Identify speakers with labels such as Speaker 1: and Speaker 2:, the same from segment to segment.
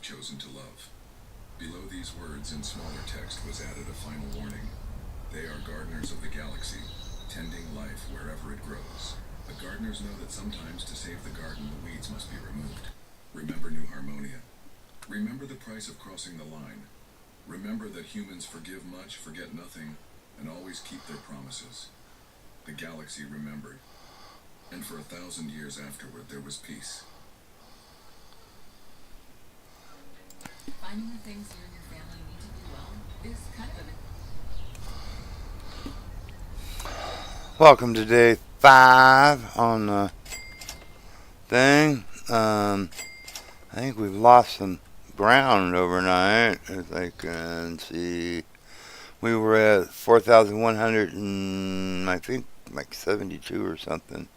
Speaker 1: chosen to love. Below these words in smaller text was added a final warning. They are gardeners of the galaxy, tending life wherever it grows. The gardeners know that sometimes to save the garden, the weeds must be removed. Remember New Harmonia. Remember the price of crossing the line. Remember that humans forgive much, forget nothing, and always keep their promises. The galaxy remembered, and for 1,000 years afterward there was peace.
Speaker 2: Finding the things you and your family need to do well is kind of a
Speaker 3: Welcome to day 5 on the thing. I think we've lost some ground overnight, as I can see. We were at 4,100 and I think like 72 or something.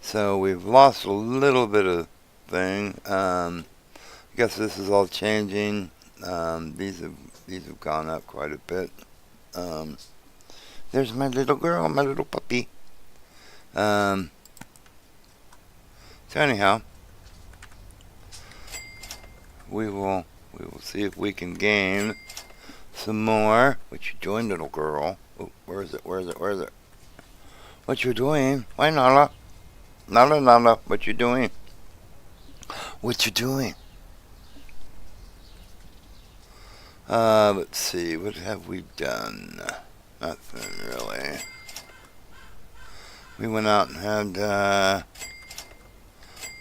Speaker 3: So we've lost a little bit of thing. I guess this is all changing. These have gone up quite a bit. There's my little girl, my little puppy. So anyhow, we will see if we can gain some more. What you doing, little girl? Oh, where is it? What you doing? Why, Nala? Nala, what you doing? What you doing? Let's see. What have we done? Nothing really. We went out and had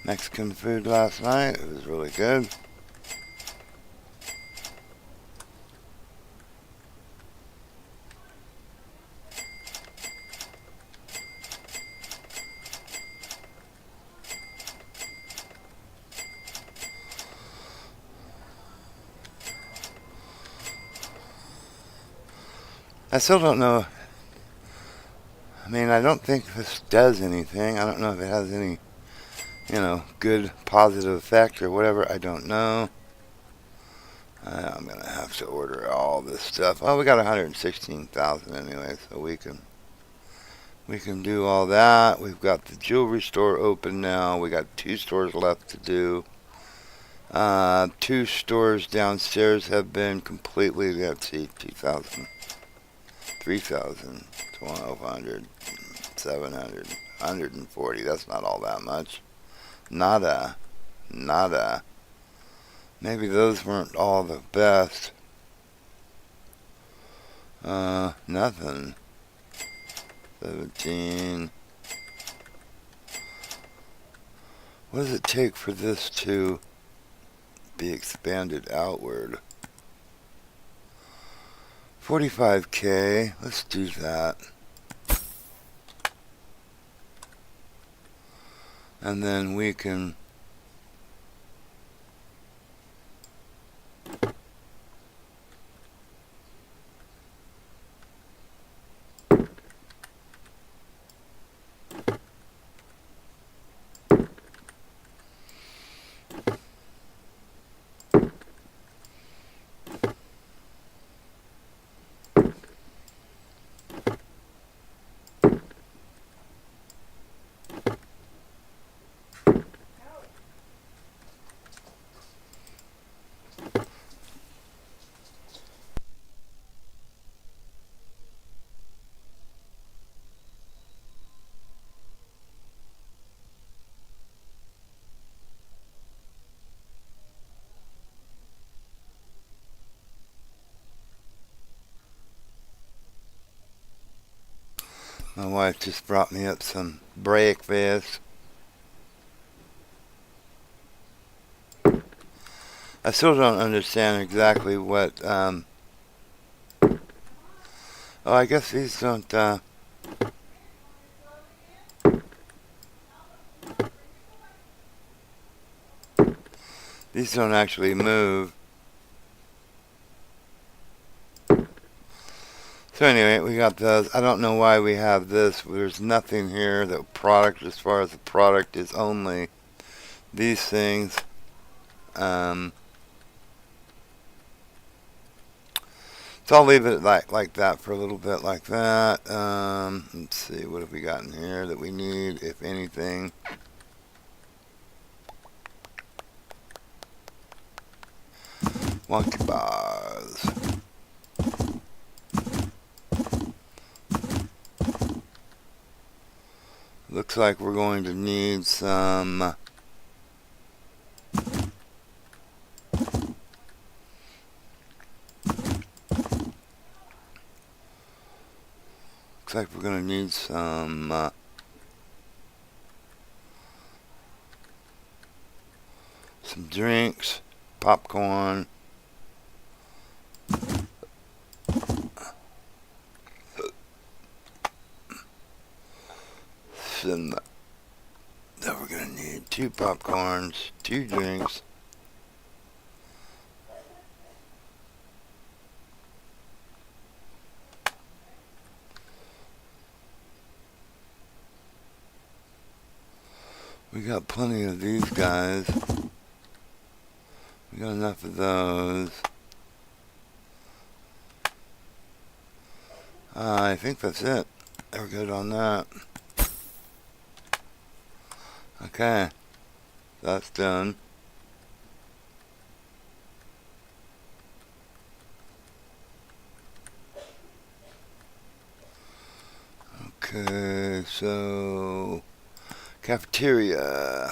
Speaker 3: Mexican food last night. It was really good. I still don't know. I mean, I don't think this does anything. I don't know if it has any, good positive effect or whatever. I don't know. I'm gonna have to order all this stuff. Oh, we got 116,000 anyway, so we can do all that. We've got the jewelry store open now. We got 2 stores left to do. 2 stores downstairs have been completely. Let's see, 2,000. 3,000, 1,200, 700, 140. That's not all that much. Nada. Maybe those weren't all the best. Nothing. 17. What does it take for this to be expanded outward? 45K. Let's do that. And then we can My wife just brought me up some breakfast. I still don't understand exactly what. I guess these don't. These don't actually move. So anyway, we got those. I don't know why we have this. There's nothing here. The product, as far as the product, is only these things. So I'll leave it like that for a little bit, like that. Let's see, what have we got in here that we need, if anything? Wonky bars. Looks like we're going to need some some drinks, popcorn, then we're gonna need 2 popcorns, 2 drinks, we got plenty of these guys. We got enough of those. I think that's it. We're good on that. Okay, that's done. Okay, so cafeteria.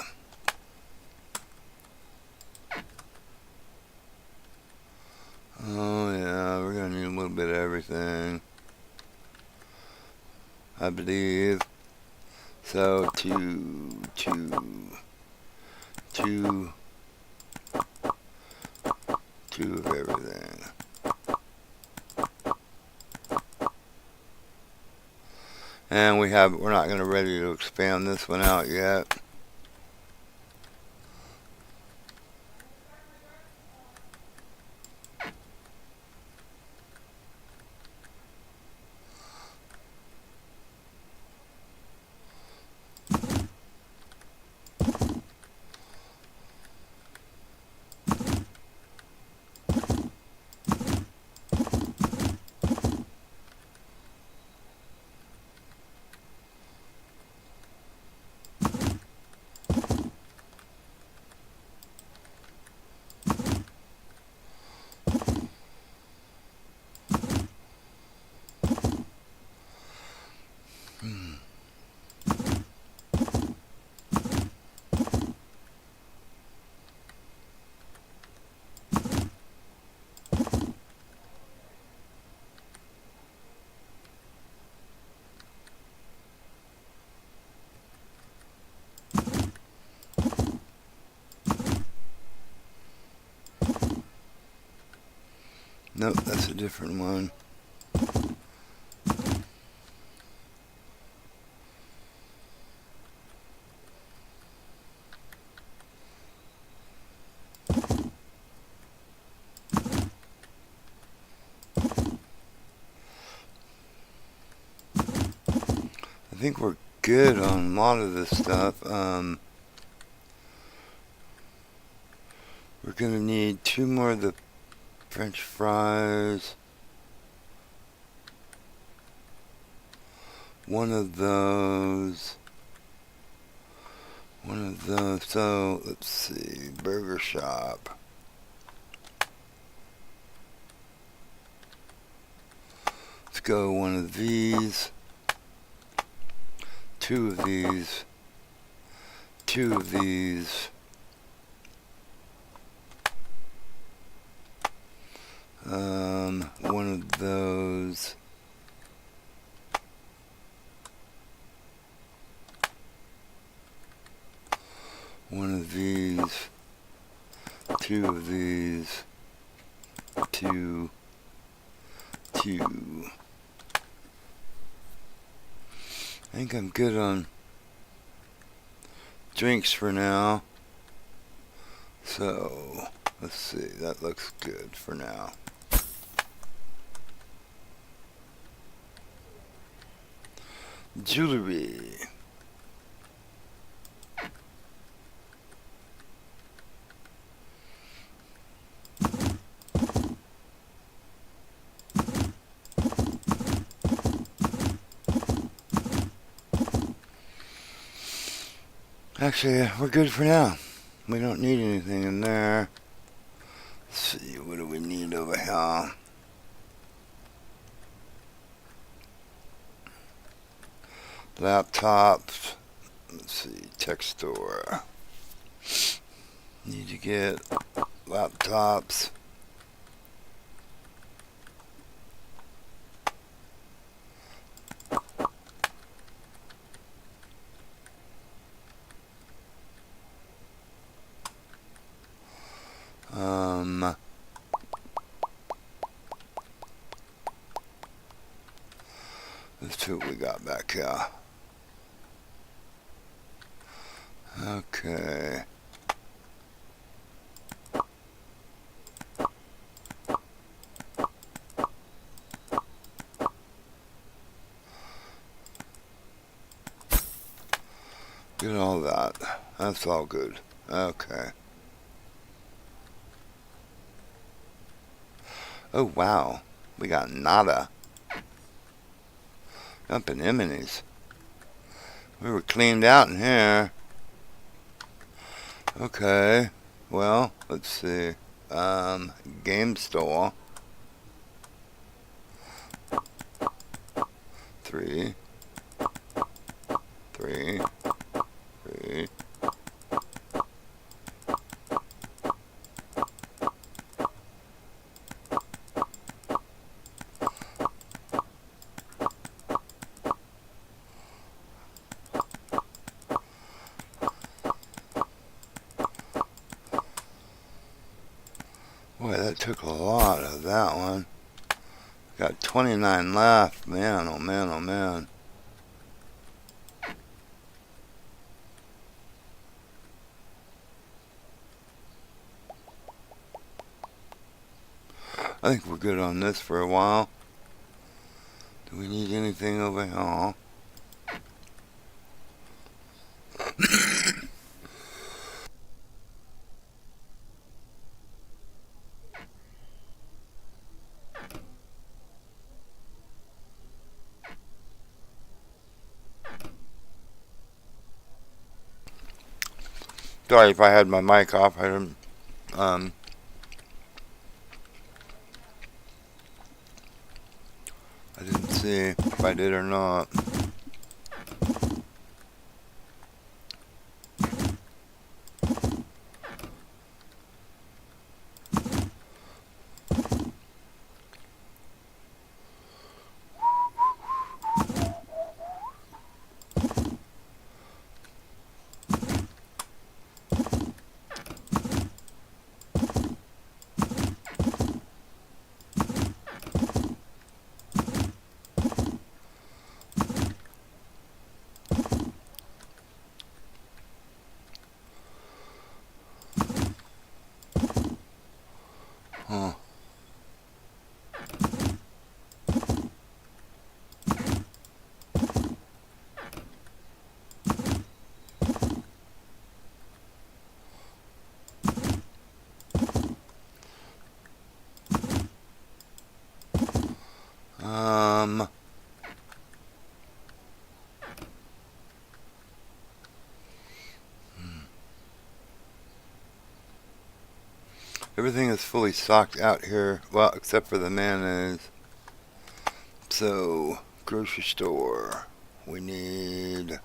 Speaker 3: Oh yeah, we're gonna need a little bit of everything, I believe. So two of everything. And we're not gonna ready to expand this one out yet. Nope, that's a different one. I think we're good on a lot of this stuff. We're gonna need 2 more of the French fries, 1 of those, so let's see, burger shop. Let's go 1 of these, 2 of these, 2 of these, one of those, one of these, 2 of these, 2. I think I'm good on drinks for now. So, let's see, that looks good for now. Jewelry. Actually, we're good for now. We don't need anything in there. Let's see, what do we need over here? Laptops. Let's see. Tech store. Need to get laptops. Let's see what we got back here. Okay. Get all that. That's all good. Okay. Oh, wow. We got nada. Up in Emily's. We were cleaned out in here. Okay. Well, let's see. Game store. 3. 3. 3. Boy, that took a lot of that one. Got 29 left. Man, oh man, oh man. I think we're good on this for a while. Do we need anything over here? Sorry if I had my mic off. I didn't. I didn't see if I did or not. Huh. Everything is fully stocked out here, well, except for the mayonnaise. So, grocery store. We need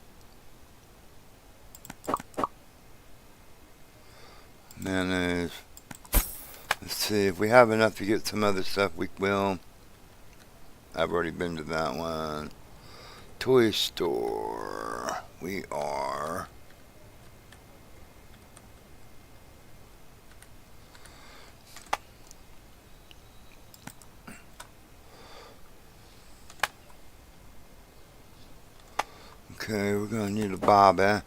Speaker 3: mayonnaise. Let's see, if we have enough to get some other stuff, we will. I've already been to that one. Toy store. We are. Okay, we're gonna need a bobby.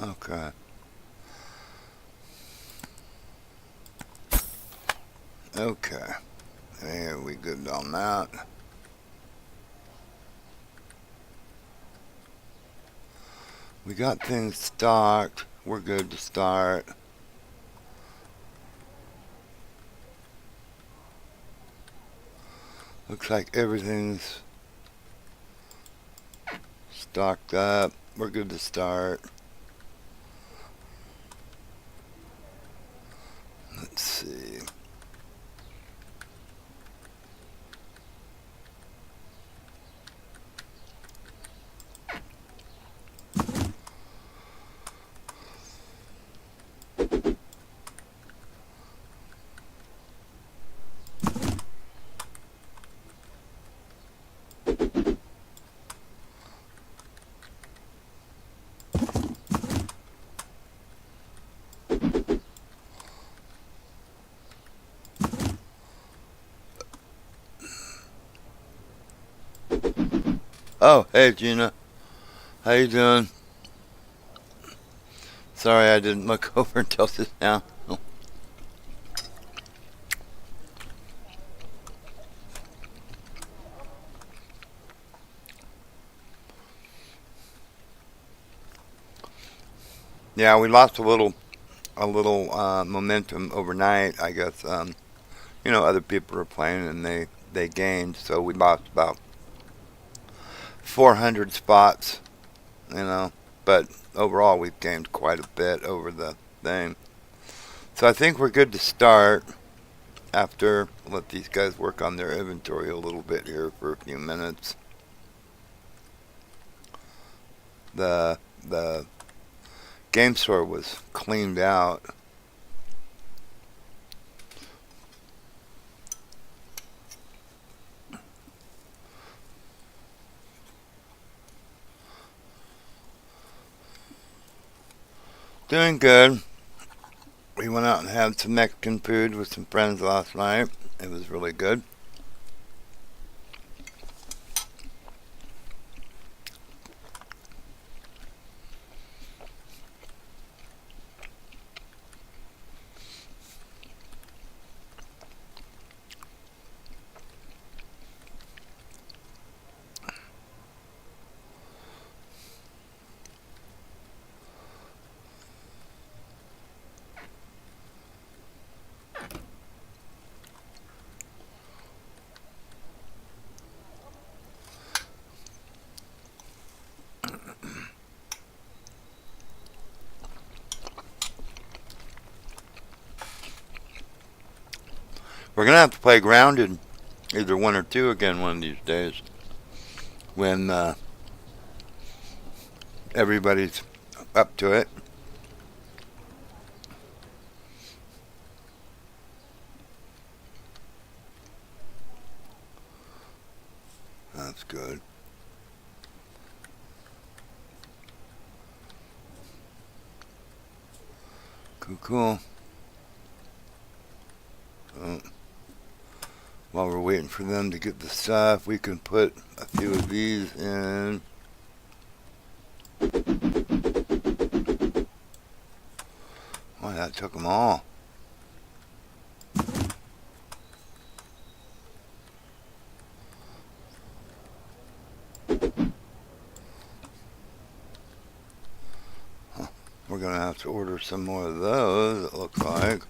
Speaker 3: Okay. Okay. There, we good on that. We got things stocked. we're good to start. Looks like everything's stocked up. We're good to start. Let's see. Oh, hey Gina. How you doing? Sorry I didn't look over until just now. Yeah, we lost a little momentum overnight. I guess other people were playing and they gained, so we lost about 400 spots. You know, but overall we've gained quite a bit over the thing. So I think we're good to start after let these guys work on their inventory a little bit here for a few minutes. The game store was cleaned out. Doing good. We went out and had some Mexican food with some friends last night. It was really good. We're gonna have to play grounded, either one or two again one of these days when everybody's up to it. That's good. Cool, cool. Oh, while we're waiting for them to get the stuff, we can put a few of these in. Boy, that took them all. We're gonna have to order some more of those, it looks like.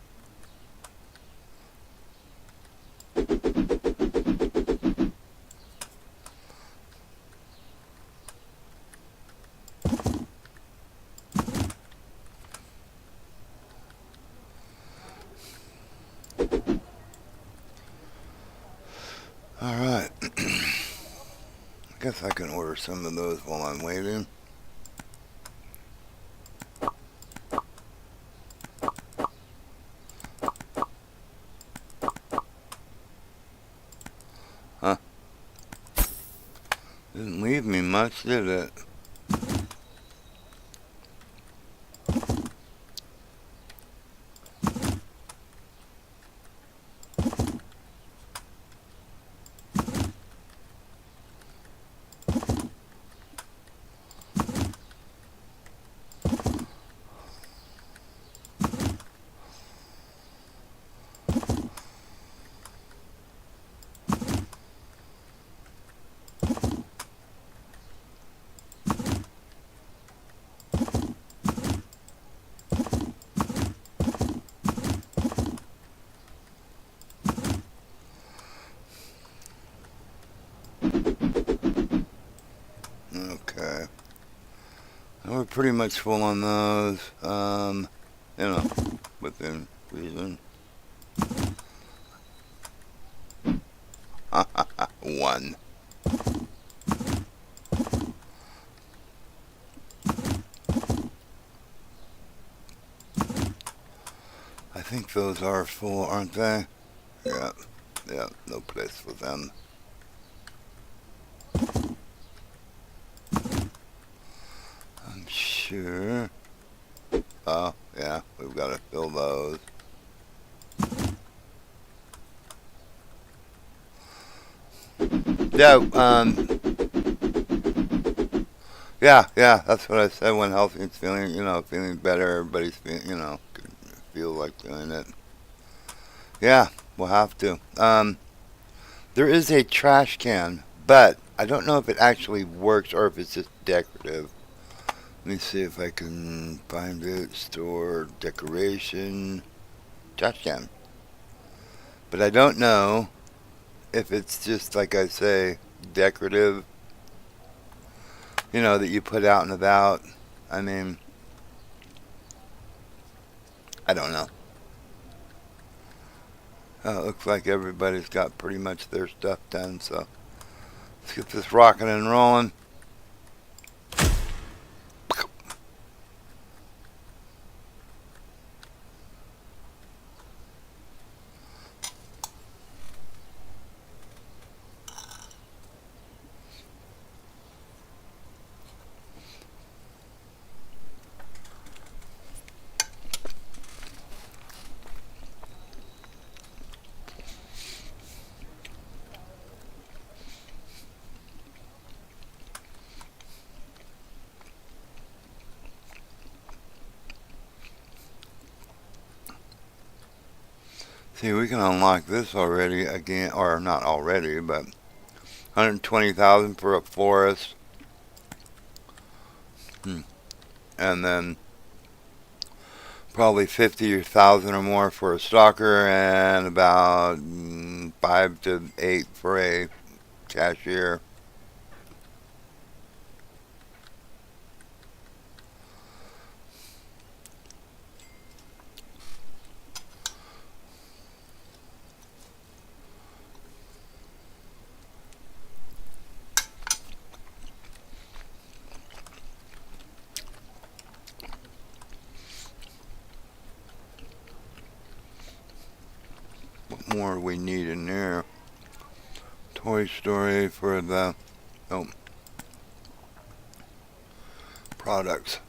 Speaker 3: Alright. I guess I can order some of those while I'm waiting. Huh? Didn't leave me much, did it? pretty much full on those. You know, within reason. One. I think those are full, aren't they? Yeah. Yeah, no place for them. I'm sure. Oh, yeah, we've got to fill those. Yeah, yeah, that's what I said when healthy is feeling, feeling better, everybody's feeling, could feel like doing it. Yeah, we'll have to. There is a trash can, but I don't know if it actually works or if it's just decorative. Let me see if I can find it. Store decoration trash can. But I don't know if it's just like I say decorative. That you put out and about. I mean, I don't know. It looks like everybody's got pretty much their stuff done, so let's get this rocking and rolling. See, we can unlock this already again, or not already, but 120,000 for a forest. And then probably 50,000 or more for a stalker, and about 5 to 8 for a cashier. What more we need in there? Toy Story for the products.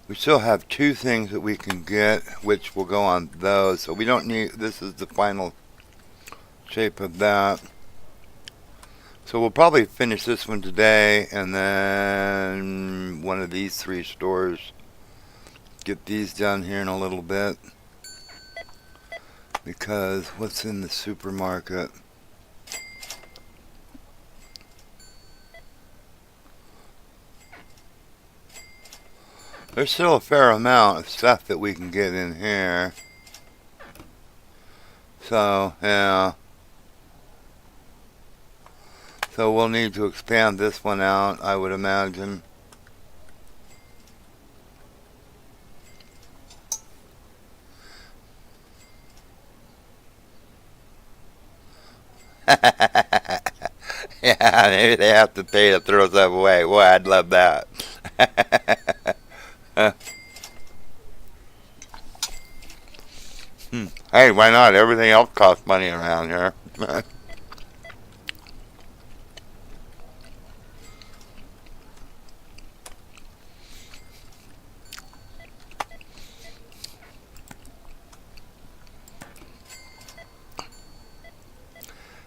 Speaker 3: We still have 2 things that we can get, which will go on those. So we don't need. This is the final shape of that. So we'll probably finish this one today, and then one of these 3 stores. Get these done here in a little bit. Because what's in the supermarket? There's still a fair amount of stuff that we can get in here. So, yeah. So we'll need to expand this one out, I would imagine. Yeah, maybe they have to pay to throw stuff away. Boy, I'd love that. Hey, why not? Everything else costs money around here.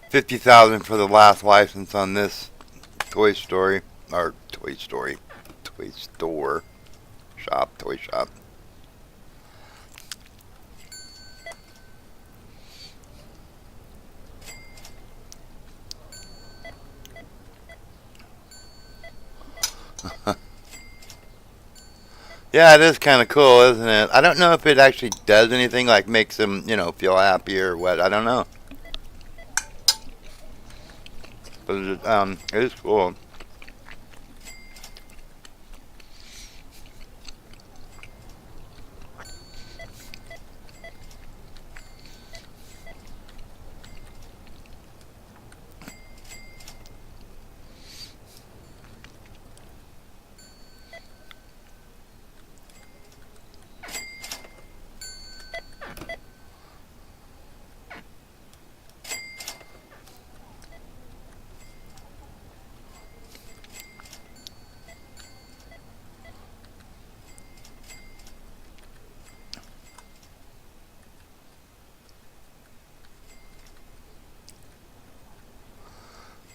Speaker 3: 50,000 for the last license on this Toy Story, or Toy Story, Toy Store shop, toy shop. Yeah, it is kind of cool, isn't it? I don't know if it actually does anything, like makes them, feel happy or what. I don't know. But it is cool.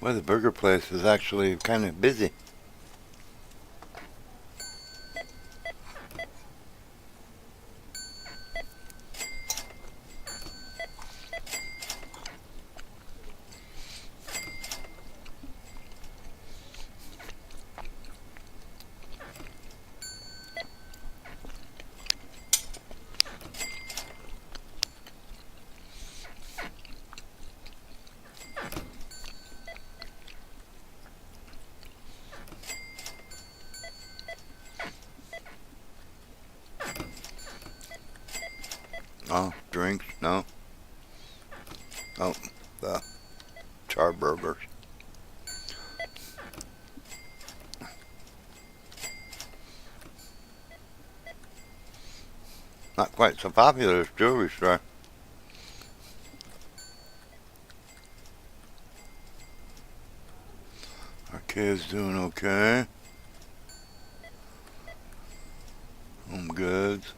Speaker 3: Well, the burger place is actually kind of busy. Oh, drinks? No. Oh, the char burgers. Not quite so popular as jewelry store. Our kid's doing okay. Home goods.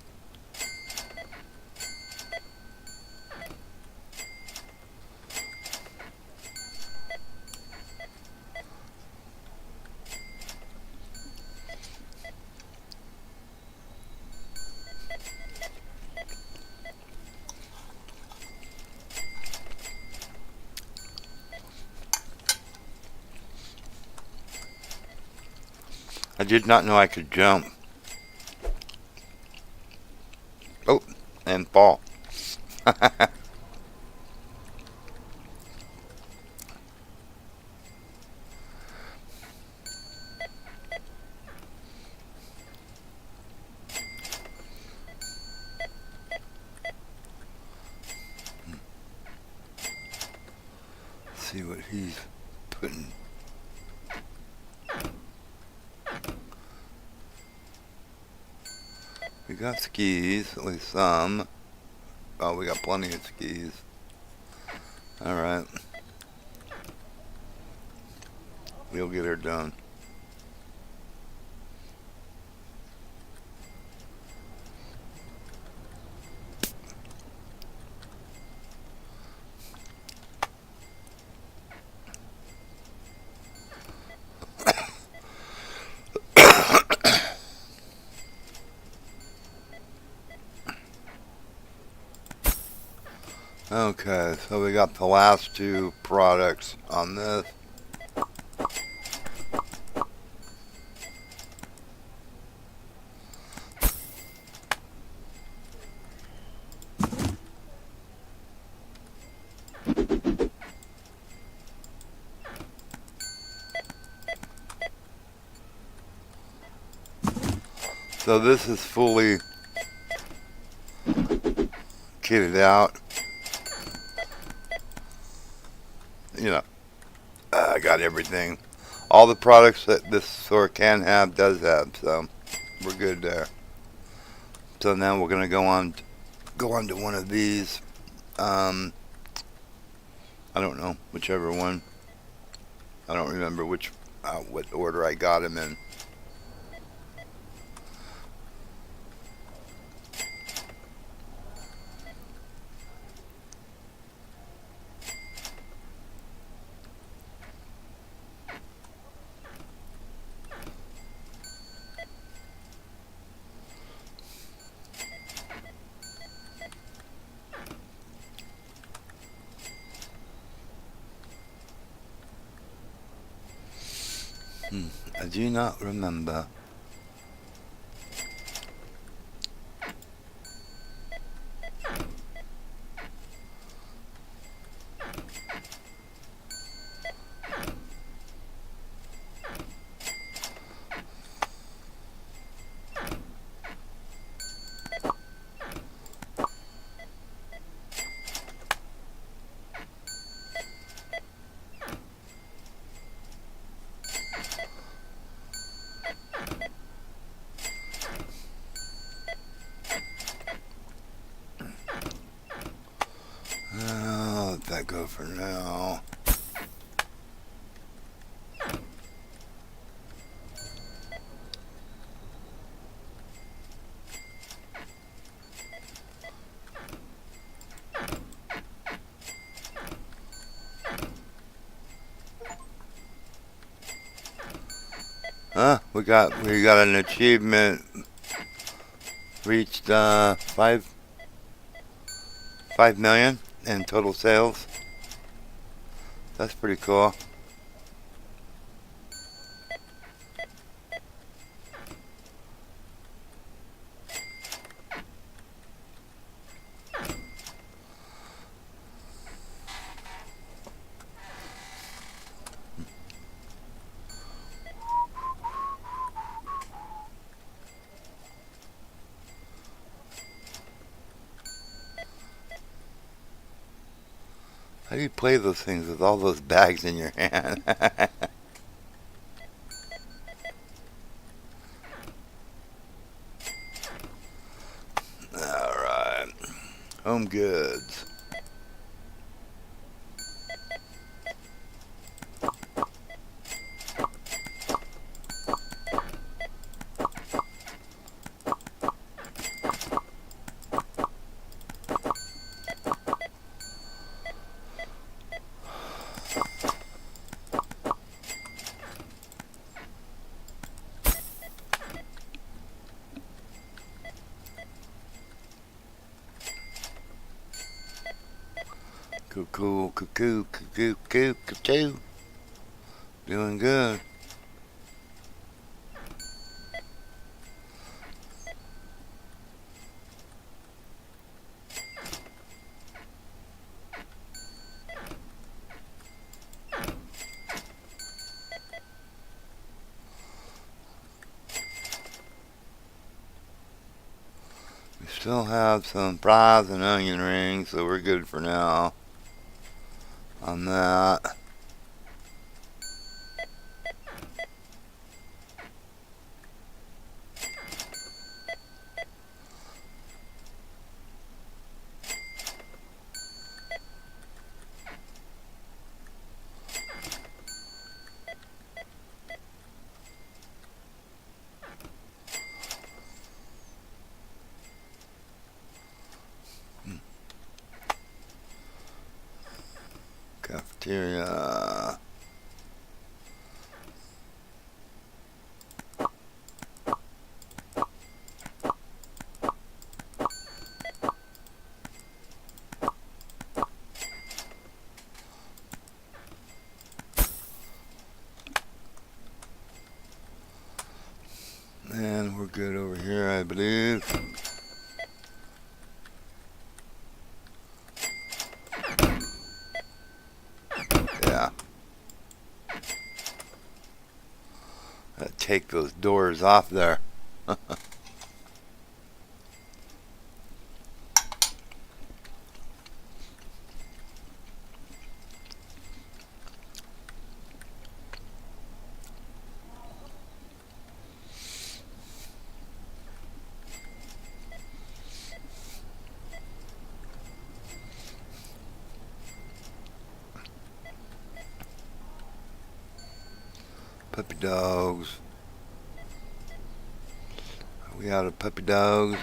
Speaker 3: I did not know I could jump. Oh, and fall. See what he's putting. We got skis, at least some. Oh, we got plenty of skis. Alright. We'll get her done. Okay, so we got the last two products on this. So this is fully kitted out. You know, I got everything. All the products that this store can have does have, so we're good there. So now we're gonna go on to one of these. I don't know, whichever one. I don't remember what order I got them in. I do not remember. Let that go for now. We got an achievement. Reached 5 million in total sales. That's pretty cool. How do you play those things with all those bags in your hand? Alright. Home goods. Cuckoo, cuckoo, cuckoo, cuckoo, cuckoo. Doing good. We still have some fries and onion rings, so we're good for now on that. Cafeteria. And we're good over here, I believe. Yeah. Take those doors off there. Puppy dogs. Are we out of puppy dogs?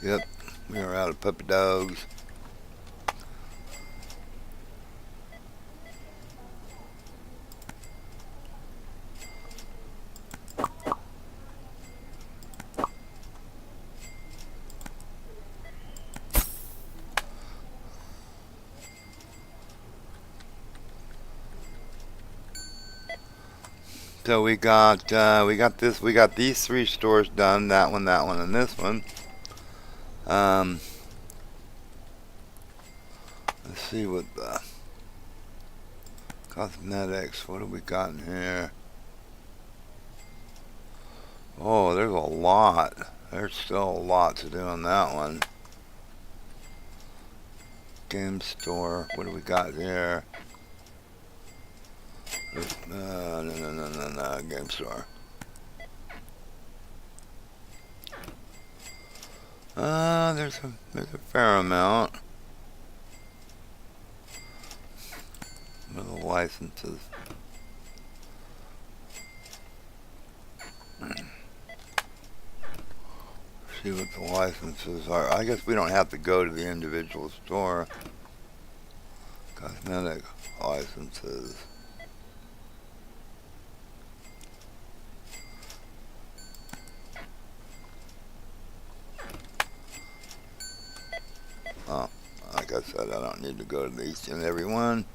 Speaker 3: Yep, we are out of puppy dogs. So we got these 3 stores done. That one, and this one. Let's see what the cosmetics. What have we got in here? Oh, there's a lot. There's still a lot to do on that one. Game store. What do we got here? No, game store. There's a fair amount. With the licenses. See what the licenses are. I guess we don't have to go to the individual store. Cosmetic licenses. like I said, I don't need to go to each and every one.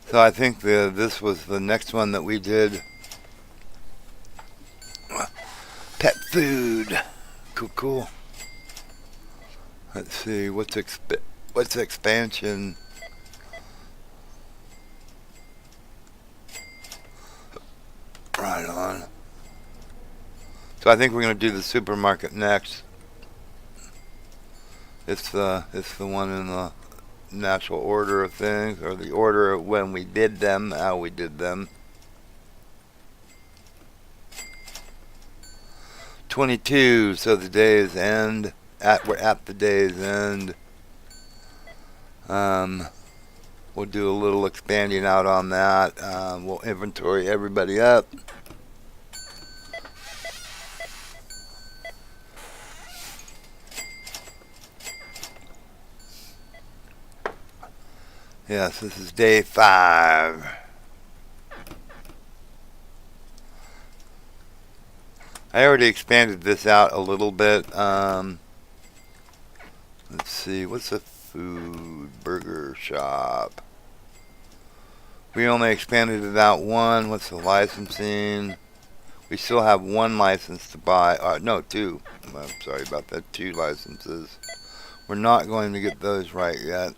Speaker 3: So I think this was the next one that we did. Pet food. Cool. Let's see, what's expansion? Right on. So I think we're going to do the supermarket next. It's the one in the natural order of things, or the order of when we did them, how we did them. 22. So the day's end. We're at the day's end. We'll do a little expanding out on that. We'll inventory everybody up. Yes, this is day 5. I already expanded this out a little bit. Let's see, what's a food burger shop? We only expanded it out one. What's the licensing? We still have one license to buy. No, 2. I'm sorry about that. 2 licenses. We're not going to get those right yet.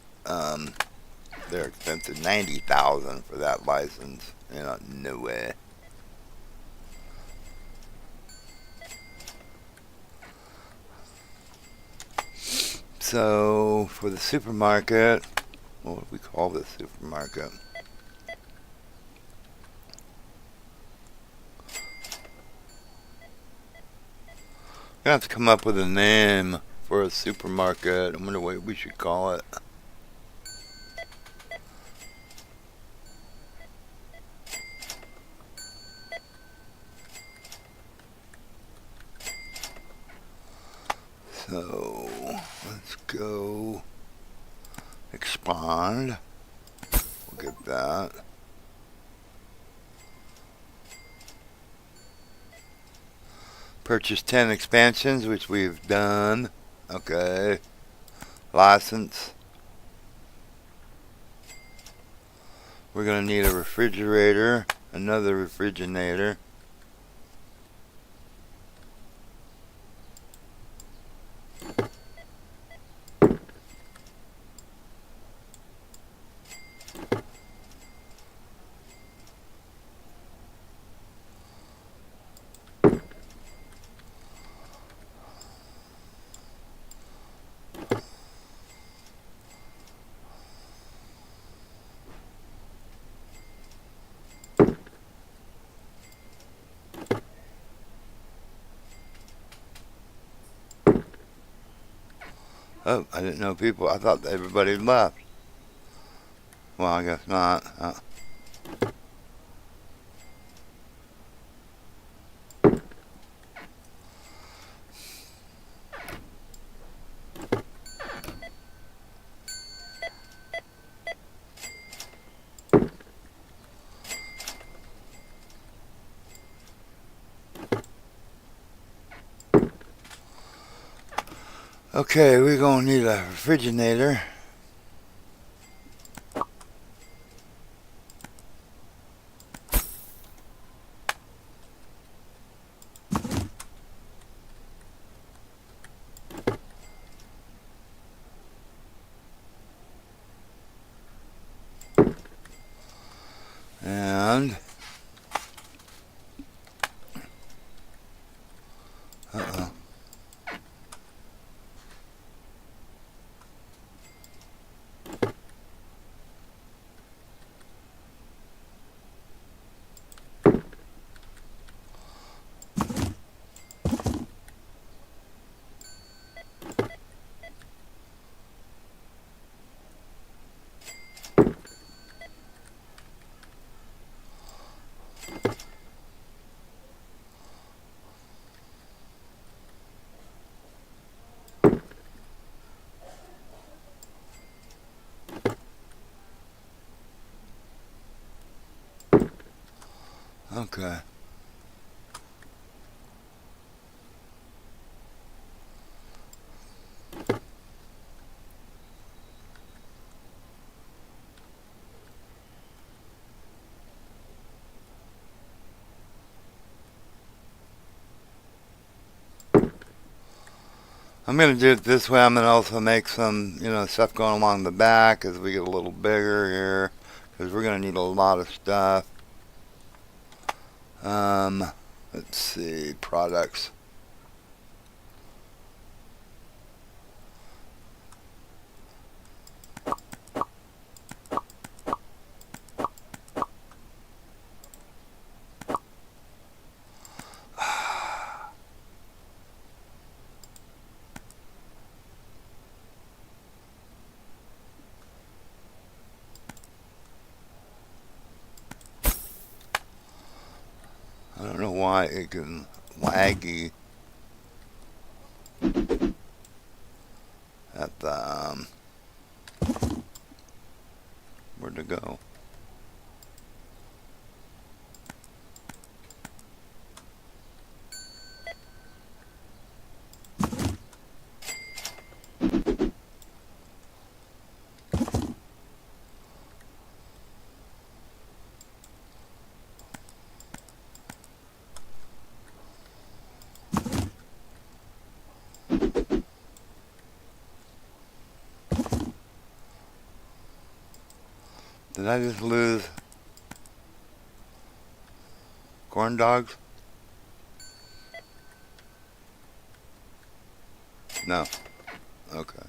Speaker 3: They're expensive. $90,000 for that license. No way. So for the supermarket, what do we call this supermarket? We're gonna have to come up with a name for a supermarket. I wonder what we should call it. So let's go expand. We'll get that. Purchase 10 expansions, which we've done. Okay. License. We're going to need a refrigerator, another refrigerator. Oh, I didn't know people. I thought everybody had left. Well, I guess not. Okay, we're going to need a refrigerator. And uh-oh. Okay. I'm gonna do it this way. I'm gonna also make some, stuff going along the back as we get a little bigger here, because we're gonna need a lot of stuff. Let's see, products. I don't know why it can laggy at the where'd it go? Did I just lose corn dogs? No. Okay.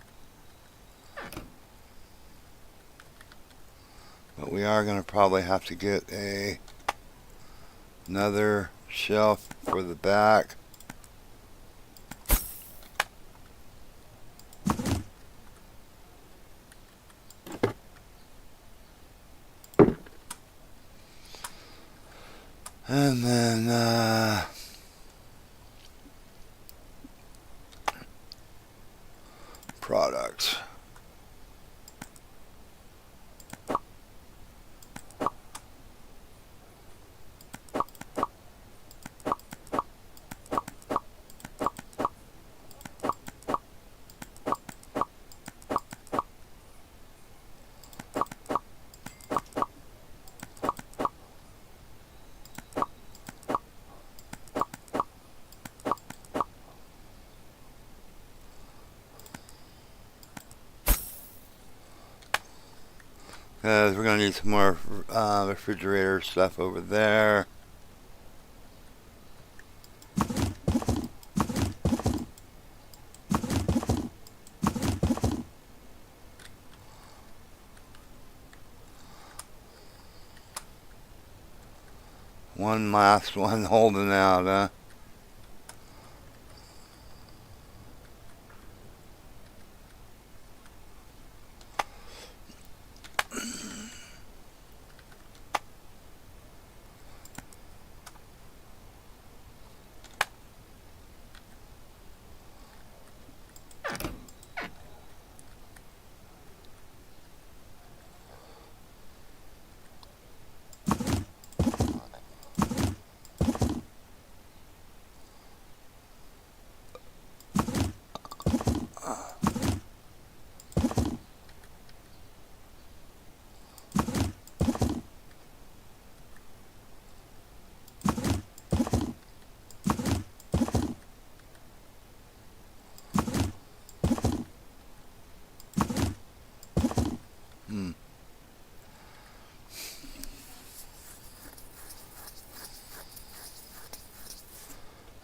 Speaker 3: But we are going to probably have to get another shelf for the back. And then, products. Because we're going to need some more refrigerator stuff over there. One last one holding out, huh?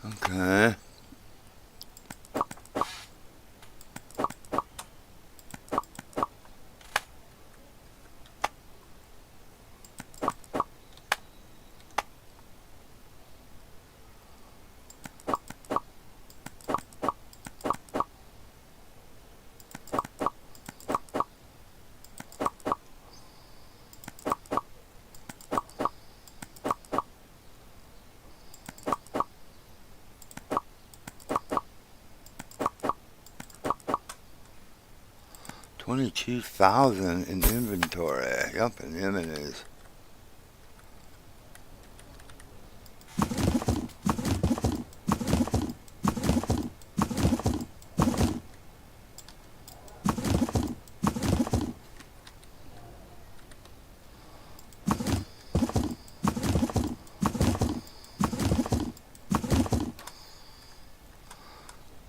Speaker 3: Okay. $22,000 in inventory. Yup, in Yemenis.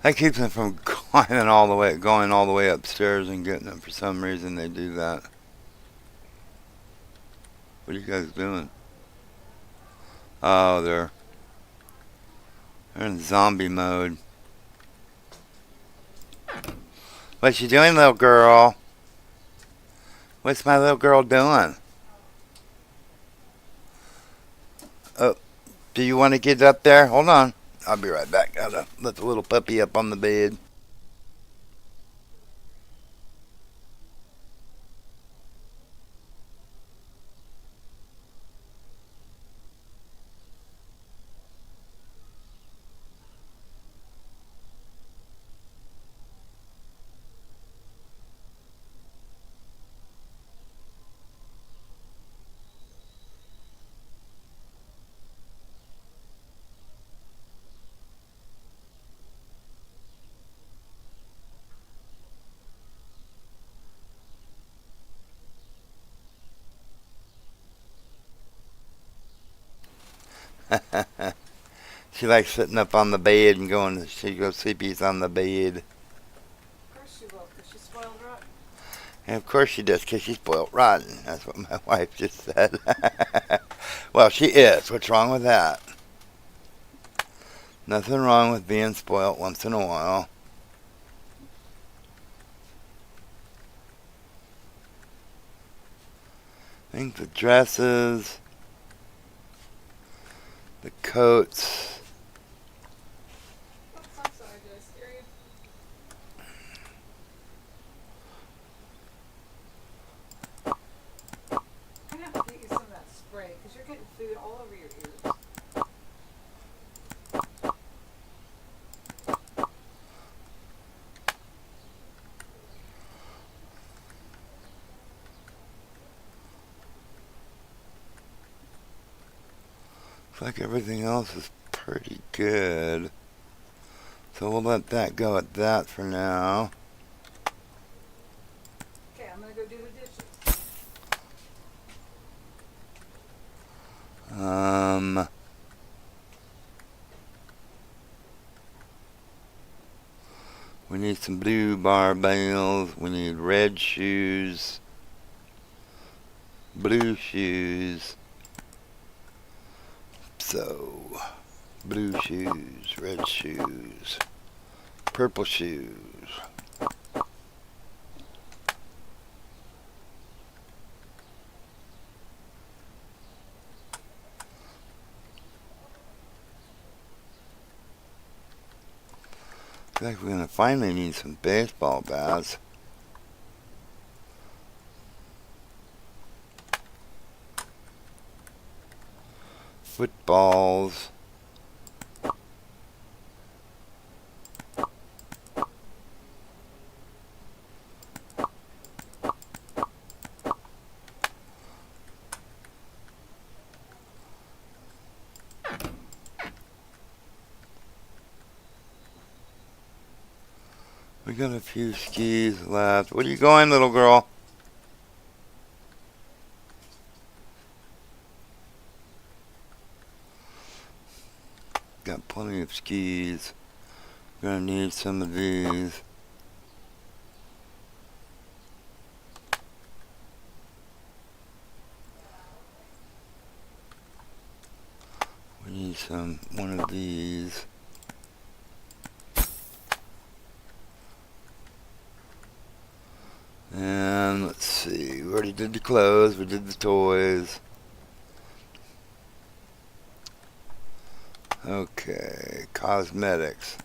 Speaker 3: That keeps them from going all the way upstairs and getting it. For some reason, they do that. What are you guys doing? Oh, they're in zombie mode. What you doing, little girl? What's my little girl doing? Oh, do you want to get up there? Hold on. I'll be right back. Gotta let the little puppy up on the bed. She likes sitting up on the bed and going. She goes sleepies on the bed.
Speaker 4: Of course she will, because she's spoiled rotten.
Speaker 3: And of course she does, because she's spoiled rotten. That's what my wife just said. Well, she is. What's wrong with that? Nothing wrong with being spoiled once in a while. I think the dresses, the coats.
Speaker 4: Oops, I'm sorry, did I scare you? I'm going to have to get you some of that spray, because you're getting food all over your ears.
Speaker 3: Looks like everything else is pretty good. So we'll let that go at that for now.
Speaker 4: Okay, I'm going to go do the dishes.
Speaker 3: We need some blue barbells. We need red shoes, blue shoes. So, blue shoes, red shoes, purple shoes. Looks like we're gonna finally need some baseball bats. Footballs. We got a few skis left. Where are you going, little girl? Got plenty of skis. Gonna need some of these. We need one of these. And let's see, we already did the clothes, we did the toys. Okay, cosmetics.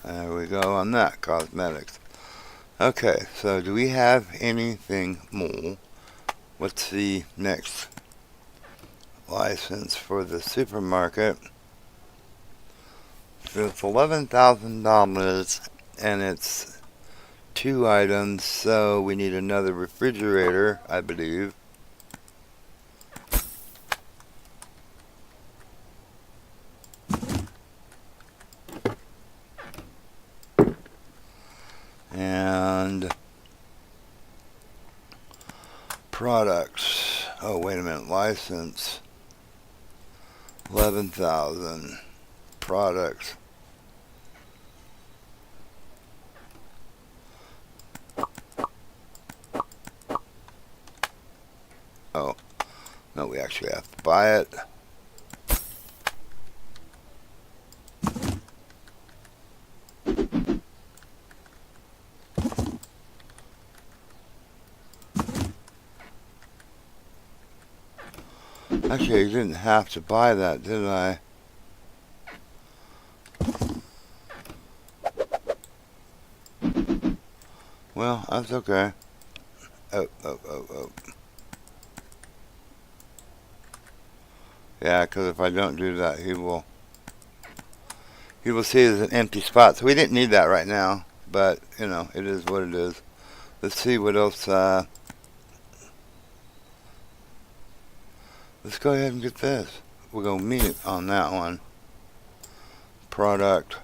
Speaker 3: There we go on that, cosmetics. Okay, so do we have anything more? What's the next license for the supermarket? So it's $11,000 and it's 2 items, so we need another refrigerator, I believe. And Products. Oh, wait a minute. License. 11,000. Products. Oh, no, we actually have to buy it. Actually, I didn't have to buy that, did I? Well, that's okay. Oh. Yeah, because if I don't do that, he will see it as an empty spot. So we didn't need that right now, but you know, it is what it is. Let's see what else. Let's go ahead and get this. We're gonna meet on that one. Product.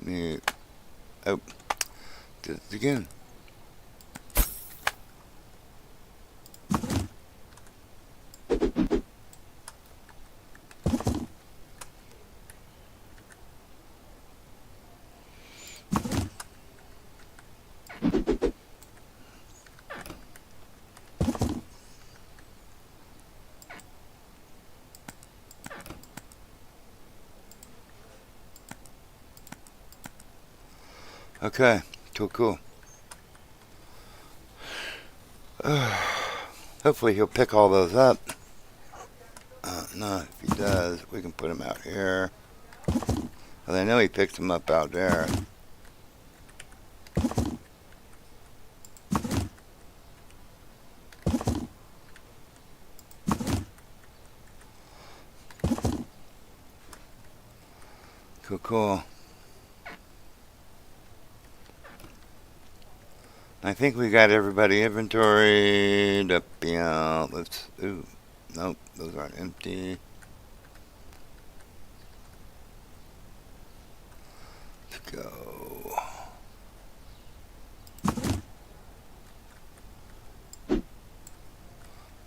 Speaker 3: Meet. Oh, did it again. Okay, cool. Hopefully he'll pick all those up. No, if he does, we can put him out here. Well, I know he picked them up out there. Cool. I think we got everybody inventoried up. Yeah, let's. Ooh, nope, those aren't empty. Let's go.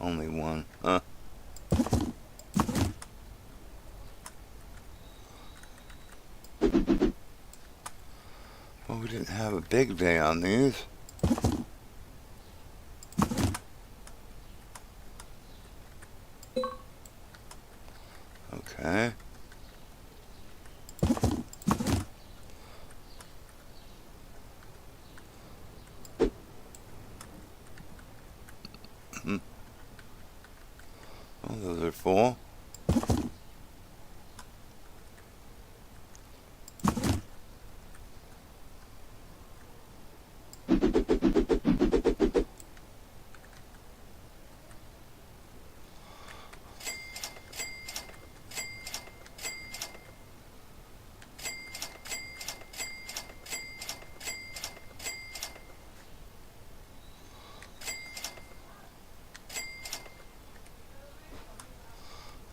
Speaker 3: Only one. Huh? Well, we didn't have a big day on these. Okay. Oh, those are full.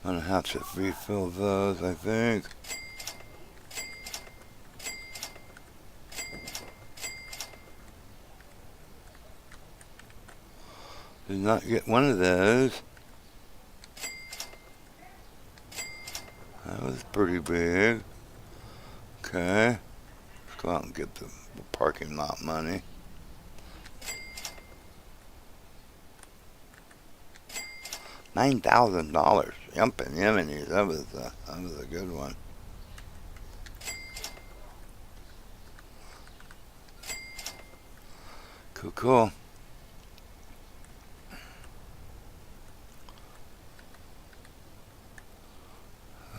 Speaker 3: Gonna have to refill those, I think. Did not get one of those. That was pretty big. Okay. Let's go out and get the parking lot money. $9,000. Jumping Yeminis. That was a good one. Cool.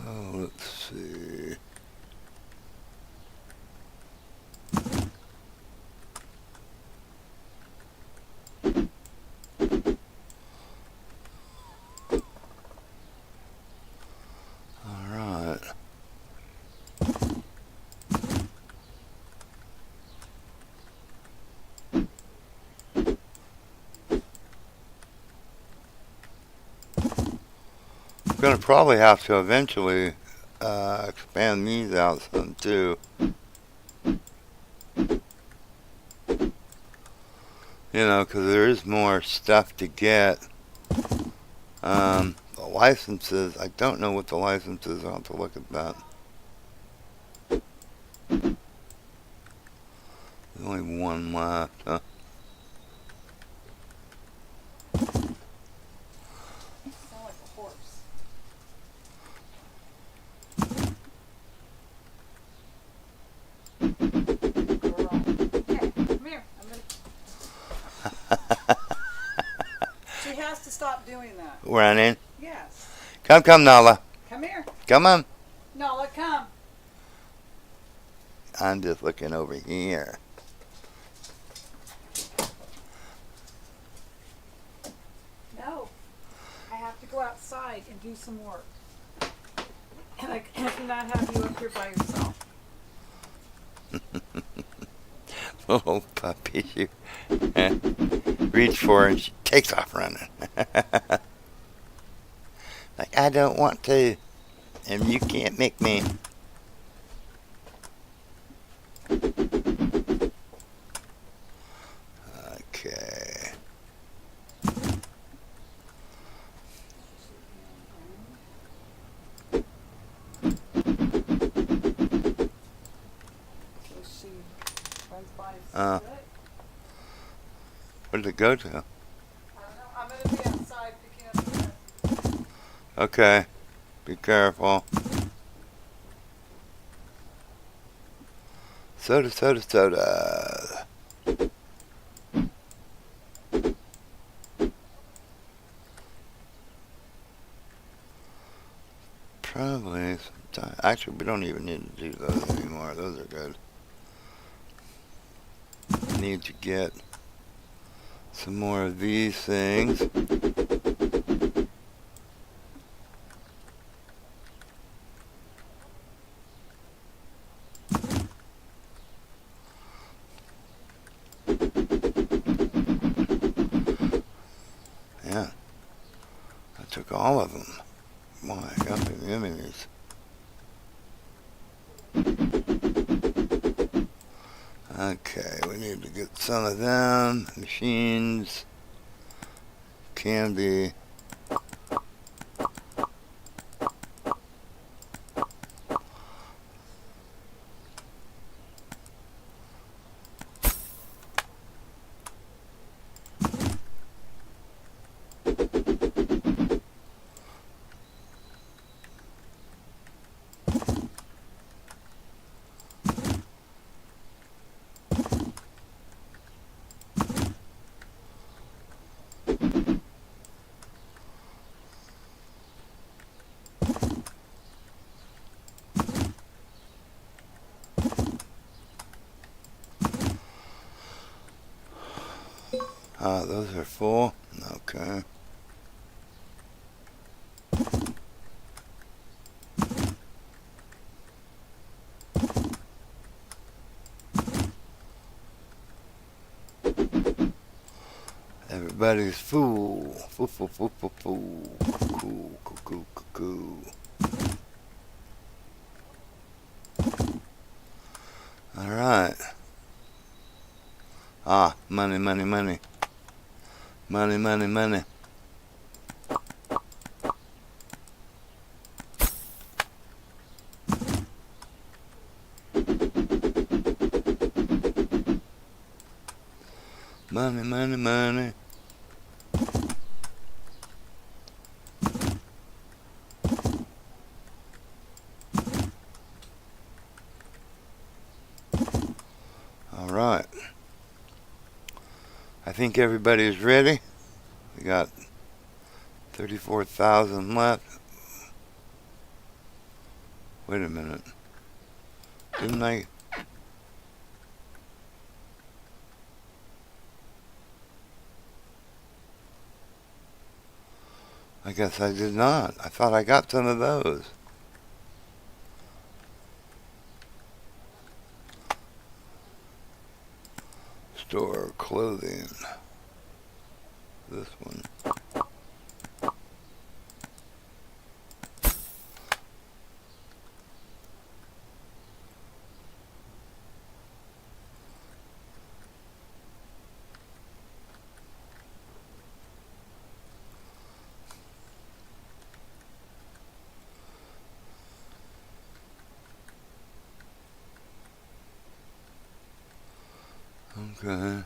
Speaker 3: Oh, let's see. Gonna probably have to eventually expand these out some too. You know, because there is more stuff to get. The licenses, I don't know what the licenses are. I'll have to look at that. There's only one left, huh?
Speaker 4: You sound like a horse. Girl. Okay, come here. She has to stop doing that.
Speaker 3: Running.
Speaker 4: Yes.
Speaker 3: Come, Nala.
Speaker 4: Come here.
Speaker 3: Come on.
Speaker 4: Nala, come.
Speaker 3: I'm just looking over here.
Speaker 4: No. I have to go outside and do some work. And I cannot have you up here by yourself.
Speaker 3: Little puppy, she reach for her and she takes off running. Like, I don't want to, and you can't make me. Okay.
Speaker 4: She runs by and
Speaker 3: Uh.
Speaker 4: sees it.
Speaker 3: Where did it go to?
Speaker 4: I don't know. I'm going to be outside picking up the
Speaker 3: Okay. Be careful. Soda, soda, soda. Probably sometime. Actually, we don't even need to do those anymore. Those are good. Need to get some more of these things. Yeah, I took all of them. Why? I got the enemies. Okay, we need to get some of them. Machines can be. Those are full. Okay. Everybody's full. Full, full, full, full, full. Cool, cool, cool, cool, cool. All right. Money, money, money. Money, money, money. Money, money, money. All right. I think everybody's ready. We got 34,000 left. Wait a minute. Didn't I? I guess I did not. I thought I got some of those. Store clothing. This one. Okay.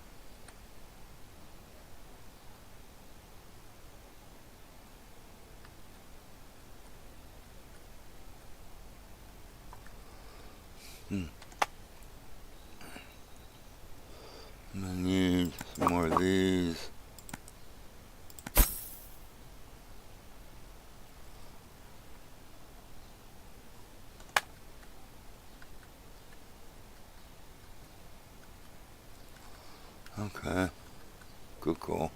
Speaker 3: I'm gonna need some more of these. Okay. Cool.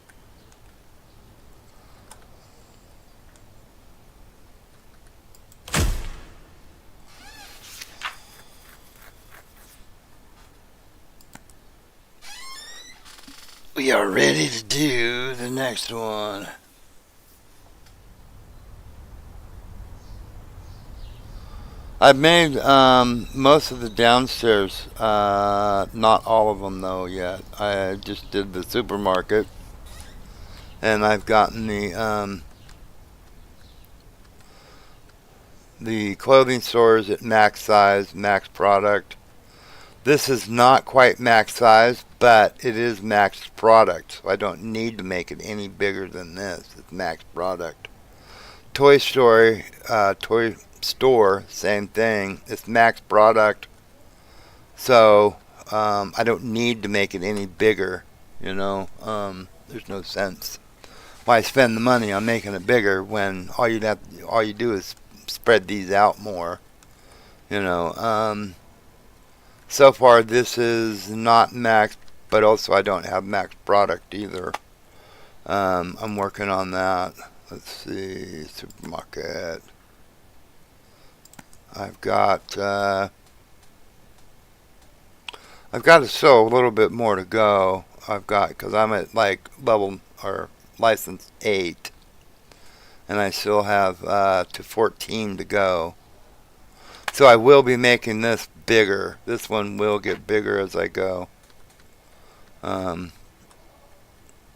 Speaker 3: We are ready to do the next one. I've made most of the downstairs, not all of them though yet. I just did the supermarket, and I've gotten the clothing stores at max size, max product. This is not quite max size, but it is max product, so I don't need to make it any bigger than this. It's max product. Toy store, same thing. It's max product, so I don't need to make it any bigger. There's no sense. Why spend the money on making it bigger when all you do is spread these out more. So far this is not max, but also I don't have max product either. I'm working on that. Let's see, supermarket. I've got to show a little bit more to go. Because I'm at like level or license 8, and I still have to 14 to go. So I will be making this bigger. This one will get bigger as I go. I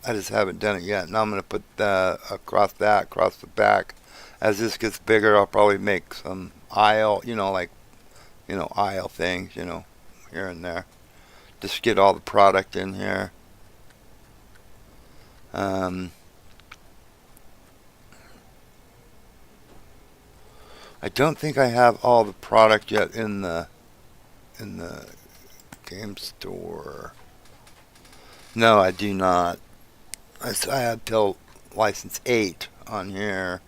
Speaker 3: just haven't done it yet. Now I'm going to put across the back. As this gets bigger, I'll probably make some aisle, aisle things, here and there. Just get all the product in here. I don't think I have all the product yet in the game store. No, I do not. I have till license 8 on here.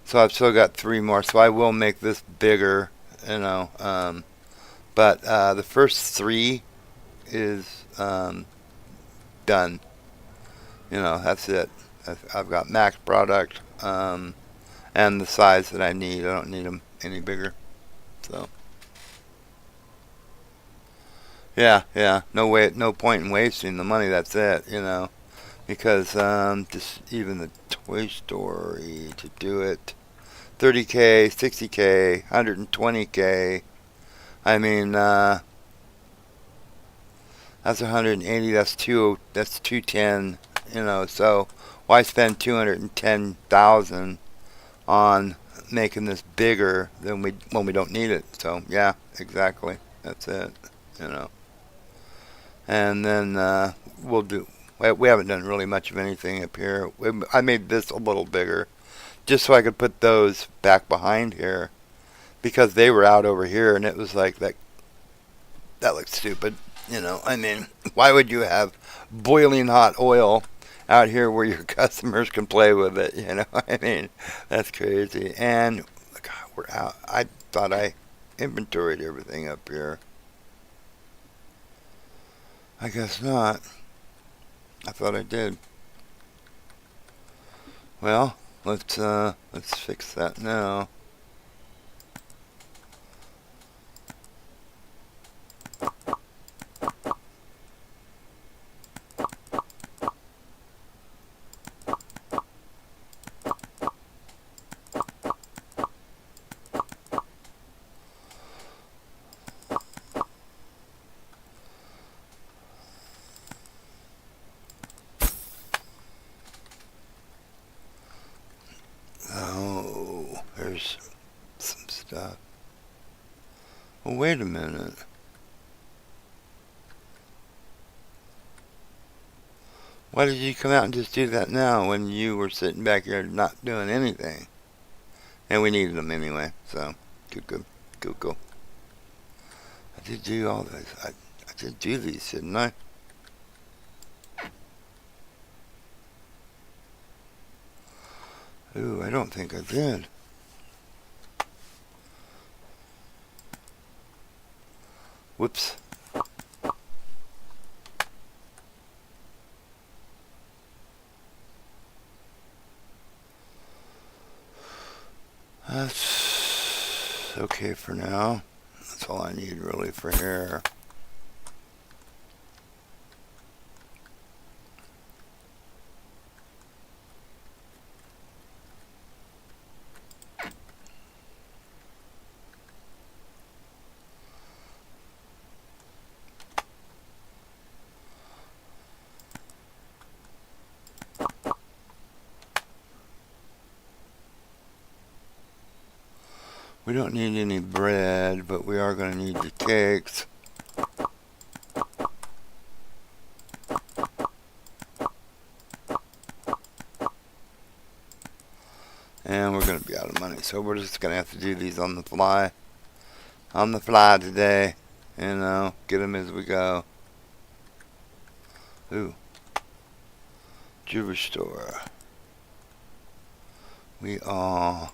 Speaker 3: So I've still got 3 more. So I will make this bigger, but the first 3 is done. That's it. I've got max product and the size that I need. I don't need them any bigger. So yeah. No point in wasting the money. That's it. Because just even the Toy Story to do it, 30K, 60K, 120K. I mean, that's 180. That's 210. So why spend 210,000 on making this bigger when we don't need it? So yeah, exactly. That's it. And then we'll do. We haven't done really much of anything up here. I made this a little bigger, just so I could put those back behind here, because they were out over here, and it was like that. That looks stupid. I mean, why would you have boiling hot oil out here where your customers can play with it? I mean, that's crazy. And God, we're out. I thought I inventoried everything up here. I guess not. I thought I did. Well, let's fix that now. Oh, there's some stuff. Well, wait a minute. Why did you come out and just do that now when you were sitting back here not doing anything? And we needed them anyway, so good. I did do all this. I did do these, didn't I? Ooh, I don't think I did. Whoops. That's okay for now. That's all I need really for here. We don't need any bread, but we are going to need the cakes. And we're going to be out of money, so we're just going to have to do these on the fly. On the fly today. You know, get them as we go. Ooh. Jewelry store. We are...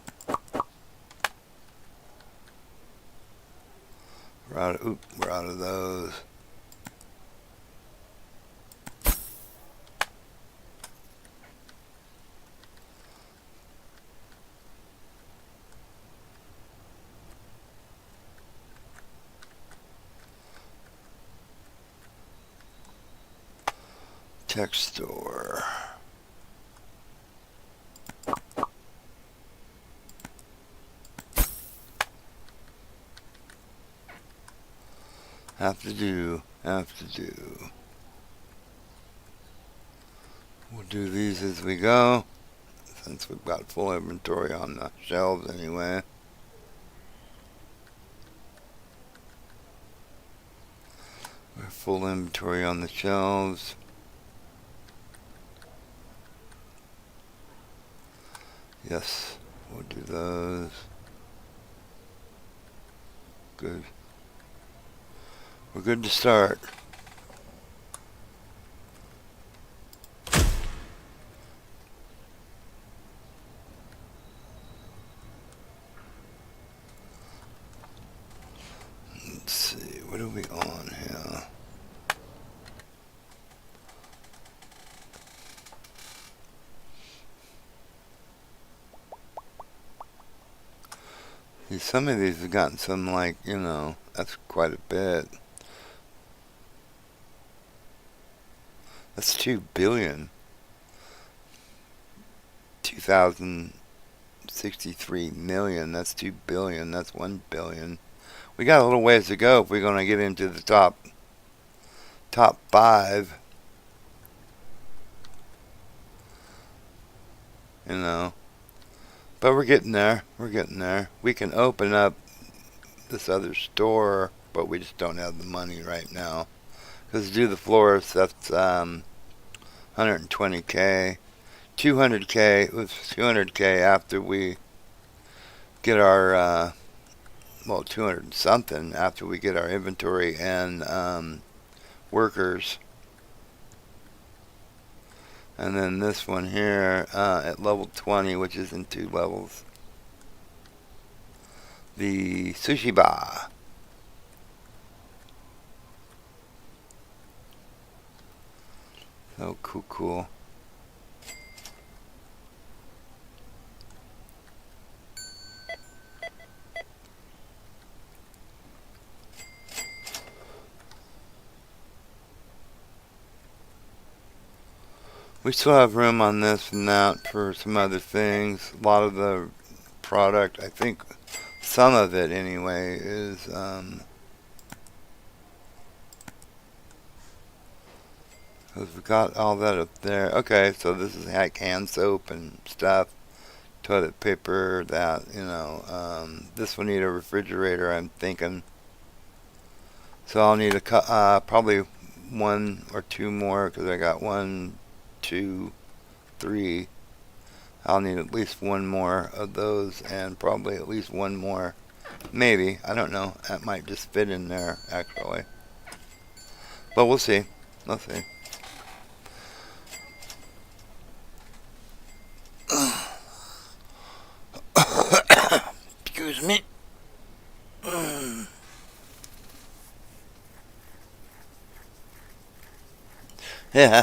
Speaker 3: We're out of those. Tech store. Have to do. We'll do these as we go, since we've got full inventory on the shelves anyway. We're full inventory on the shelves. Yes, we'll do those. Good. We're good to start. Let's see, what are we on here? See, some of these have gotten some, like, you know, that's quite a bit. That's 2 billion. 2,063 million. That's 2 billion. That's 1 billion. We got a little ways to go if we're going to get into the top 5. You know. But we're getting there. We can open up this other store, but we just don't have the money right now. Because to do the floors, that's 120K. 200K, it was 200K after we get our, 200 and something after we get our inventory and workers. And then this one here at level 20, which is in 2 levels. The sushi bar. Oh, cool. We still have room on this and that for some other things. A lot of the product, I think some of it anyway, is because we got all that up there. Okay, so this is like hand soap and stuff, toilet paper, that, you know. This will need a refrigerator, I'm thinking. So I'll need probably 1 or 2 more, because I got 1 2, 3. I'll need at least one more of those, and probably at least one more. Maybe. I don't know. That might just fit in there, actually. But we'll see. We'll see. Excuse me. Yeah.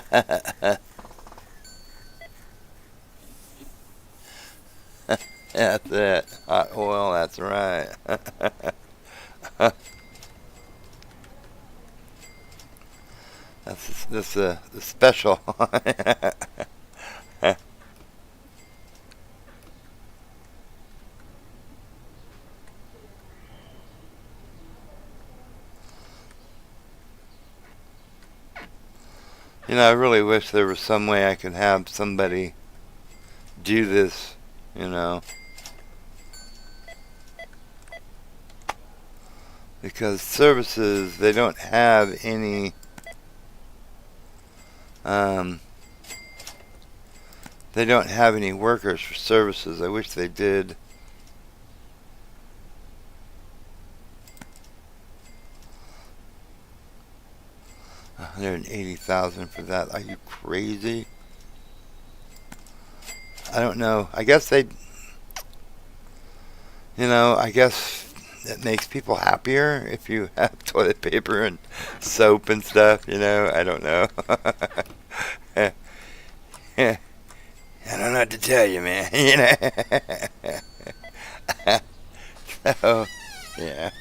Speaker 3: That's it. Hot oil, that's right. That's the special. I really wish there was some way I could have somebody do this, because services, they don't have any workers for services. I wish they did. $180,000 for that. Are you crazy? I don't know. I guess I guess it makes people happier if you have toilet paper and soap and stuff, I don't know. I don't know what to tell you, man. So, yeah.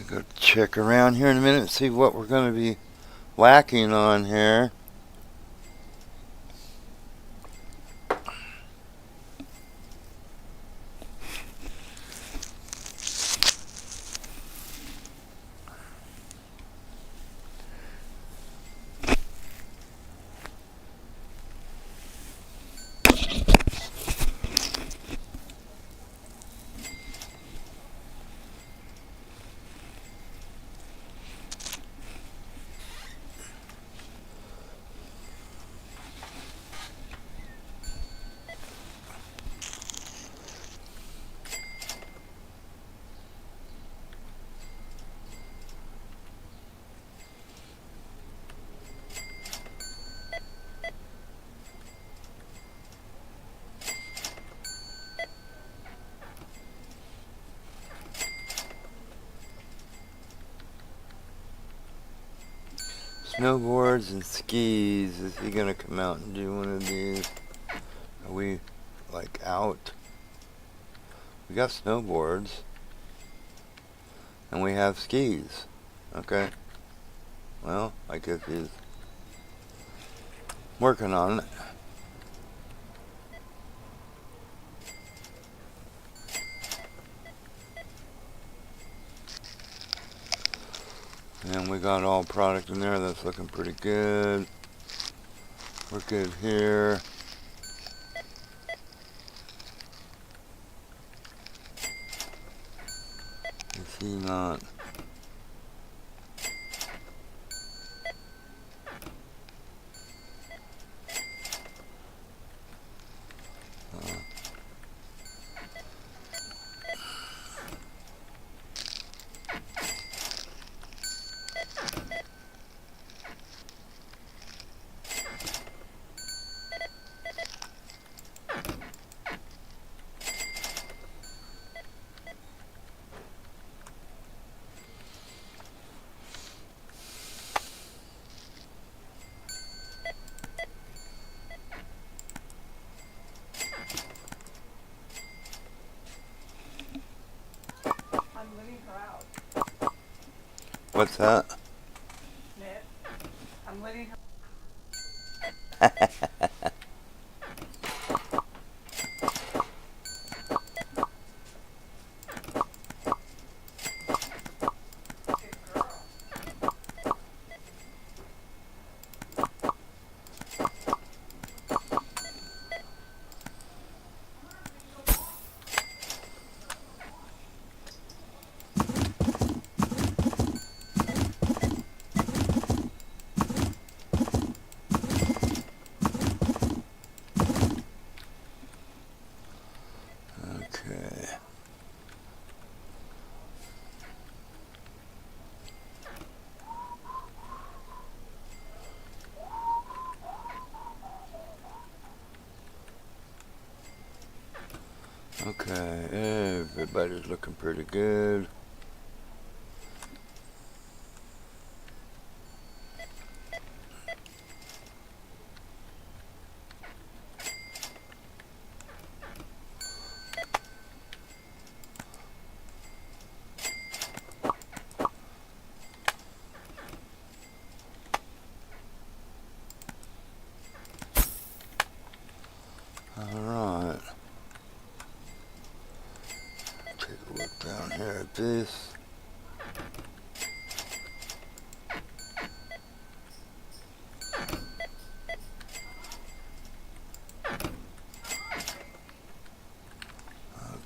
Speaker 3: Go check around here in a minute and see what we're going to be whacking on here. Snowboards and skis. Is he gonna come out and do one of these? Are we out? We got snowboards and we have skis. Okay. Well, I guess he's working on it. And we got all product in there. That's looking pretty good. We're good here. Is he not?
Speaker 4: her out.
Speaker 3: What's that?
Speaker 4: Nick, I'm letting her. Good girl.
Speaker 3: Okay. Okay, everybody's looking pretty good. Alright. Take a look down here at this.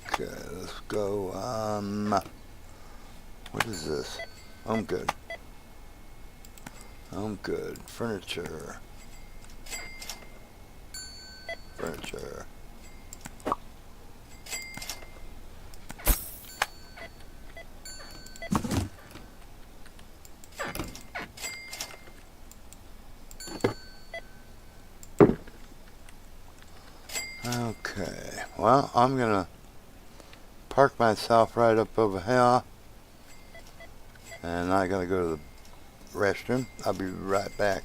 Speaker 3: Okay, let's go. What is this? I'm good. I'm good. Furniture. Furniture. Okay, well, I'm gonna park myself right up over here, and I gotta go to the restroom. I'll be right back.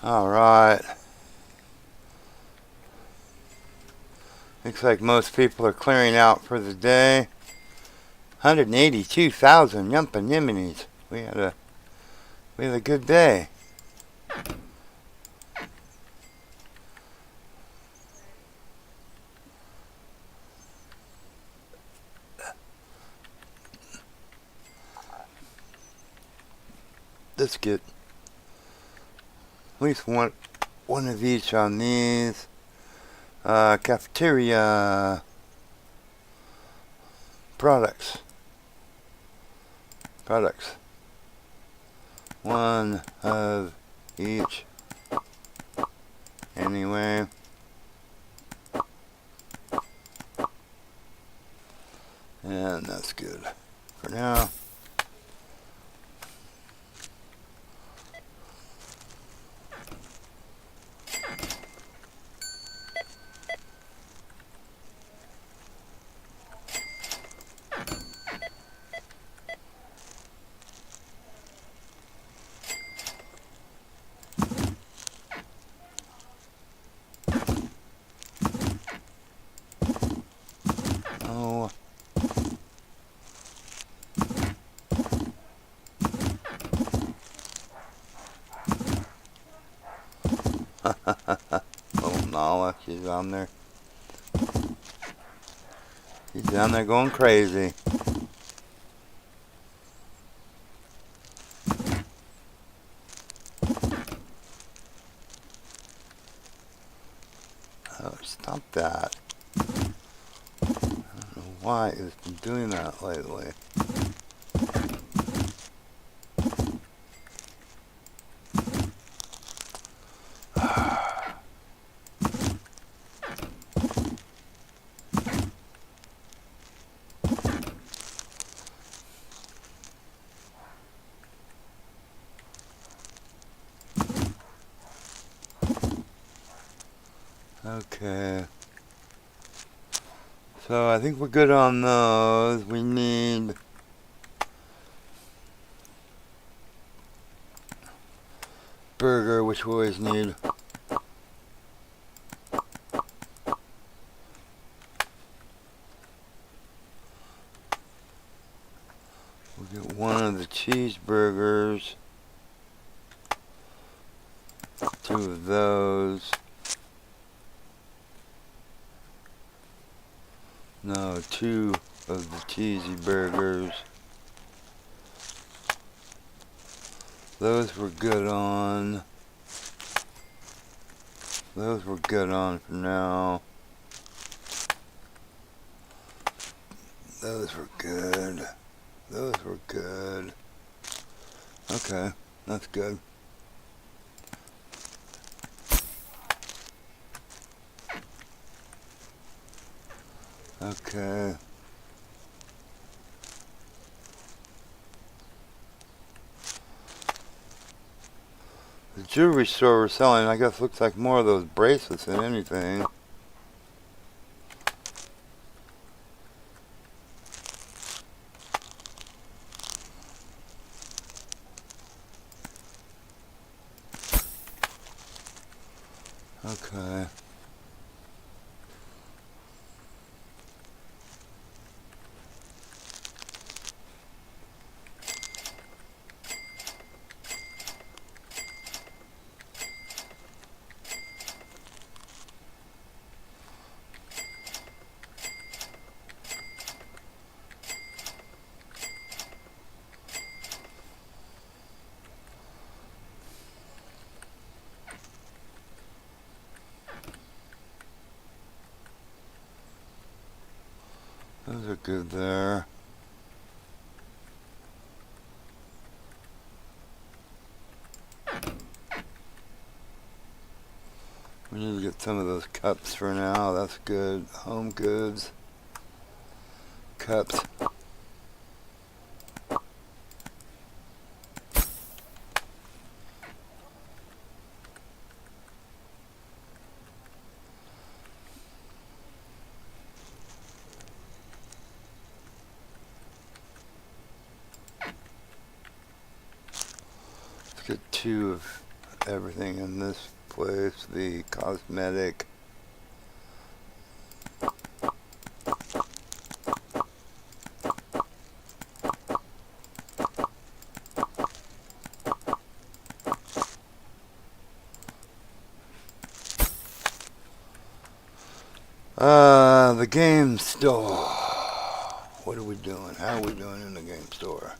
Speaker 3: Alright. Looks like most people are clearing out for the day. 182,000 yumpin' yiminis. We had a good day. Let's get at least one of each on these. Cafeteria products. One of each. Anyway. And that's good for now. Oh. Little Nala, she's on there. She's down there going crazy. Oh, stop that. I don't know why it's been doing that lately. Okay. So I think we're good on those. We need burger, which we always need. We'll get one of the cheeseburgers. 2 of those. No, 2 of the cheesy burgers. Those we're good on. Those we're good on for now. Those were good. Those were good. Okay, that's good. Okay. The jewelry store we're selling, I guess, looks like more of those bracelets than anything. Okay. Those are good there. We need to get some of those cups for now. That's good. Home goods. Cups. Let's get 2 of everything in this place. The cosmetic. The game store. What are we doing? How are we doing in the game store?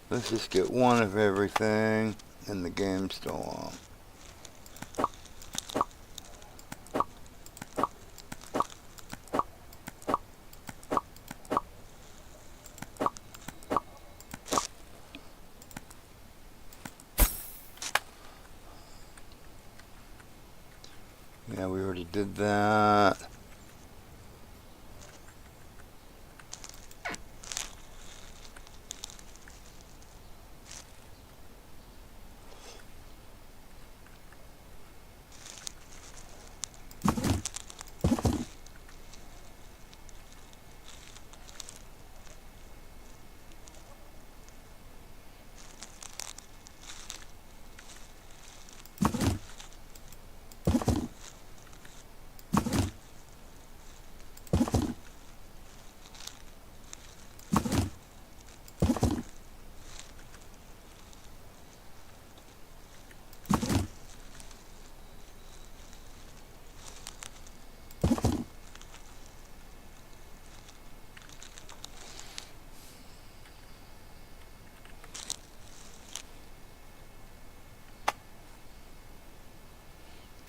Speaker 3: Let's just get one of everything in the game store. Yeah, we already did that.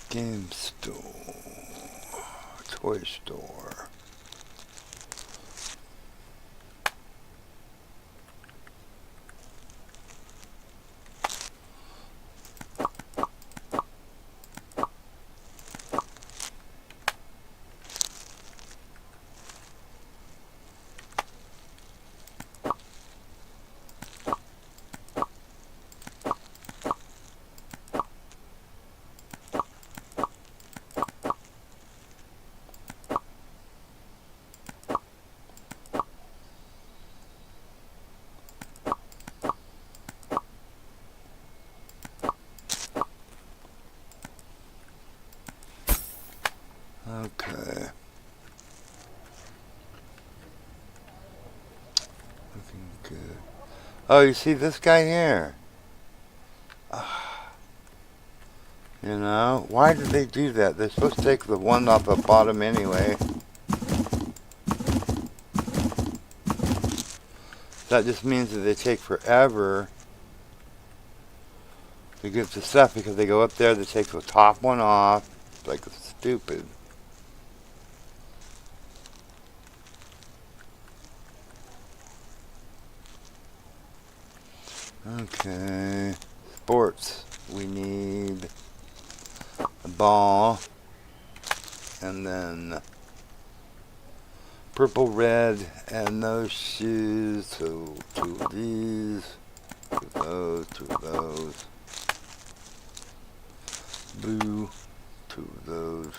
Speaker 3: Game store. Toy store. Okay. Looking good. Oh, you see this guy here? You know, why did they do that? They're supposed to take the one off the bottom anyway. That just means that they take forever to get the stuff because they go up there, they take the top one off. It's like stupid. Okay. Sports. We need a ball. And then purple, red, and those shoes. So 2 of these. 2 of those. 2 of those. Blue. 2 of those.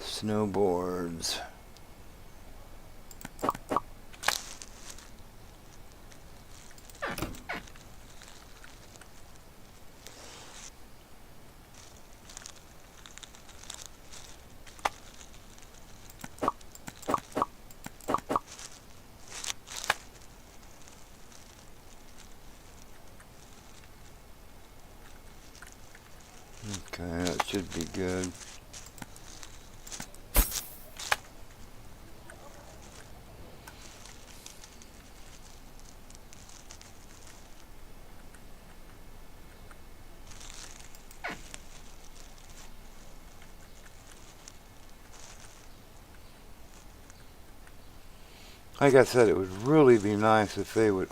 Speaker 3: Snowboards. Okay, that should be good. Like I said, it would really be nice if they would,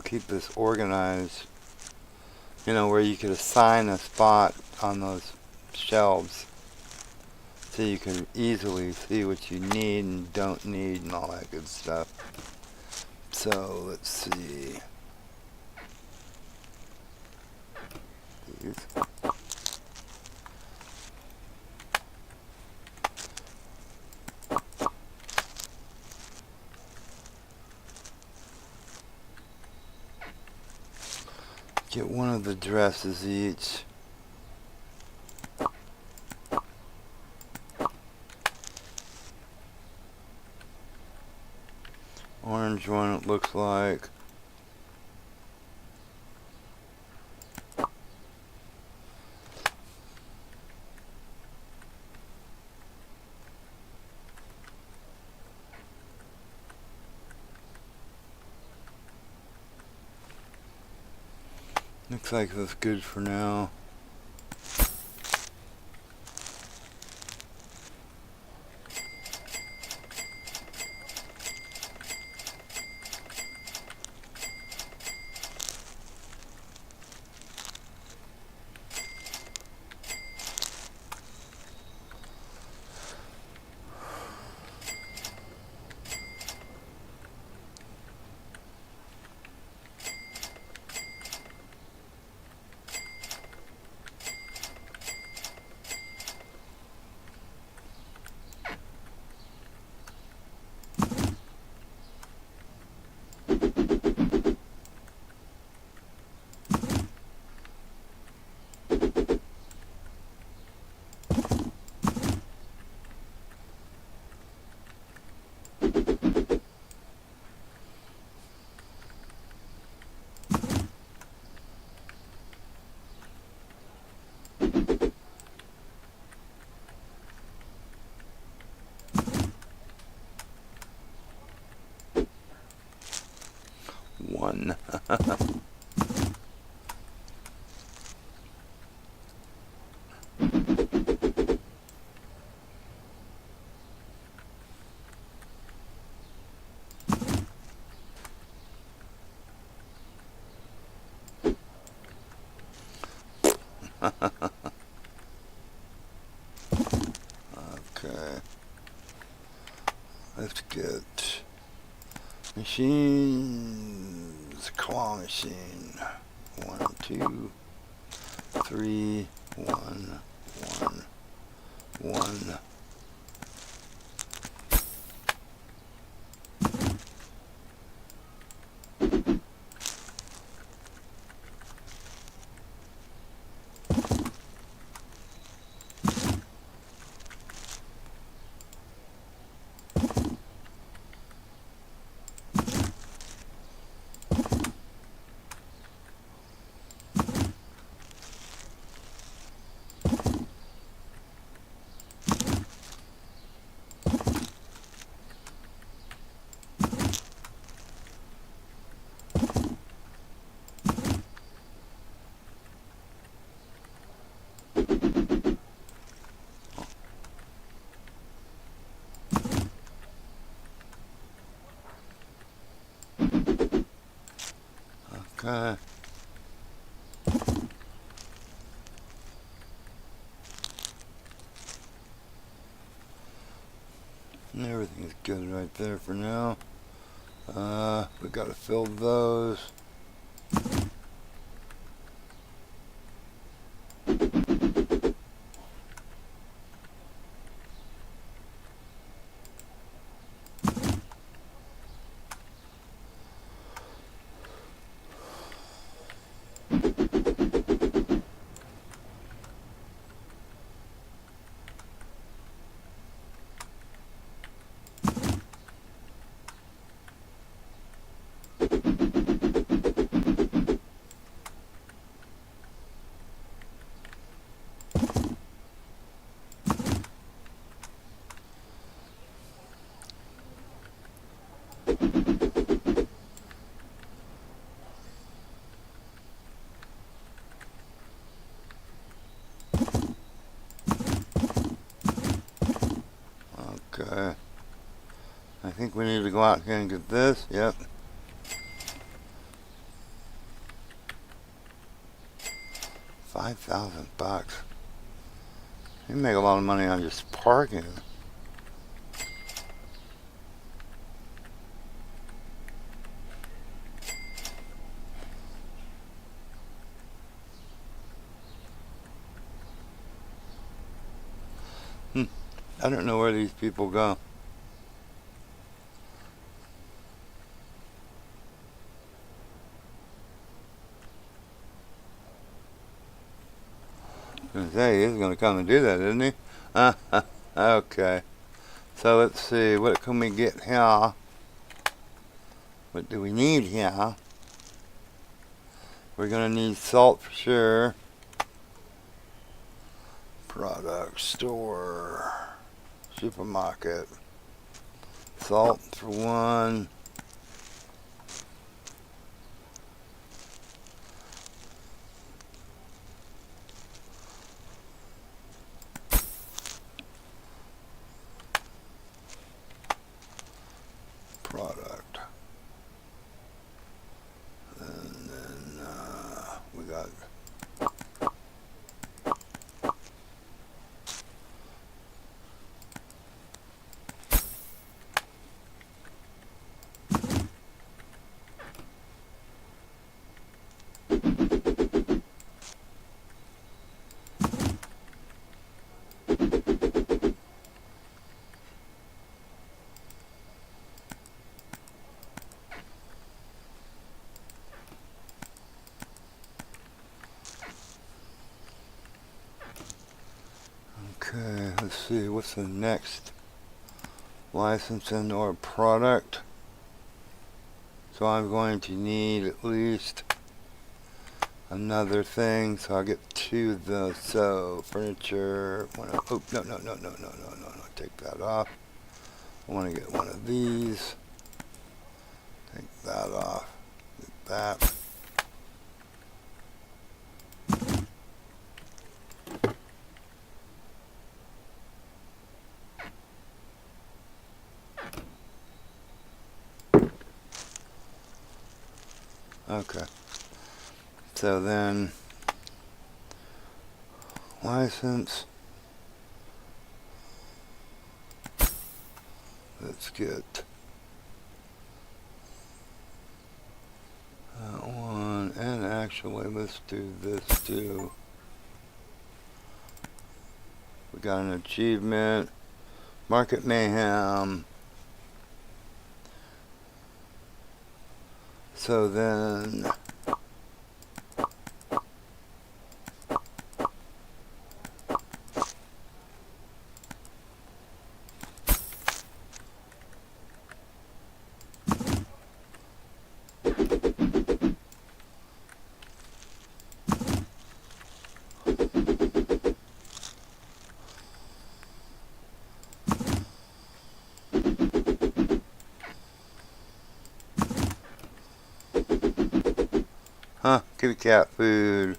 Speaker 3: keep this organized. Where you could assign a spot on those shelves, so you can easily see what you need and don't need and all that good stuff. So let's see. These. get one of the dresses each. Orange one, it looks like. Looks like that's good for now. One. Okay. Let's get machines. Claw machine. 1, 2, 3, 1, 1, 1. Okay. Everything's good right there for now. We gotta fill those. Okay. I think we need to go out here and get this. Yep. $5,000. You make a lot of money on just parking. I don't know where these people go. Hey, he's going to come and do that, isn't he? Okay. So let's see. What can we get here? What do we need here? We're going to need salt for sure. Product store. Supermarket. Salt for one. Product. And then we got okay, let's see, what's the next licensing or product? So I'm going to need at least another thing, so I'll get to the, so furniture, oh, no, take that off. I want to get one of these, take that off, get that. Okay, so then license, let's get that one, and actually let's do this too. We got an achievement, Market Mayhem. So then kitty cat food.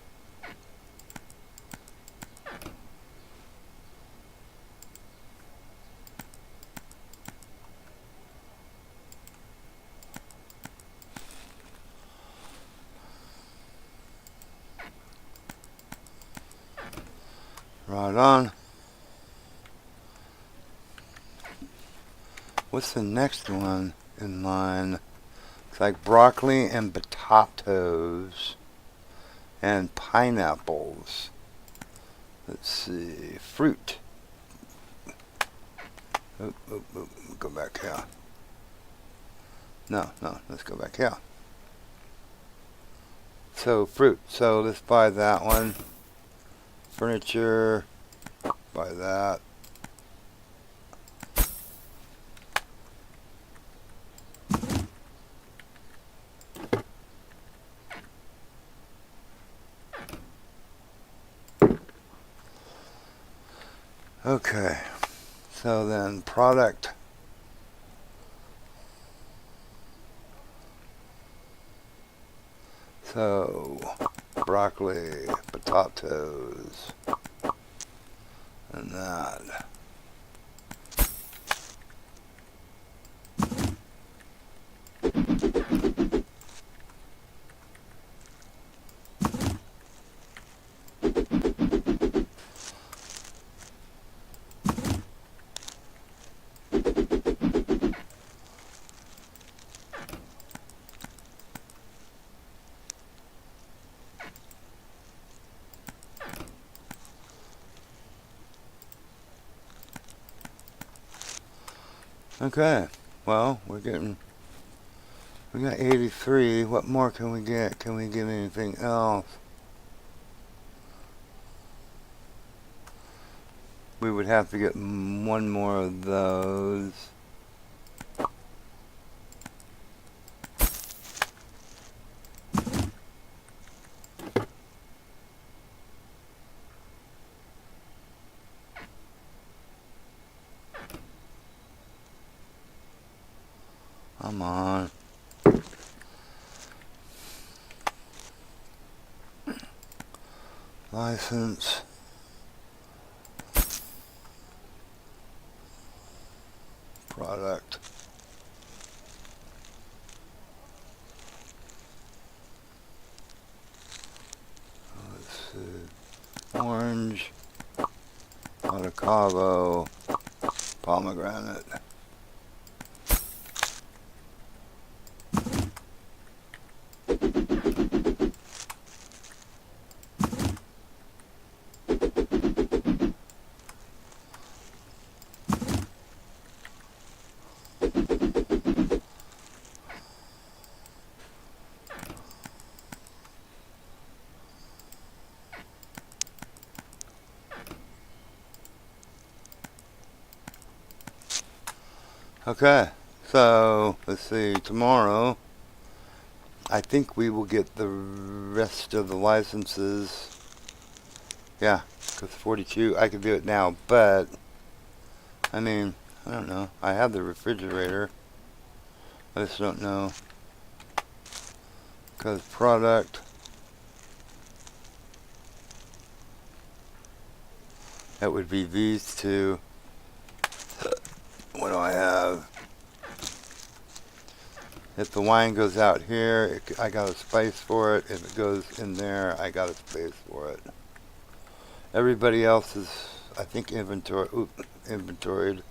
Speaker 3: Right on. What's the next one in line? It's like broccoli and potatoes and pineapples. Let's see, fruit. Oh, go back here. No, let's go back here. So fruit, so let's buy that one. Furniture, buy that. Okay, so then product. So broccoli, potatoes, and that. Okay, well, we got 83. What more can we get? Can we get anything else? we would have to get one more of those. Come on. License. Product. Let's see. Orange. Avocado. Pomegranate. Okay, so let's see, tomorrow I think we will get the rest of the licenses. Yeah, because 42, I could do it now, but I mean, I don't know. I have the refrigerator. I just don't know. Because product. That would be these two. What do I have? If the wine goes out here, I got a space for it. If it goes in there, I got a space for it. Everybody else is, I think, inventoried.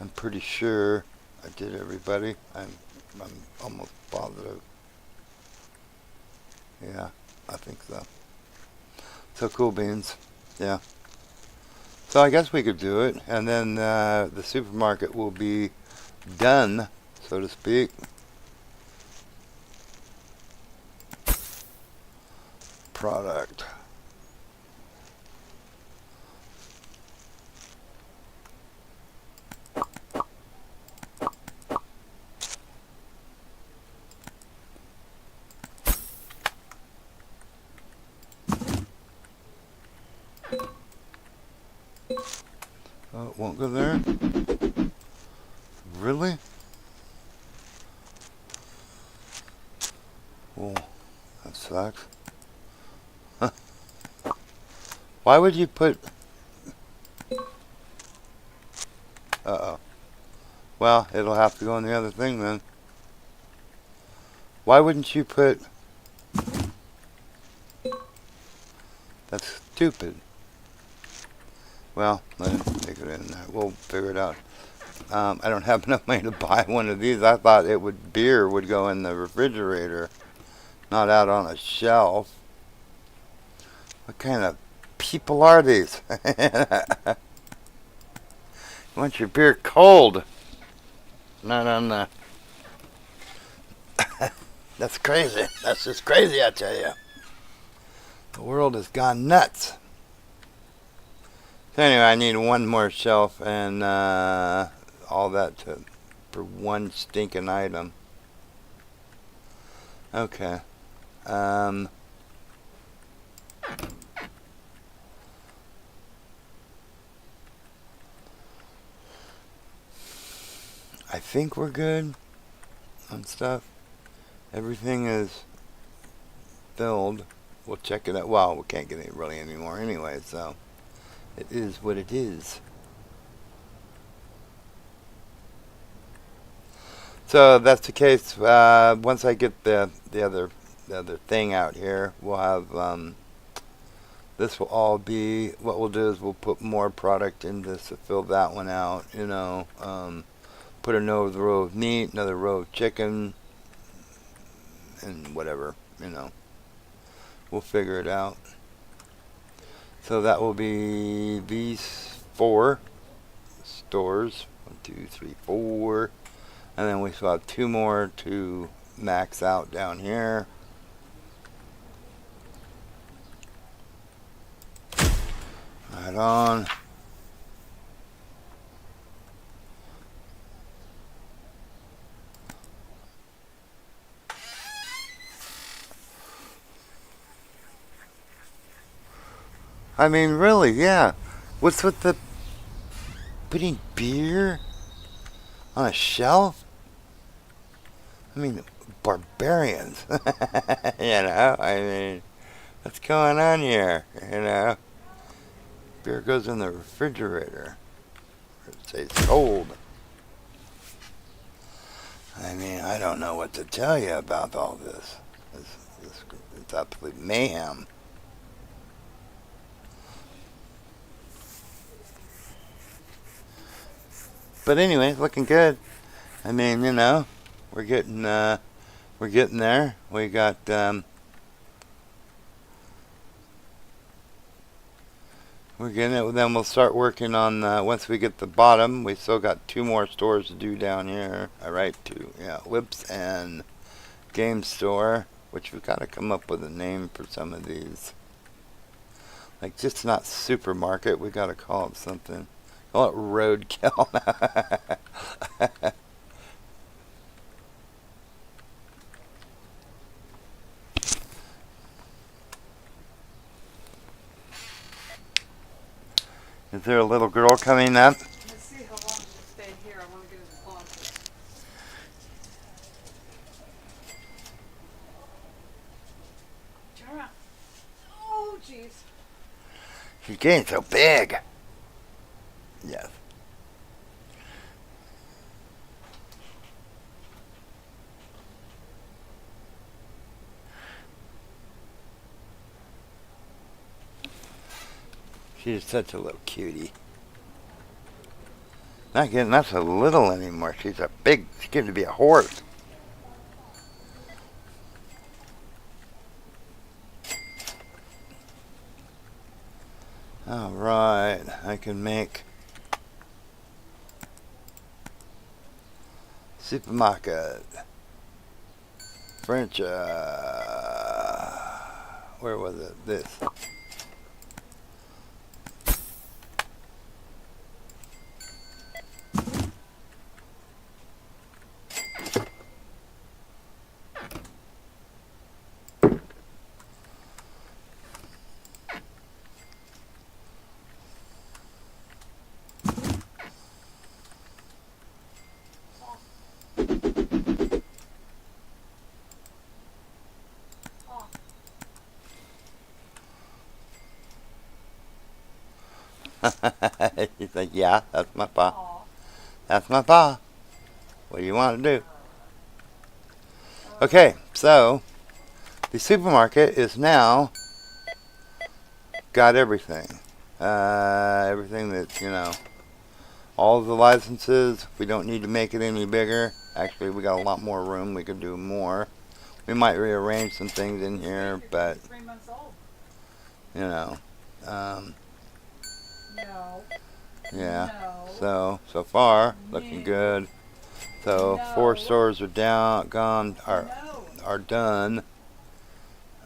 Speaker 3: I'm pretty sure I did everybody. I'm almost positive. Yeah, I think so. So cool beans. Yeah. So I guess we could do it, and then the supermarket will be done, so to speak. Product. Oh, it won't go there? Really? Well, that sucks. Huh. Why would you put... Uh-oh. Well, it'll have to go on the other thing then. Why wouldn't you put... That's stupid. Well, let him take it in there. We'll figure it out. I don't have enough money to buy one of these. I thought beer would go in the refrigerator, not out on a shelf. What kind of people are these? You want your beer cold, not on the... That's crazy. That's just crazy, I tell you. The world has gone nuts. So anyway, I need one more shelf and all that for one stinking item. Okay. I think we're good on stuff. Everything is filled. We'll check it out. Well, we can't get it really anymore anyway, so it is what it is. So that's the case. Once I get the other thing out here, we'll have this will all be, what we'll do is we'll put more product in this to fill that one out. You know, put another row of meat, another row of chicken, and whatever. You know, we'll figure it out. So that will be these 4 stores. 1, 2, 3, 4. And then we still have 2 more to max out down here. Right on. I mean, really, yeah. What's with the putting beer on a shelf? I mean, barbarians. I mean, what's going on here? Beer goes in the refrigerator. It stays cold. I mean, I don't know what to tell you about all this. It's absolute mayhem. But anyway, looking good. I mean, we're getting there. We got we're getting it. Then we'll start working on once we get the bottom. We still got 2 more stores to do down here. All right, 2. Yeah, Whips and Game Store, which we've got to come up with a name for some of these. Like, just not supermarket. We got to call it something. Call it roadkill. Is there a little girl coming up?
Speaker 4: Let's see how long you stay here. I want to get his laundry. Turn around. Oh, jeez.
Speaker 3: She's getting so big. Yes. She's such a little cutie. Not so little anymore. She's getting to be a horse. All right, I can make supermarket. French, where was it? This. He's like, yeah, that's my pa.
Speaker 4: Aw.
Speaker 3: That's my pa. What do you want to do? Okay, so the supermarket is now got everything. Everything that, all the licenses. We don't need to make it any bigger. Actually, we got a lot more room. We could do more. We might rearrange some things in here, but,
Speaker 4: 3 months old. No.
Speaker 3: yeah.
Speaker 4: No.
Speaker 3: So far, looking good. So
Speaker 4: No.
Speaker 3: 4 stores are gone,
Speaker 4: No.
Speaker 3: are done.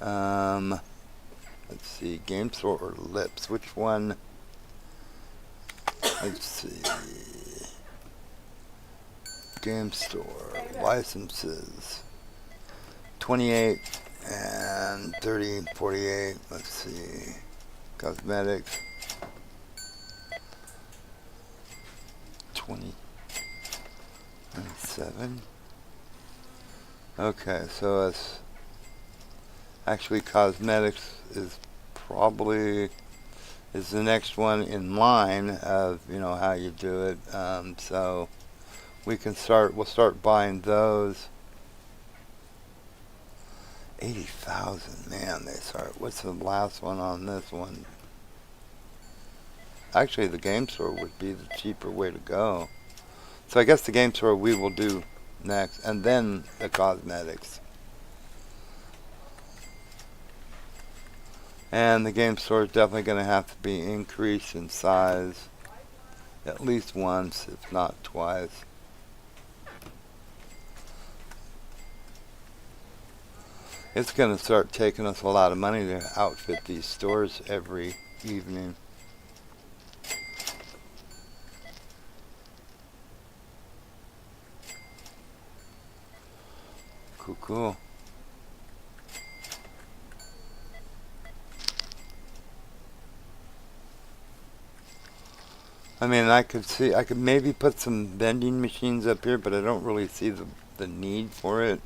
Speaker 3: Let's see, Game Store or Lips? Which one? Let's see. Game Store licenses. 28 and 30 and 48. Let's see. Cosmetics. 20. 27. Okay, so it's actually cosmetics is the next one in line of how you do it. So we'll start buying those. 80,000, man. What's the last one on this one? Actually, the Game Store would be the cheaper way to go. So I guess the Game Store we will do next, and then the cosmetics. And the Game Store is definitely going to have to be increased in size at least once, if not twice. It's going to start taking us a lot of money to outfit these stores every evening. Cool. I mean, I could maybe put some vending machines up here, but I don't really see the need for it.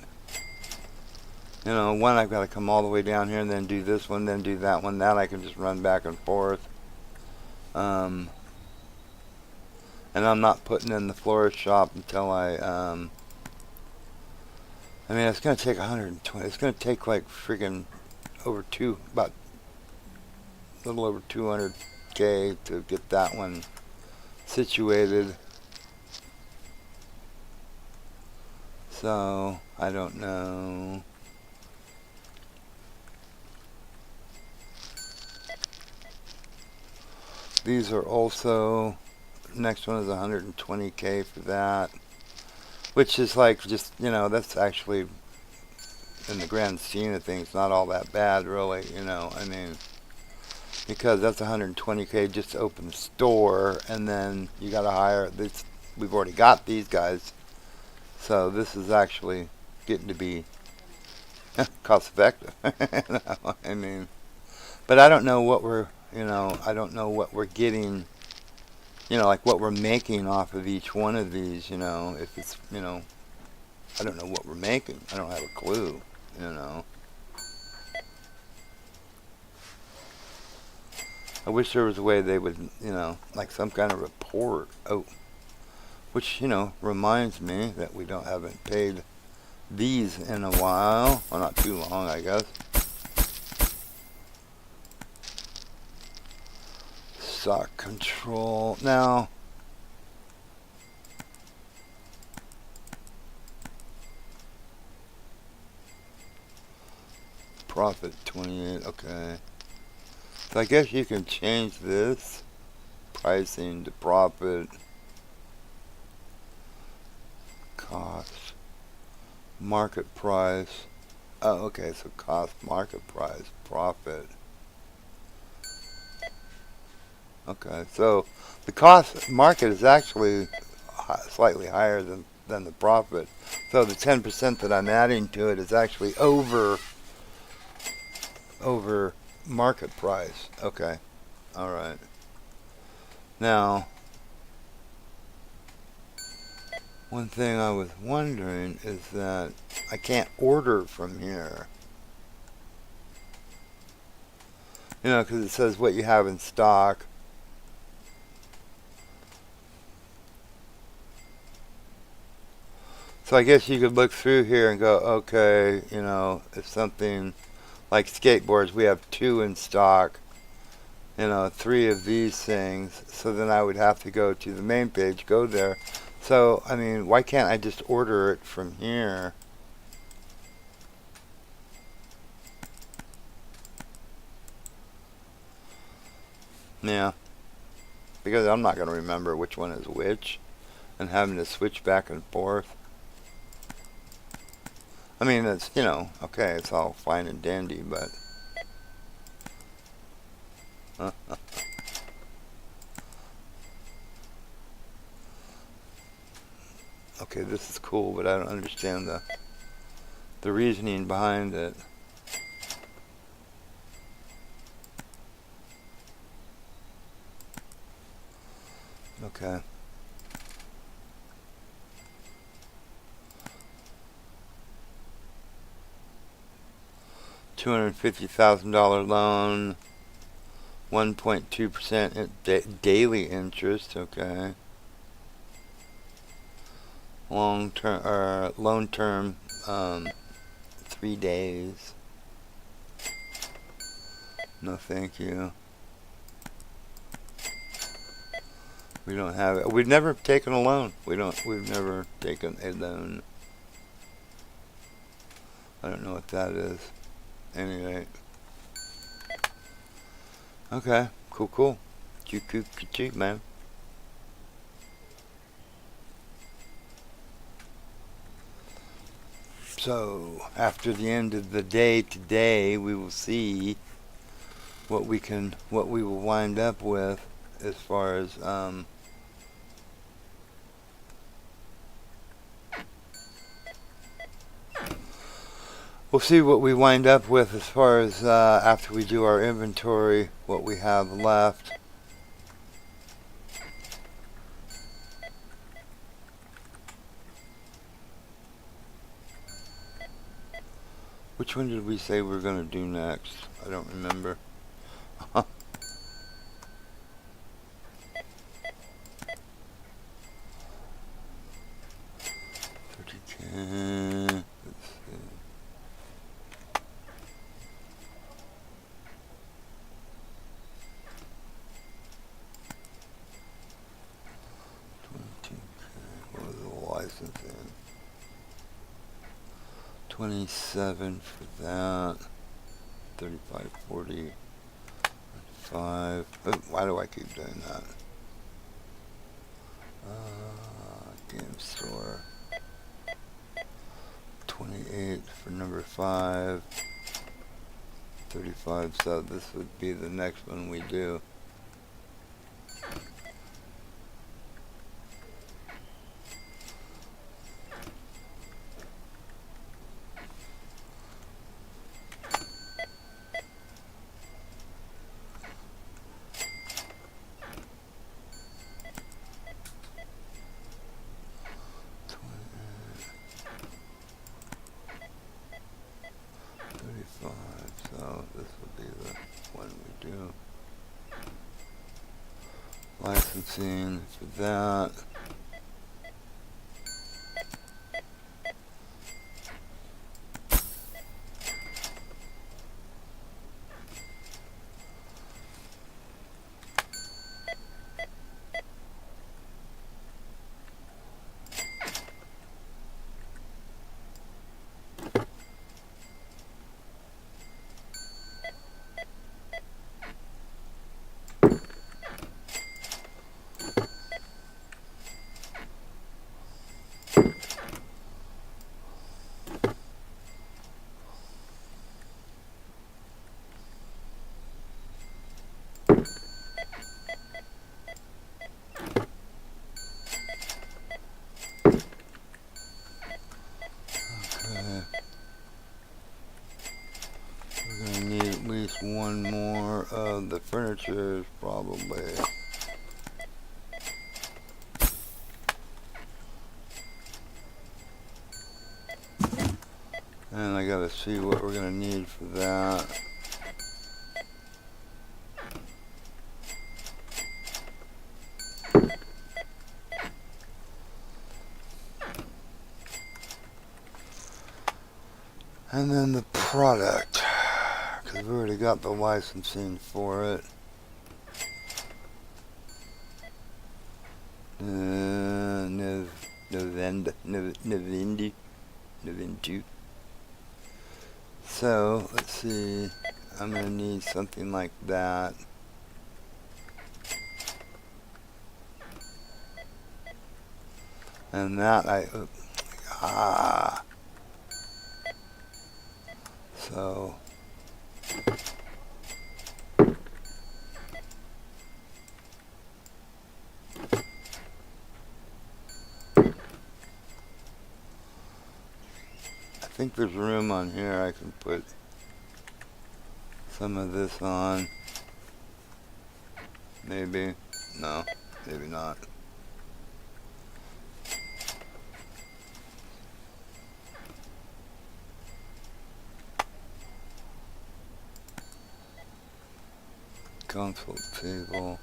Speaker 3: You know, one, I've got to come all the way down here and then do this one, then do that one. That I can just run back and forth. And I'm not putting in the florist shop until I mean, it's going to take 120. It's going to take like friggin' about a little over 200K to get that one situated. So, I don't know. These are also, next one is 120K for that, which is like just, you know, that's actually, in the grand scheme of things, not all that bad, really, you know, I mean, because that's 120K just to open the store, and then you got to hire this. We've already got these guys, so this is actually getting to be cost effective. You know, I mean, but I don't know what I don't know what we're getting, you know, like what we're making off of each one of these, you know, if it's, you know, I don't know what we're making. I don't have a clue, you know. I wish there was a way they would, you know, like some kind of report. Oh, which, you know, reminds me that we haven't paid these in a while. Well, not too long, I guess. Stock control. Now, profit 28, okay. So I guess you can change this pricing to profit, cost, market price. Oh, okay, so cost, market price, profit. Okay, so the cost market is actually slightly higher than the profit. So the 10% that I'm adding to it is actually over market price. Okay. All right. Now, one thing I was wondering is that I can't order from here. You know, because it says what you have in stock. So I guess you could look through here and go, okay, you know, if something like skateboards, we have 2 in stock, you know, 3 of these things. So then I would have to go to the main page, go there. So, I mean, why can't I just order it from here? Yeah. Because I'm not going to remember which one is which, and having to switch back and forth. I mean, it's, you know, okay, it's all fine and dandy, but... Okay, this is cool, but I don't understand the reasoning behind it. Okay. $250,000 loan, 1.2% daily interest. Okay. Loan term, 3 days. No, thank you. We don't have it. We've never taken a loan. We've never taken a loan. I don't know what that is. Anyway. Okay. Cool. Cute, man. So, after the end of the day today, we will see what we will wind up with as far as we'll see what we wind up with as far as after we do our inventory, what we have left. Which one did we say we're going to do next? I don't remember. 3010. Let's see. What was the licensing? 27 for that. 35, 40, 5. Why do I keep doing that? Game store. 28 for number 5. 35. So this would be the next one we do. So this will be the one we do. Licensing for that. We're going to need at least one more of the furniture, probably. And I got to see what we're going to need for that. And then the product, because we already got the licensing for it. Navindu. So, let's see, I'm going to need something like that. And that so I think there's room on here I can put some of this on. Maybe. No, maybe not. Console table.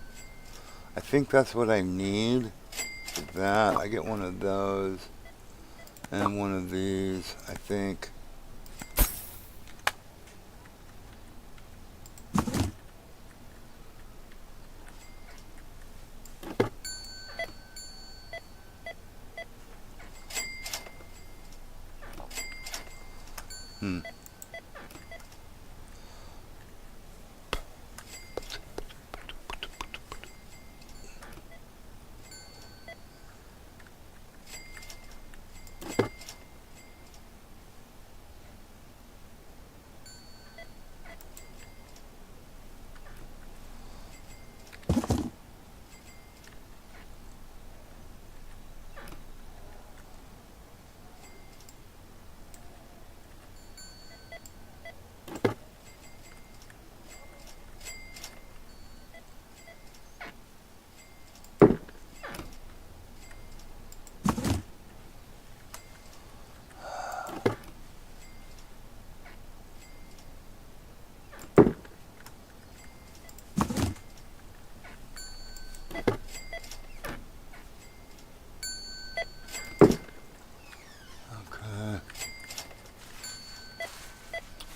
Speaker 3: I think that's what I need for that. I get one of those and one of these, I think.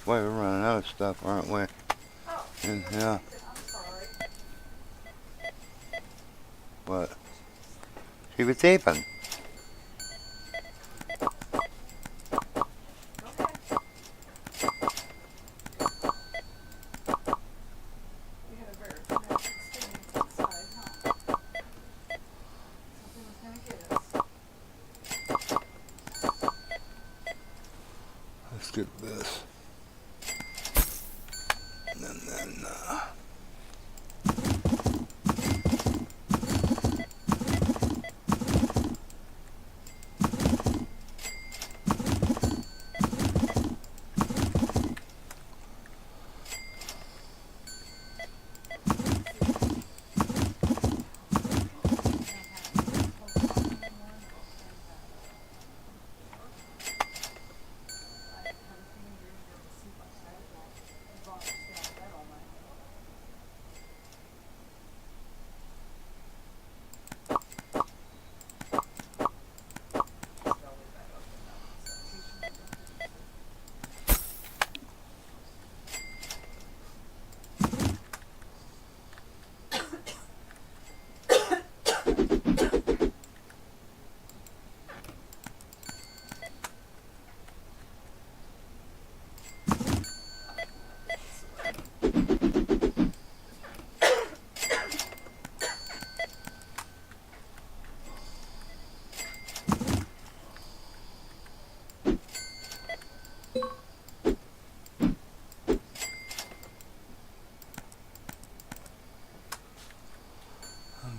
Speaker 3: Boy, we're running out of stuff, aren't we?
Speaker 4: Oh,
Speaker 3: And, yeah.
Speaker 4: I'm sorry.
Speaker 3: What? She was taping.
Speaker 4: Go ahead. We had a very traumatic experience inside, huh? Something was gonna get us.
Speaker 3: Let's get this. And then,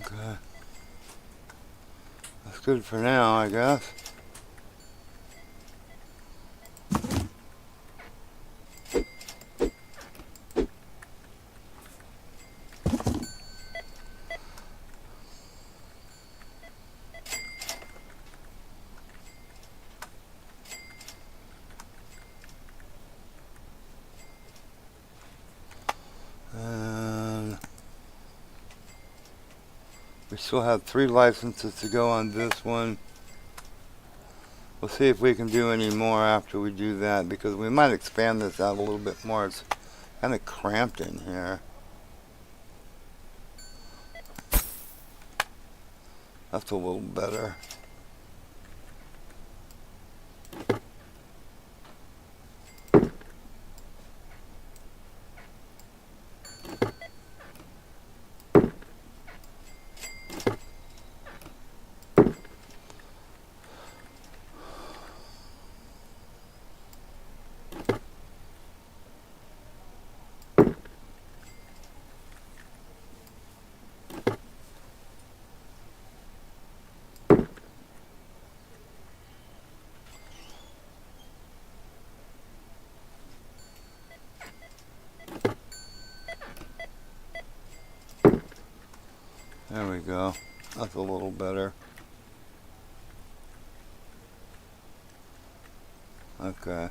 Speaker 3: okay. That's good for now, I guess. And we still have 3 licenses to go on this one. We'll see if we can do any more after we do that, because we might expand this out a little bit more. It's kind of cramped in here. That's a little better. There we go. That's a little better. Okay.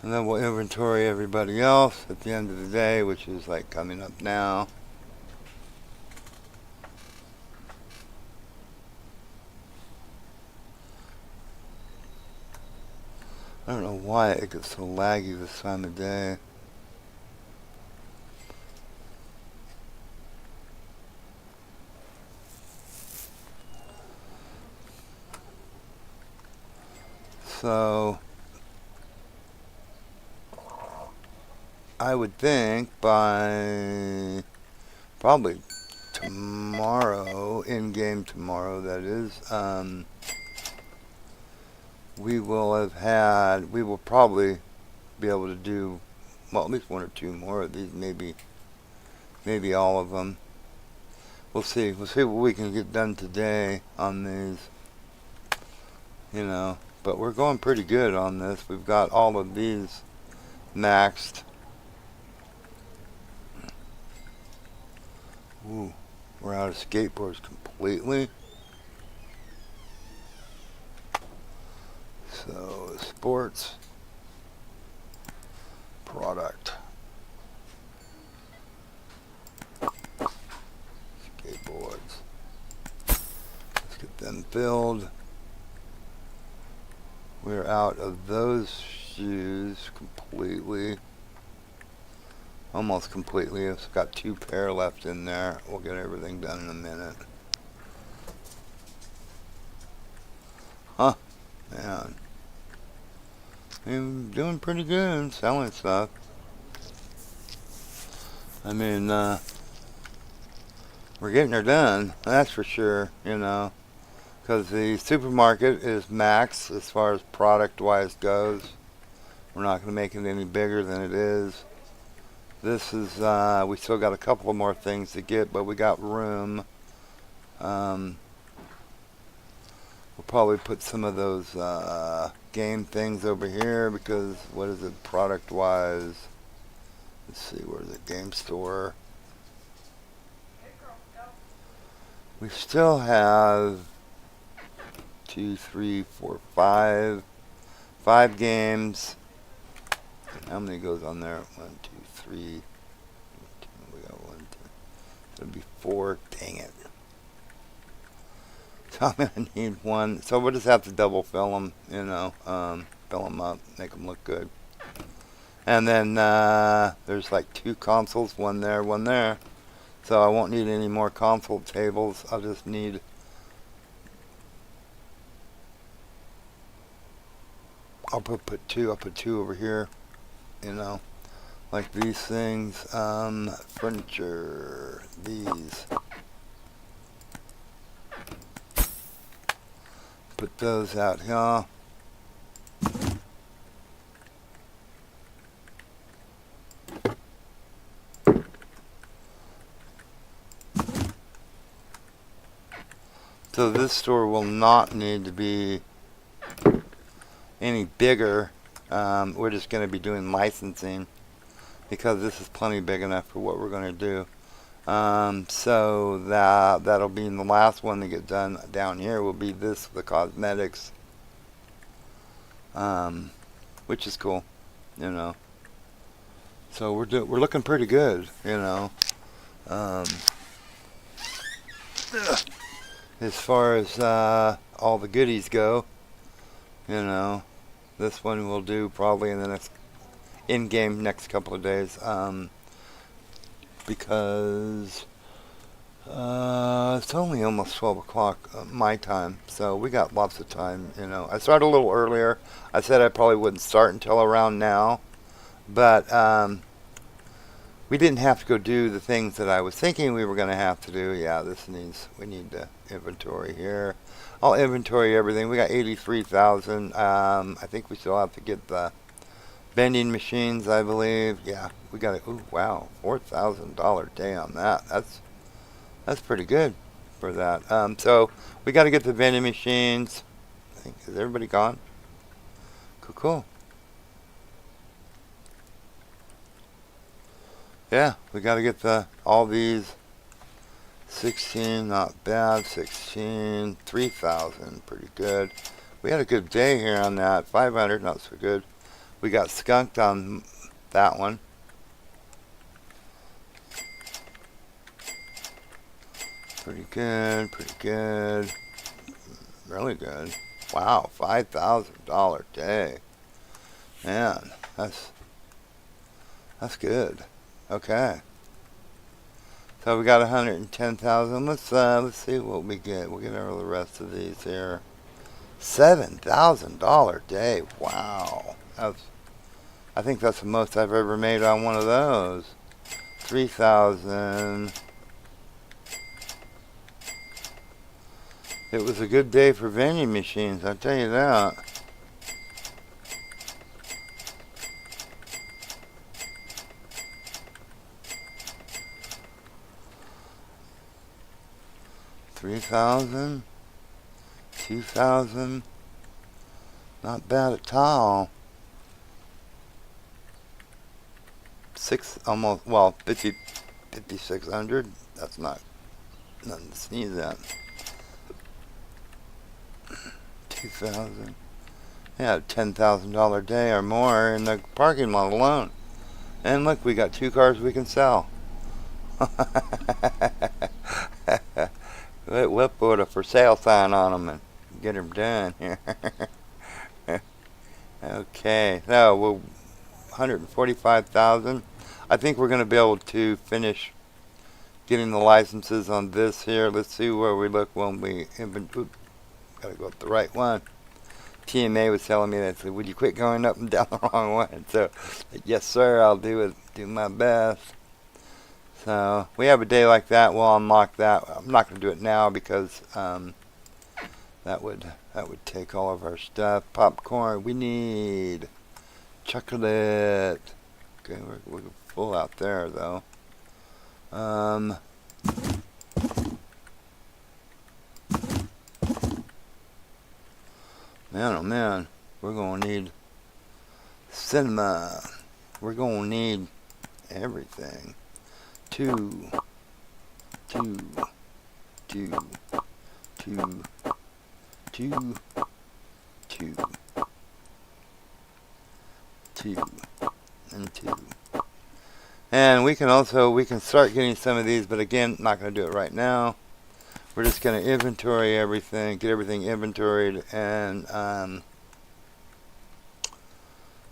Speaker 3: And then we'll inventory everybody else at the end of the day, which is like coming up now. I don't know why it gets so laggy this time of day. So I would think by probably tomorrow, in-game tomorrow that is, we will probably be able to do, well, at least 1 or 2 more of these, maybe all of them. We'll see what we can get done today on these, you know, but we're going pretty good on this. We've got all of these maxed. Ooh, we're out of skateboards completely. So, sports, product, skateboards. Let's get them filled. we're out of those shoes completely. Almost completely. It's got 2 pair left in there. We'll get everything done in a minute. Huh, man. I'm doing pretty good selling stuff. I mean, we're getting her done, that's for sure, you know. Because the supermarket is max as far as product-wise goes. We're not going to make it any bigger than it is. This is, we still got a couple of more things to get, but we got room. We'll probably put some of those game things over here because, what is it, product-wise? Let's see, where's the game store? We still have 2, 3, 4, 5 games. How many goes on there? 1, 2, 3. We got 1, 2. It'll be 4. Dang it. So I'm gonna need one. So we'll just have to double fill them, you know, fill them up, make them look good. And then there's like 2 consoles, one there, one there. So I won't need any more console tables. I'll just need I'll put 2 over here, you know, like these things. Furniture, these. Put those out here. So this store will not need to be any bigger. We're just going to be doing licensing because this is plenty big enough for what we're going to do. So that'll be the last one to get done down here will be this, the cosmetics, which is cool, you know. So we're looking pretty good, you know. As far as all the goodies go, you know, this one we'll do probably in the next in-game next couple of days, because it's only almost 12 o'clock my time, so we got lots of time, you know. I started a little earlier. I said I probably wouldn't start until around now, but we didn't have to go do the things that I was thinking we were going to have to do. Yeah, we need to inventory here. I'll inventory everything. We got 83,000. I think we still have to get the vending machines, I believe. Yeah, we got it. Ooh, wow, $4,000 day on that. That's pretty good for that. So we got to get the vending machines. I think, is everybody gone? Cool. Yeah, we got to get all these. 16, not bad. 16, 3,000, pretty good. We had a good day here on that. 500, not so good. We got skunked on that one. Pretty good, really good. Wow, $5,000 day. Man, that's good. Okay. So we got 110,000. Let's see what we get. We'll get all the rest of these here. $7,000 day. Wow. I think that's the most I've ever made on one of those. 3,000. It was a good day for vending machines, I'll tell you that. $3,000, $2,000, not bad at all. 5,600. That's not nothing to sneeze at. 2,000. Yeah, $10,000 day or more in the parking lot alone. And look, we got 2 cars we can sell. We'll put a for sale sign on them and get them done here. Okay, so we're 145,000. I think we're going to be able to finish getting the licenses on this here. Let's see where we look when we gotta go up the right one. TMA was telling me that, said, would you quit going up and down the wrong one? So, yes sir, I'll do my best. So, we have a day like that, we'll unlock that. I'm not going to do it now because that would take all of our stuff. Popcorn, we need chocolate. Okay, we're full out there though. Man, oh man, we're gonna need cinema. We're gonna need everything. Two. And two. And we can start getting some of these, but again, not going to do it right now. We're just going to inventory everything, get everything inventoried, and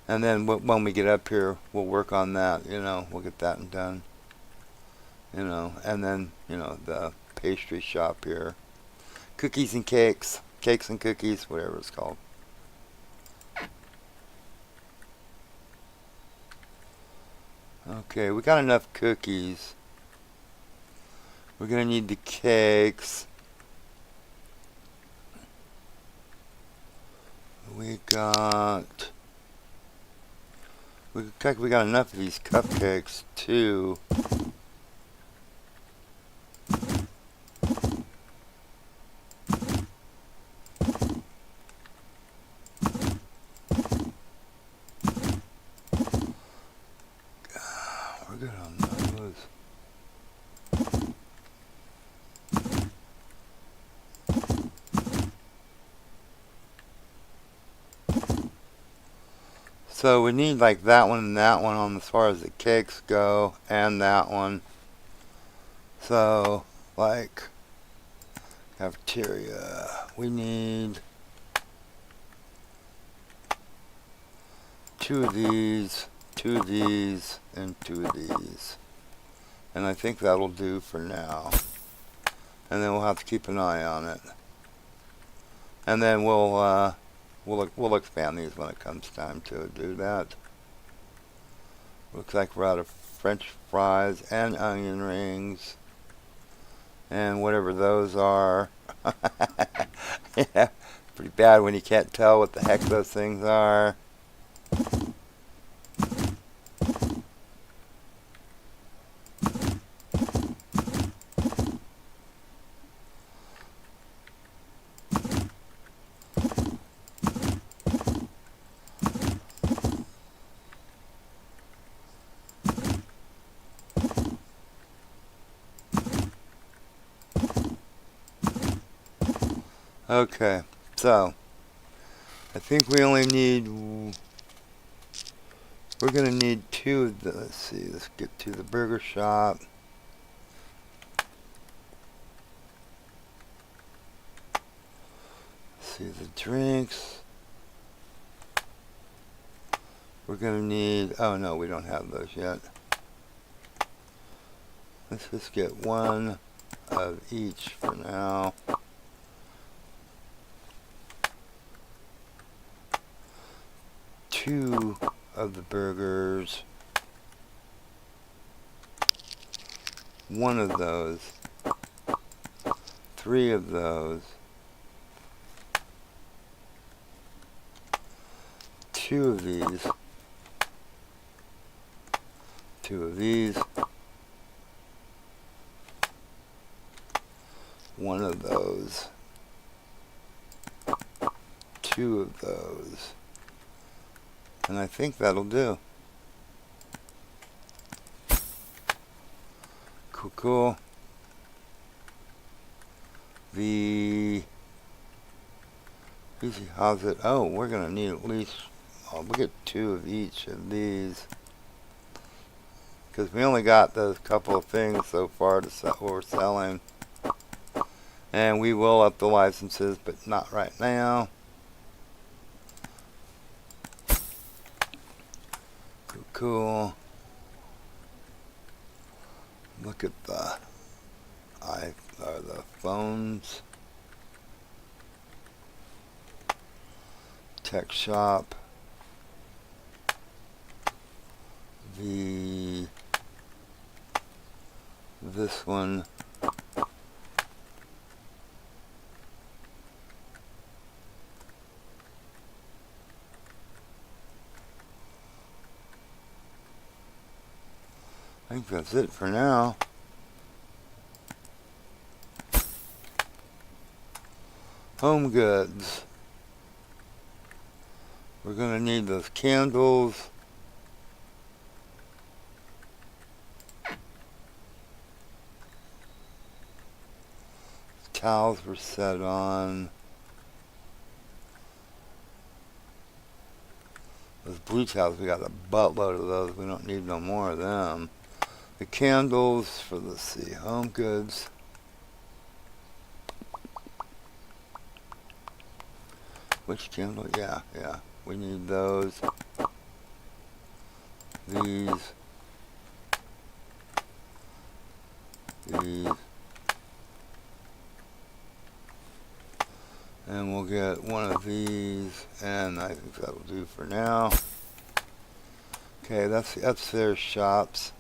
Speaker 3: then when we get up here, we'll work on that. We'll get that done. And then the pastry shop here, cookies and cakes and cookies, whatever it's called. Okay, we got enough cookies. We're gonna need the cakes. We got enough of these cupcakes too. We're good on those. So we need like that one and that one on as far as the cakes go, and that one. So like cafeteria, we need 2 of these, 2 of these, and 2 of these. And I think that'll do for now. And then we'll have to keep an eye on it. And then we'll expand these when it comes time to do that. Looks like we're out of French fries and onion rings. And whatever those are. Yeah, pretty bad when you can't tell what the heck those things are. Okay, so I think we only need, we're going to need 2 of the, let's see, let's get to the burger shop. Let's see the drinks. We're going to need, oh no, we don't have those yet. Let's just get 1 of each for now. Two of the burgers, 1 of those, 3 of those, 2 of these, 2 of these, 1 of those, 2 of those. And I think that'll do. Cool. How's it? Oh, we're gonna need at least, we'll get 2 of each of these. Because we only got those couple of things so far to sell, what we're selling. And we will up the licenses, but not right now. cool. Look at the the phones. Tech shop. This one. I think that's it for now. Home goods. We're gonna need those candles. Towels were set on. Those blue towels, we got a buttload of those. We don't need no more of them. The candles for, let's see, home goods. Which candle? Yeah. We need those. These. And we'll get one of these, and I think that'll do for now. Okay, that's the upstairs shops.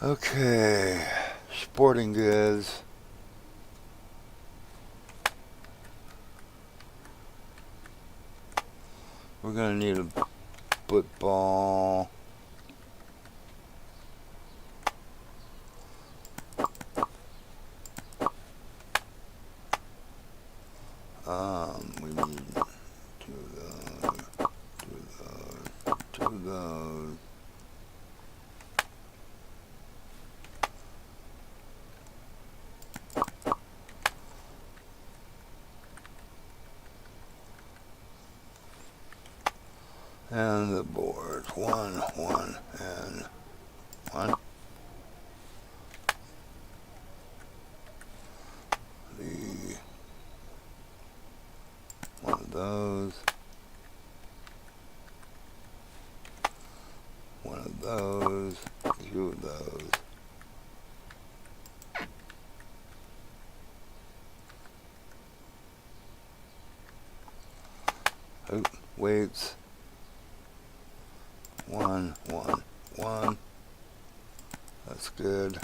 Speaker 3: Okay, sporting goods. We're gonna need a football. We need two of those. And the board, one, and one. One of those. One of those. Two of those. Oh, weights. One. That's good.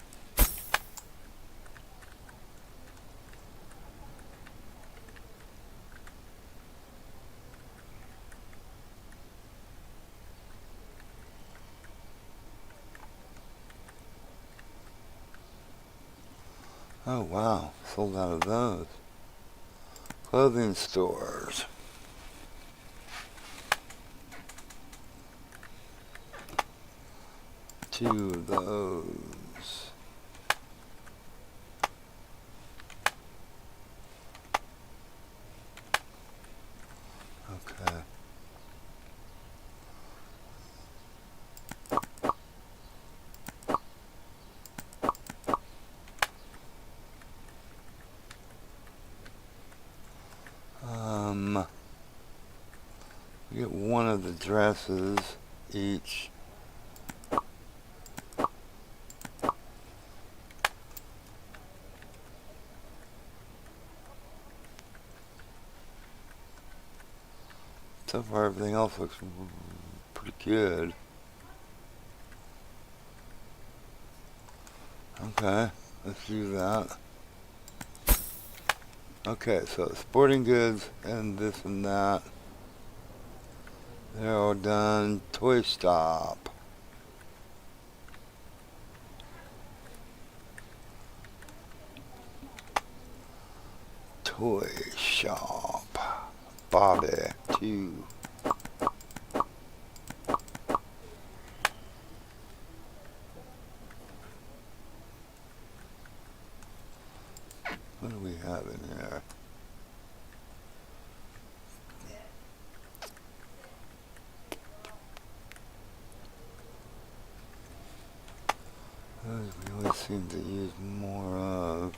Speaker 3: Oh wow, sold out of those. Clothing stores. Two of those. Okay. We get one of the dresses each. So far, everything else looks pretty good. Okay, let's do that. Okay, so sporting goods and this and that. They're all done. Toy stop. Toy shop. Bobby, 2. What do we have in here? We always seem seem to use more of.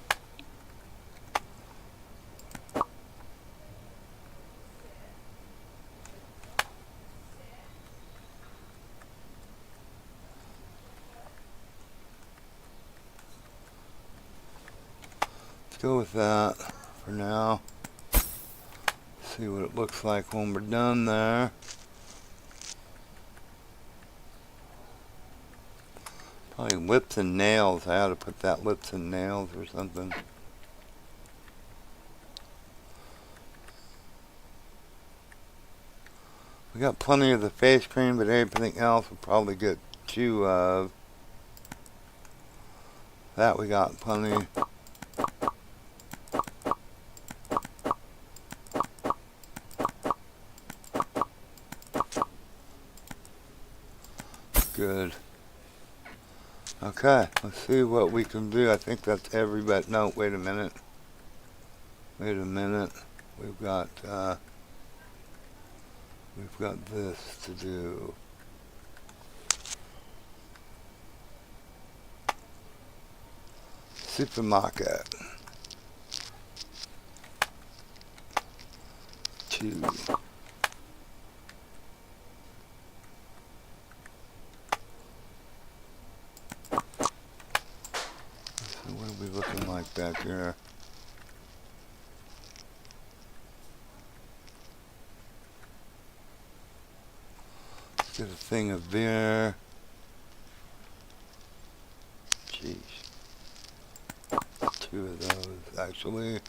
Speaker 3: Let's go with that for now. See what it looks like when we're done there. Probably lips and nails. I ought to put that lips and nails or something. We got plenty of the face cream, but everything else we'll probably get 2 of. That we got plenty. Good. Okay, let's see what we can do. I think that's everybody. No, wait a minute. Wait a minute. We've got this to do. Supermarket. 2. So what are we looking like back here? Let's get a thing of beer. Jeez. 2 of those, actually.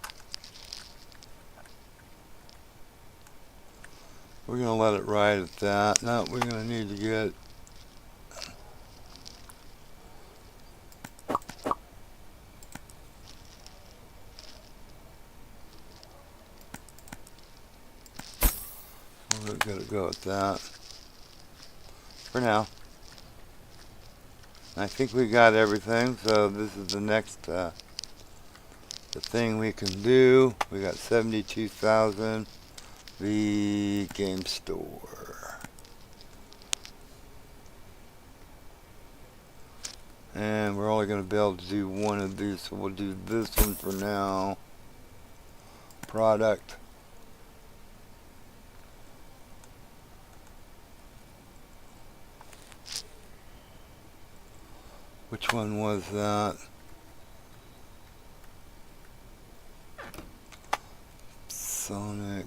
Speaker 3: We're going to let it ride at that. Now we're going to need to get we're going to go with that for now. I think we got everything, so this is the next the thing we can do. We got 72,000. The game store. And we're only going to be able to do one of these, so we'll do this one for now. Product. Which one was that? Sonic.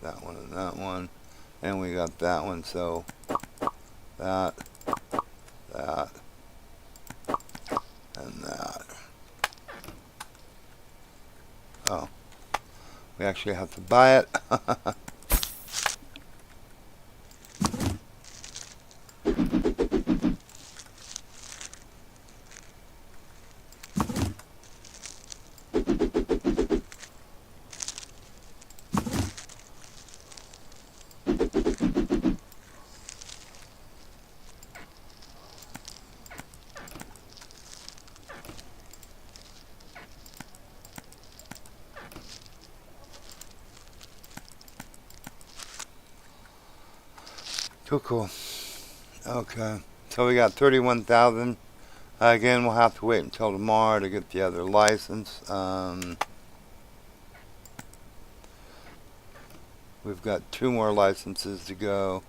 Speaker 3: That one and that one. And we got that one, so that, and that. Oh. We actually have to buy it. Cool. Okay. So we got 31,000. Again, we'll have to wait until tomorrow to get the other license. We've got 2 more licenses to go.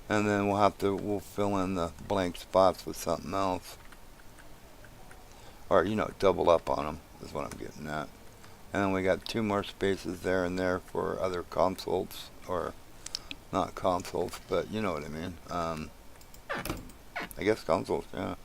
Speaker 3: And then we'll fill in the blank spots with something else. Or, double up on them is what I'm getting at. And then we got 2 more spaces there and there for other consoles, or not consoles, but you know what I mean. I guess consoles, yeah.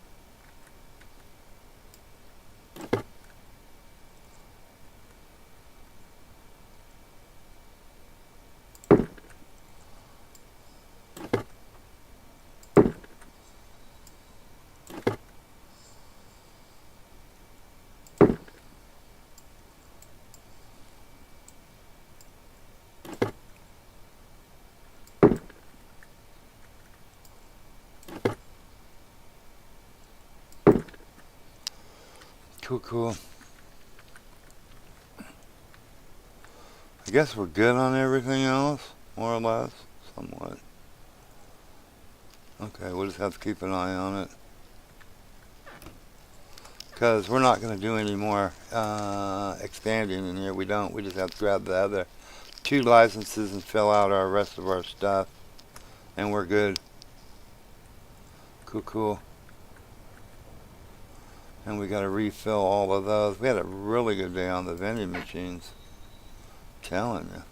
Speaker 3: Cool. I guess we're good on everything else, more or less, somewhat. Okay, we'll just have to keep an eye on it. Because we're not going to do any more expanding in here. We don't. We just have to grab the other 2 licenses and fill out our rest of our stuff. And we're good. Cool, cool. And we got to refill all of those. We had a really good day on the vending machines. Telling you.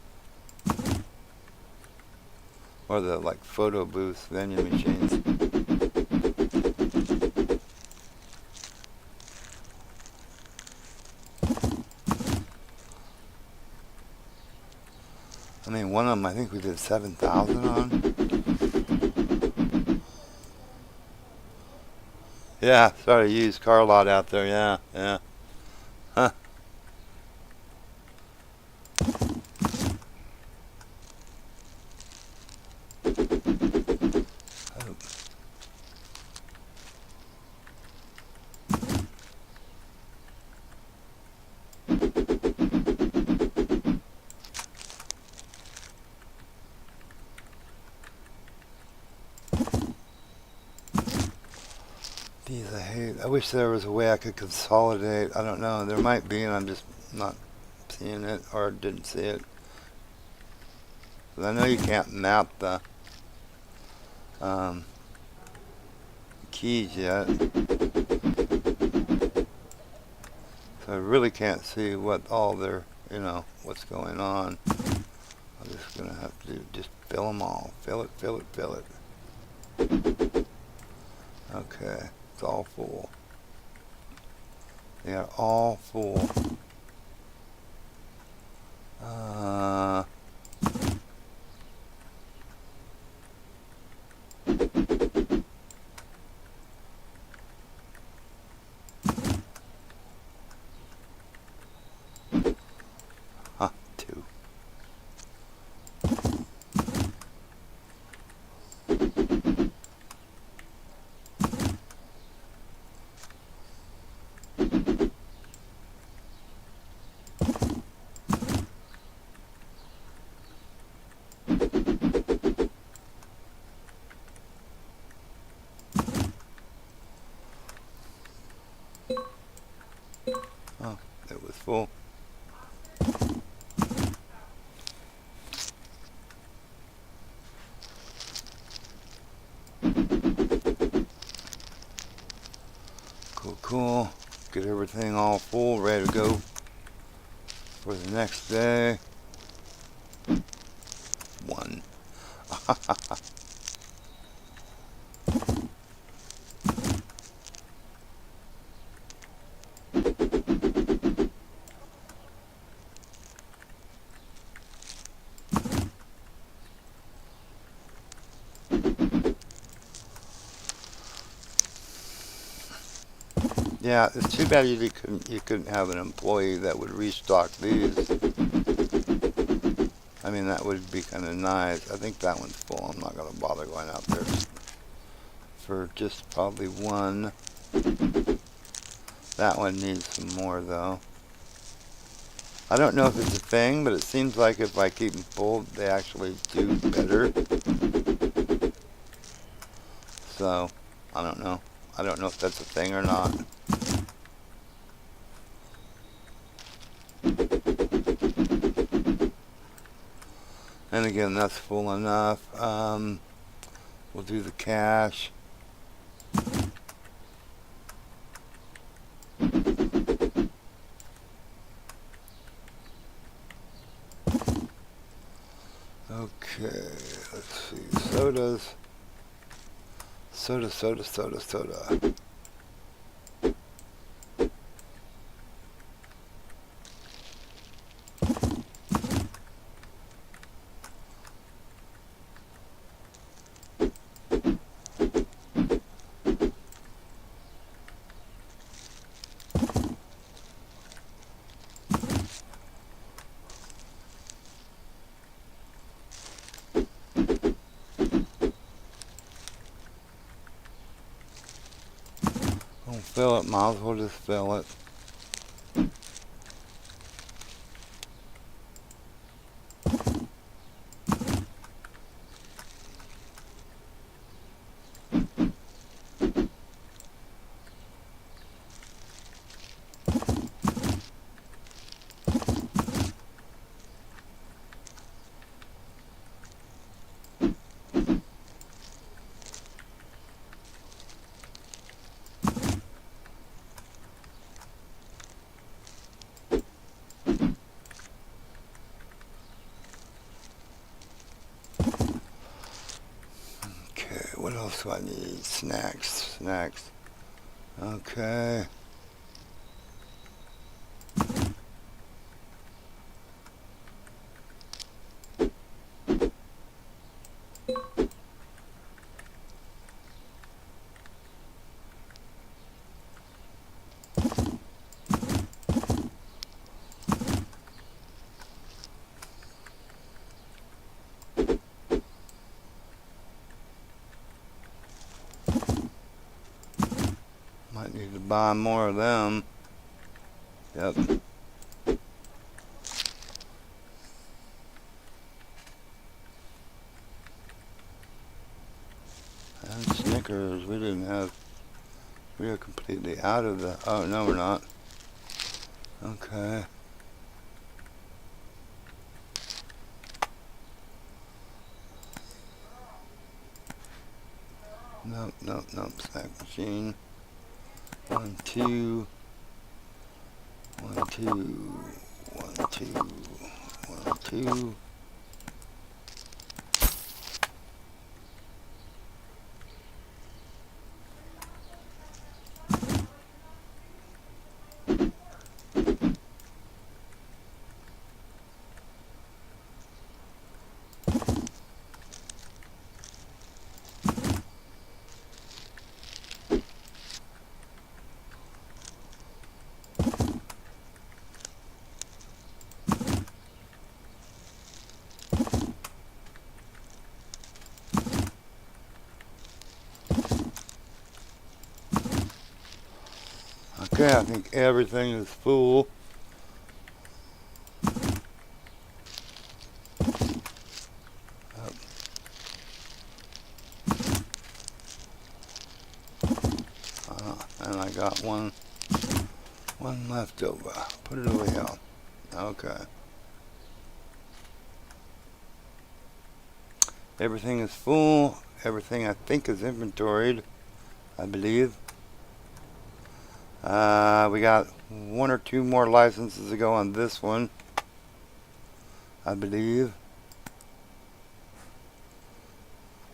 Speaker 3: Or the like photo booth vending machines. I mean, one of them I think we did 7,000 on. Yeah, sorry, used car lot out there. Yeah, yeah. Huh. These I hate. I wish there was a way I could consolidate. I don't know. There might be, and I'm just not seeing it or didn't see it. 'Cause I know you can't map the keys yet, so I really can't see what all their, what's going on. I'm just gonna have to just fill them all. Fill it, fill it, fill it. Okay. It's all full. They are all full. Huh, 2. Oh, it was full. Cool, cool. Get everything all full, ready to go for the next day. 1. Yeah, it's too bad you couldn't have an employee that would restock these. I mean, that would be kind of nice. I think that one's full. I'm not going to bother going out there for just probably 1. That one needs some more, though. I don't know if it's a thing, but it seems like if I keep them full, they actually do better. So, I don't know. I don't know if that's a thing or not. And again, that's full enough. We'll do the cash. Okay, let's see. Sodas. Soda, soda, soda, soda. Don't fill it, might as well just fill it. else do I need? Snacks. Okay. Might need to buy more of them. Yep. And Snickers, we are completely out of the, oh no we're not. Okay. Nope, snack machine. 1, 2. 1, 2. 1, 2. 1, 2. Okay, I think everything is full. And I got one left over. Put it away out. Okay. Everything is full. Everything I think is inventoried, I believe. We got 1 or 2 more licenses to go on this one, I believe.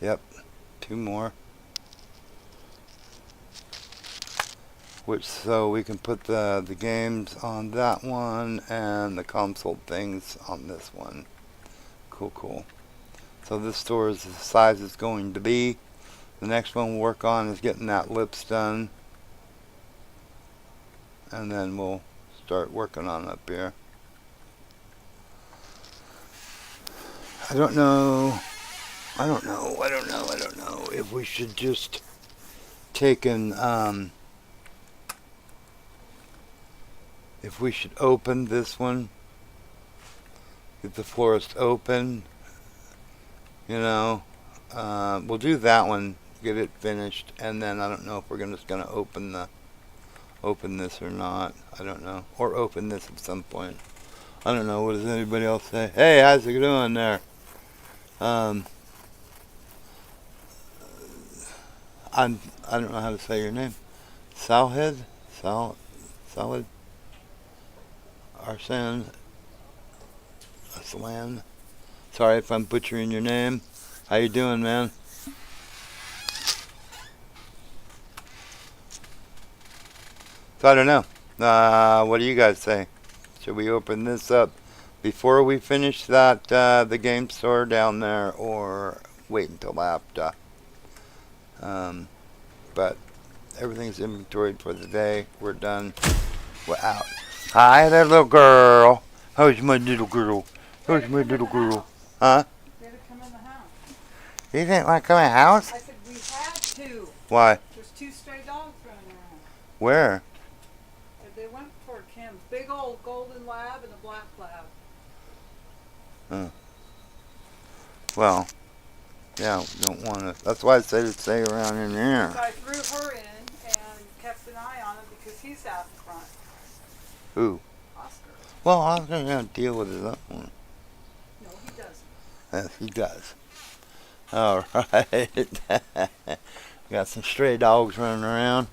Speaker 3: Yep, 2 more. Which, so we can put the games on that one and the console things on this one. Cool. So this store is the size it's going to be. The next one we'll work on is getting that lips done. And then we'll start working on up here. I don't know if we should just take and if we should open this one, get the florist open, you know. We'll do that one, get it finished, and then I don't know if we're just gonna open this or not. I don't know. Or open this at some point. I don't know. What does anybody else say? Hey, how's it doing there? I don't know how to say your name. Salad? Arslan? Aslan? Sorry if I'm butchering your name. How you doing, man? So I don't know. What do you guys say? Should we open this up before we finish that the game store down there, or wait until after? But everything's inventoried for the day. We're done. We're out. Hi there, little girl. How's my little girl? How's my little girl? Huh?
Speaker 4: They had to come in the house.
Speaker 3: You didn't want to come in the house?
Speaker 4: I said we had to.
Speaker 3: Why?
Speaker 4: There's 2 stray dogs running around.
Speaker 3: Where?
Speaker 4: They went for Kim's big old golden lab and a black lab.
Speaker 3: Well, yeah, we don't want to. That's why I say to stay around in
Speaker 4: So
Speaker 3: here.
Speaker 4: I threw her in and kept an eye on him because he's out in front.
Speaker 3: Who?
Speaker 4: Oscar.
Speaker 3: Well, I was going to deal with his own.
Speaker 4: No, he doesn't.
Speaker 3: Yes, he does. All right. Got some stray dogs running around.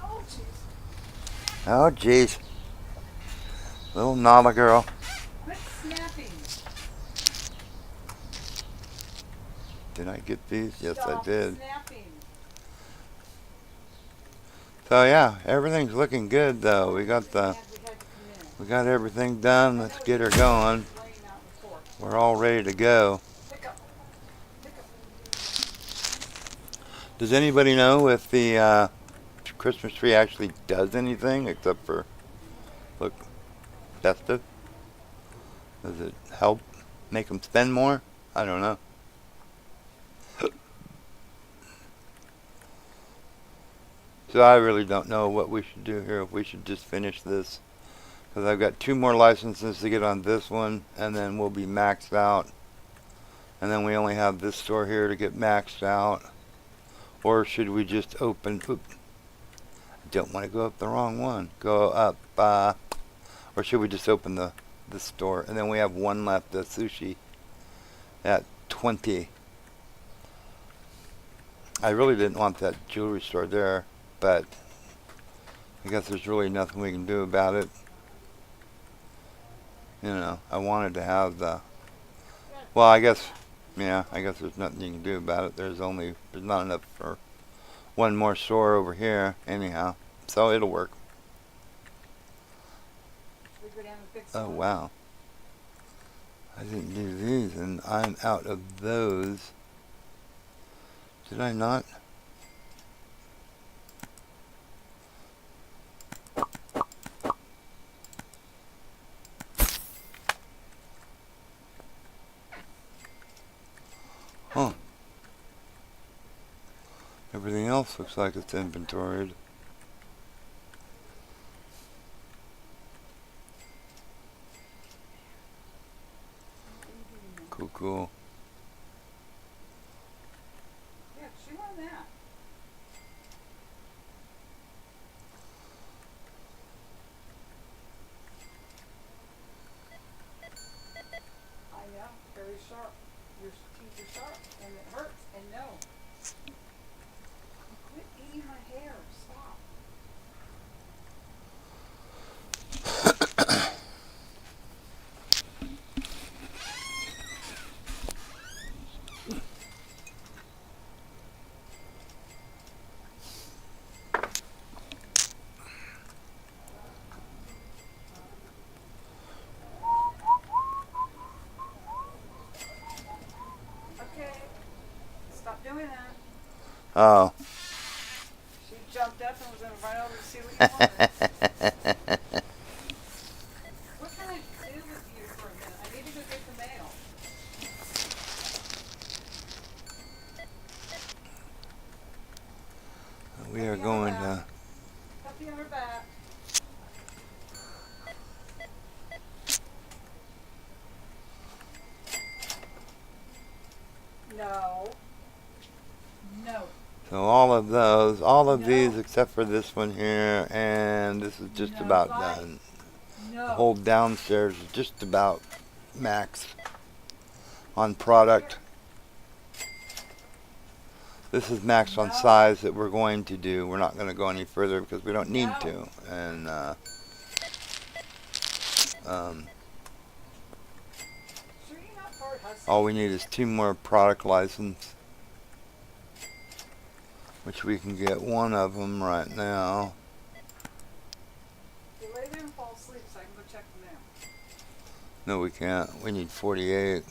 Speaker 4: Oh, jeez.
Speaker 3: Oh, jeez. Little Nala girl.
Speaker 4: Quit snapping.
Speaker 3: Did I get these? Yes, I
Speaker 4: Stop
Speaker 3: did.
Speaker 4: snapping.
Speaker 3: So yeah, everything's looking good though. We got
Speaker 4: We had to come in.
Speaker 3: we got everything done. Let's get her going.
Speaker 4: Laying out in the porch.
Speaker 3: We're all ready to go.
Speaker 4: Pick up. Pick up.
Speaker 3: Does anybody know if the Christmas tree actually does anything except for look festive? Does it help make them spend more? I don't know. So I really don't know what we should do here. If we should just finish this, because I've got 2 more licenses to get on this one, and then we'll be maxed out. And then we only have this store here to get maxed out. Or should we just open? Oop, I don't want to go up the wrong one. Go up, or should we just open the store? And then we have one left, the sushi, at 20. I really didn't want that jewelry store there, but I guess there's really nothing we can do about it. You know, I wanted to have the, well, I guess there's nothing you can do about it. There's not enough for one more store over here anyhow, so it'll work.
Speaker 4: We go down and fix
Speaker 3: Oh
Speaker 4: one.
Speaker 3: wow, I didn't do these and I'm out of those. Did I not? Huh. Everything else looks like it's inventoried. Cool.
Speaker 4: Yeah, chew on that. I know, very sharp. Your teeth are sharp, and it hurts. And no. Quit eating my hair. Stop. Okay. Stop doing that.
Speaker 3: Oh.
Speaker 4: She jumped up and was going to run over to see what you wanted. What can I do with you for a minute? I need to go get the mail.
Speaker 3: We are going to.
Speaker 4: Puppy on her back. No. No.
Speaker 3: So all of those, all of
Speaker 4: No.
Speaker 3: these except for this one here, and this is just
Speaker 4: No,
Speaker 3: about
Speaker 4: bye.
Speaker 3: done.
Speaker 4: No.
Speaker 3: The whole downstairs is just about max on product. This is max on
Speaker 4: No.
Speaker 3: size that we're going to do. We're not going to go any further because we don't need
Speaker 4: No.
Speaker 3: to. And
Speaker 4: Sure you're not part husky?
Speaker 3: all we need is 2 more product license, which we can get one of them right now.
Speaker 4: You lay there and fall asleep so I can go check the mail.
Speaker 3: No, we can't. We need 48.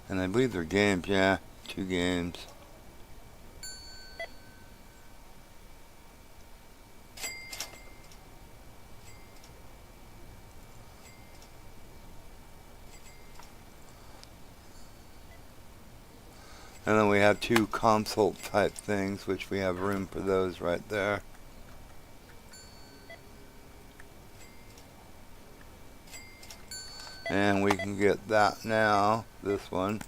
Speaker 3: And I believe they're games, yeah. 2 games. And then we have 2 consult type things, which we have room for those right there. And we can get that now, this one.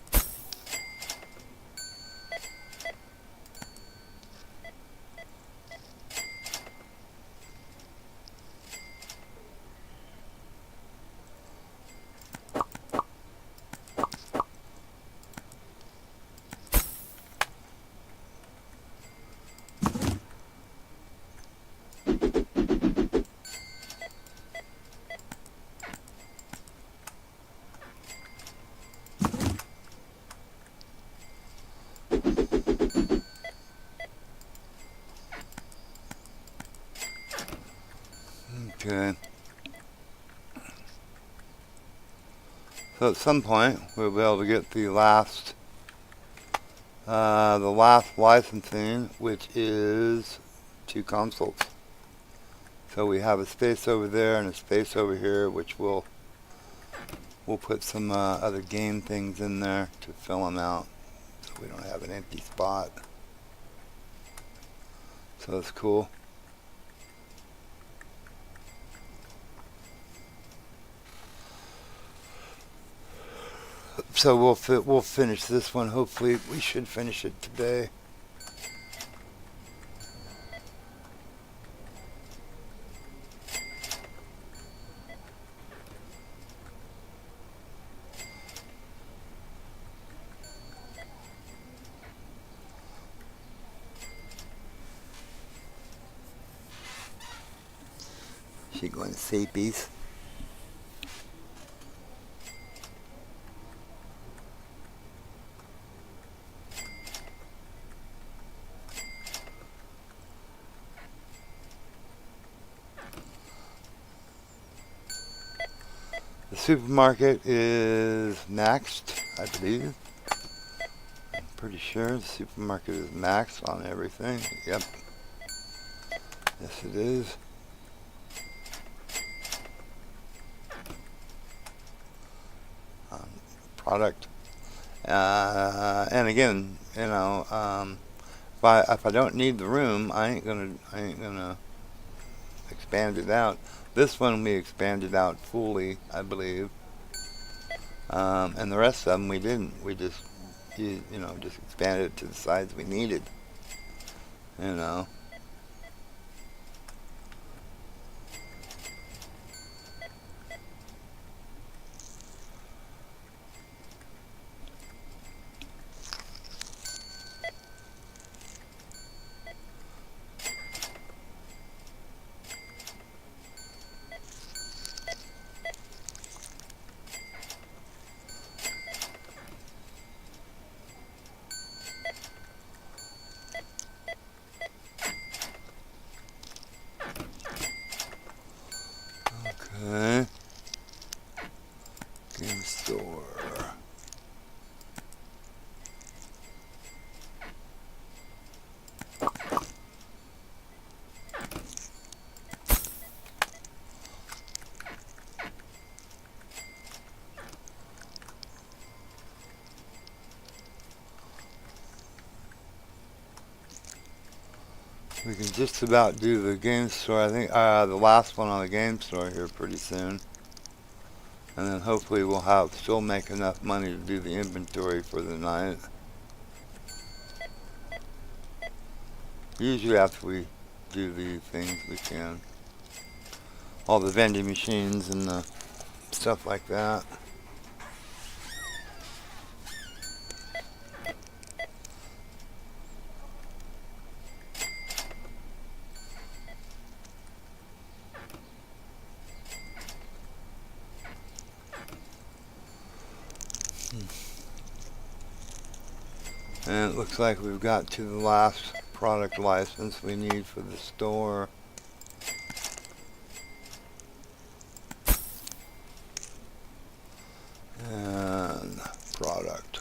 Speaker 3: So at some point we'll be able to get the last licensing, which is 2 consoles. So we have a space over there and a space over here, which we'll put some other game things in there to fill them out, so we don't have an empty spot. So that's cool. So we'll finish this one. Hopefully we should finish it today. She going to say peace. The supermarket is maxed, I believe. I'm pretty sure the supermarket is maxed on everything. Yep. Yes, it is. Product. And again, you know, if I don't need the room, I ain't gonna expand it out. This one we expanded out fully, I believe, and the rest of them we didn't. We just, you know, just expanded it to the size we needed. You know. Okay. Game store. We can just about do the game store. I think the last one on the game store here pretty soon. And then hopefully we'll still make enough money to do the inventory for the night. Usually after we do the things we can. All the vending machines and the stuff like that. And it looks like we've got to the last product license we need for the store. And product.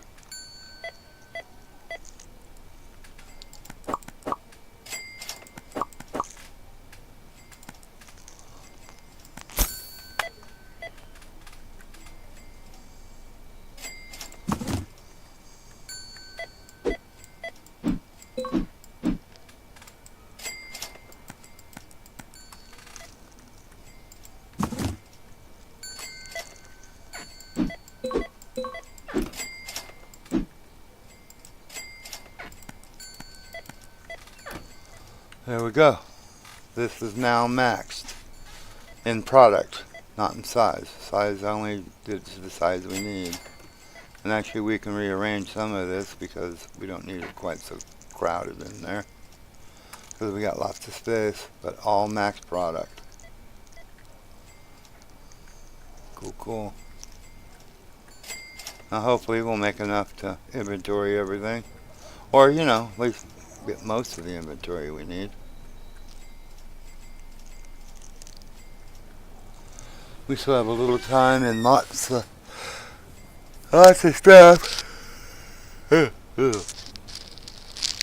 Speaker 3: There we go. This is now maxed in product, not in size. Size only did to the size we need. And actually we can rearrange some of this because we don't need it quite so crowded in there. Because we got lots of space, but all max product. Cool, cool. Now hopefully we'll make enough to inventory everything. Or, you know, at least get most of the inventory we need. We still have a little time and lots Lots of stuff.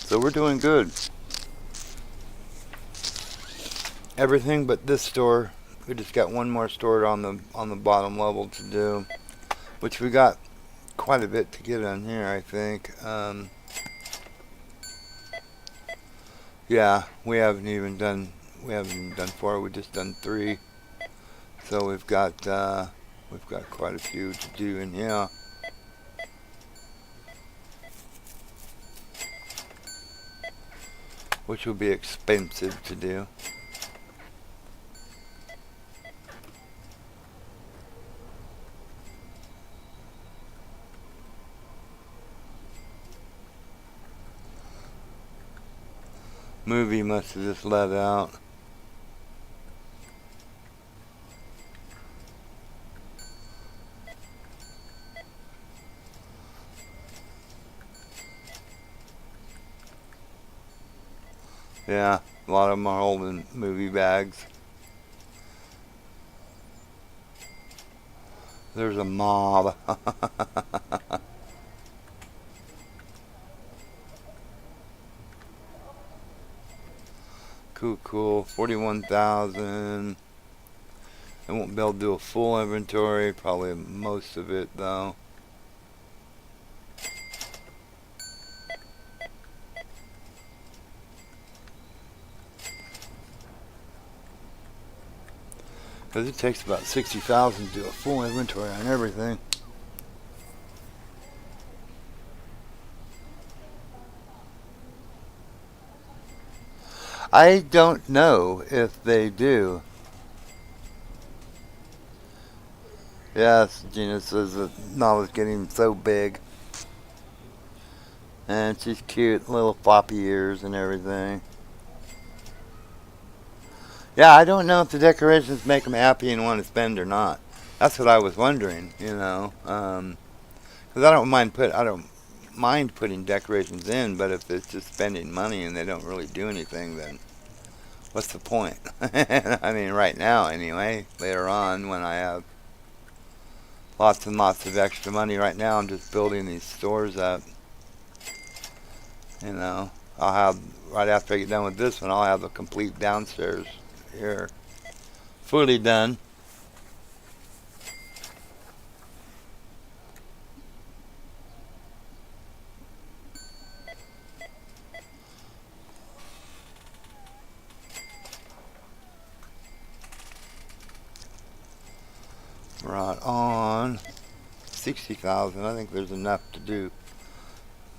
Speaker 3: So we're doing good. Everything but this store. We just got one more store on the bottom level to do, which we got quite a bit to get on here, I think. Yeah, we haven't even done 4. We just done 3. So we've got quite a few to do in here. Which will be expensive to do. Movie must have just let out. Yeah, a lot of them are holding movie bags. There's a mob. Cool. 41,000. I won't be able to do a full inventory. Probably most of it though. Because it takes about 60,000 to do a full inventory on everything. I don't know if they do. Yes, Gina says that Nala's getting so big. And she's cute, little floppy ears and everything. Yeah, I don't know if the decorations make them happy and want to spend or not. That's what I was wondering, you know. Because I don't mind putting decorations in, but if it's just spending money and they don't really do anything, then what's the point? I mean, right now anyway. Later on, when I have lots and lots of extra money, right now I'm just building these stores up. You know, I'll have, right after I get done with this one, I'll have a complete downstairs here fully done. Right on. 60,000. I think there's enough to do.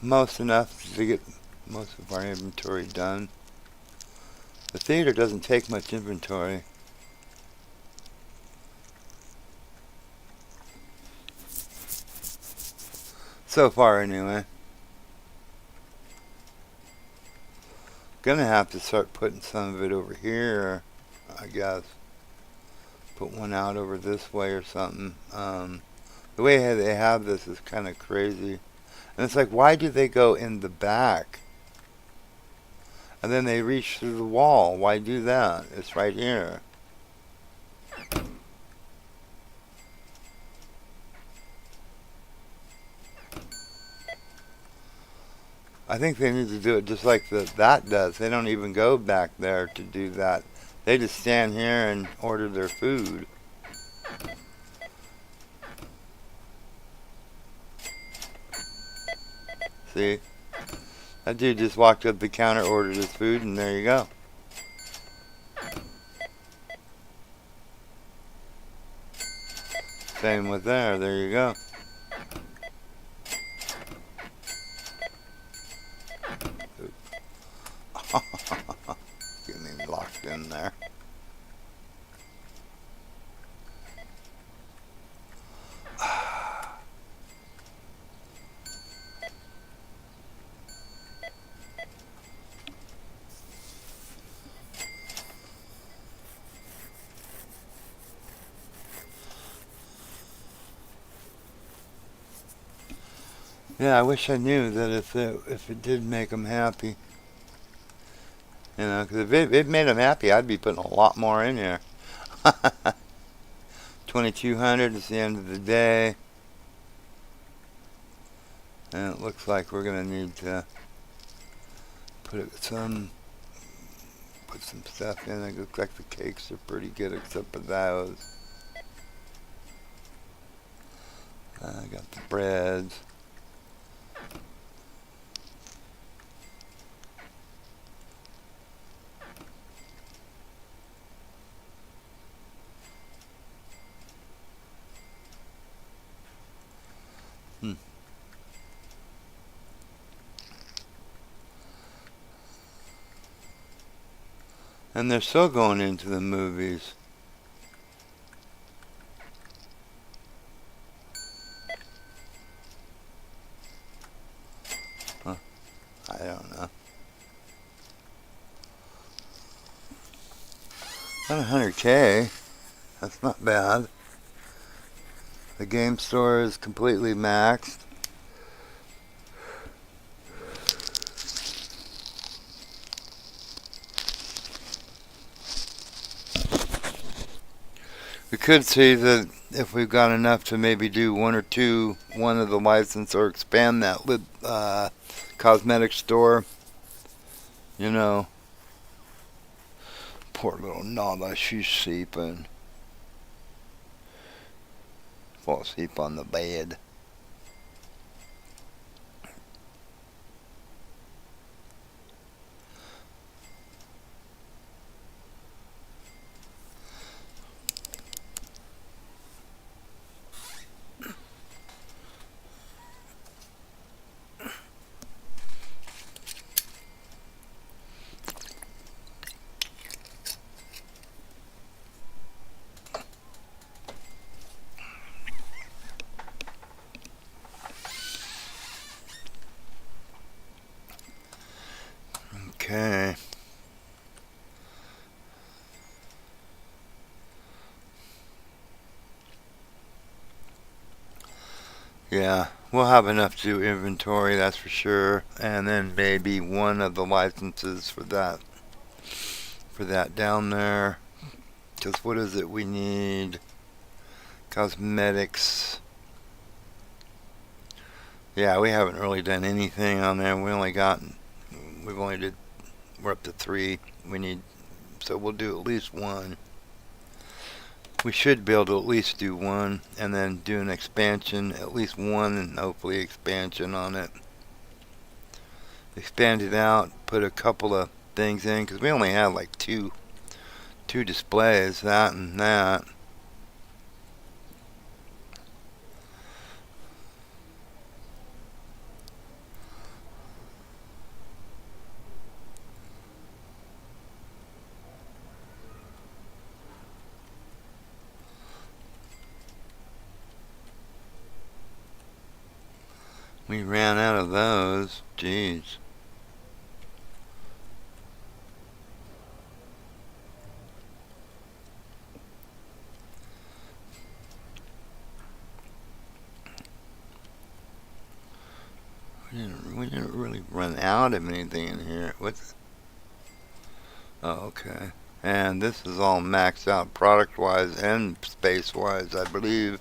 Speaker 3: Most enough to get most of our inventory done. The theater doesn't take much inventory. So far anyway. Gonna have to start putting some of it over here, I guess. Put one out over this way or something. The way they have this is kind of crazy. And it's like, why do they go in the back? And then they reach through the wall. Why do that? It's right here. I think they need to do it just like that does. They don't even go back there to do that. They just stand here and order their food. See? That dude just walked up the counter, ordered his food, and there you go. Same with there you go. Getting locked in there. Yeah, I wish I knew that if it did make them happy. You know, because if it made them happy, I'd be putting a lot more in here. 2,200 is the end of the day. And it looks like we're gonna need to put some stuff in. It looks like the cakes are pretty good except for those. I got the breads. And they're still going into the movies. Huh. I don't know. About 100K. That's not bad. The game store is completely maxed. We could see that if we've got enough to maybe do one of the license or expand that cosmetic store. You know, poor little Nala, she's sleeping. Fall asleep on the bed. Okay. Yeah, we'll have enough to do inventory, that's for sure. And then maybe one of the licenses for that down there. Because what is it we need? Cosmetics. Yeah, we haven't really done anything on there. We're up to 3. So we'll do at least one. We should be able to at least do one, and then do an expansion, at least one, and hopefully expansion on it. Expand it out, put a couple of things in, because we only have like two displays, that and that. We ran out of those. Jeez. We didn't really run out of anything in here. Oh, okay. And this is all maxed out product-wise and space-wise, I believe.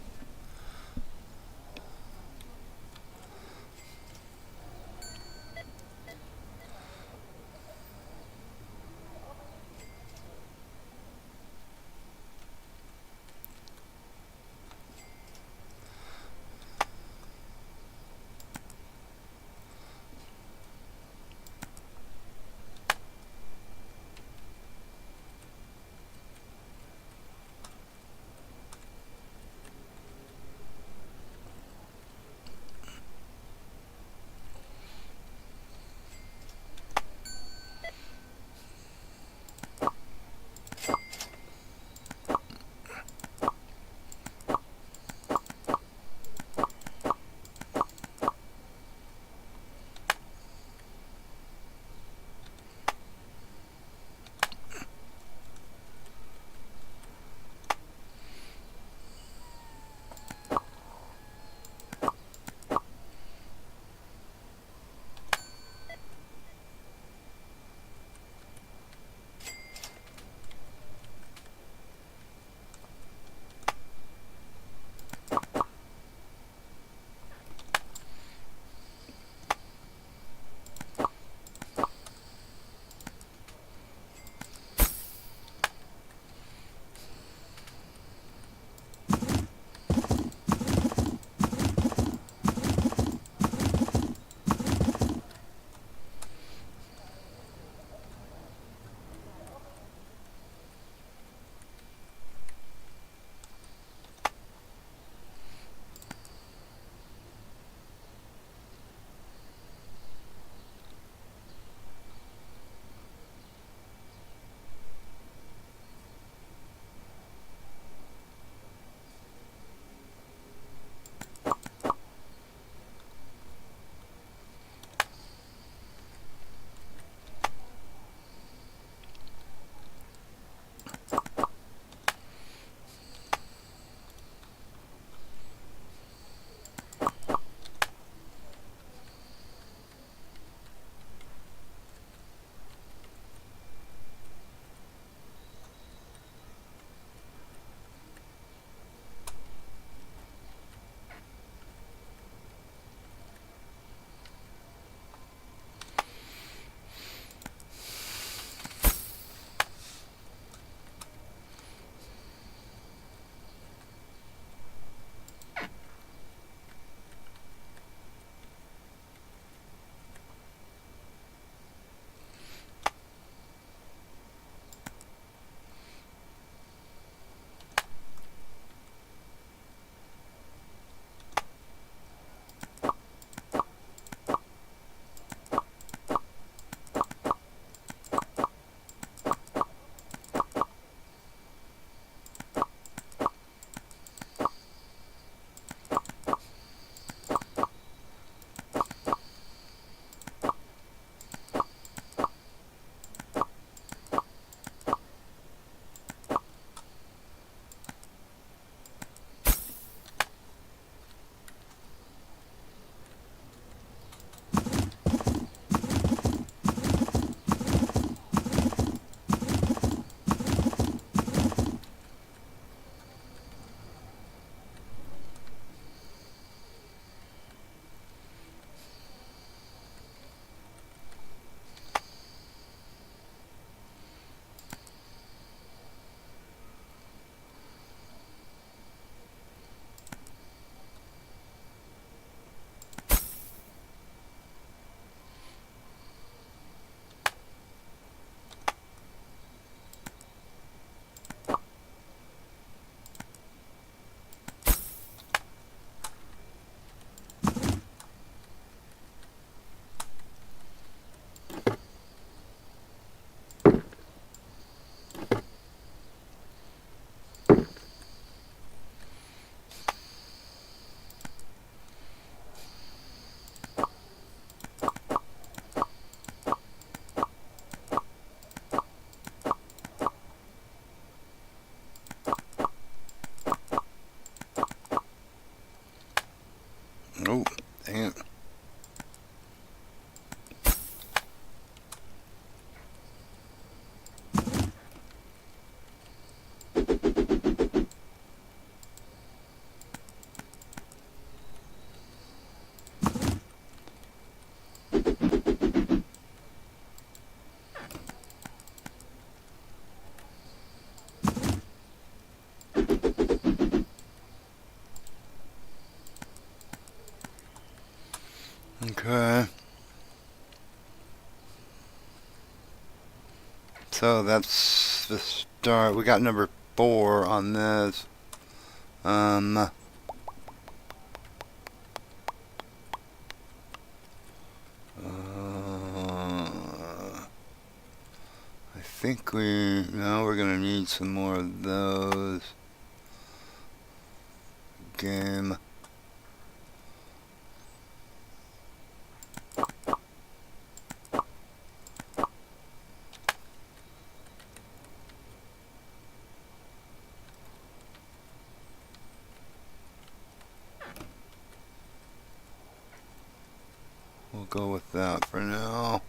Speaker 3: Okay. So that's the start. We got number 4 on this. I think we're gonna need some more of those. Game. We'll go with that for now.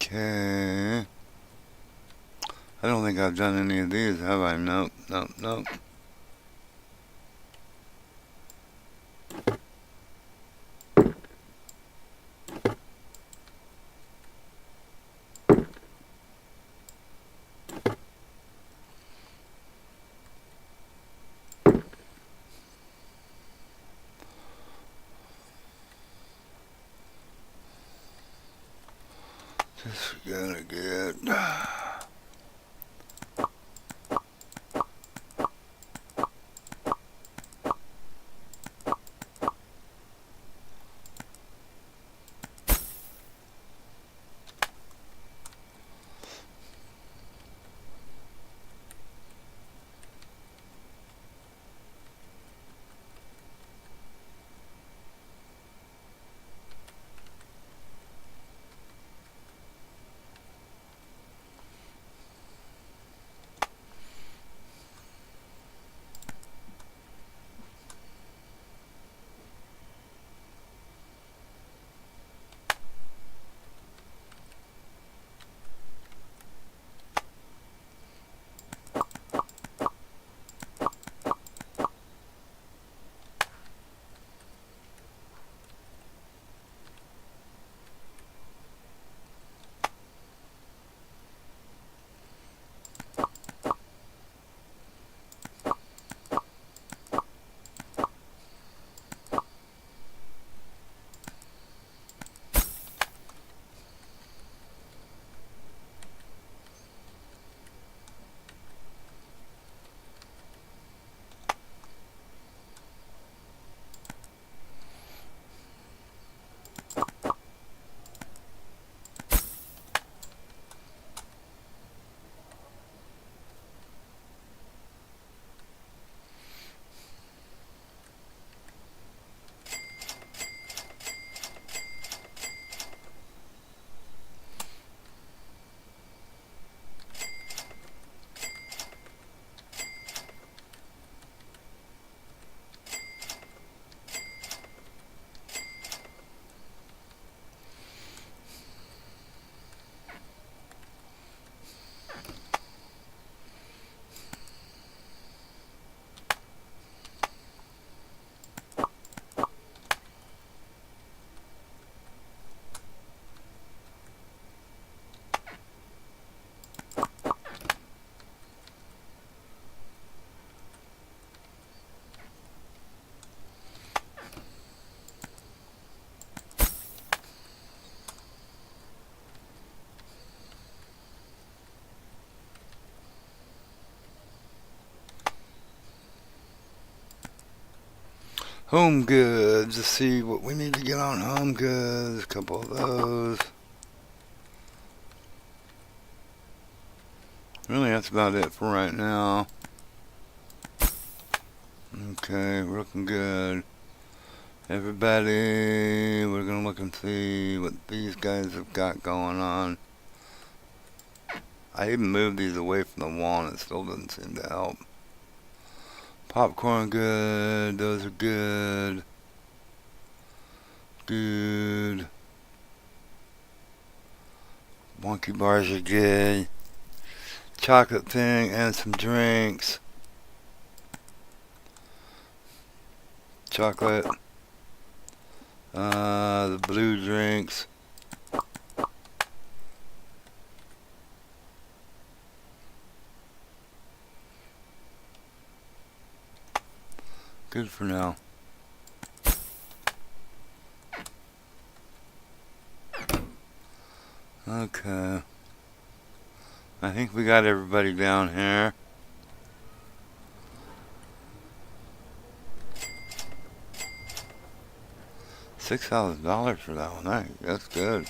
Speaker 3: Okay. I don't think I've done any of these, have I? Nope, nope, nope. Just gonna get... Home Goods. Let's see what we need to get on Home Goods. A couple of those. Really, that's about it for right now. Okay, we're looking good. Everybody, we're gonna look and see what these guys have got going on. I even moved these away from the wall and it still doesn't seem to help. Popcorn good, those are good. Good. Monkey bars are good. Chocolate thing and some drinks. Chocolate. The blue drinks. Good for now. Okay. I think we got everybody down here. $6,000 for that one. That's good.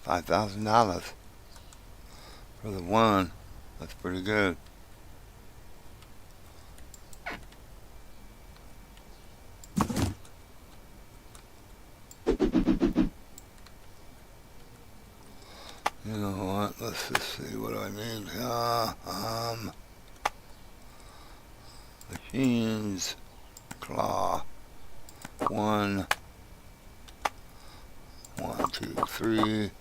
Speaker 3: $5,000 for the one. That's pretty good. You know what? Let's just see what I need. Machines. Claw. 1, 2, 3.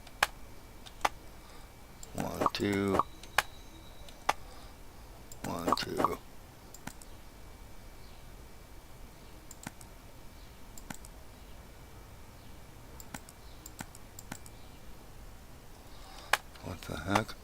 Speaker 3: 1, 2. 1, 2. What the heck?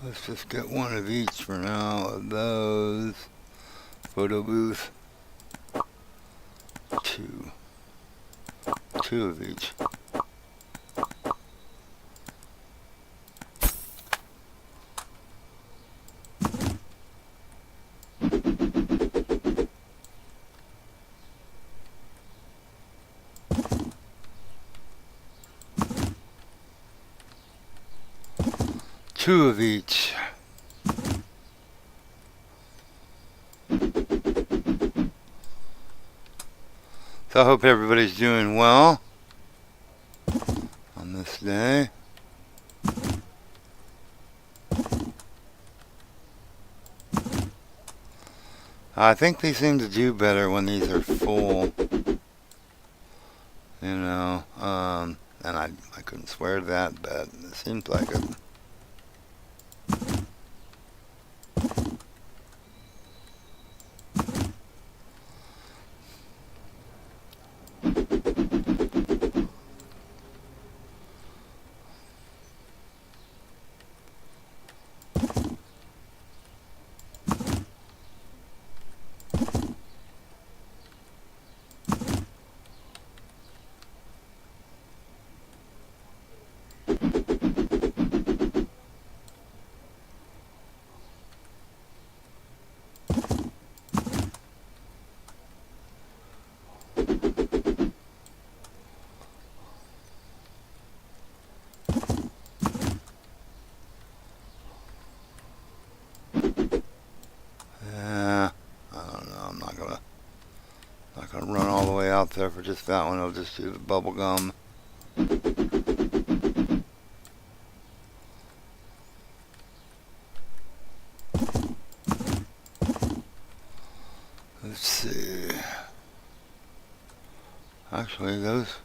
Speaker 3: Let's just get one of each for now of those. Photo booth. 2. 2 of each. Two of each. So I hope everybody's doing well on this day. I think they seem to do better when these are full. You know. heard that, but it seems like it. I don't know. I'm not gonna run all the way out there for just that one. I'll just do the bubble gum. Let's see. Actually, those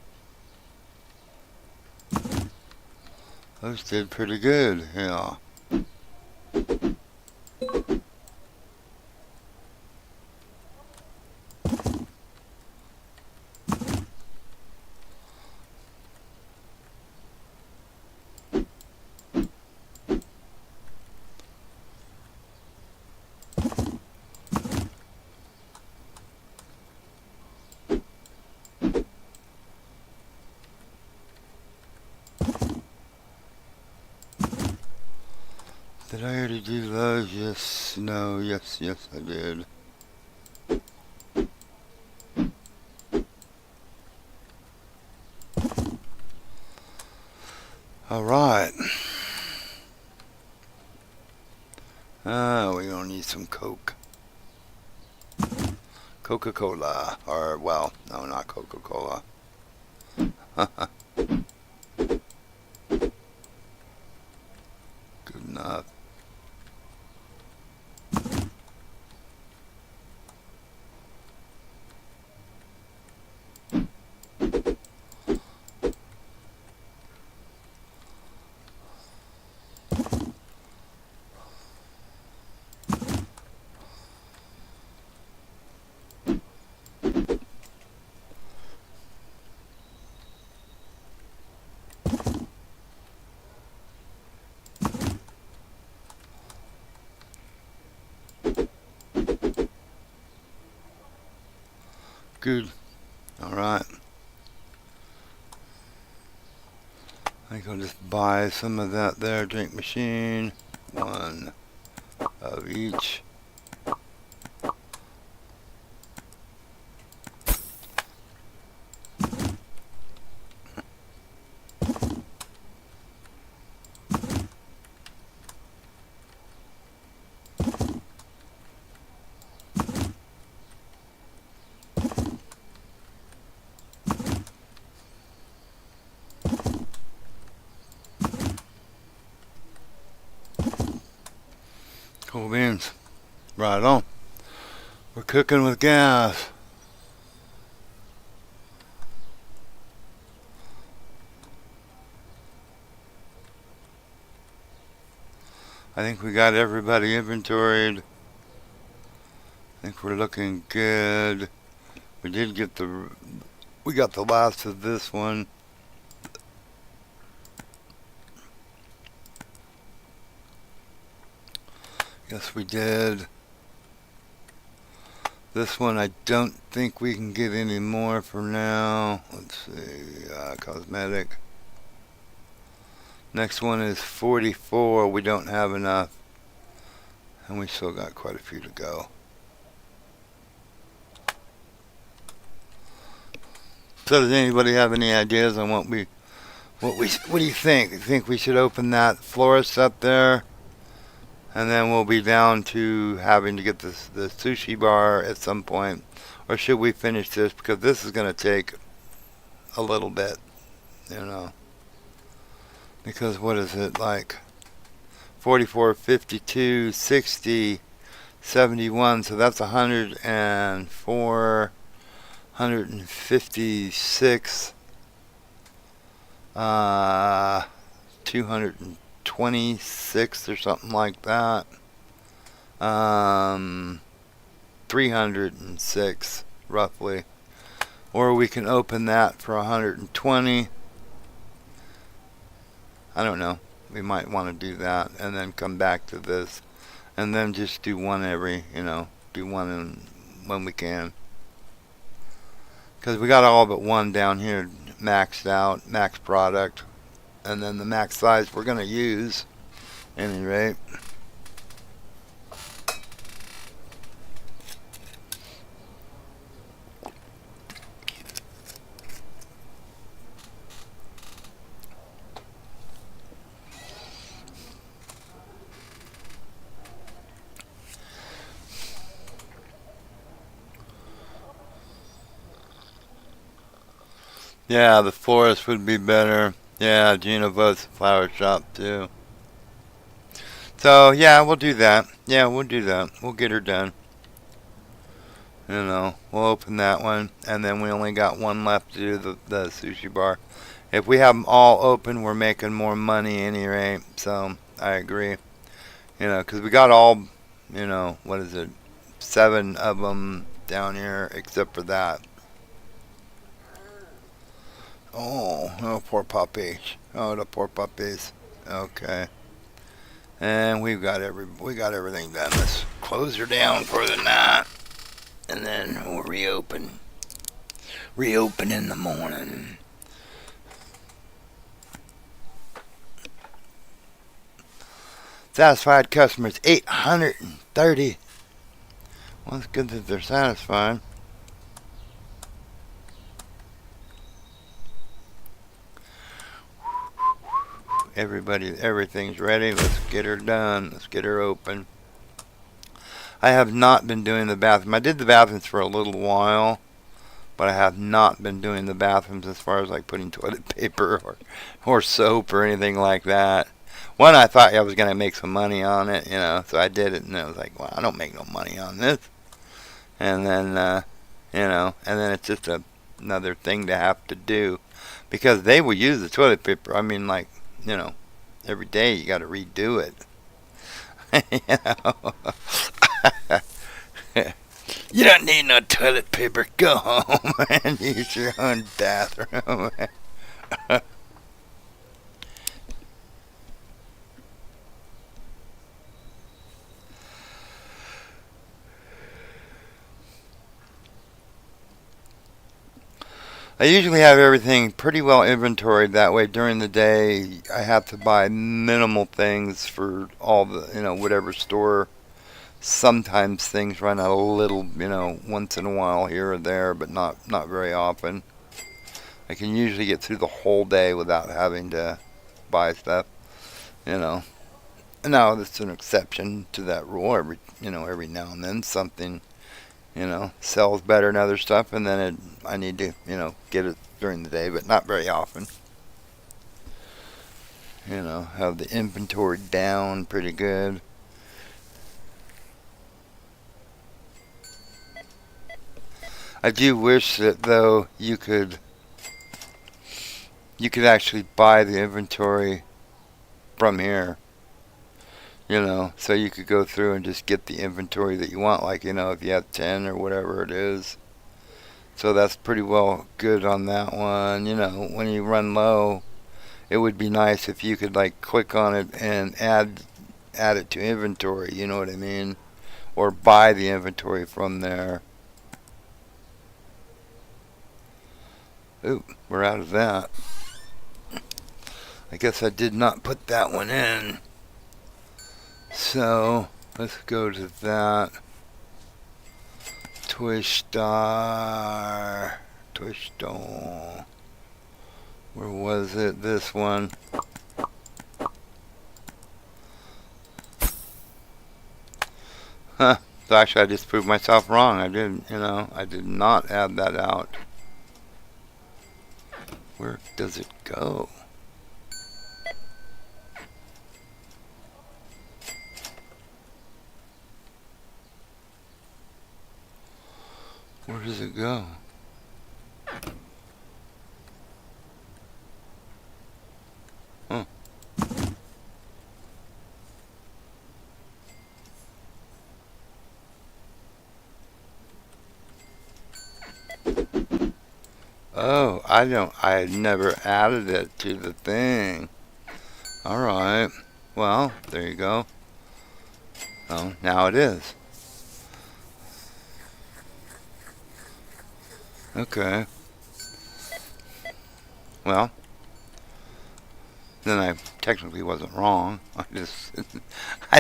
Speaker 3: did pretty good. Yeah. Did I already do those? Yes, no, yes, I did. Alright. We're gonna need some Coke. Coca-Cola. Or, well, no, not Coca-Cola. Good enough. Good. Alright. I think I'll just buy some of that there, drink machine. One of each. Cool beans. Right on. We're cooking with gas. I think we got everybody inventoried. I think we're looking good. We did get we got the last of this one. Yes, we did. This one, I don't think we can get any more for now. Let's see, cosmetic. Next one is 44. We don't have enough. And we still got quite a few to go. So does anybody have any ideas on what do you think? You think we should open that florist up there? And then we'll be down to having to get the sushi bar at some point. Or should we finish this? Because this is going to take a little bit, you know. Because what is it, like 44, 52, 60, 71. So that's 104, 156, 226 or something like that. 306 roughly. Or we can open that for 120. I don't know. We might want to do that and then come back to this and then just do one every, do one when we can. Because we got all but one down here maxed out, max product, and then the max size we're going to use at any rate. Yeah, the florist would be better. Yeah, Gina votes the flower shop too. So, yeah, we'll do that. Yeah, we'll do that. We'll get her done. We'll open that one. And then we only got one left to do the sushi bar. If we have them all open, we're making more money at any rate. So, I agree. Because we got all, what is it? 7 of them down here except for that. Oh, poor puppies. Oh, the poor puppies. Okay. And we got everything done. Let's close her down for the night. And then we'll reopen. Reopen in the morning. Satisfied customers, 830. Well, it's good that they're satisfied. Everything's ready. Let's get her done. Let's get her open. I have not been doing the bathroom. I did the bathrooms for a little while, but I have not been doing the bathrooms as far as like putting toilet paper or soap or anything like that. One, I thought I was going to make some money on it, so I did it, and I was like, well, I don't make no money on this. And then, and then it's just another thing to have to do, because they will use the toilet paper. I mean, like, every day you got to redo it. You don't need no toilet paper. Go home and use your own bathroom. I usually have everything pretty well inventoried that way. During the day, I have to buy minimal things for all the, whatever store. Sometimes things run out a little, once in a while here or there, but not very often. I can usually get through the whole day without having to buy stuff, Now, that's an exception to that rule. Every now and then something sells better than other stuff, and then I need to, get it during the day, but not very often. Have the inventory down pretty good. I do wish that, though, you could actually buy the inventory from here. So you could go through and just get the inventory that you want, like, if you have 10 or whatever it is. So that's pretty well good on that one. When you run low, it would be nice if you could, like, click on it and add it to inventory, you know what I mean? Or buy the inventory from there. Ooh, we're out of that. I guess I did not put that one in. So, let's go to that. Twitch Star. Where was it? This one. Huh. So actually, I just proved myself wrong. I did not add that out. Where does it go? Where does it go? Oh, I never added it to the thing. Alright. Well, there you go. Oh, now it is. Okay. Well, then I technically wasn't wrong. I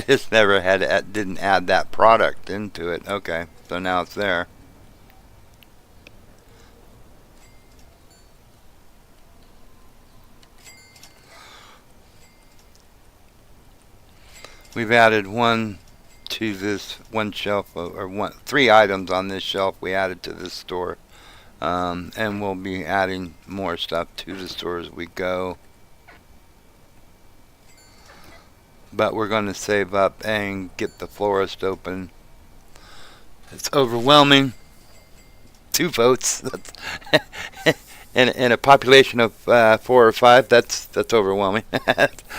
Speaker 3: just never didn't add that product into it. Okay, so now it's there. We've added one to this one shelf, or three items on this shelf we added to this store. And we'll be adding more stuff to the store as we go. But we're going to save up and get the florist open. It's overwhelming. 2 votes. in a population of 4 or 5, that's overwhelming.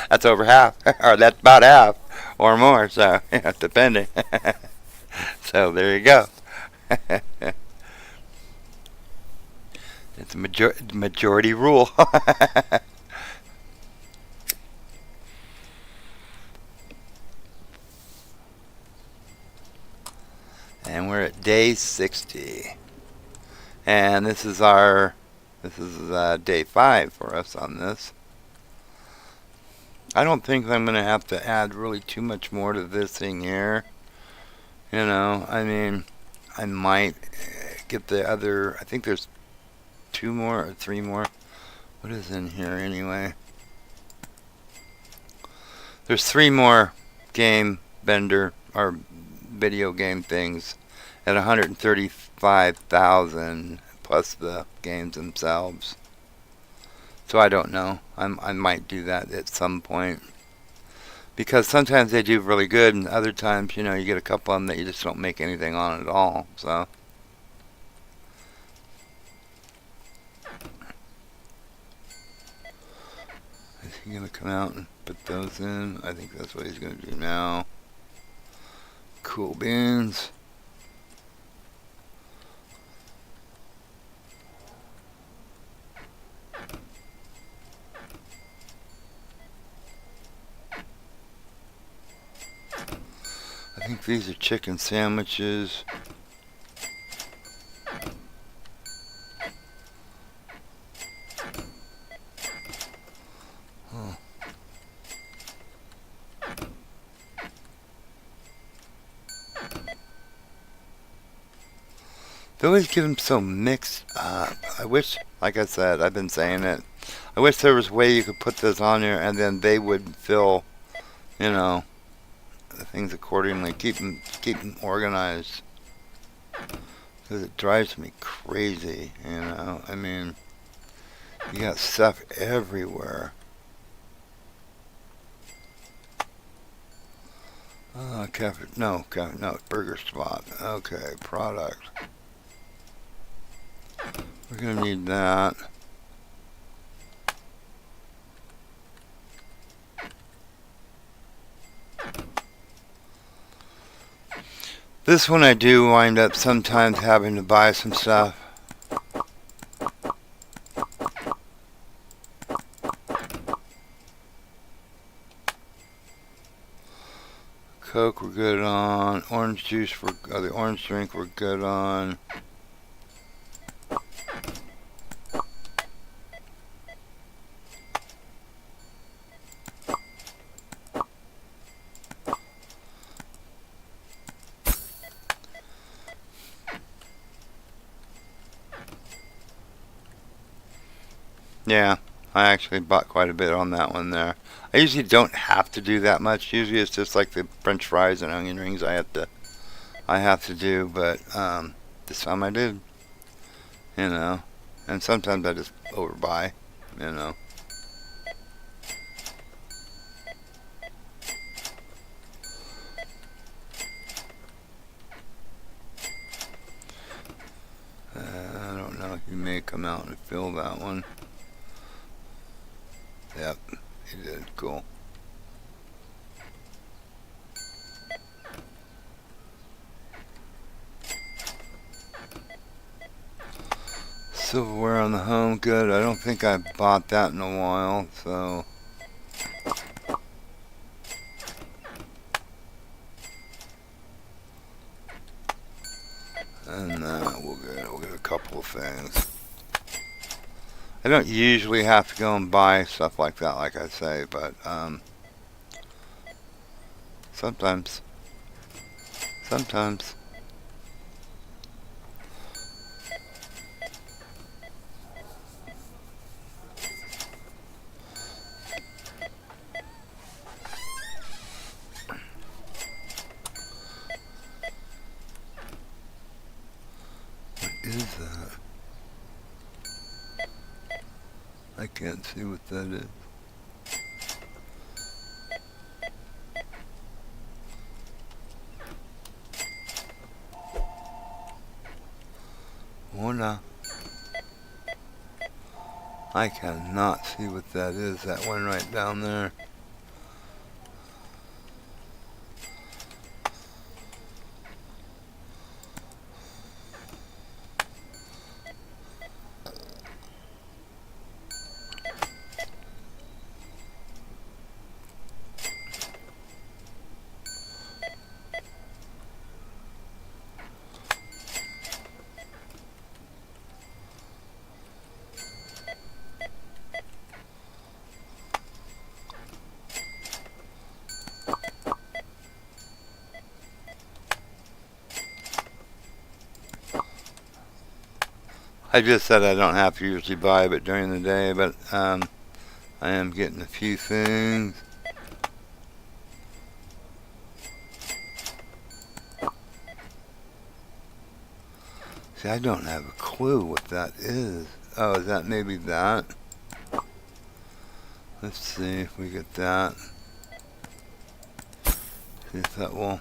Speaker 3: That's over half, or that's about half, or more. So depending. So there you go. It's a majority rule. And we're at day 60. And this is day 5 for us on this. I don't think I'm going to have to add really too much more to this thing here. You know, I mean, I might get the other, I think there's 2 more or 3 more. What is in here anyway? There's 3 more game vendor or video game things at 135,000 plus the games themselves. So I don't know. I might do that at some point. Because sometimes they do really good, and other times, you know, you get a couple of them that you just don't make anything on at all. So is he going to come out and put those in? I think that's what he's going to do now. Cool beans. I think these are chicken sandwiches. Oh. They always get them so mixed up. I wish, like I said, I've been saying it. I wish there was a way you could put this on there and then they would fill, you know, the things accordingly. Keep them organized. Because it drives me crazy, you know. I mean, you got stuff everywhere. No, burger spot. Okay, product. We're gonna need that. This one I do wind up sometimes having to buy some stuff. Coke we're good on. Orange juice the orange drink we're good on. Yeah, I actually bought quite a bit on that one there. I usually don't have to do that much. Usually it's just like the French fries and onion rings I have to do, but this time I did. You know, and sometimes I just overbuy. You know. I don't know. You may come out and fill that one. Yep, he did. Cool. silverware on the home, good. I don't think I bought that in a while, so. And we'll get a couple of things. I don't usually have to go and buy stuff like that, like I say, but sometimes. What is that? I can't see what that is. Oh no. I cannot see what that is. That one right down there. I just said I don't have to usually buy but during the day, but I am getting a few things. See, I don't have a clue what that is. Oh, is that maybe that? Let's see if we get that. See if that will.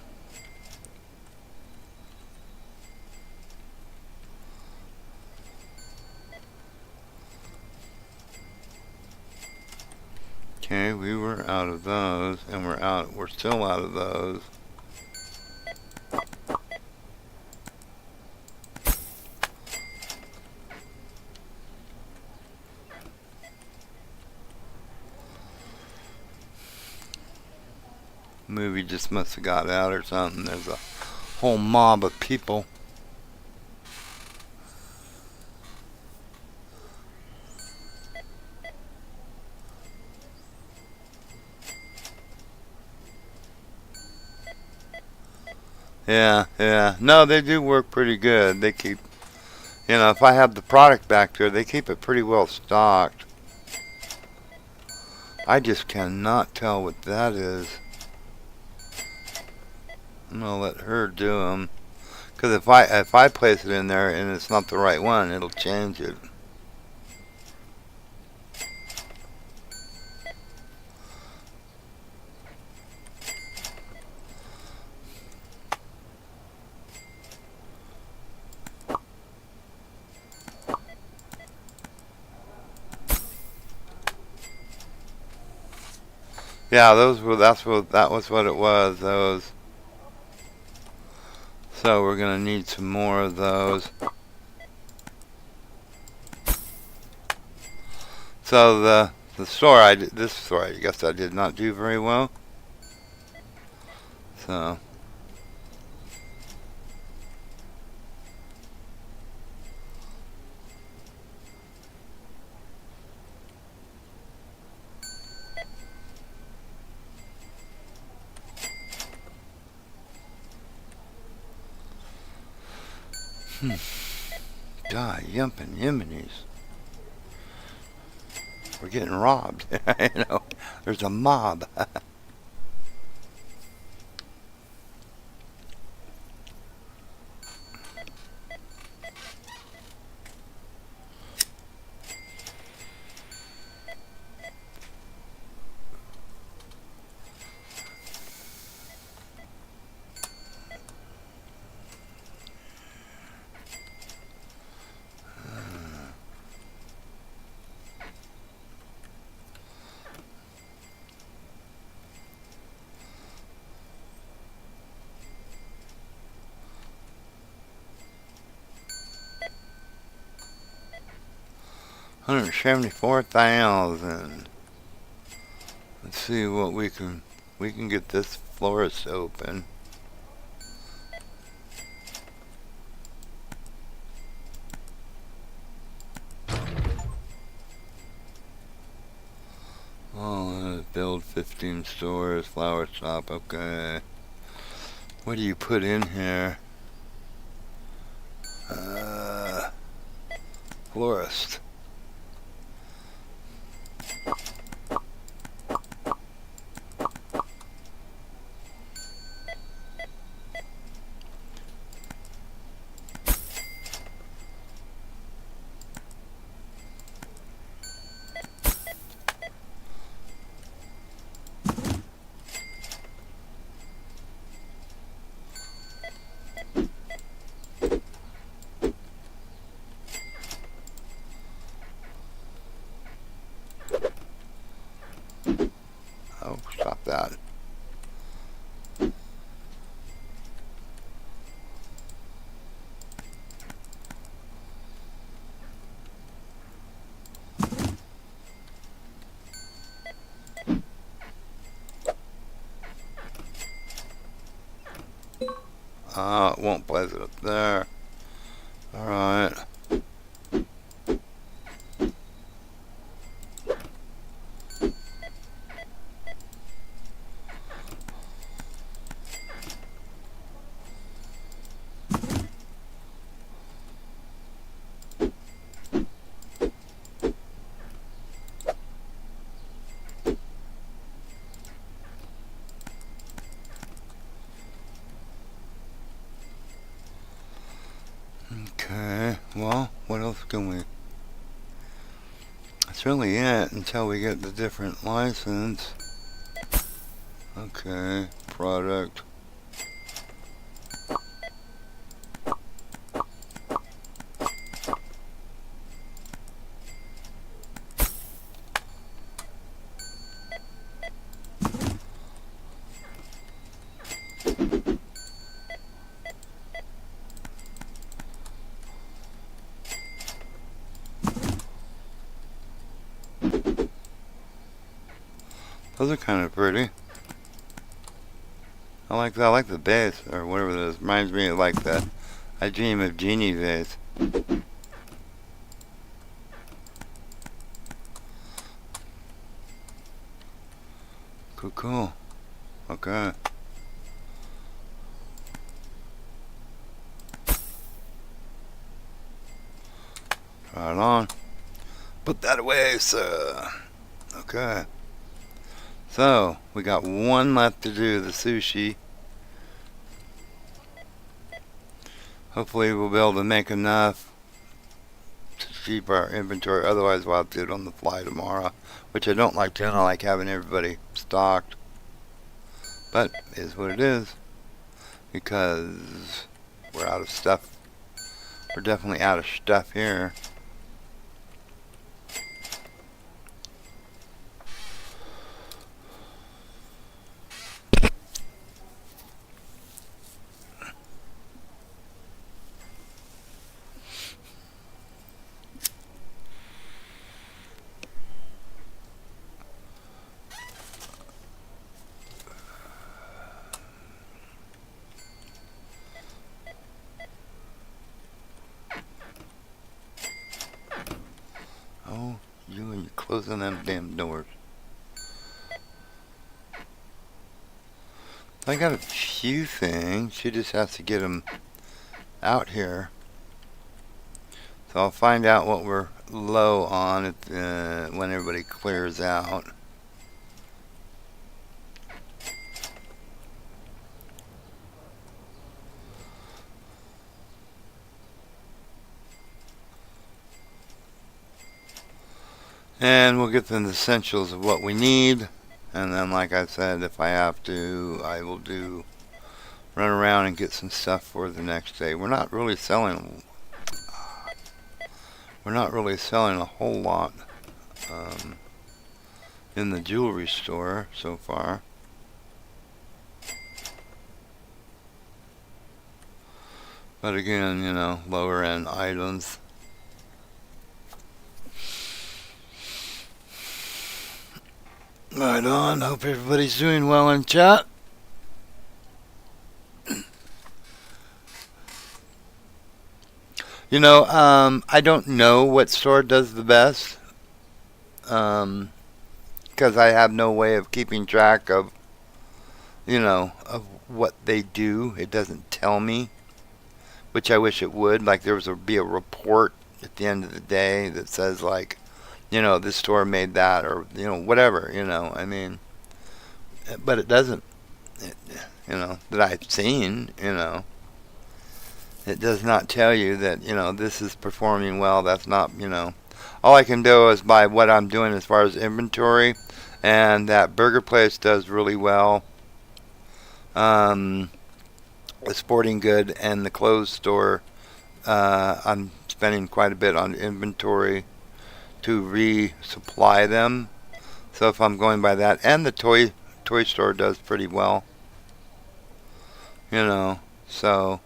Speaker 3: Okay, we were out of those, and we're still out of those. Movie just must have got out or something. There's a whole mob of people. Yeah. No, they do work pretty good. They keep, if I have the product back there, they keep it pretty well stocked. I just cannot tell what that is. I'm gonna let her do them, because if I place it in there and it's not the right one, it'll change it. Yeah, that was what it was. Those. So we're gonna need some more of those. So this store I guess I did not do very well. So. God, yumping Yeminis. We're getting robbed. There's a mob. 174,000. Let's see what we can get this florist open. Oh, build 15 stores, flower shop, okay. What do you put in here? Florist. Oh, stop that. It won't place it up there. Alright. Okay, well, what else can we... That's really it until we get the different license. Okay, product. Those are kind of pretty. I like that. I like the base, or whatever it is. Reminds me of like the I Dream of Jeannie vase. Cool, cool. Okay. Right on. Put that away, sir. Okay. So, we got one left to do, the sushi. Hopefully we'll be able to make enough to keep our inventory. Otherwise we'll have to do it on the fly tomorrow. Which I don't like doing. I like having everybody stocked. But, it is what it is. Because we're out of stuff. We're definitely out of stuff here. Oh, you and you closing them damn doors. I got a few things. She just has to get them out here. So I'll find out what we're low on when everybody clears out. And we'll get the essentials of what we need. And then, like I said, if I have to, I will run around and get some stuff for the next day. We're not really selling a whole lot in the jewelry store so far. But again, you know, lower end items. Right on. Hope everybody's doing well in chat. I don't know what store does the best. Because I have no way of keeping track of, of what they do. It doesn't tell me, which I wish it would. Like there be a report at the end of the day that says like, this store made that or, whatever, I mean, but it doesn't, it, that I've seen, it does not tell you that, this is performing well. That's not, all I can do is by what I'm doing as far as inventory, and that Burger Place does really well. The sporting good and the clothes store, I'm spending quite a bit on inventory to resupply them. So if I'm going by that, and the toy store does pretty well, so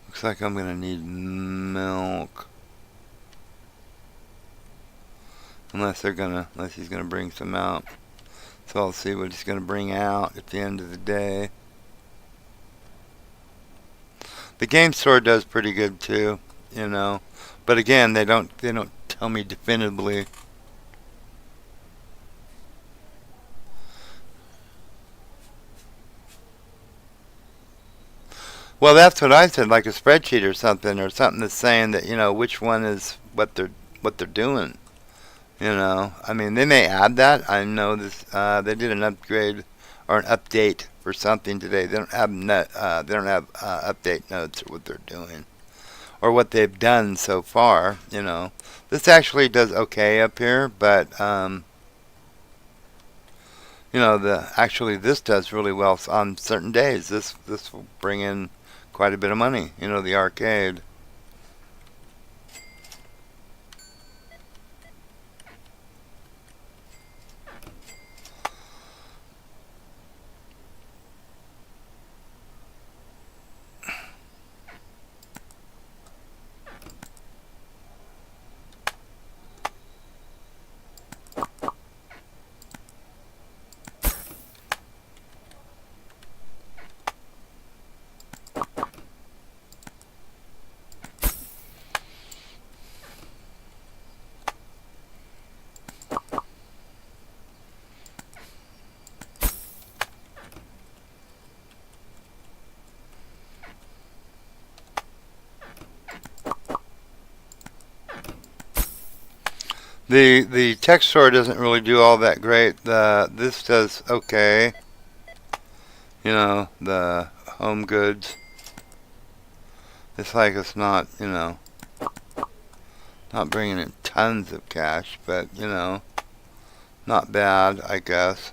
Speaker 3: looks like I'm gonna need milk, unless he's gonna bring some out. So I'll see what he's gonna bring out at the end of the day. The game store does pretty good too, but again, they don't tell me definitively. Well, that's what I said, like a spreadsheet or something that's saying that which one is what they're doing. I mean, they may add that. I know this. They did an upgrade or an update for something today. They don't have update notes or what they're doing or what they've done so far. This actually does okay up here, but this does really well on certain days. This will bring in quite a bit of money. The arcade. The tech store doesn't really do all that great. This does okay. The home goods. It's like it's not, not bringing in tons of cash, but not bad, I guess.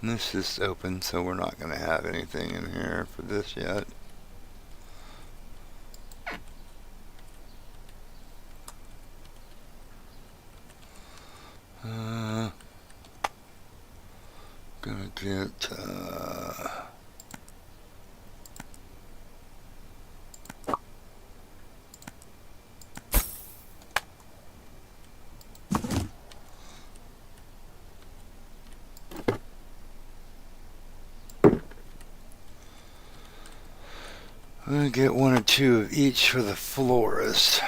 Speaker 3: This is open, so we're not going to have anything in here for this yet. Gonna get I'm gonna get one or two of each for the florist.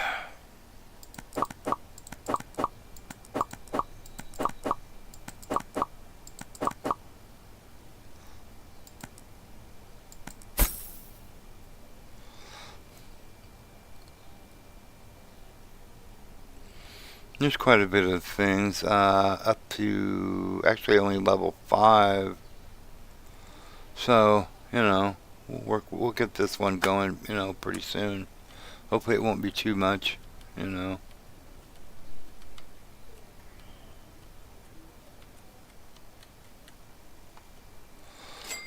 Speaker 3: There's quite a bit of things, up to actually only level 5. So, we'll get this one going, pretty soon. Hopefully it won't be too much,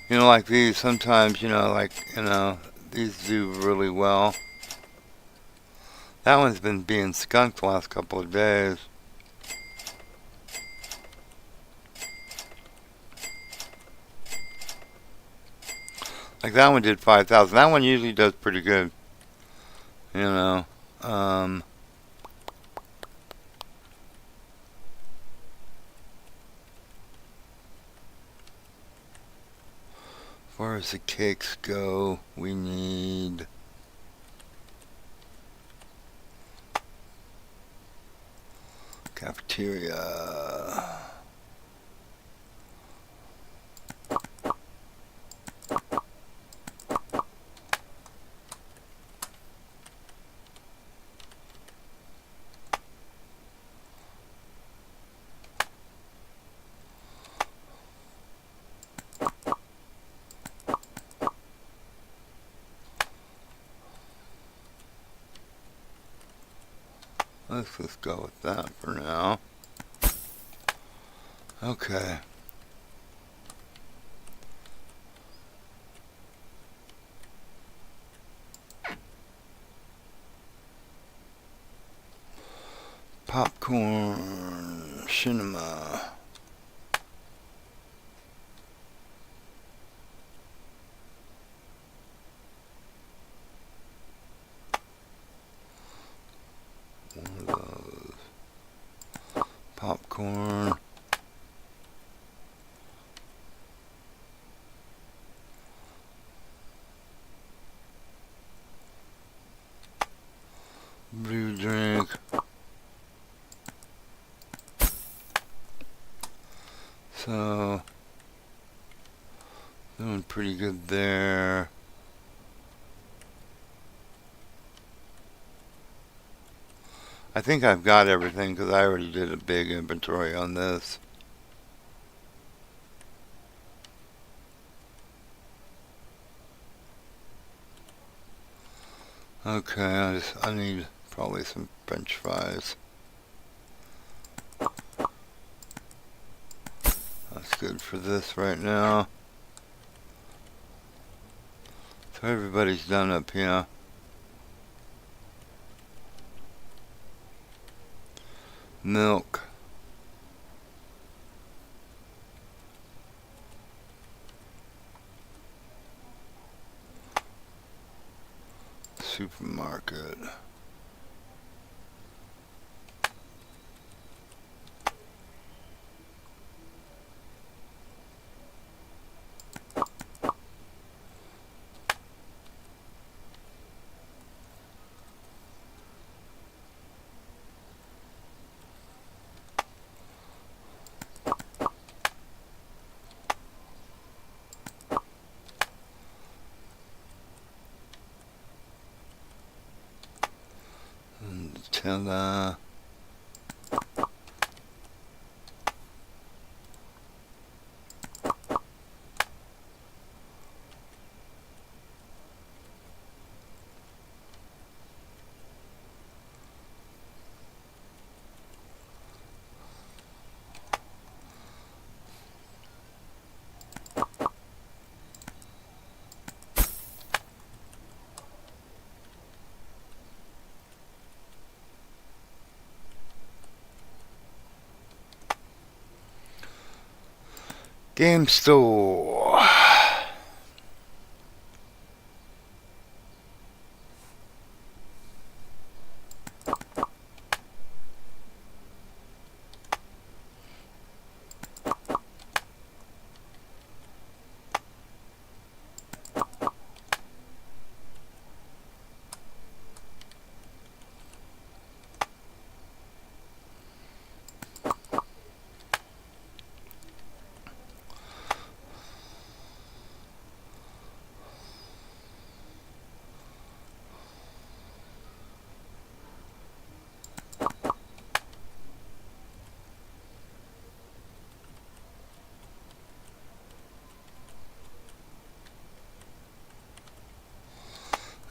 Speaker 3: like these, sometimes, these do really well. That one's been being skunked the last couple of days. Like that one did 5,000. That one usually does pretty good. You know. As far as the cakes go, we need cafeteria. Let's just go with that for now. Okay. Popcorn, cinema. One of those. Popcorn. Blue drink. So, doing pretty good there. I think I've got everything because I already did a big inventory on this. Okay, I need probably some French fries. That's good for this right now. So everybody's done up here. Milk. Supermarket. Nutella. Game store.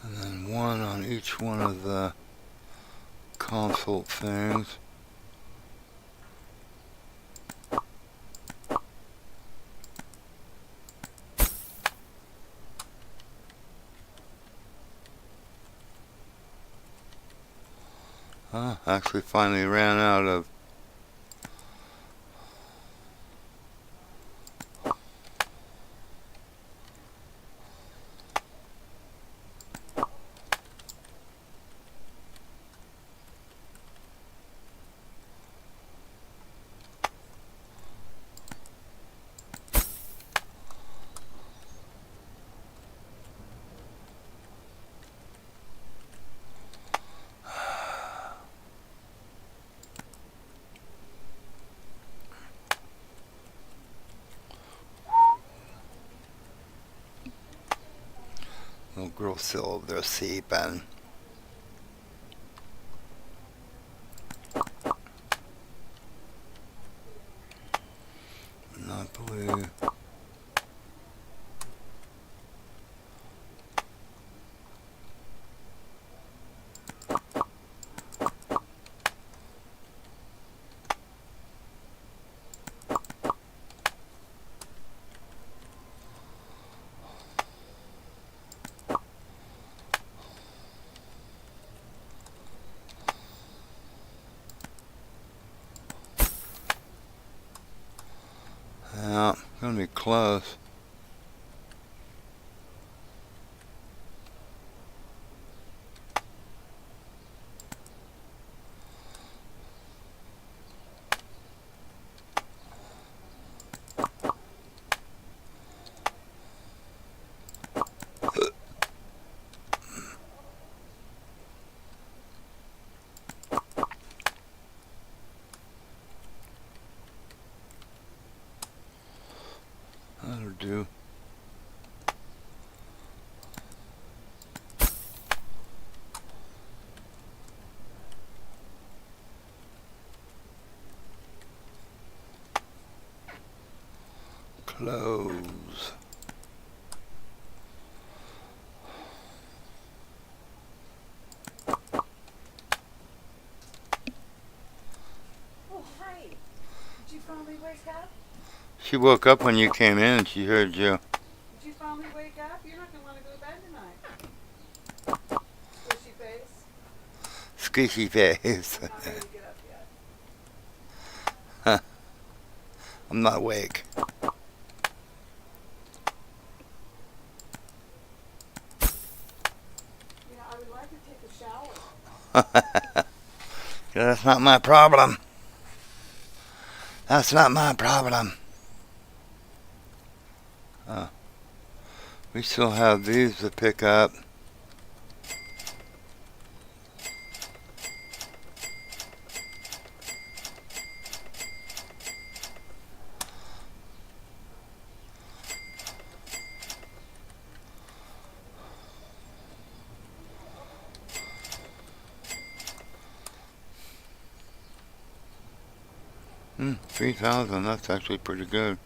Speaker 3: And then one on each one of the consult things. Actually finally ran out of Girl's still over there sleeping. Not blue. Yeah, gonna be close. That'll do. Close.
Speaker 4: Oh, hi. Did you finally wake up?
Speaker 3: She woke up when you came in and she heard you.
Speaker 4: Did you finally wake up? You're not going to want to go to bed tonight. Squishy face.
Speaker 3: Squishy face.
Speaker 4: Not ready to get up yet.
Speaker 3: I'm not awake.
Speaker 4: You know, I would like to take a shower.
Speaker 3: That's not my problem. That's not my problem. We still have these to pick up. Hmm, 3,000, that's actually pretty good.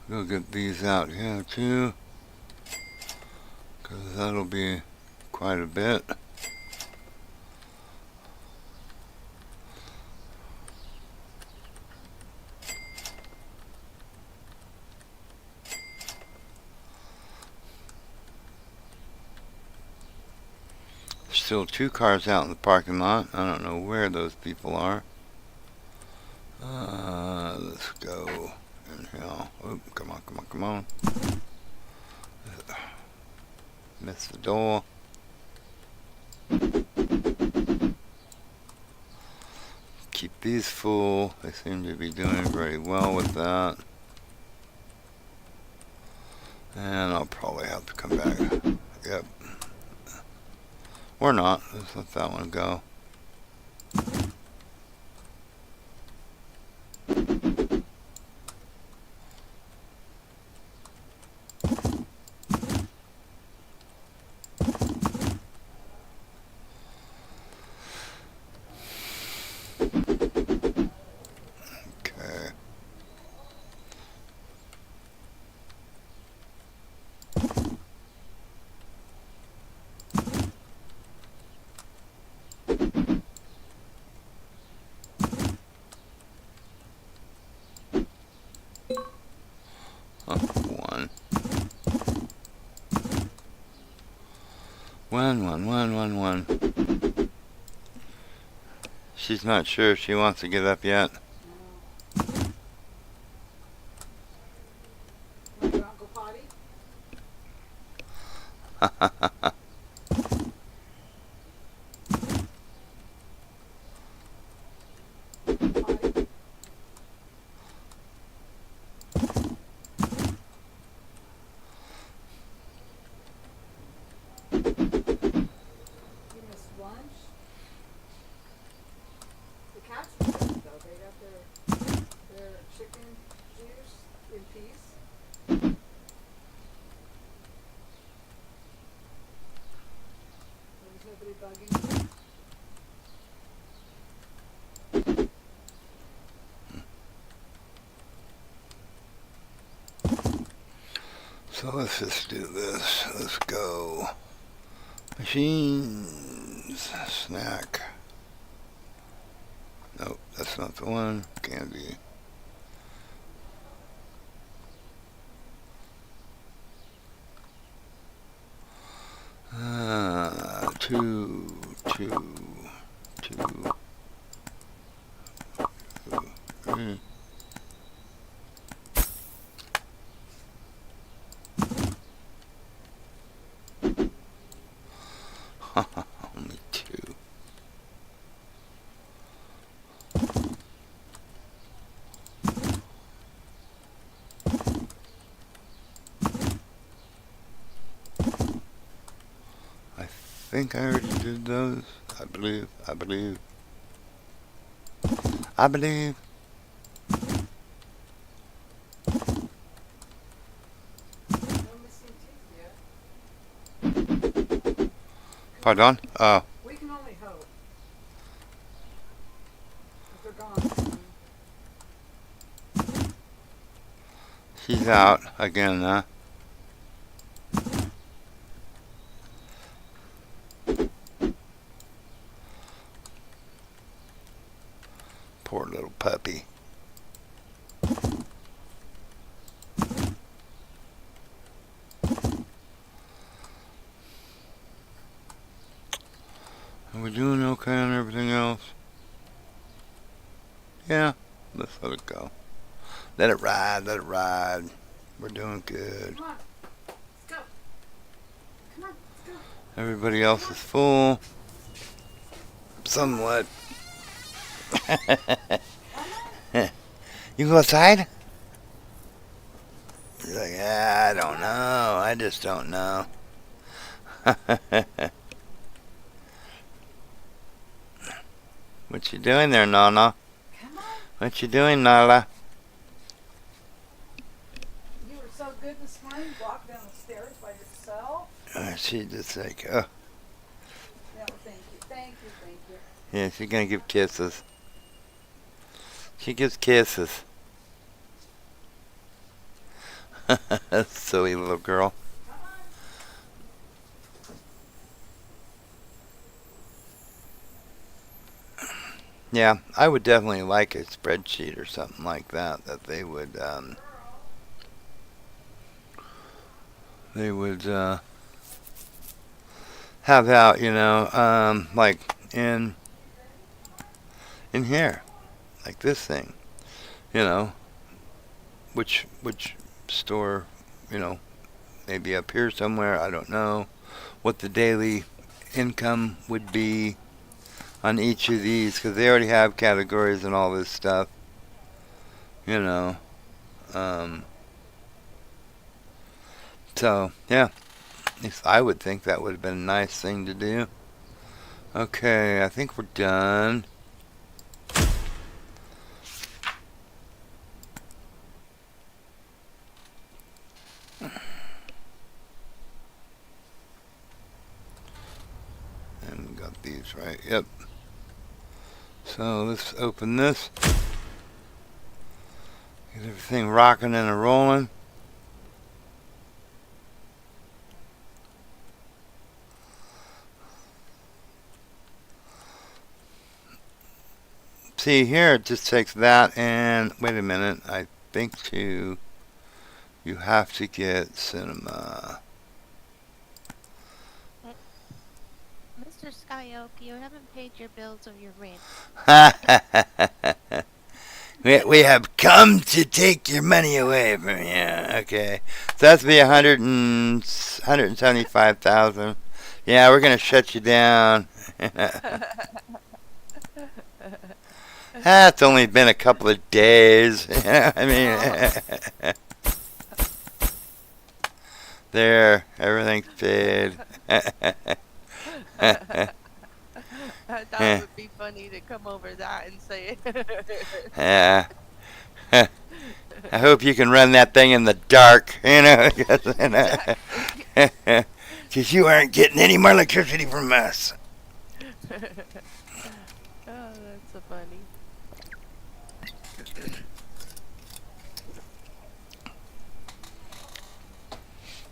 Speaker 3: We'll get these out here too, because that'll be quite a bit. Still 2 cars out in the parking lot. I don't know where those people are. Let's go in here. Oh, come on, come on, come on. Missed the door. Keep these full. They seem to be doing very well with that. And I'll probably have to come back. Yep. Or not. Let's let that one go. Okay. One. One. She's not sure if she wants to get up yet.
Speaker 4: Want to go out and go potty? Potty? You missed lunch? The cats were good though. They got their
Speaker 3: So let's just do this. Let's go. Machines. Snack. Nope, that's not the one. Candy. Two. Only two. I think I already did those. I believe.
Speaker 4: No missing teeth yet.
Speaker 3: Pardon? Oh,
Speaker 4: We can only hope. If they're gone.
Speaker 3: she's out again, huh? Poor little puppy. Are we doing okay on everything else? Yeah, let's let it go. Let it ride. We're doing good.
Speaker 4: Come on. Let's go. Come on, let's go.
Speaker 3: Everybody else is full. Somewhat. You go outside? He's like, yeah, I don't know. I just don't know. What you doing there, Nana?
Speaker 4: Come on.
Speaker 3: What you doing, Nala?
Speaker 4: You were so good this morning. Walk down the stairs by yourself.
Speaker 3: She just like,
Speaker 4: No, thank you.
Speaker 3: yeah, she's gonna give kisses. She gives kisses. Silly little girl.
Speaker 4: Come on.
Speaker 3: Yeah, I would definitely like a spreadsheet or something like that they would have out, like in here, like this thing, which store, maybe up here somewhere, I don't know, what the daily income would be on each of these, because they already have categories and all this stuff, so, yeah, at least I would think that would have been a nice thing to do. Okay, I think we're done. And we got these right, yep. So let's open this. Get everything rocking and a rolling. See here, it just takes that and wait a minute. I think you have to get cinema.
Speaker 5: Mr. Skyok, you haven't paid your bills or your rent.
Speaker 3: We have come to take your money away from you. Okay, so that's be 175,000. Yeah, we're gonna shut you down. It's only been a couple of days. I mean, there, everything's paid.
Speaker 5: I thought it would be funny to come over that and say it.
Speaker 3: Yeah. I hope you can run that thing in the dark, because you aren't getting any more electricity from us.
Speaker 5: Oh, that's so funny.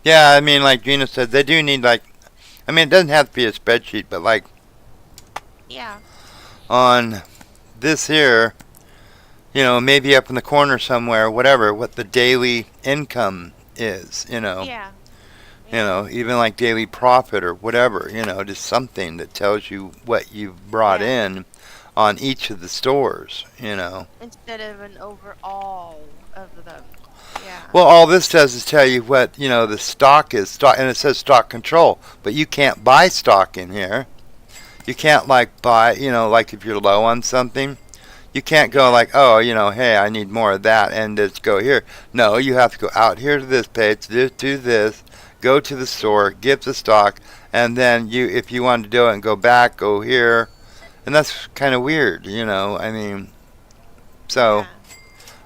Speaker 3: Yeah, I mean, like Gina said, they do need like, I mean, it doesn't have to be a spreadsheet, but like
Speaker 5: Yeah.
Speaker 3: on this here, you know, maybe up in the corner somewhere, whatever, what the daily income is,
Speaker 5: Yeah.
Speaker 3: even like daily profit or whatever, just something that tells you what you've brought
Speaker 5: Yeah.
Speaker 3: in on each of the stores.
Speaker 5: Instead of an overall of them. Yeah.
Speaker 3: Well, all this does is tell you what, the stock is, and it says stock control, but you can't buy stock in here. You can't like buy, like if you're low on something, you can't go like, oh, hey, I need more of that and just go here. No, you have to go out here to this page, do this, go to the store, get the stock, and then if you want to do it and go back, go here. And that's kind of weird, I mean, so
Speaker 5: Yeah.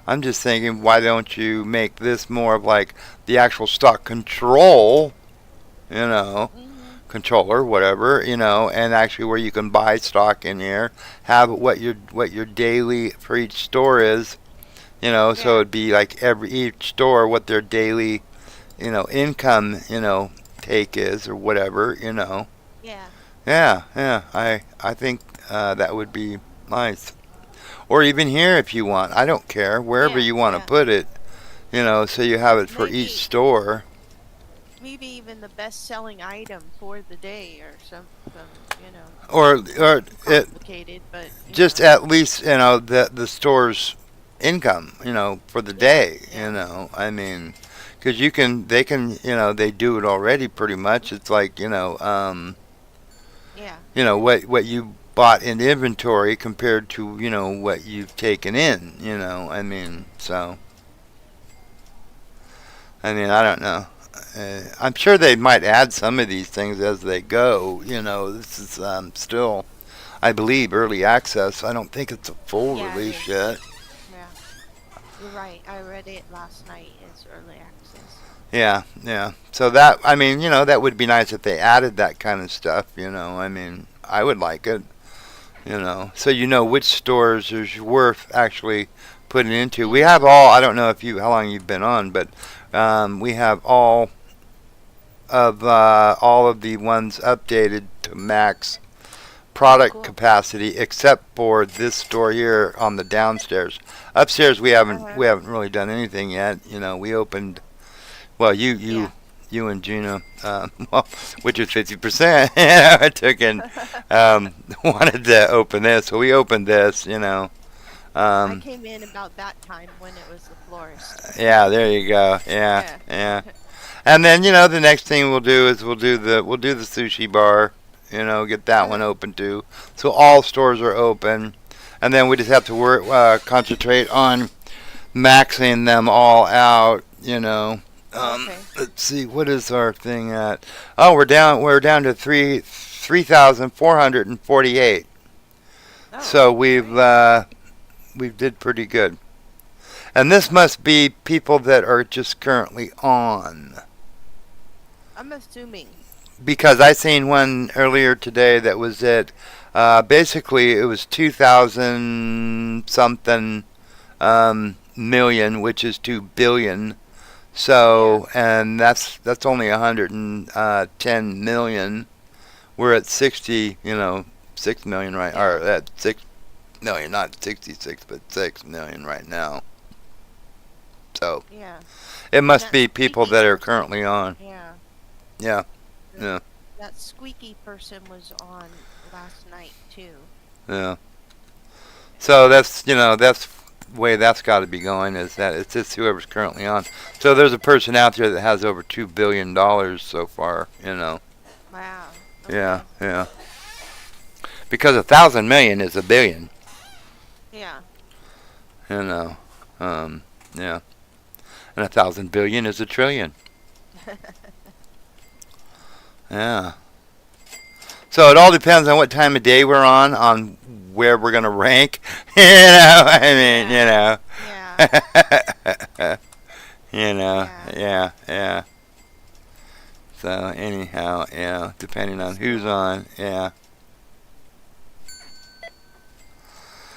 Speaker 3: I'm just thinking, why don't you make this more of like the actual stock control, you know,
Speaker 5: Mhm.
Speaker 3: controller, whatever, and actually where you can buy stock in here, have what your daily for each store is, so
Speaker 5: Yeah.
Speaker 3: it'd be like each store what their daily, income, take is or whatever.
Speaker 5: Yeah.
Speaker 3: Yeah. I think that would be nice. Or even here if you want. I don't care. Wherever
Speaker 5: Yeah.
Speaker 3: you want to
Speaker 5: Yeah.
Speaker 3: put it, so you have it for each
Speaker 5: Maybe
Speaker 3: store.
Speaker 5: maybe even the best selling item for the day or some
Speaker 3: Or
Speaker 5: complicated, but
Speaker 3: just at least, the store's income, for the
Speaker 5: yeah.
Speaker 3: day,
Speaker 5: Yeah.
Speaker 3: I mean, because they can, they do it already pretty much. It's like,
Speaker 5: Yeah.
Speaker 3: what you bought in inventory compared to, what you've taken in, I mean, so, I mean, I don't know. I'm sure they might add some of these things as they go. This is still, I believe, early access. I don't think it's a full
Speaker 5: Yeah, it
Speaker 3: release
Speaker 5: is.
Speaker 3: yet.
Speaker 5: Yeah. You're right. I read it last night. It's early access.
Speaker 3: Yeah. So that, I mean, that would be nice if they added that kind of stuff. I mean, I would like it. So which stores is worth actually putting into. We have all. I don't know how long you've been on, but we have all of the ones updated to max product
Speaker 5: Cool.
Speaker 3: capacity, except for this store here on the downstairs. Upstairs, we haven't
Speaker 5: Uh-huh.
Speaker 3: we haven't really done anything yet. We opened. Well,
Speaker 5: Yeah.
Speaker 3: you and Gina, well, which is 50%. I took and wanted to open this, so we opened this.
Speaker 5: I
Speaker 3: Um,
Speaker 5: came in about that time when it was the florist.
Speaker 3: yeah, there you go. Yeah,
Speaker 5: Yeah.
Speaker 3: yeah. And then the next thing we'll do is we'll do the sushi bar. Get that one open too. So all stores are open, and then we just have to concentrate on maxing them all out.
Speaker 5: Okay.
Speaker 3: Let's see, what is our thing at? Oh, we're down to 3,448.
Speaker 5: Oh.
Speaker 3: So we did pretty good. And this must be people that are just currently on.
Speaker 5: I'm assuming.
Speaker 3: Because I seen one earlier today that was at basically it was 2,000 something million, which is 2 billion. So, and that's only 110 million. We're at 6 million right, or at 6 million, not 66, but 6 million right now. So
Speaker 5: Yeah.
Speaker 3: it must
Speaker 5: That
Speaker 3: be people
Speaker 5: squeaky
Speaker 3: that are
Speaker 5: person.
Speaker 3: currently on.
Speaker 5: Yeah.
Speaker 3: Yeah, yeah,
Speaker 5: That squeaky person was on last night too.
Speaker 3: yeah. So that's that's the way that's got to be going, is that it's just whoever's currently on. So there's a person out there that has over $2 billion so far.
Speaker 5: Wow.
Speaker 3: Yeah,
Speaker 5: Okay.
Speaker 3: yeah. Because 1,000 million is a billion.
Speaker 5: Yeah.
Speaker 3: Yeah. And 1,000 billion is a trillion. Yeah. So it all depends on what time of day we're on where we're gonna rank. I mean,
Speaker 5: Yeah.
Speaker 3: yeah. So anyhow, depending on who's on, yeah.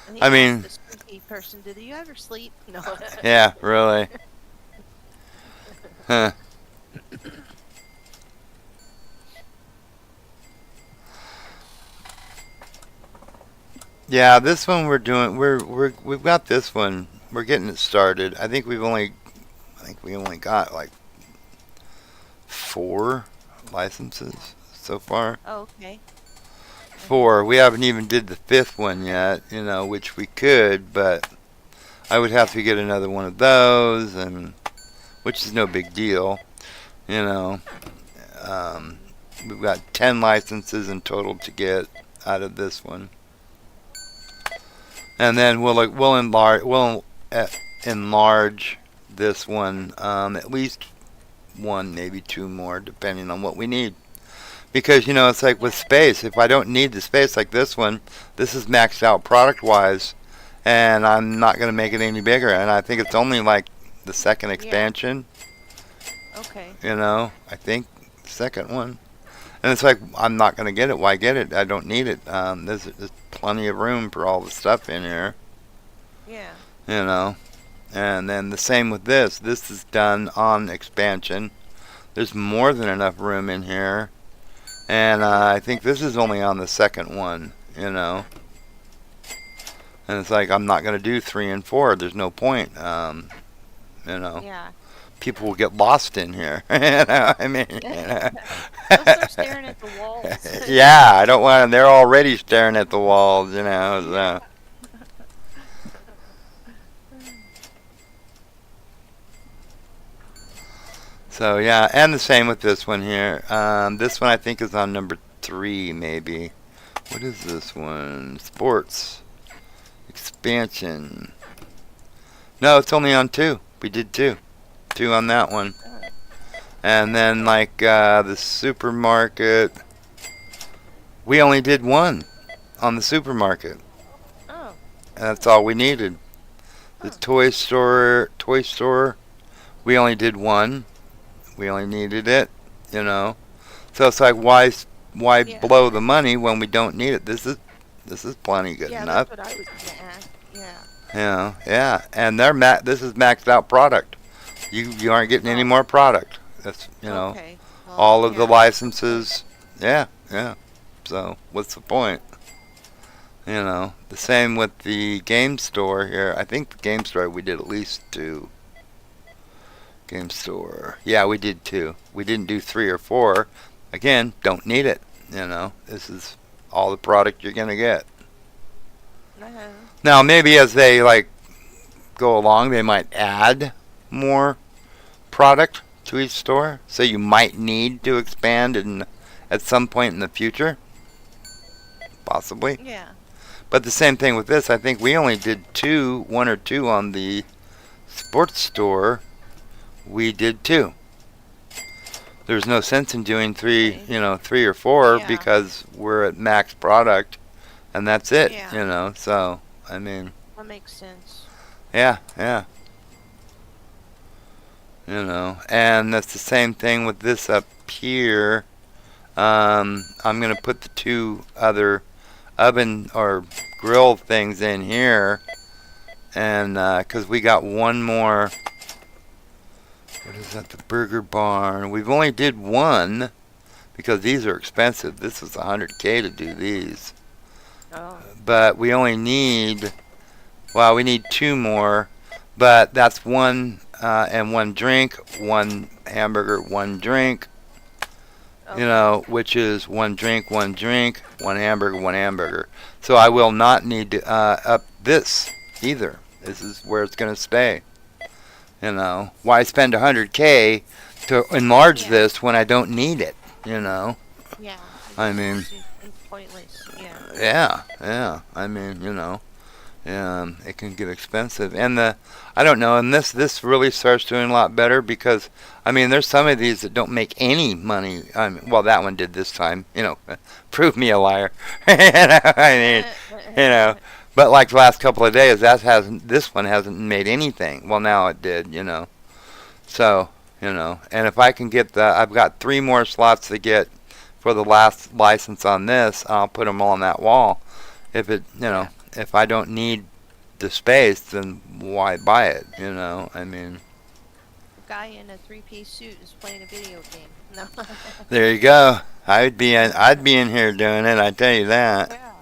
Speaker 5: And he
Speaker 3: I
Speaker 5: asked
Speaker 3: mean-
Speaker 5: the squeaky person, "Did you ever sleep?" No.
Speaker 3: Yeah, really. Huh. Yeah, this one we're doing. We've got this one. We're getting it started. I think we only got like 4 licenses so far.
Speaker 5: Oh, okay.
Speaker 3: 4. We haven't even did the 5th one yet. Which we could, but I would have to get another one of those, and which is no big deal. You know, we've got 10 licenses in total to get out of this one, and then we'll enlarge this one at least 1, maybe 2 more, depending on what we need. Because it's like with space. If I don't need the space like this one, this is maxed out product wise, and I'm not going to make it any bigger. And I think it's only like the second expansion.
Speaker 5: Okay.
Speaker 3: I think second one. And it's like, I'm not going to get it. Why get it? I don't need it. There's plenty of room for all the stuff in here.
Speaker 5: Yeah.
Speaker 3: And then the same with this. This is done on expansion. There's more than enough room in here. And I think this is only on the second one, And it's like, I'm not going to do 3 and 4. There's no point.
Speaker 5: Yeah.
Speaker 3: People will get lost in here. I mean,
Speaker 5: They'll start staring at the walls.
Speaker 3: Yeah, I don't want them. They're already staring at the walls, So. So yeah, and the same with this one here. This one I think is on number 3, maybe. What is this one? Sports expansion. No, it's only on 2. We did 2 on that one. And then like the supermarket, we only did 1 on the supermarket.
Speaker 5: Oh.
Speaker 3: And that's all we needed. The toy store, we only did 1. We only needed it, So it's like, why blow the money when we don't need it? This is plenty good enough.
Speaker 5: That's what I was gonna ask.
Speaker 3: Yeah. Yeah. And this is maxed out product. You aren't getting any more product. That's
Speaker 5: Okay. Well,
Speaker 3: all of the licenses. Yeah. So what's the point? The same with the game store here. I think the game store we did at least 2. Game store. Yeah, we did 2. We didn't do 3 or 4. Again, don't need it. This is all the product you're gonna get. Now, maybe as they go along, they might add more product to each store. So you might need to expand at some point in the future, possibly.
Speaker 5: Yeah.
Speaker 3: But the same thing with this. I think we only did 1 or 2 on the sports store. We did 2. There's no sense in doing 3, 3 or 4 because we're at max product, and that's it, So, I mean.
Speaker 5: That makes sense.
Speaker 3: Yeah. And that's the same thing with this up here. I'm going to put the 2 other oven or grill things in here, and because we got 1 more. What is that? The Burger Barn. We've only did 1 because these are expensive. This was $100K to do these.
Speaker 5: Oh.
Speaker 3: But we only need, we need 2 more. But that's 1 and 1 drink, 1 hamburger, 1 drink.
Speaker 5: Okay.
Speaker 3: Which is 1 drink, 1 drink, 1 hamburger, 1 hamburger. So I will not need to up this either. This is where it's going to stay. Why spend $100K to enlarge this when I don't need it?
Speaker 5: Yeah.
Speaker 3: I mean,
Speaker 5: It's pointless. Yeah.
Speaker 3: Yeah. I mean, it can get expensive. And I don't know. And this really starts doing a lot better because there's some of these that don't make any money. That one did this time. Prove me a liar. But like the last couple of days, this one hasn't made anything. Well, now it did, So, and if I can get I've got 3 more slots to get for the last license on this. I'll put them all on that wall. If if I don't need the space, then why buy it? I mean.
Speaker 5: A guy in a 3-piece suit is playing a video game. No.
Speaker 3: There you go. I'd be in here doing it. I tell you that.
Speaker 5: Yeah.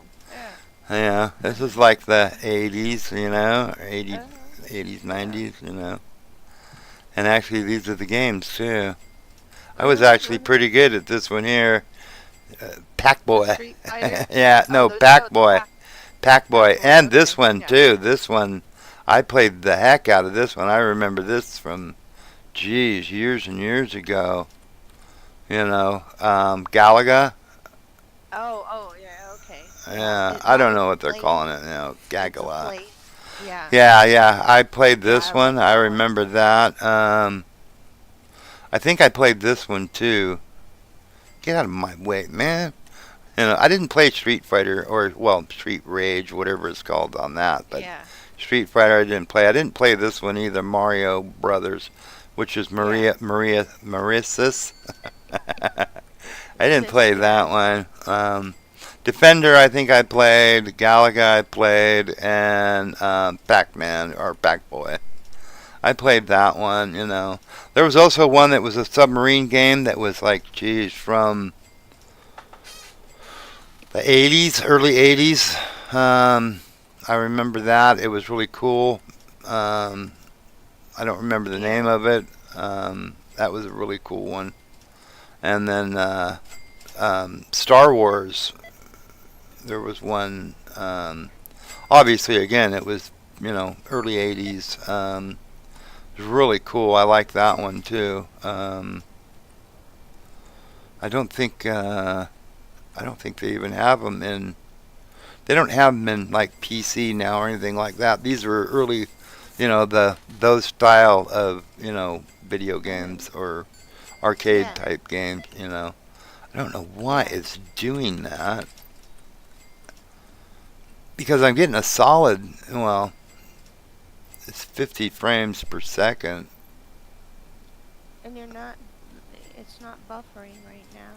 Speaker 3: Yeah, this is like the 80s, or 80s,
Speaker 5: Oh,
Speaker 3: 80s,
Speaker 5: yeah.
Speaker 3: 90s, And actually, these are the games too. I was
Speaker 5: Oh,
Speaker 3: actually
Speaker 5: what
Speaker 3: pretty good at this one here. Pac
Speaker 5: the
Speaker 3: Boy.
Speaker 5: Street Fighter?
Speaker 3: Yeah,
Speaker 5: Oh,
Speaker 3: no,
Speaker 5: those. Oh,
Speaker 3: Pac
Speaker 5: the
Speaker 3: Boy. Pac
Speaker 5: Pack
Speaker 3: Boy.
Speaker 5: Boy.
Speaker 3: And this
Speaker 5: Okay,
Speaker 3: one
Speaker 5: yeah.
Speaker 3: too. This one, I played the heck out of this one. I remember this from, geez, years and years ago. Galaga.
Speaker 5: Oh, yeah. Okay. Yeah.
Speaker 3: Yeah,
Speaker 5: It,
Speaker 3: I
Speaker 5: that
Speaker 3: don't
Speaker 5: was
Speaker 3: know
Speaker 5: a
Speaker 3: what they're
Speaker 5: plate.
Speaker 3: calling it now.
Speaker 5: It's a
Speaker 3: Gagala.
Speaker 5: plate. Yeah.
Speaker 3: Yeah. I played
Speaker 5: Yeah,
Speaker 3: this
Speaker 5: I
Speaker 3: one.
Speaker 5: like
Speaker 3: I
Speaker 5: that one.
Speaker 3: remember that. I think I played this one too. Get out of my way, man. I didn't play Street Fighter or Street Rage, whatever it's called on that. But
Speaker 5: Yeah.
Speaker 3: Street Fighter, I didn't play. I didn't play this one either. Mario Brothers, which is
Speaker 5: Yeah.
Speaker 3: Marissus. I
Speaker 5: It's
Speaker 3: didn't
Speaker 5: just,
Speaker 3: play
Speaker 5: yeah.
Speaker 3: that one. Defender, I think I played. Galaga, I played, and Pac-Man or Pac-Boy. I played that one. There was also one that was a submarine game that was like, geez, from the 80s, early 80s. I remember that. It was really cool. I don't remember the
Speaker 5: Yeah.
Speaker 3: name of it. That was a really cool one. And then Star Wars, there was one. Obviously, again, it was, early 80s. It was really cool. I like that one too. I don't think they even have them in. They don't have them in like PC now or anything like that. These were early, those style of video games or arcade
Speaker 5: Yeah.
Speaker 3: type games. I don't know why
Speaker 5: Yeah.
Speaker 3: it's doing that because I'm getting a solid. Well, it's 50 frames per second.
Speaker 5: And you're not. It's not buffering right now.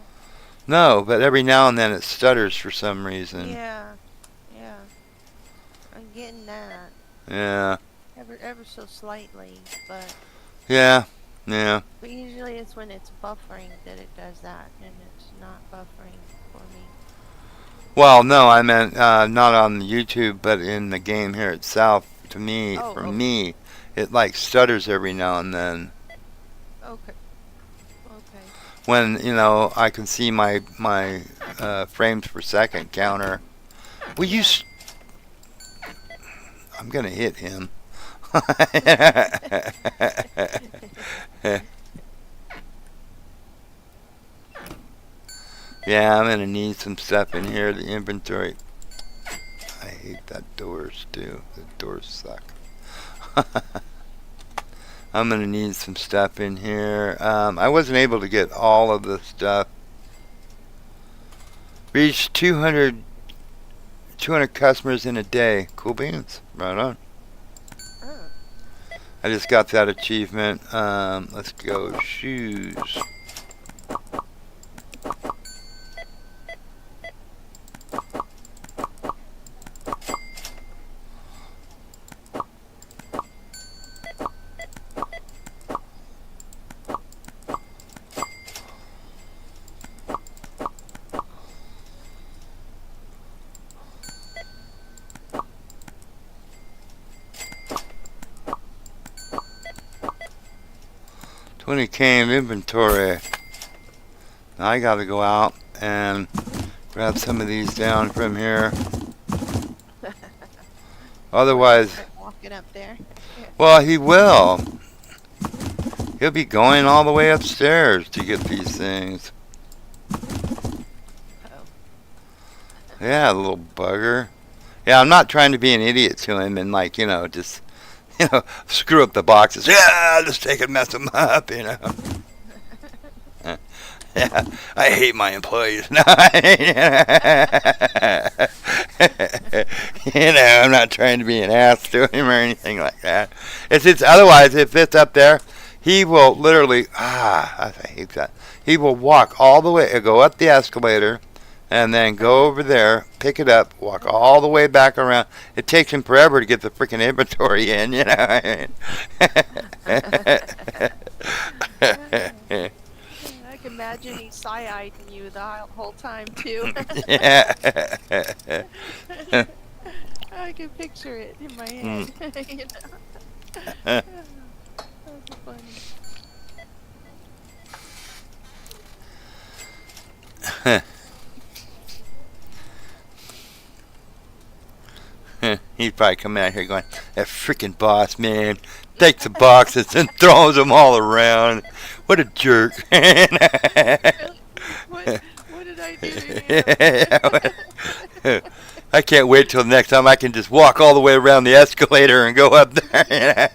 Speaker 3: No, but every now and then it stutters for some reason.
Speaker 5: Yeah. Yeah. I'm getting that.
Speaker 3: Yeah.
Speaker 5: Ever so slightly, but
Speaker 3: Yeah.
Speaker 5: usually it's when it's buffering that it does that, and it's not buffering for me.
Speaker 3: Well, no, I meant not on YouTube, but in the game here itself. To me,
Speaker 5: Oh,
Speaker 3: for
Speaker 5: okay.
Speaker 3: me, it like stutters every now and then.
Speaker 5: Okay. Okay.
Speaker 3: When I can see my frames per second counter. Will you? I'm gonna hit him. Yeah, I'm gonna need some stuff in here. The inventory. I hate that doors too. The doors suck. I'm gonna need some stuff in here. I wasn't able to get all of the stuff. Reached 200 customers in a day. Cool beans. Right on.
Speaker 5: Oh.
Speaker 3: I just got that achievement. Let's go shoes. $20K in inventory. Now I gotta go out and grab some of these down from here. Otherwise,
Speaker 5: Start walking up there.
Speaker 3: well, he will. He'll be going all the way upstairs to get these things.
Speaker 5: Oh.
Speaker 3: Yeah, little bugger. Yeah, I'm not trying to be an idiot to him and just screw up the boxes. Yeah, I'll just take and mess them up. Yeah, I hate my employees. No, I'm not trying to be an ass to him or anything like that. It's otherwise, if it's up there, he will literally I hate that. He will walk all the way, go up the escalator, and then go over there, pick it up, walk all the way back around. It takes him forever to get the freaking inventory in,
Speaker 5: I can imagine he's side-eyeing you the whole time too.
Speaker 3: Yeah.
Speaker 5: I can picture it in my
Speaker 3: Mm.
Speaker 5: head. You know? That's funny.
Speaker 3: He's probably coming out here going, that freaking boss, man, takes the boxes and throws them all around. What a jerk.
Speaker 5: Really? What did I do to him?
Speaker 3: I can't wait till next time I can just walk all the way around the escalator and go up there.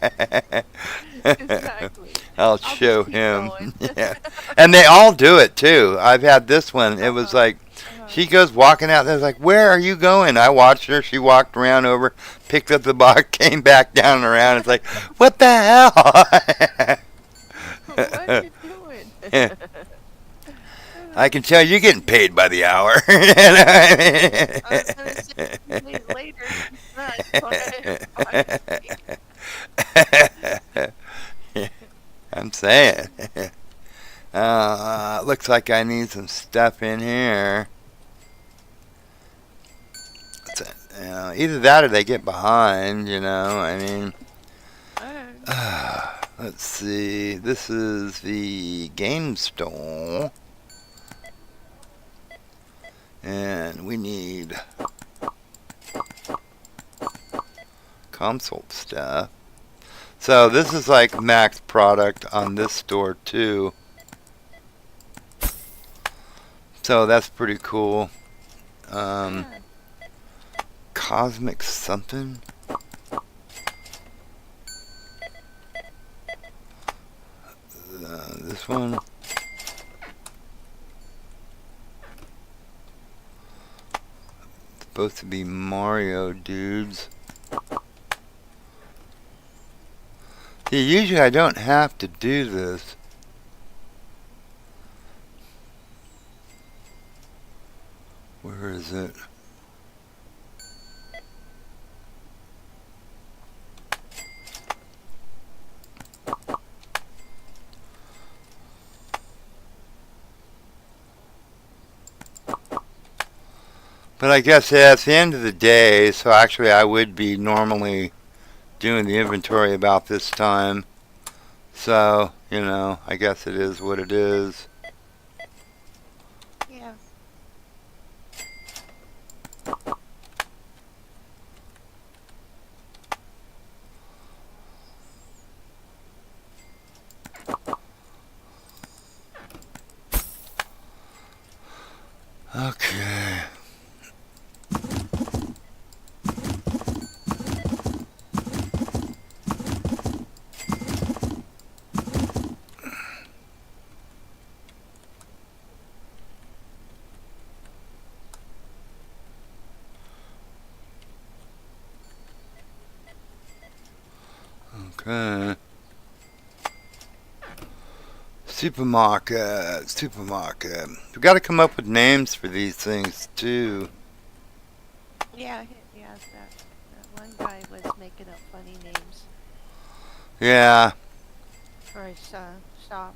Speaker 5: Exactly.
Speaker 3: I'll
Speaker 5: just
Speaker 3: show
Speaker 5: keep
Speaker 3: him.
Speaker 5: going.
Speaker 3: Yeah. And they all do it too. I've had this one. It was like, she goes walking out there, like, where are you going? I watched her. She walked around over, picked up the box, came back down and around. It's like, what the hell?
Speaker 5: What are you doing?
Speaker 3: I can tell you're getting paid by the hour.
Speaker 5: I was gonna say later.
Speaker 3: I'm saying. Looks like I need some stuff in here. Either that or they get behind, I mean, let's see. This is the game store. And we need console stuff. So this is like max product on this store too. So that's pretty cool. Cosmic something. This one. Supposed to be Mario dudes. See, usually I don't have to do this. Where is it? But I guess at the end of the day, so actually I would be normally doing the inventory about this time. So, I guess it is what it is.
Speaker 5: Yeah.
Speaker 3: Okay. Okay. Supermarket. We got to come up with names for these things too.
Speaker 5: Yeah, that one guy was making up funny names
Speaker 3: Yeah.
Speaker 5: for his shop.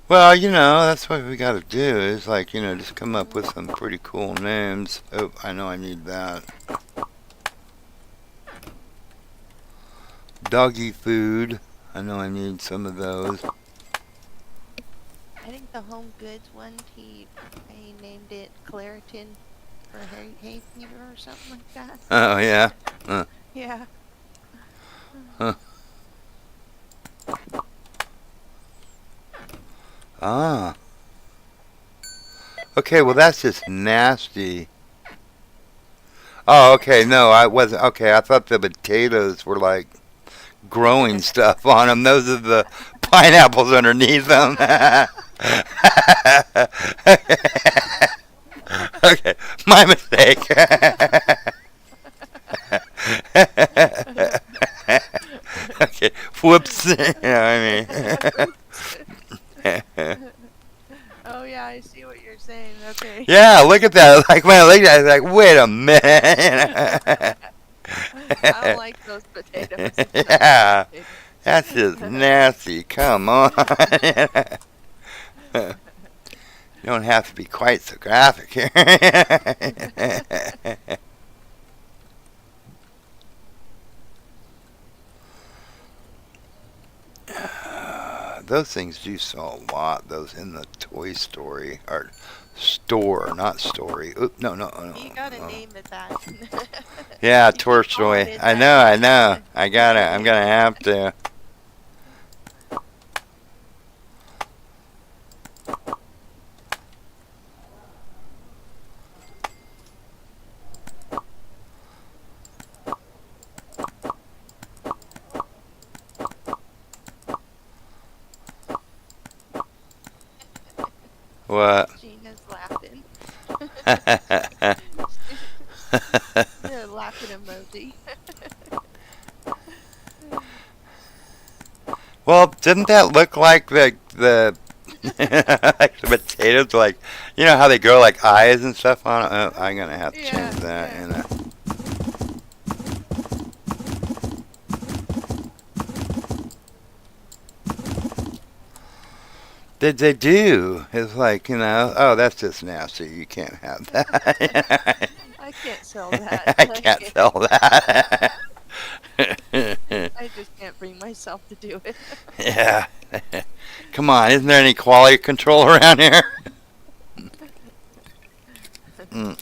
Speaker 3: Well, that's what we got to do is like, just come up with some pretty cool names. Oh, I know I need that. Doggy food. I know I need some of those.
Speaker 5: I think the Home Goods one, he named it Claritin for hay fever or something like that.
Speaker 3: Oh, yeah.
Speaker 5: Yeah.
Speaker 3: Ah. Okay, well that's just nasty. Oh, okay, no, I wasn't. Okay, I thought the potatoes were like growing stuff on them. Those are the pineapples underneath them. Okay, my mistake. Okay, whoops. I mean.
Speaker 5: Oh yeah, I see what you're saying. Okay.
Speaker 3: Yeah, look at that. Like when I looked at it, I was like, wait a minute.
Speaker 5: I don't like those potatoes.
Speaker 3: Yeah, that's just nasty. Come on. You don't have to be quite so graphic here. those things you saw a lot. Those in the Toy Story or store, not story. Oop, no.
Speaker 5: You gotta name it that.
Speaker 3: Yeah,
Speaker 5: You
Speaker 3: Toy
Speaker 5: keep calling
Speaker 3: Story.
Speaker 5: it
Speaker 3: I
Speaker 5: that.
Speaker 3: know. I gotta. I'm gonna have to. What?
Speaker 5: Gina's laughing. The laughing emoji.
Speaker 3: Well, didn't that look like the like the potatoes? Like, you know how they grow like eyes and stuff on it. Oh, I'm gonna have to
Speaker 5: Yeah,
Speaker 3: change that.
Speaker 5: yeah.
Speaker 3: You know. Did they do? It's like, oh, that's just nasty. You can't have that.
Speaker 5: I can't sell that.
Speaker 3: I can't sell that.
Speaker 5: I just can't bring myself to do it.
Speaker 3: Yeah. Come on, isn't there any quality control around here? Mm.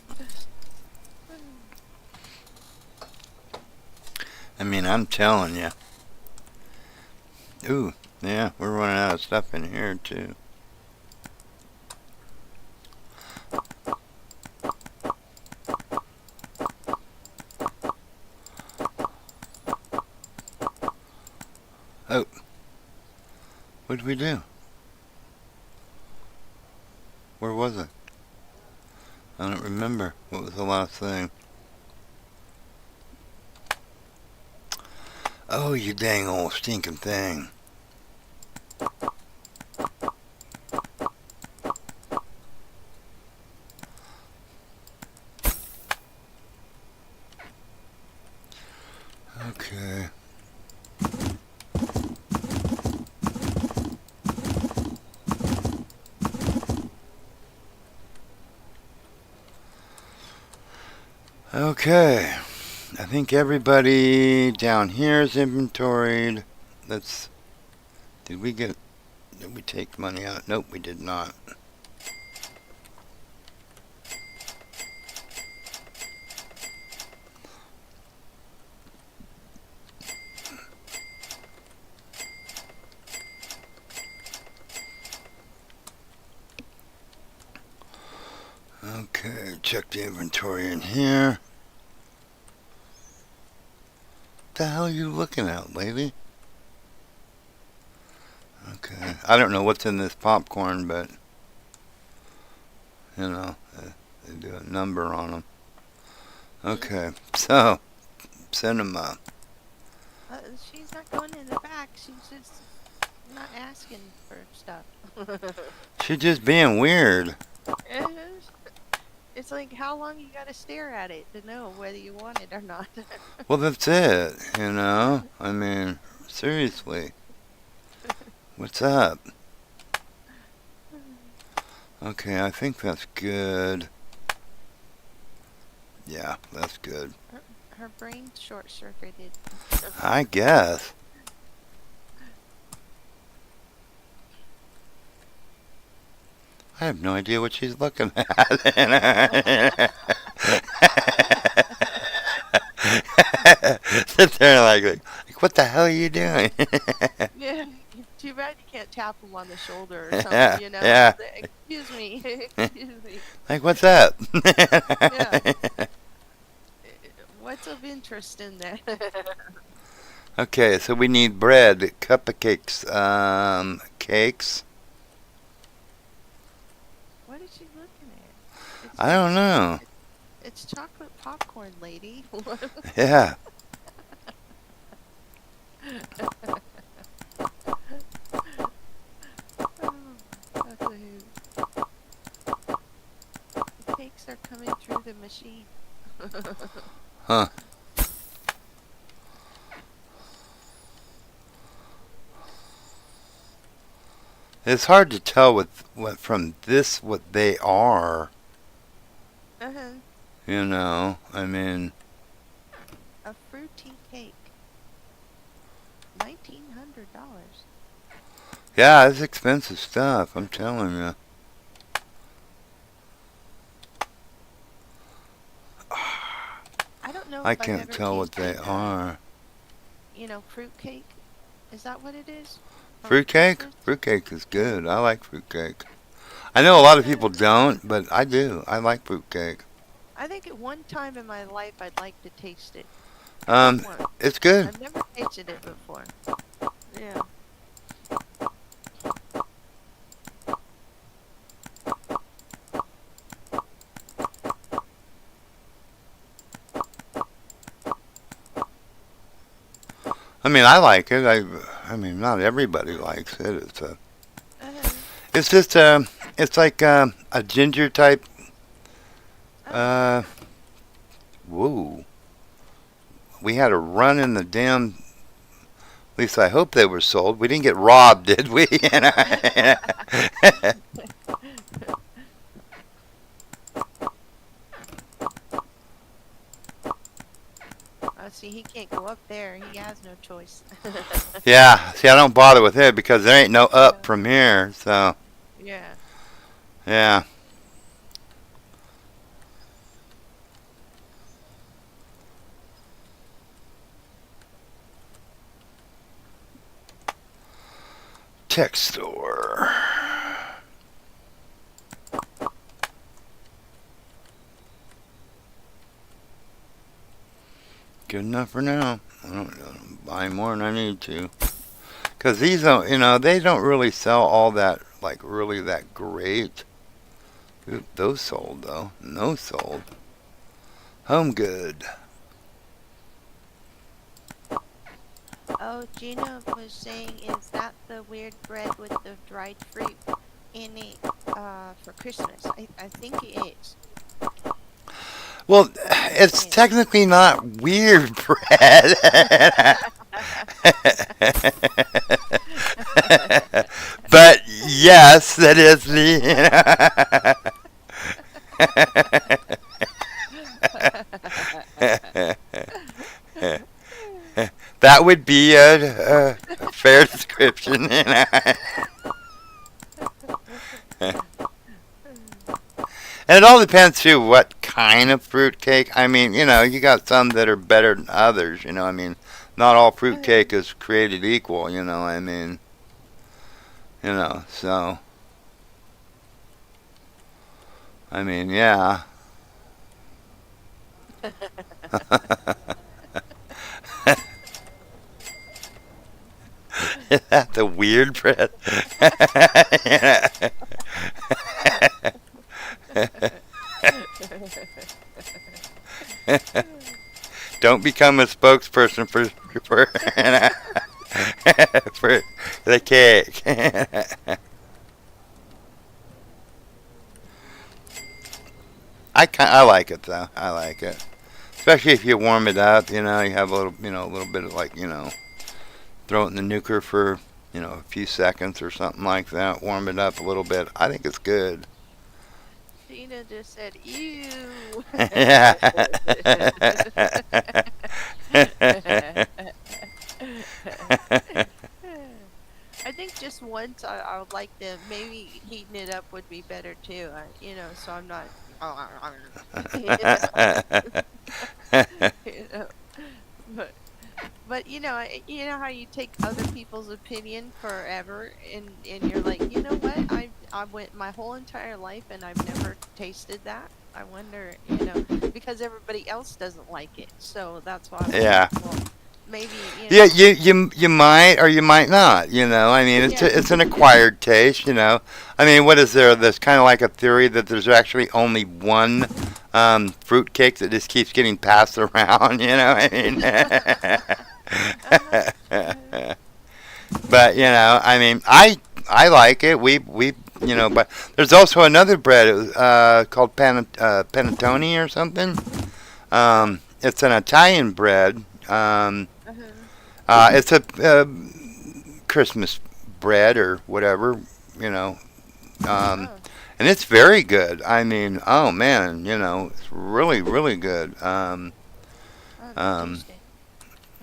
Speaker 3: I mean, I'm telling you. Ooh, yeah, we're running out of stuff in here, too. Oh. What did we do? Where was it? I don't remember. What was the last thing? Oh, you dang old stinking thing. Okay. Okay. I think everybody down here is inventoried. Did we take money out? Nope, we did not. Okay, check the inventory in here. What the hell are you looking at, lady? Okay, I don't know what's in this popcorn, but they do a number on them. Okay, so cinema.
Speaker 5: She's not going in the back. She's just not asking for stuff.
Speaker 3: She's just being weird.
Speaker 5: It's like, how long you gotta stare at it to know whether you want it or not.
Speaker 3: Well, that's it, I mean, seriously. What's up? Okay, I think that's good. Yeah, that's good.
Speaker 5: Her brain's short-circuited.
Speaker 3: I guess. I have no idea what she's looking at. Sit there like, what the hell are you doing?
Speaker 5: Yeah, too bad you can't tap him on the shoulder or something,
Speaker 3: Yeah, yeah.
Speaker 5: Excuse me, excuse me.
Speaker 3: Like, what's up?
Speaker 5: Yeah. What's of interest in that?
Speaker 3: Okay, so we need bread, cupcakes, cakes.
Speaker 5: What is she looking at?
Speaker 3: I don't know.
Speaker 5: It's chocolate popcorn, lady.
Speaker 3: Yeah.
Speaker 5: That's a hoot. The cakes are coming through the machine.
Speaker 3: Huh. It's hard to tell what from this what they are.
Speaker 5: Uh-huh.
Speaker 3: I mean,
Speaker 5: A fruity cake. $1,900.
Speaker 3: Yeah, it's expensive stuff. I'm telling you.
Speaker 5: I don't know
Speaker 3: I
Speaker 5: if I've
Speaker 3: can't
Speaker 5: ever
Speaker 3: tell what they
Speaker 5: tasted,
Speaker 3: are.
Speaker 5: fruitcake. Is that what it is? From
Speaker 3: Fruitcake?
Speaker 5: Christmas?
Speaker 3: Fruitcake is good. I like fruitcake. I know a lot of
Speaker 5: Yeah.
Speaker 3: people don't, but I do. I like fruitcake.
Speaker 5: I think at one time in my life I'd like to taste it. Just
Speaker 3: Um,
Speaker 5: once.
Speaker 3: it's good.
Speaker 5: I've never tasted it before. Yeah.
Speaker 3: I mean, I like it. I mean, not everybody likes it.
Speaker 5: Uh,
Speaker 3: It's just, it's like a ginger type.
Speaker 5: oh.
Speaker 3: Uh, whoa. We had a run in the damn. At least I hope they were sold. We didn't get robbed, did we?
Speaker 5: See, he can't go up there. He has no choice.
Speaker 3: Yeah. See, I don't bother with it because there ain't no up from here. So,
Speaker 5: Yeah.
Speaker 3: yeah. Tech store. Good enough for now. I don't buy more than I need to. Because these don't, they don't really sell all that, like, really that great. Ooh, those sold, though. And those sold. Home Good.
Speaker 5: Oh, Gina was saying, is that the weird bread with the dried fruit in it for Christmas? I think it is.
Speaker 3: Well, it's technically not weird bread. But yes, that is that would be a fair description. And it all depends too what kind of fruit cake. I mean, you got some that are better than others. I mean, not all fruit cake is created equal. I mean, so I mean, yeah. Is that the weird bread? Don't become a spokesperson for for the cake. I like it though. I like it, especially if you warm it up. You have a little bit of like throw it in the nuker for a few seconds or something like that. Warm it up a little bit. I think it's good.
Speaker 5: Gina just said, ew.
Speaker 3: Yeah.
Speaker 5: I think just once I would like to maybe heating it up would be better too. So I'm not. You know, but you know how you take other people's opinion forever, and you're like, you know what? I went my whole entire life and I've never tasted that. I wonder, because everybody else doesn't like it, so that's why.
Speaker 3: Yeah.
Speaker 5: Well, maybe.
Speaker 3: Yeah, you might or you might not. I mean, it's an acquired taste. I mean, what is there? There's kind of like a theory that there's actually only one fruit cake that just keeps getting passed around. I mean, but I mean, I like it. We but there's also another bread called panettone or something. It's an Italian bread. It's a Christmas bread or whatever,
Speaker 5: Oh,
Speaker 3: and it's very good. I mean, oh man, it's really, really good.
Speaker 5: oh,
Speaker 3: Um,
Speaker 5: Tuesday.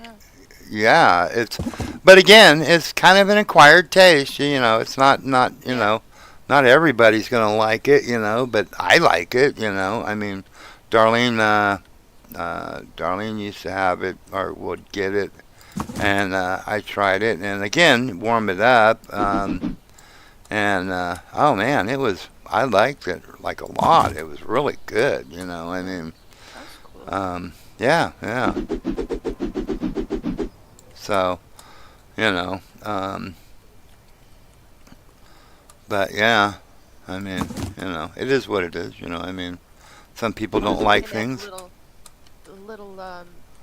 Speaker 5: Yeah.
Speaker 3: yeah, but again, it's kind of an acquired taste. It's not
Speaker 5: Yeah.
Speaker 3: not everybody's gonna like it. But I like it. I mean, Darlene, Darlene used to have it or would get it, and I tried it, and again, warm it up, and oh man, I liked it like a lot. It was really good. I mean,
Speaker 5: That's cool.
Speaker 3: yeah, yeah. So, you know, um, but yeah, I mean, it is what it is. I mean, some people
Speaker 5: I was
Speaker 3: don't like
Speaker 5: looking at
Speaker 3: things.
Speaker 5: little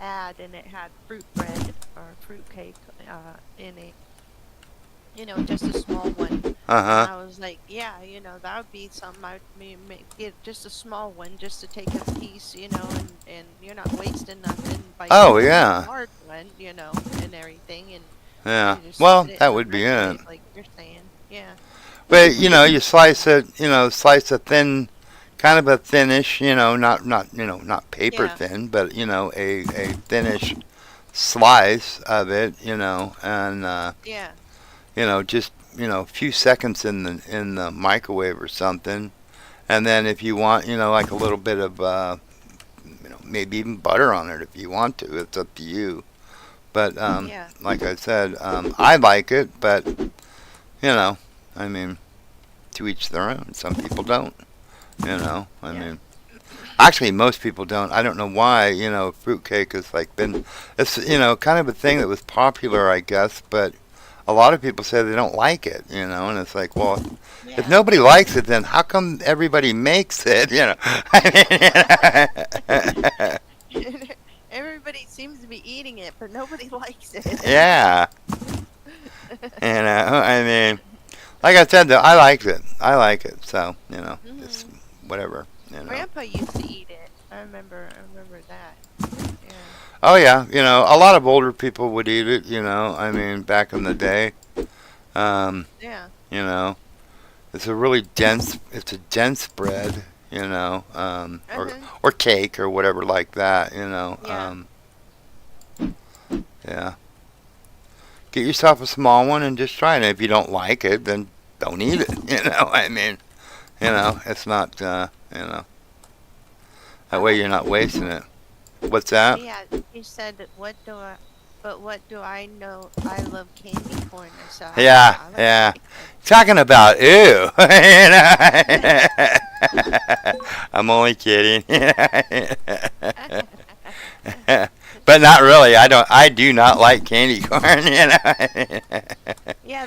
Speaker 5: ad, and it had fruit bread or fruit cake in it. Just a small one.
Speaker 3: Uh
Speaker 5: And
Speaker 3: huh.
Speaker 5: I was like, yeah, that would be something I'd get just a small one just to take a piece, and you're not wasting nothing by
Speaker 3: Oh
Speaker 5: getting a
Speaker 3: yeah,
Speaker 5: large one, and everything, and
Speaker 3: yeah.
Speaker 5: you just
Speaker 3: Well,
Speaker 5: put it
Speaker 3: that
Speaker 5: in the
Speaker 3: would be it.
Speaker 5: microwave, like you're saying. Yeah.
Speaker 3: But you slice it. Slice a thin, kind of a thinnish. Not paper
Speaker 5: Yeah.
Speaker 3: thin, but a thinnish slice of it. And
Speaker 5: Yeah.
Speaker 3: just a few seconds in the microwave or something. And then if you want, like a little bit of, maybe even butter on it if you want to. It's up to you. But
Speaker 5: Yeah.
Speaker 3: like I said, I like it. But I mean, to each their own. Some people don't. I
Speaker 5: Yeah.
Speaker 3: mean, actually, most people don't. I don't know why. Fruitcake has like been, it's kind of a thing that was popular, I guess. But a lot of people say they don't like it. And it's like, well, if
Speaker 5: Yeah.
Speaker 3: nobody likes it, then how come everybody makes it? I mean,
Speaker 5: Everybody seems to be eating it, but nobody likes it.
Speaker 3: yeah. I mean, like I said, though, I liked it. I like it. So just
Speaker 5: Hmm.
Speaker 3: whatever.
Speaker 5: Grandpa used to eat it. I remember that. Yeah.
Speaker 3: Oh yeah, a lot of older people would eat it. I mean, back in the day. Um,
Speaker 5: Yeah.
Speaker 3: you know, it's a really dense. It's a dense bread. Or
Speaker 5: Uh-huh.
Speaker 3: cake or whatever like that.
Speaker 5: Yeah.
Speaker 3: Yeah. Get yourself a small one and just try it. And if you don't like it, then don't eat it. I mean, it's not. That way you're not wasting it. What's that?
Speaker 5: Yeah, you said that what do I know? I love candy corn, so
Speaker 3: Yeah,
Speaker 5: I like
Speaker 3: yeah.
Speaker 5: candy
Speaker 3: Talking about ew. I'm only kidding.
Speaker 5: corn.
Speaker 3: But not really. I do not like candy corn.
Speaker 5: Yeah,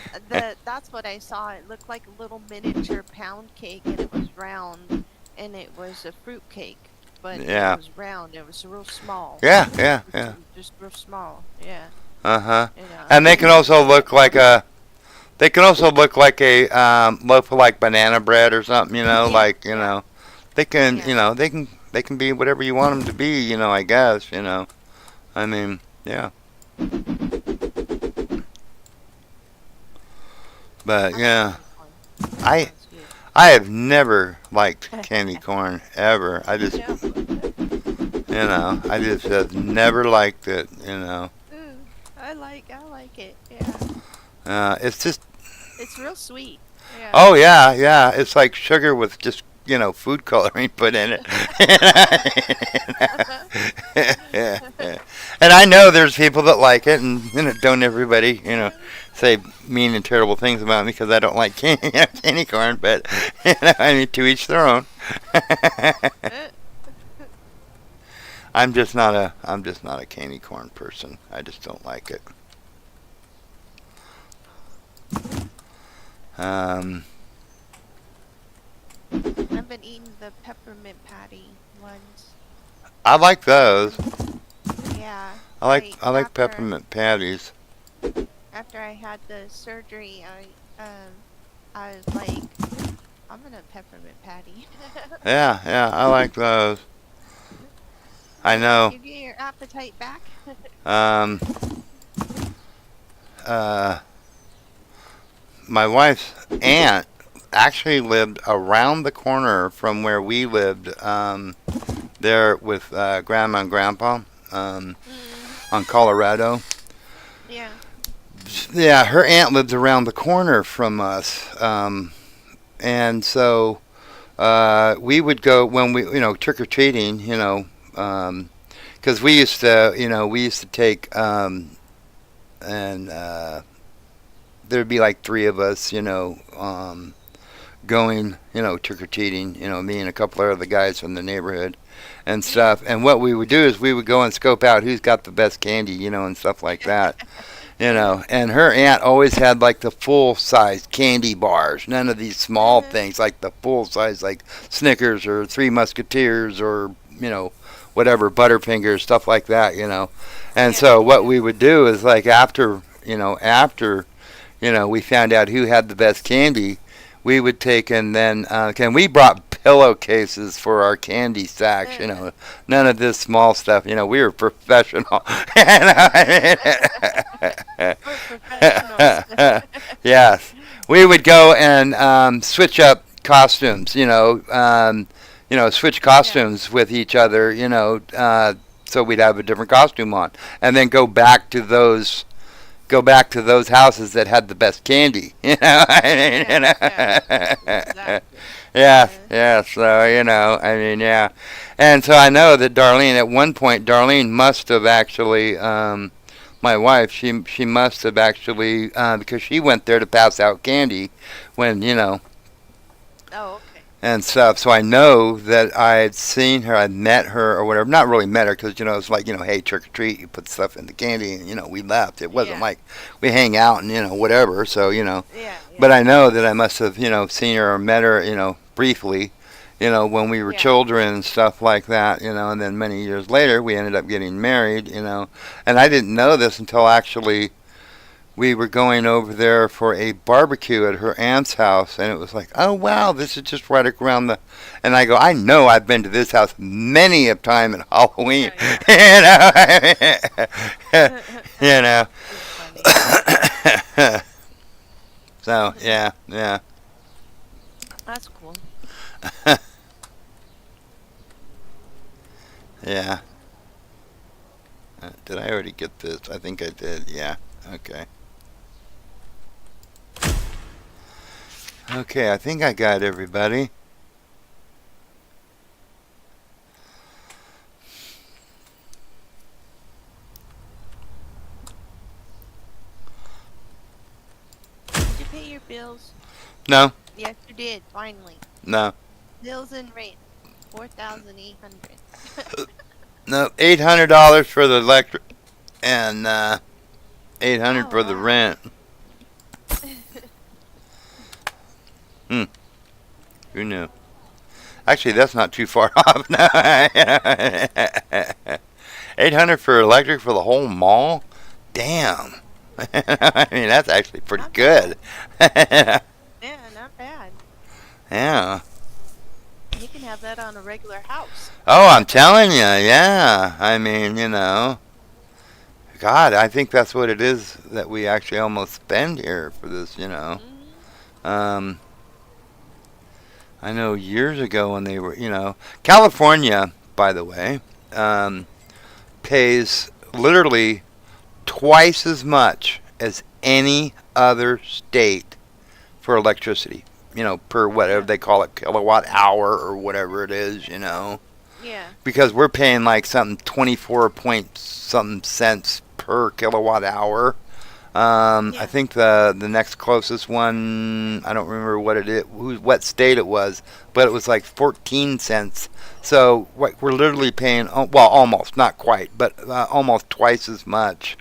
Speaker 5: that's what I saw. It looked like a little miniature pound cake, and it was round, and it was a fruit cake, but it
Speaker 3: Yeah.
Speaker 5: was round. It was real small,
Speaker 3: Yeah, yeah, yeah.
Speaker 5: just real small. Yeah,
Speaker 3: Uh-huh.
Speaker 5: I
Speaker 3: And they
Speaker 5: think
Speaker 3: can
Speaker 5: it
Speaker 3: also
Speaker 5: was like
Speaker 3: look like a they can also look like a loaf of like banana bread or something,
Speaker 5: yeah,
Speaker 3: like,
Speaker 5: yeah,
Speaker 3: they can,
Speaker 5: yeah.
Speaker 3: they can be whatever you want them to be, I guess, I mean, yeah. But
Speaker 5: I like
Speaker 3: yeah,
Speaker 5: candy corn. That
Speaker 3: I
Speaker 5: sounds good.
Speaker 3: I have never liked candy corn ever.
Speaker 5: No.
Speaker 3: I just have never liked it.
Speaker 5: Ooh, I like it. Yeah,
Speaker 3: It's just,
Speaker 5: it's real sweet. Yeah.
Speaker 3: oh yeah, yeah. It's like sugar with just, food coloring put in it. Yeah, yeah. And I know there's people that like it, and don't everybody, say mean and terrible things about me because I don't like candy corn. But I mean, to each their own. I'm just not a candy corn person. I just don't like it. Um,
Speaker 5: I've been eating the peppermint patty ones.
Speaker 3: I like those.
Speaker 5: Yeah,
Speaker 3: I like peppermint patties.
Speaker 5: after I had the surgery, I was like, I'm gonna peppermint patty.
Speaker 3: Yeah, yeah, I like those. I know.
Speaker 5: You get your appetite back.
Speaker 3: Um, uh, my wife's aunt actually lived around the corner from where we lived. There with grandma and grandpa.
Speaker 5: Mm,
Speaker 3: On Colorado.
Speaker 5: Yeah.
Speaker 3: Yeah, her aunt lived around the corner from us, and so we would go when we, trick or treating, because we used to take, and there'd be like three of us, going, trick or treating, me and a couple of other guys from the neighborhood and stuff. And what we would do is we would go and scope out who's got the best candy, and stuff like that. And her aunt always had like the full size candy bars, none of these small things, like the full size, like Snickers or Three Musketeers or, whatever, Butterfingers, stuff like that. And so what we would do is like after we found out who had the best candy, we would take and then, we brought pillowcases for our candy sacks, none of this small stuff, we were professional.
Speaker 5: We're professionals.
Speaker 3: Yes. We would go and switch up costumes, switch costumes with each other, so we'd have a different costume on. And then go back to those houses that had the best candy.
Speaker 5: Exactly.
Speaker 3: Yeah. So, yeah. And so I know that at one point, Darlene must have actually, my wife, she must have actually, because she went there to pass out candy when,
Speaker 5: Oh, okay.
Speaker 3: and stuff. So I know that I had seen her, I'd met her or whatever. Not really met her because, it's like, hey, trick or treat, you put stuff in the candy and, we left. It wasn't like we hang out and, whatever. So,
Speaker 5: Yeah.
Speaker 3: but I know that I must have, seen her or met her, briefly, when we were children and stuff like that, and then many years later we ended up getting married, and I didn't know this until actually we were going over there for a barbecue at her aunt's house, and it was like, oh wow, this is just right around and I go, I know I've been to this house many a time at Halloween,
Speaker 5: It's funny.
Speaker 3: So, yeah.
Speaker 5: That's cool.
Speaker 3: Yeah. Did I already get this? I think I did. Yeah. Okay. Okay, I think I got everybody.
Speaker 5: Did you pay your bills?
Speaker 3: No.
Speaker 5: Yes, you did. Finally.
Speaker 3: No.
Speaker 5: Bills and rent. 4,800.
Speaker 3: No. $800 for the electric and $800 for the
Speaker 5: wow.
Speaker 3: rent. Who knew? Actually, that's not too far off now. $800 for electric for the whole mall? Damn. I mean, that's actually pretty
Speaker 5: Not
Speaker 3: good.
Speaker 5: Yeah, not bad.
Speaker 3: Yeah.
Speaker 5: You can have that on a regular house.
Speaker 3: Oh, I'm telling you, yeah. I mean, God, I think that's what it is that we actually almost spend here for this,
Speaker 5: Mm-hmm.
Speaker 3: I know years ago when they were, California, by the way, pays literally twice as much as any other state for electricity, per whatever they call it, kilowatt hour or whatever it is,
Speaker 5: Yeah.
Speaker 3: because we're paying like something 24 point something cents per kilowatt hour. I think the next closest one, I don't remember what state it was, but it was like 14 cents. So we're literally paying, well, almost, not quite, but almost twice as much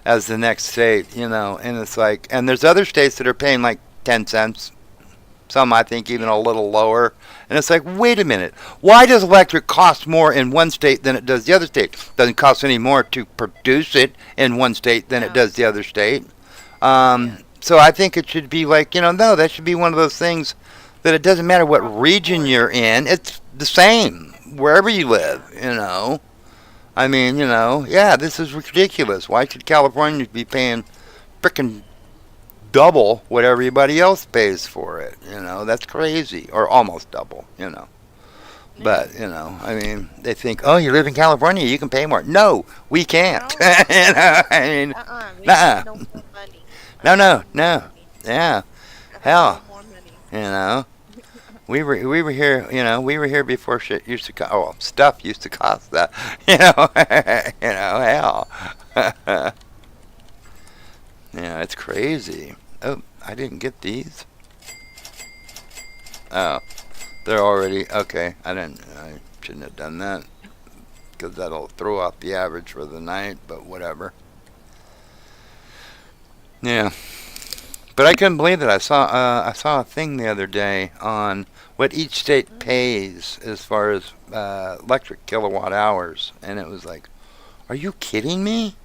Speaker 3: as the next state, and it's like, and there's other states that are paying like 10 cents. Some, I think, even a little lower. And it's like, wait a minute. Why does electric cost more in one state than it does the other state? It doesn't cost any more to produce it in one state than it does the other state. So I think it should be like, no, that should be one of those things that it doesn't matter what region you're in. It's the same wherever you live, I mean, yeah, this is ridiculous. Why should Californians be paying frickin' double what everybody else pays for it? That's crazy. Or almost double, But, you know, I mean, they think, oh, you live in California, you can pay more. No, we can't.
Speaker 5: No.
Speaker 3: You know, I mean,
Speaker 5: We
Speaker 3: nuh-uh.
Speaker 5: need no more money.
Speaker 3: No. Yeah, hell,
Speaker 5: No more money.
Speaker 3: you know. We were here, you know, we were here before shit used to cost, oh, stuff used to cost that, you know, hell. Yeah, it's crazy. Oh, I didn't get these. Oh, they're already, okay, I shouldn't have done that, because that'll throw off the average for the night, but whatever. Yeah. But I couldn't believe it. I saw a thing the other day on what each state pays as far as electric kilowatt hours, and it was like, are you kidding me?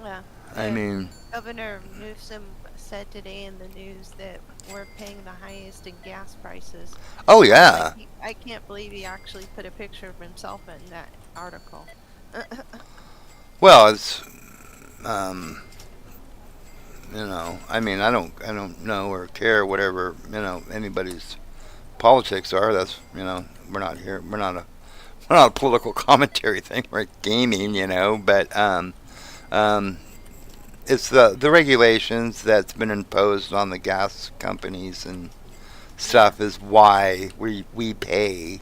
Speaker 5: Yeah.
Speaker 3: I mean,
Speaker 5: Governor Newsom said today in the news that we're paying the highest in gas prices.
Speaker 3: oh yeah.
Speaker 5: I can't believe he actually put a picture of himself in that article.
Speaker 3: Well, it's you know, I mean, I don't know or care whatever, you know, anybody's politics are. That's, you know, we're not here. We're not a political commentary thing. We're gaming, you know, but it's the regulations that's been imposed on the gas companies and stuff is why we pay,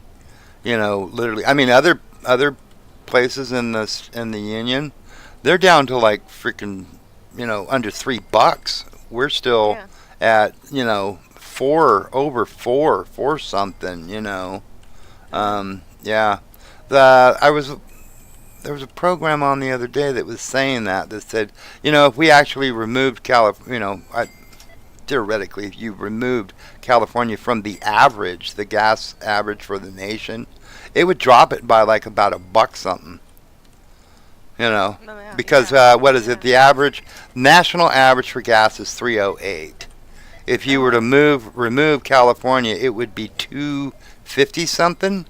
Speaker 3: you know, literally. I mean, other places in the union, they're down to like freaking, you know, under $3. We're still
Speaker 5: Yeah.
Speaker 3: at, you know, over four something, you know. Yeah. There was a program on the other day that was saying that said, you know, if we actually removed theoretically, if you removed California from the average, the gas average for the nation, it would drop it by like about $1 something. You know,
Speaker 5: Oh, yeah.
Speaker 3: because
Speaker 5: Yeah.
Speaker 3: what is it? The average national average for gas is 308. If you were to remove California, it would be 250 something.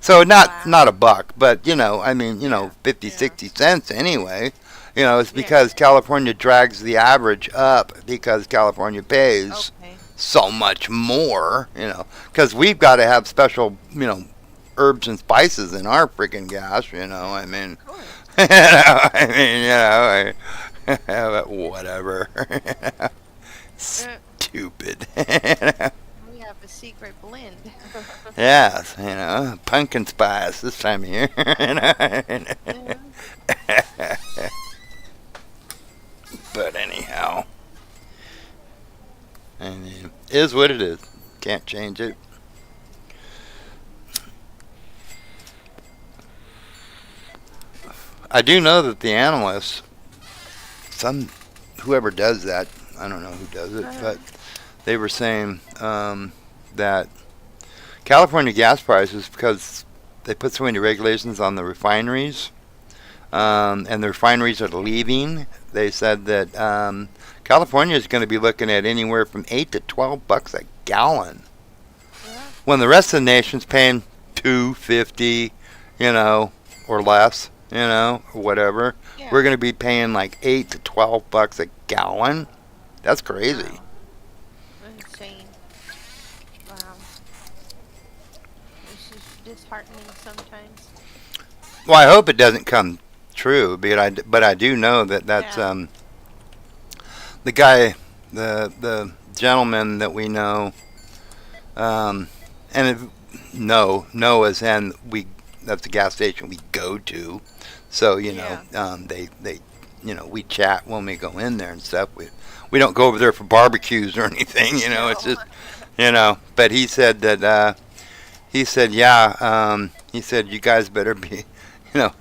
Speaker 3: So not $1, but you know, I mean, you know, 50, 60 cents anyway. You know, it's because California drags the average up because California pays
Speaker 5: Okay.
Speaker 3: so much more. You know, because we've got to have special, you know, herbs and spices in our freaking gas. You know, I mean.
Speaker 5: Of course.
Speaker 3: You know, I mean, you know, but whatever. Stupid.
Speaker 5: We have a secret blend.
Speaker 3: Yes, you know, pumpkin spice this time of year. But anyhow, I mean, it is what it is. Can't change it. I do know that the analysts, whoever does that, I don't know who does it, but they were saying that California gas prices, because they put so many regulations on the refineries, and the refineries are leaving, they said that California is going to be looking at anywhere from $8 to $12 a gallon, when the rest of the nation's paying $2.50, you know, or less. You know, or whatever.
Speaker 5: Yeah.
Speaker 3: We're going to be paying like $8 to $12 a gallon. That's crazy.
Speaker 5: Insane. Wow. It's just disheartening sometimes.
Speaker 3: Well, I hope it doesn't come true, but I do know that's
Speaker 5: Yeah.
Speaker 3: the guy, the gentleman that we know, and no as in that's the gas station we go to. So, you know, they you know, we chat when we go in there and stuff. We don't go over there for barbecues or anything, you know. It's just, you know. But he said that he said you guys better be, you know.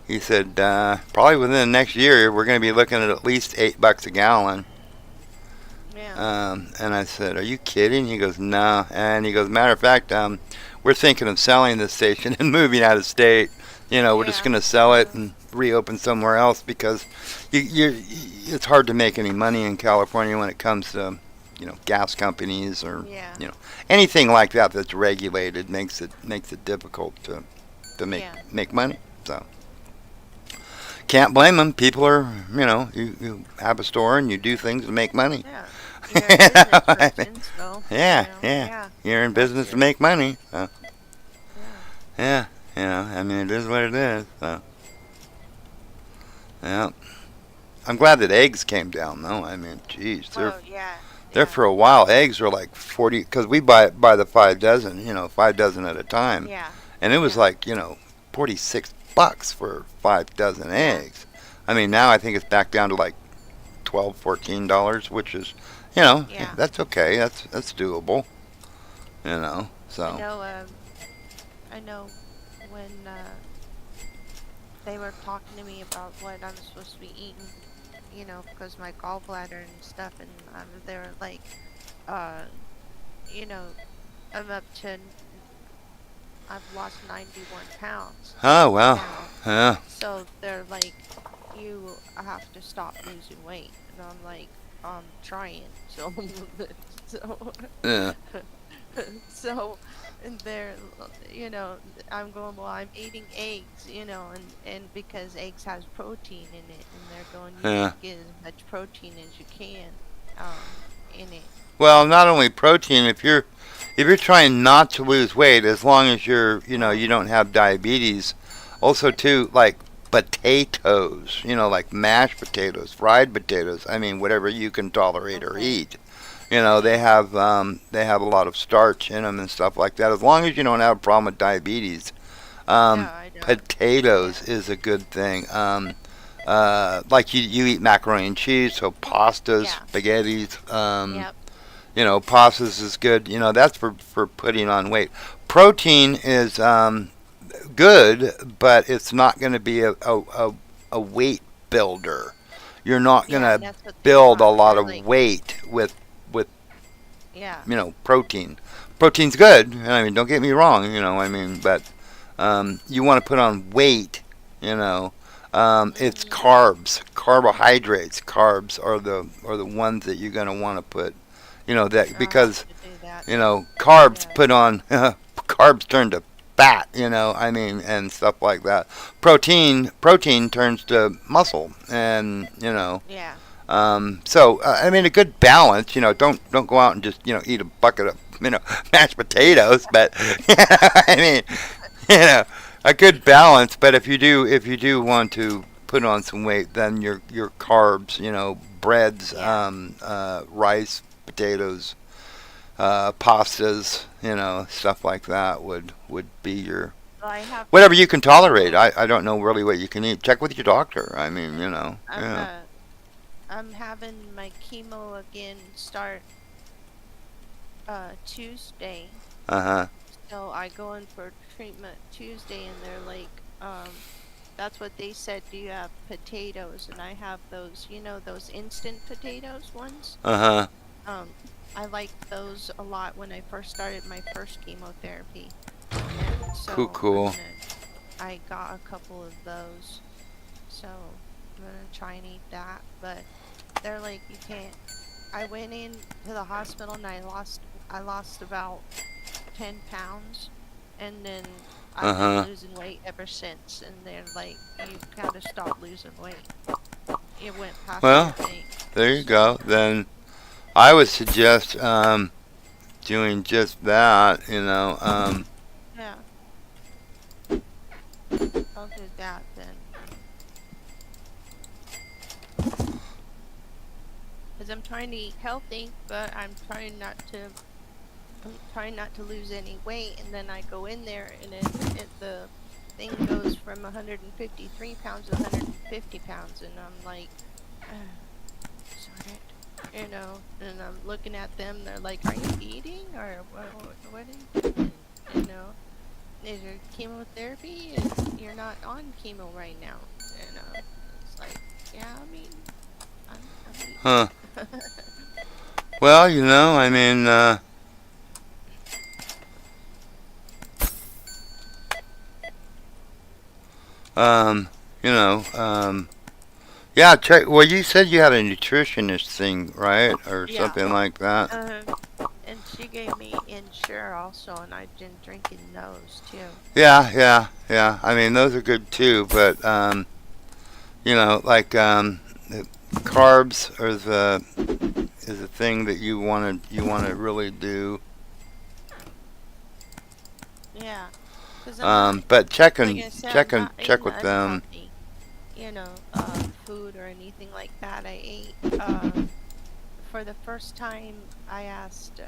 Speaker 3: He said probably within the next year we're going to be looking at least $8 a gallon.
Speaker 5: Yeah.
Speaker 3: And I said, are you kidding? He goes, no. And he goes, matter of fact, we're thinking of selling this station and moving out of state. You know, we're just going to sell it and reopen somewhere else because it's hard to make any money in California when it comes to, you know, gas companies or, you know, anything like that that's regulated makes it difficult to make money. So can't blame them. People are, you know, you have a store and you do things to make money.
Speaker 5: Yeah. You're a business person, so,
Speaker 3: Yeah,
Speaker 5: you know,
Speaker 3: yeah. You're in business to make money. Yeah, I mean, it is what it is. So, yeah. I'm glad that eggs came down, though. I mean, geez,
Speaker 5: Well, yeah,
Speaker 3: there
Speaker 5: yeah,
Speaker 3: for a while. Eggs were like 40, because we buy the 5 dozen, 5 dozen at a time,
Speaker 5: yeah,
Speaker 3: and it was
Speaker 5: yeah,
Speaker 3: like $46 for 5 dozen
Speaker 5: yeah,
Speaker 3: eggs. I mean, now I think it's back down to like 12, $14, which is, you know,
Speaker 5: yeah.
Speaker 3: that's okay. That's doable.
Speaker 5: I
Speaker 3: So.
Speaker 5: know. I know when they were talking to me about what I'm supposed to be eating, because my gallbladder and stuff, and they were like, uh, you know, I'm up to, I've lost 91 pounds
Speaker 3: Oh well.
Speaker 5: now.
Speaker 3: Yeah.
Speaker 5: So they're like, you have to stop losing weight, and I'm like, I'm trying. So, so,
Speaker 3: Yeah.
Speaker 5: so, and they're, you know, I'm going, well, I'm eating eggs, and because eggs has protein in it, and they're going, you need
Speaker 3: Yeah.
Speaker 5: to get as much protein as you can, in it.
Speaker 3: Well, not only protein. If you're trying not to lose weight, as long as you don't have diabetes. Also, too, like potatoes. Like mashed potatoes, fried potatoes. I mean, whatever you can tolerate or
Speaker 5: Okay.
Speaker 3: eat. They have a lot of starch in them and stuff like that. As long as you don't have a problem with diabetes,
Speaker 5: No, I don't.
Speaker 3: potatoes
Speaker 5: Yeah.
Speaker 3: is a good thing. Like you eat macaroni and cheese, so pastas,
Speaker 5: Yeah.
Speaker 3: spaghettis.
Speaker 5: Yep.
Speaker 3: Pastas is good. That's for putting on weight. Protein is good, but it's not going to be a weight builder. You're not going
Speaker 5: Yeah, and
Speaker 3: to
Speaker 5: that's what they
Speaker 3: build a
Speaker 5: thought.
Speaker 3: lot
Speaker 5: They're
Speaker 3: of
Speaker 5: like,
Speaker 3: weight with
Speaker 5: yeah.
Speaker 3: protein. Protein's good. I mean, don't get me wrong. I mean, but you want to put on weight. It's
Speaker 5: Mhm.
Speaker 3: carbs, carbohydrates. Carbs are the ones that you're going to want to put. That
Speaker 5: I'll have
Speaker 3: because
Speaker 5: to do that.
Speaker 3: carbs
Speaker 5: Yeah.
Speaker 3: put on carbs turn to fat. I mean, and stuff like that. Protein turns to muscle, and
Speaker 5: Yeah.
Speaker 3: so I mean, a good balance. Don't go out and just eat a bucket of mashed potatoes, but I mean, you know, a good balance. But if you do want to put on some weight, then your carbs, breads,
Speaker 5: Yeah.
Speaker 3: rice, potatoes, pastas, stuff like that would be your
Speaker 5: Well, I have
Speaker 3: whatever
Speaker 5: my
Speaker 3: you can tolerate.
Speaker 5: chemo.
Speaker 3: I don't know really what you can eat. Check with your doctor. I mean,
Speaker 5: I'm
Speaker 3: yeah.
Speaker 5: uh I'm having my chemo again start Tuesday.
Speaker 3: Uh huh.
Speaker 5: So I go in for treatment Tuesday, and they're like, that's what they said. Do you have potatoes? And I have those, those instant potatoes ones.
Speaker 3: Uh huh.
Speaker 5: Um, I liked those a lot when I first started my first chemotherapy, and
Speaker 3: Cool.
Speaker 5: so
Speaker 3: Cool.
Speaker 5: I got a couple of those. So I'm gonna try and eat that, but they're like, you can't. I went in to the hospital and I lost about 10 pounds, and then
Speaker 3: Uh
Speaker 5: I've been
Speaker 3: huh.
Speaker 5: losing weight ever since. And they're like, you gotta stop losing weight. It went past your
Speaker 3: Well,
Speaker 5: thing.
Speaker 3: there you
Speaker 5: So
Speaker 3: go. Then I would suggest doing just that.
Speaker 5: yeah, I'll do that then. Cause I'm trying to eat healthy, but I'm trying not to lose any weight. And then I go in there, and the thing goes from 153 pounds to 150 pounds, and I'm like, sorry, And I'm looking at them. They're like, "Are you eating, or what are you doing? You know, is your chemotherapy? And you're not on chemo right now." And it's like, yeah, I mean, I'm
Speaker 3: Huh.
Speaker 5: eating.
Speaker 3: Well, I mean, um, you know, yeah. Check. Well, you said you had a nutritionist thing, right, or
Speaker 5: Yeah.
Speaker 3: something like that.
Speaker 5: And she gave me Ensure also, and I've been drinking those too.
Speaker 3: Yeah, yeah, yeah. I mean, those are good too, but like the carbs are the thing that you want to really do.
Speaker 5: Yeah. 'Cause I'm not,
Speaker 3: But check
Speaker 5: like
Speaker 3: and
Speaker 5: I said,
Speaker 3: check
Speaker 5: I'm
Speaker 3: and
Speaker 5: not
Speaker 3: check
Speaker 5: eating
Speaker 3: with them.
Speaker 5: unhealthy, you know, food or anything like that. I ate, for the first time, I asked,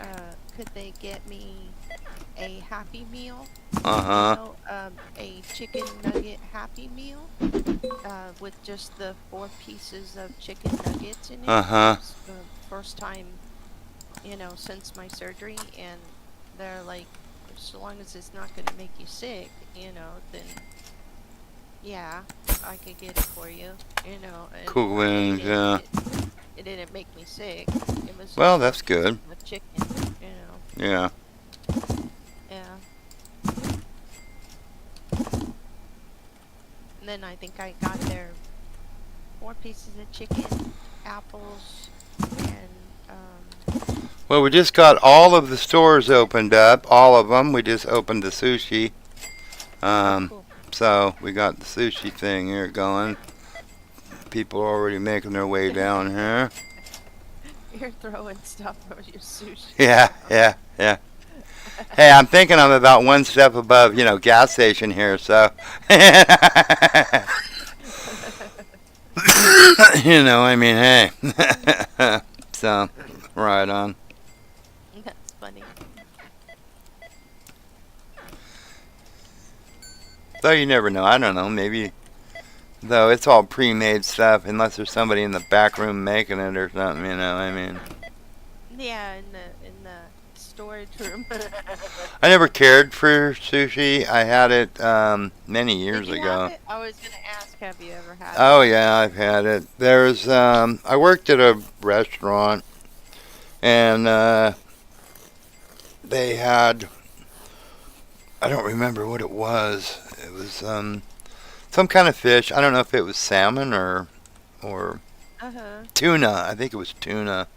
Speaker 5: could they get me a Happy Meal?
Speaker 3: Uh huh.
Speaker 5: A chicken nugget Happy Meal, with just the 4 pieces of chicken nuggets in it.
Speaker 3: Uh
Speaker 5: It
Speaker 3: huh.
Speaker 5: was the first time, since my surgery, and they're like, so long as it's not gonna make you sick, then yeah, I could get it for you, and
Speaker 3: Cool
Speaker 5: I ate
Speaker 3: wings.
Speaker 5: it.
Speaker 3: Yeah.
Speaker 5: It didn't make me sick. It was
Speaker 3: Well,
Speaker 5: just 4
Speaker 3: that's
Speaker 5: pieces
Speaker 3: good.
Speaker 5: of chicken,
Speaker 3: Yeah.
Speaker 5: yeah. And then I think I got their 4 pieces of chicken, apples, and
Speaker 3: Well, we just got all of the stores opened up. All of them. We just opened the sushi. Um,
Speaker 5: cool.
Speaker 3: so we got the sushi thing here going. People are already making their way down here.
Speaker 5: You're throwing stuff on your sushi.
Speaker 3: Yeah, yeah, yeah. Hey, I'm thinking I'm about one step above, gas station here, so. I mean, hey. So, right on.
Speaker 5: That's funny.
Speaker 3: Though you never know. I don't know. Maybe, though it's all pre-made stuff, unless there's somebody in the back room making it or something, I mean.
Speaker 5: Yeah, in the storage room.
Speaker 3: I never cared for sushi. I had it many years
Speaker 5: Did you
Speaker 3: ago.
Speaker 5: have it? I was gonna ask, have you ever had
Speaker 3: Oh
Speaker 5: it?
Speaker 3: yeah, I've had it. I worked at a restaurant, and they had, I don't remember what it was. It was some kind of fish. I don't know if it was salmon or
Speaker 5: Uh-huh.
Speaker 3: tuna. I think it was tuna.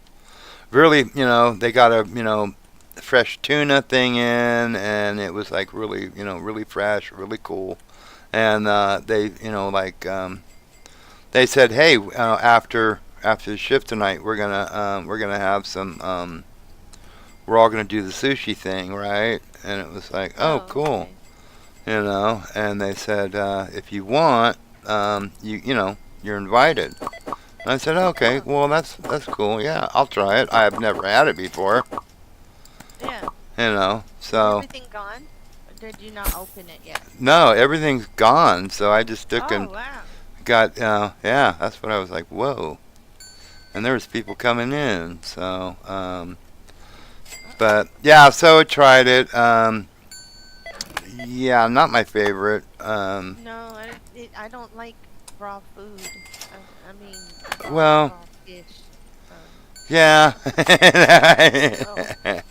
Speaker 3: Really, they got a fresh tuna thing in, and it was like really, really fresh, really cool. And they, they said, hey, after the shift tonight, we're gonna have some. We're all gonna do the sushi thing, right? And it was like, oh, cool,
Speaker 5: Okay.
Speaker 3: And they said, if you want, you're invited. And I said, okay,
Speaker 5: Oh,
Speaker 3: well, that's cool. Yeah, I'll try it. I've never had it before,
Speaker 5: yeah. Is
Speaker 3: So
Speaker 5: everything gone? Or did you not open it yet?
Speaker 3: no, everything's gone. So I just took
Speaker 5: Oh,
Speaker 3: and
Speaker 5: wow.
Speaker 3: got, yeah, that's what I was like, whoa. And there was people coming in, so, but yeah, so I tried it. Yeah, not my favorite.
Speaker 5: No, I don't like raw food. I mean,
Speaker 3: Well,
Speaker 5: raw fish.
Speaker 3: yeah.
Speaker 5: Oh.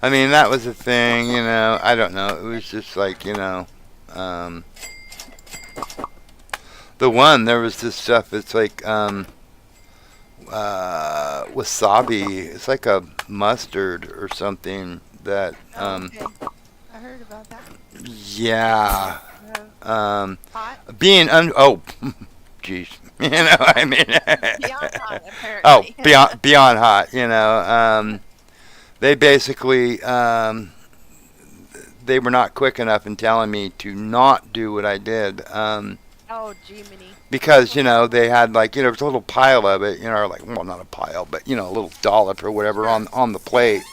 Speaker 3: I mean, that was the thing, I don't know. It was just like, um, there was this stuff, it's like, wasabi. It's like a mustard or something that,
Speaker 5: Oh, okay. I heard about that.
Speaker 3: yeah.
Speaker 5: Hot?
Speaker 3: Oh, jeez. I mean,
Speaker 5: Beyond hot,
Speaker 3: oh,
Speaker 5: apparently.
Speaker 3: beyond hot, they basically, they were not quick enough in telling me to not do what I did.
Speaker 5: Oh, Jiminy.
Speaker 3: Because, they had like, there was a little pile of it, or like, well, not a pile, but, a little dollop or whatever on the plate,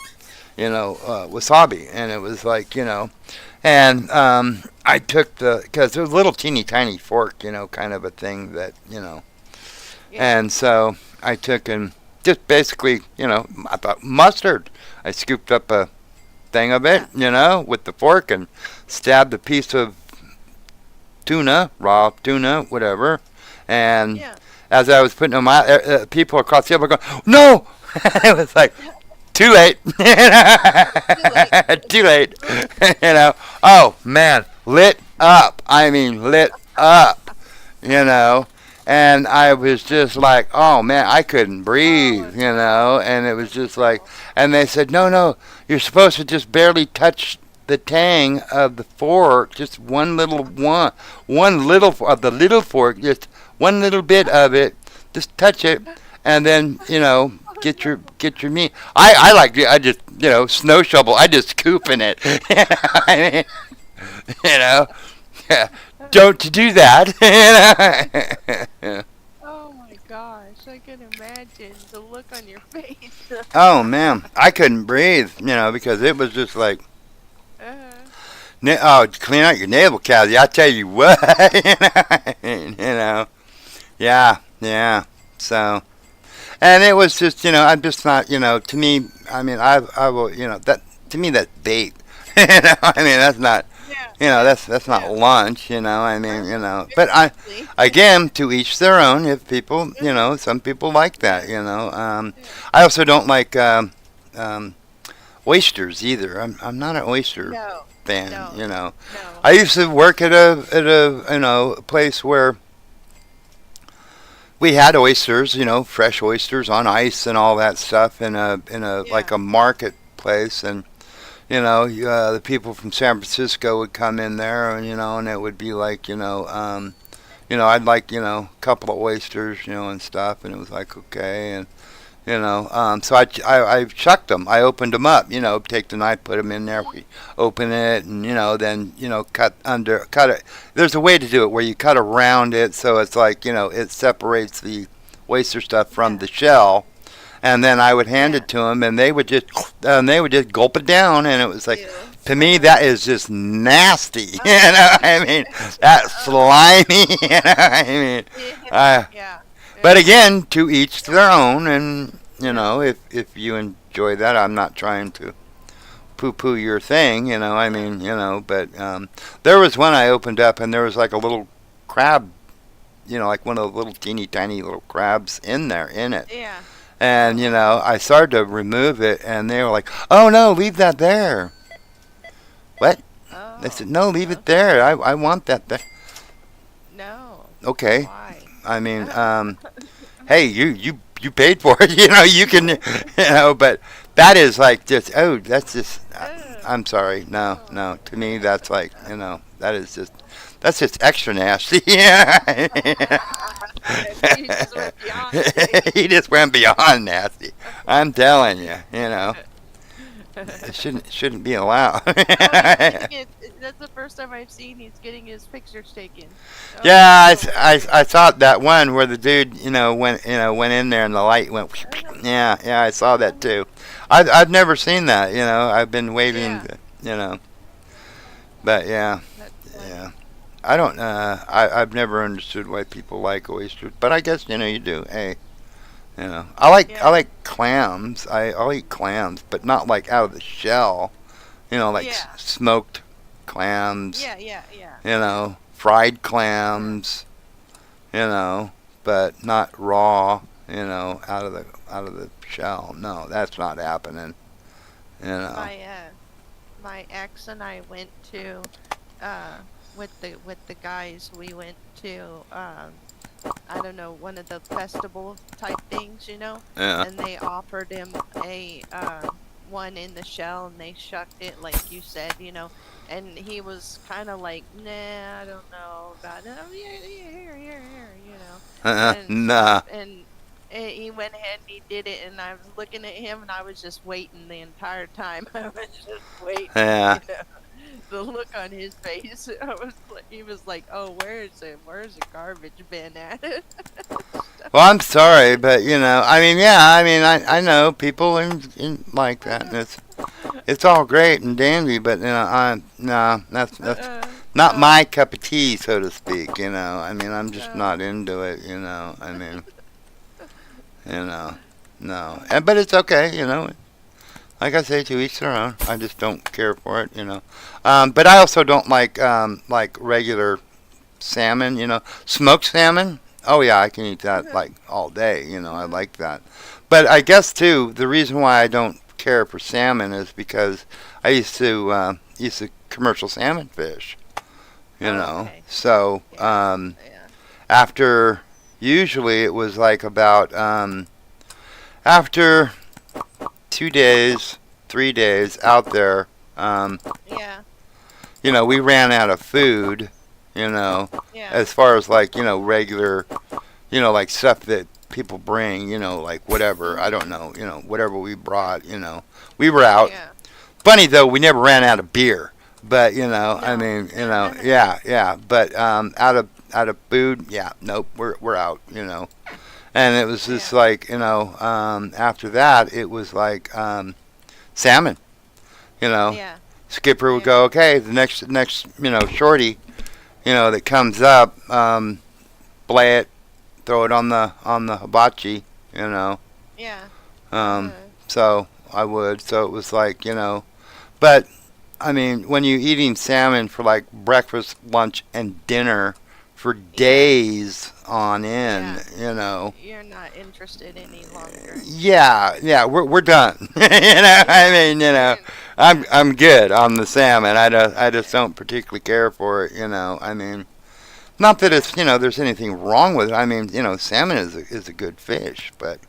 Speaker 3: wasabi. And it was like, and I took because there was a little teeny tiny fork, kind of a thing that,
Speaker 5: Yeah.
Speaker 3: and so I took and just basically, I thought mustard. I scooped up a thing of it, with the fork and stabbed a piece of tuna, raw tuna, whatever. And
Speaker 5: Yeah.
Speaker 3: as I was putting them out, people across the table were going, no! It was like, too late. Too late. Oh, man, lit up. I mean, lit up, And I was just like, oh, man, I couldn't breathe, And it was just like, and they said, no, you're supposed to just barely touch the tang of the fork, just one little of the little fork, just one little bit of it, just touch it, and then, get your meat. I like I just snow shovel. I just scoop in it. I mean, you know, yeah, don't do that.
Speaker 5: Oh my gosh, I can imagine the look on your face.
Speaker 3: Oh man, I couldn't breathe. Because it was just like. Clean out your navel cavity. I tell you what. Yeah. So, and it was just, I'm just not, to me, I mean, I will, that to me that's bait. I mean, that's not, that's not lunch. I mean, But again, to each their own. If people, some people like that. I also don't like oysters either. I'm not an oyster.
Speaker 5: No.
Speaker 3: Fan,
Speaker 5: No.
Speaker 3: I used to work at a place where we had oysters, fresh oysters on ice and all that stuff in a like a marketplace, and the people from San Francisco would come in there, and and it would be like I'd like a couple of oysters, and stuff, and it was like okay, and so I shucked them. I opened them up, take the knife, put them in there, we open it, and, then, cut it. There's a way to do it where you cut around it so it's like, it separates the oyster stuff from the shell. And then I would hand it to them, and they would just gulp it down, and it was like, to me, that is just nasty. I mean, that's slimy. I mean,
Speaker 5: Yeah.
Speaker 3: but again, to each their own, and if you enjoy that, I'm not trying to poo-poo your thing, I mean, but there was one I opened up, and there was like a little crab, like one of the little teeny tiny little crabs in it.
Speaker 5: Yeah.
Speaker 3: And I started to remove it, and they were like, "Oh no, leave that there." What?
Speaker 5: Oh.
Speaker 3: They said, "No, leave it there. I want that there."
Speaker 5: No.
Speaker 3: Okay.
Speaker 5: Why?
Speaker 3: I mean, hey, you paid for it, you can, but that is like just, that's just, I'm sorry, no, to me that's like, that's just extra nasty. Yeah.
Speaker 5: You just went beyond it.
Speaker 3: He just went beyond nasty. I'm telling you, it shouldn't be allowed.
Speaker 5: That's the first time I've seen he's getting his pictures taken.
Speaker 3: Yeah, I saw that one where the dude, went in there and the light went. Yeah, I saw that too. I've never seen that. I've been waiting. But yeah. I don't. I've never understood why people like oysters, but I guess you do. Hey, I like clams. I'll eat clams, but not like out of the shell. Like smoked clams.
Speaker 5: Yeah.
Speaker 3: Fried clams. But not raw. Out of the shell. No, that's not happening.
Speaker 5: My ex and I went to with the guys. We went to I don't know, one of the festival type things,
Speaker 3: Yeah.
Speaker 5: and they offered him a one in the shell, and they shucked it like you said, and he was kind of like, nah, I don't know about it. Oh, yeah, here, and
Speaker 3: Nah.
Speaker 5: and he went ahead and he did it, and I was looking at him, and I was just waiting the entire time. I was just waiting.
Speaker 3: Yeah.
Speaker 5: The look on his face, he was like, "Oh, where's the garbage bin at?"
Speaker 3: Well, I'm sorry, but I know people like that, and it's all great and dandy, but that's not my cup of tea, so to speak. I'm just not into it. No, but it's okay. Like I say, to each their own. I just don't care for it. But I also don't like regular salmon. Smoked salmon. Oh yeah, I can eat that like all day. I like that. But I guess too, the reason why I don't care for salmon is because I used to commercial salmon fish.
Speaker 5: Okay.
Speaker 3: So
Speaker 5: Yeah.
Speaker 3: after usually it was like about after 2 days, 3 days out there.
Speaker 5: Yeah.
Speaker 3: We ran out of food.
Speaker 5: Yeah.
Speaker 3: As far as like regular, like stuff that people bring, like whatever, I don't know, whatever we brought, we were out.
Speaker 5: Yeah.
Speaker 3: Funny though, we never ran out of beer, but I
Speaker 5: No.
Speaker 3: mean, yeah, but out of food, yeah, nope, we're out, and it was just
Speaker 5: Yeah.
Speaker 3: like, after that, it was like salmon, you know.
Speaker 5: Yeah.
Speaker 3: Skipper would
Speaker 5: Yeah.
Speaker 3: go, okay, the next, shorty, that comes up, play it, throw it on the hibachi, you know.
Speaker 5: Yeah.
Speaker 3: Um,
Speaker 5: Uh,
Speaker 3: so I would. So it was like, but I mean, when you're eating salmon for like breakfast, lunch, and dinner for days on end,
Speaker 5: You're not interested any longer.
Speaker 3: yeah, we're done. I mean, I'm good on the salmon. I just don't particularly care for it. I mean, not that it's there's anything wrong with it. I mean, salmon is a good fish, but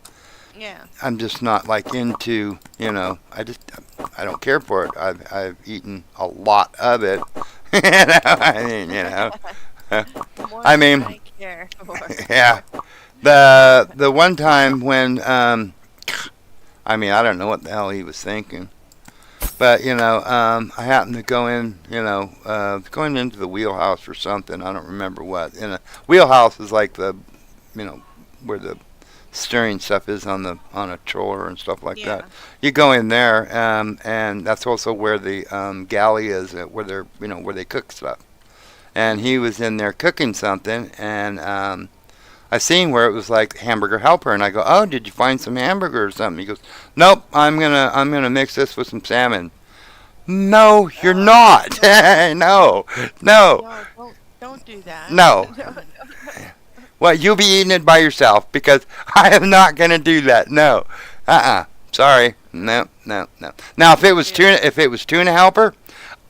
Speaker 5: Yeah.
Speaker 3: I'm just not like into I don't care for it. I've eaten a lot of it. I mean,
Speaker 5: More
Speaker 3: I
Speaker 5: than
Speaker 3: mean,
Speaker 5: I care for.
Speaker 3: yeah. The one time when I mean, I don't know what the hell he was thinking. But I happened to go in, going into the wheelhouse or something. I don't remember what. Wheelhouse is like the, where the steering stuff is on a trawler and stuff like
Speaker 5: Yeah.
Speaker 3: that. You go in there, and that's also where the galley is, where they're, where they cook stuff. And he was in there cooking something, and I seen where it was like hamburger helper, and I go, "Oh, did you find some hamburger or something?" He goes, "Nope, I'm gonna mix this with some salmon." No, you're not. No, no,
Speaker 5: No, don't do that.
Speaker 3: no. Well, you'll be eating it by yourself because I am not gonna do that. No, Sorry, no, no, no. Now, if it was tuna helper,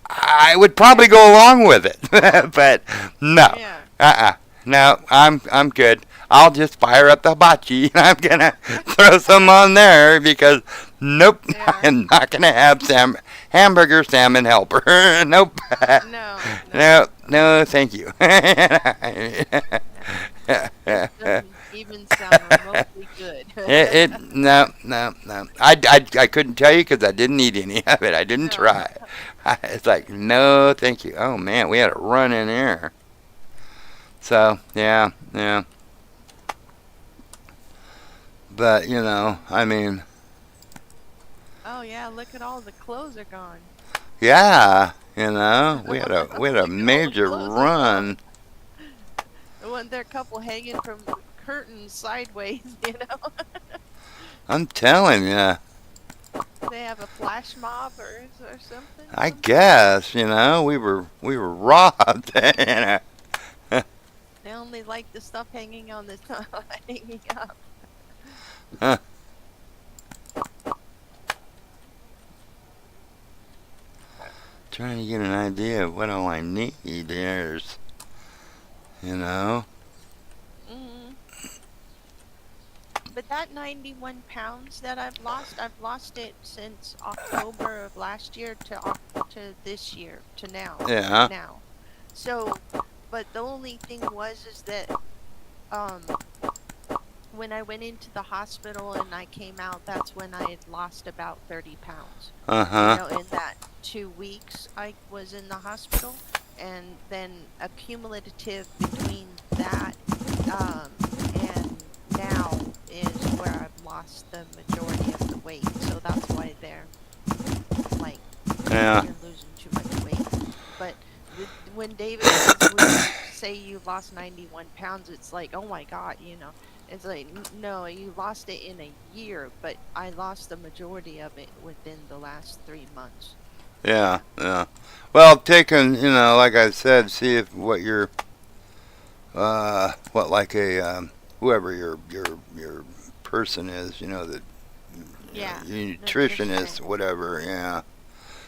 Speaker 3: I would probably go along with it. But no,
Speaker 5: Yeah.
Speaker 3: no, I'm good. I'll just fire up the hibachi and I'm gonna throw some on there because nope,
Speaker 5: Yeah.
Speaker 3: I'm not gonna have hamburger salmon helper. Nope.
Speaker 5: No.
Speaker 3: No, no, thank you.
Speaker 5: Doesn't even sound remotely good.
Speaker 3: No. I couldn't tell you because I didn't eat any of it. I didn't
Speaker 5: No.
Speaker 3: try. It's like, no, thank you. Oh man, we had a run in there. So yeah. But I mean,
Speaker 5: Oh yeah, look at all the clothes are gone.
Speaker 3: yeah, we had a
Speaker 5: Look at all the
Speaker 3: major
Speaker 5: clothes are
Speaker 3: run.
Speaker 5: When there are a couple hanging from curtains sideways,
Speaker 3: I'm telling you.
Speaker 5: They have a flash mob or something.
Speaker 3: I guess we were robbed.
Speaker 5: They only like the stuff hanging on the hanging up.
Speaker 3: Huh. Trying to get an idea of what all I need. There's,
Speaker 5: Mm. But that 91 pounds that I've lost it since October of last year to this year to now.
Speaker 3: Yeah.
Speaker 5: Now, so, but the only thing is that um when I went into the hospital and I came out, that's when I had lost about 30 pounds.
Speaker 3: Uh-huh.
Speaker 5: In that 2 weeks I was in the hospital, and then accumulative between that and now is where I've lost the majority of the weight. So that's why they're like,
Speaker 3: Yeah.
Speaker 5: you're losing too much weight. But when David would say you lost 91 pounds, it's like, oh my God, It's like, no, you lost it in a year, but I lost the majority of it within the last 3 months.
Speaker 3: Yeah. Well, taking, like I said, see if what your, what like a, whoever your person is, that
Speaker 5: Yeah.
Speaker 3: your
Speaker 5: Nutrition.
Speaker 3: nutritionist, whatever. Yeah.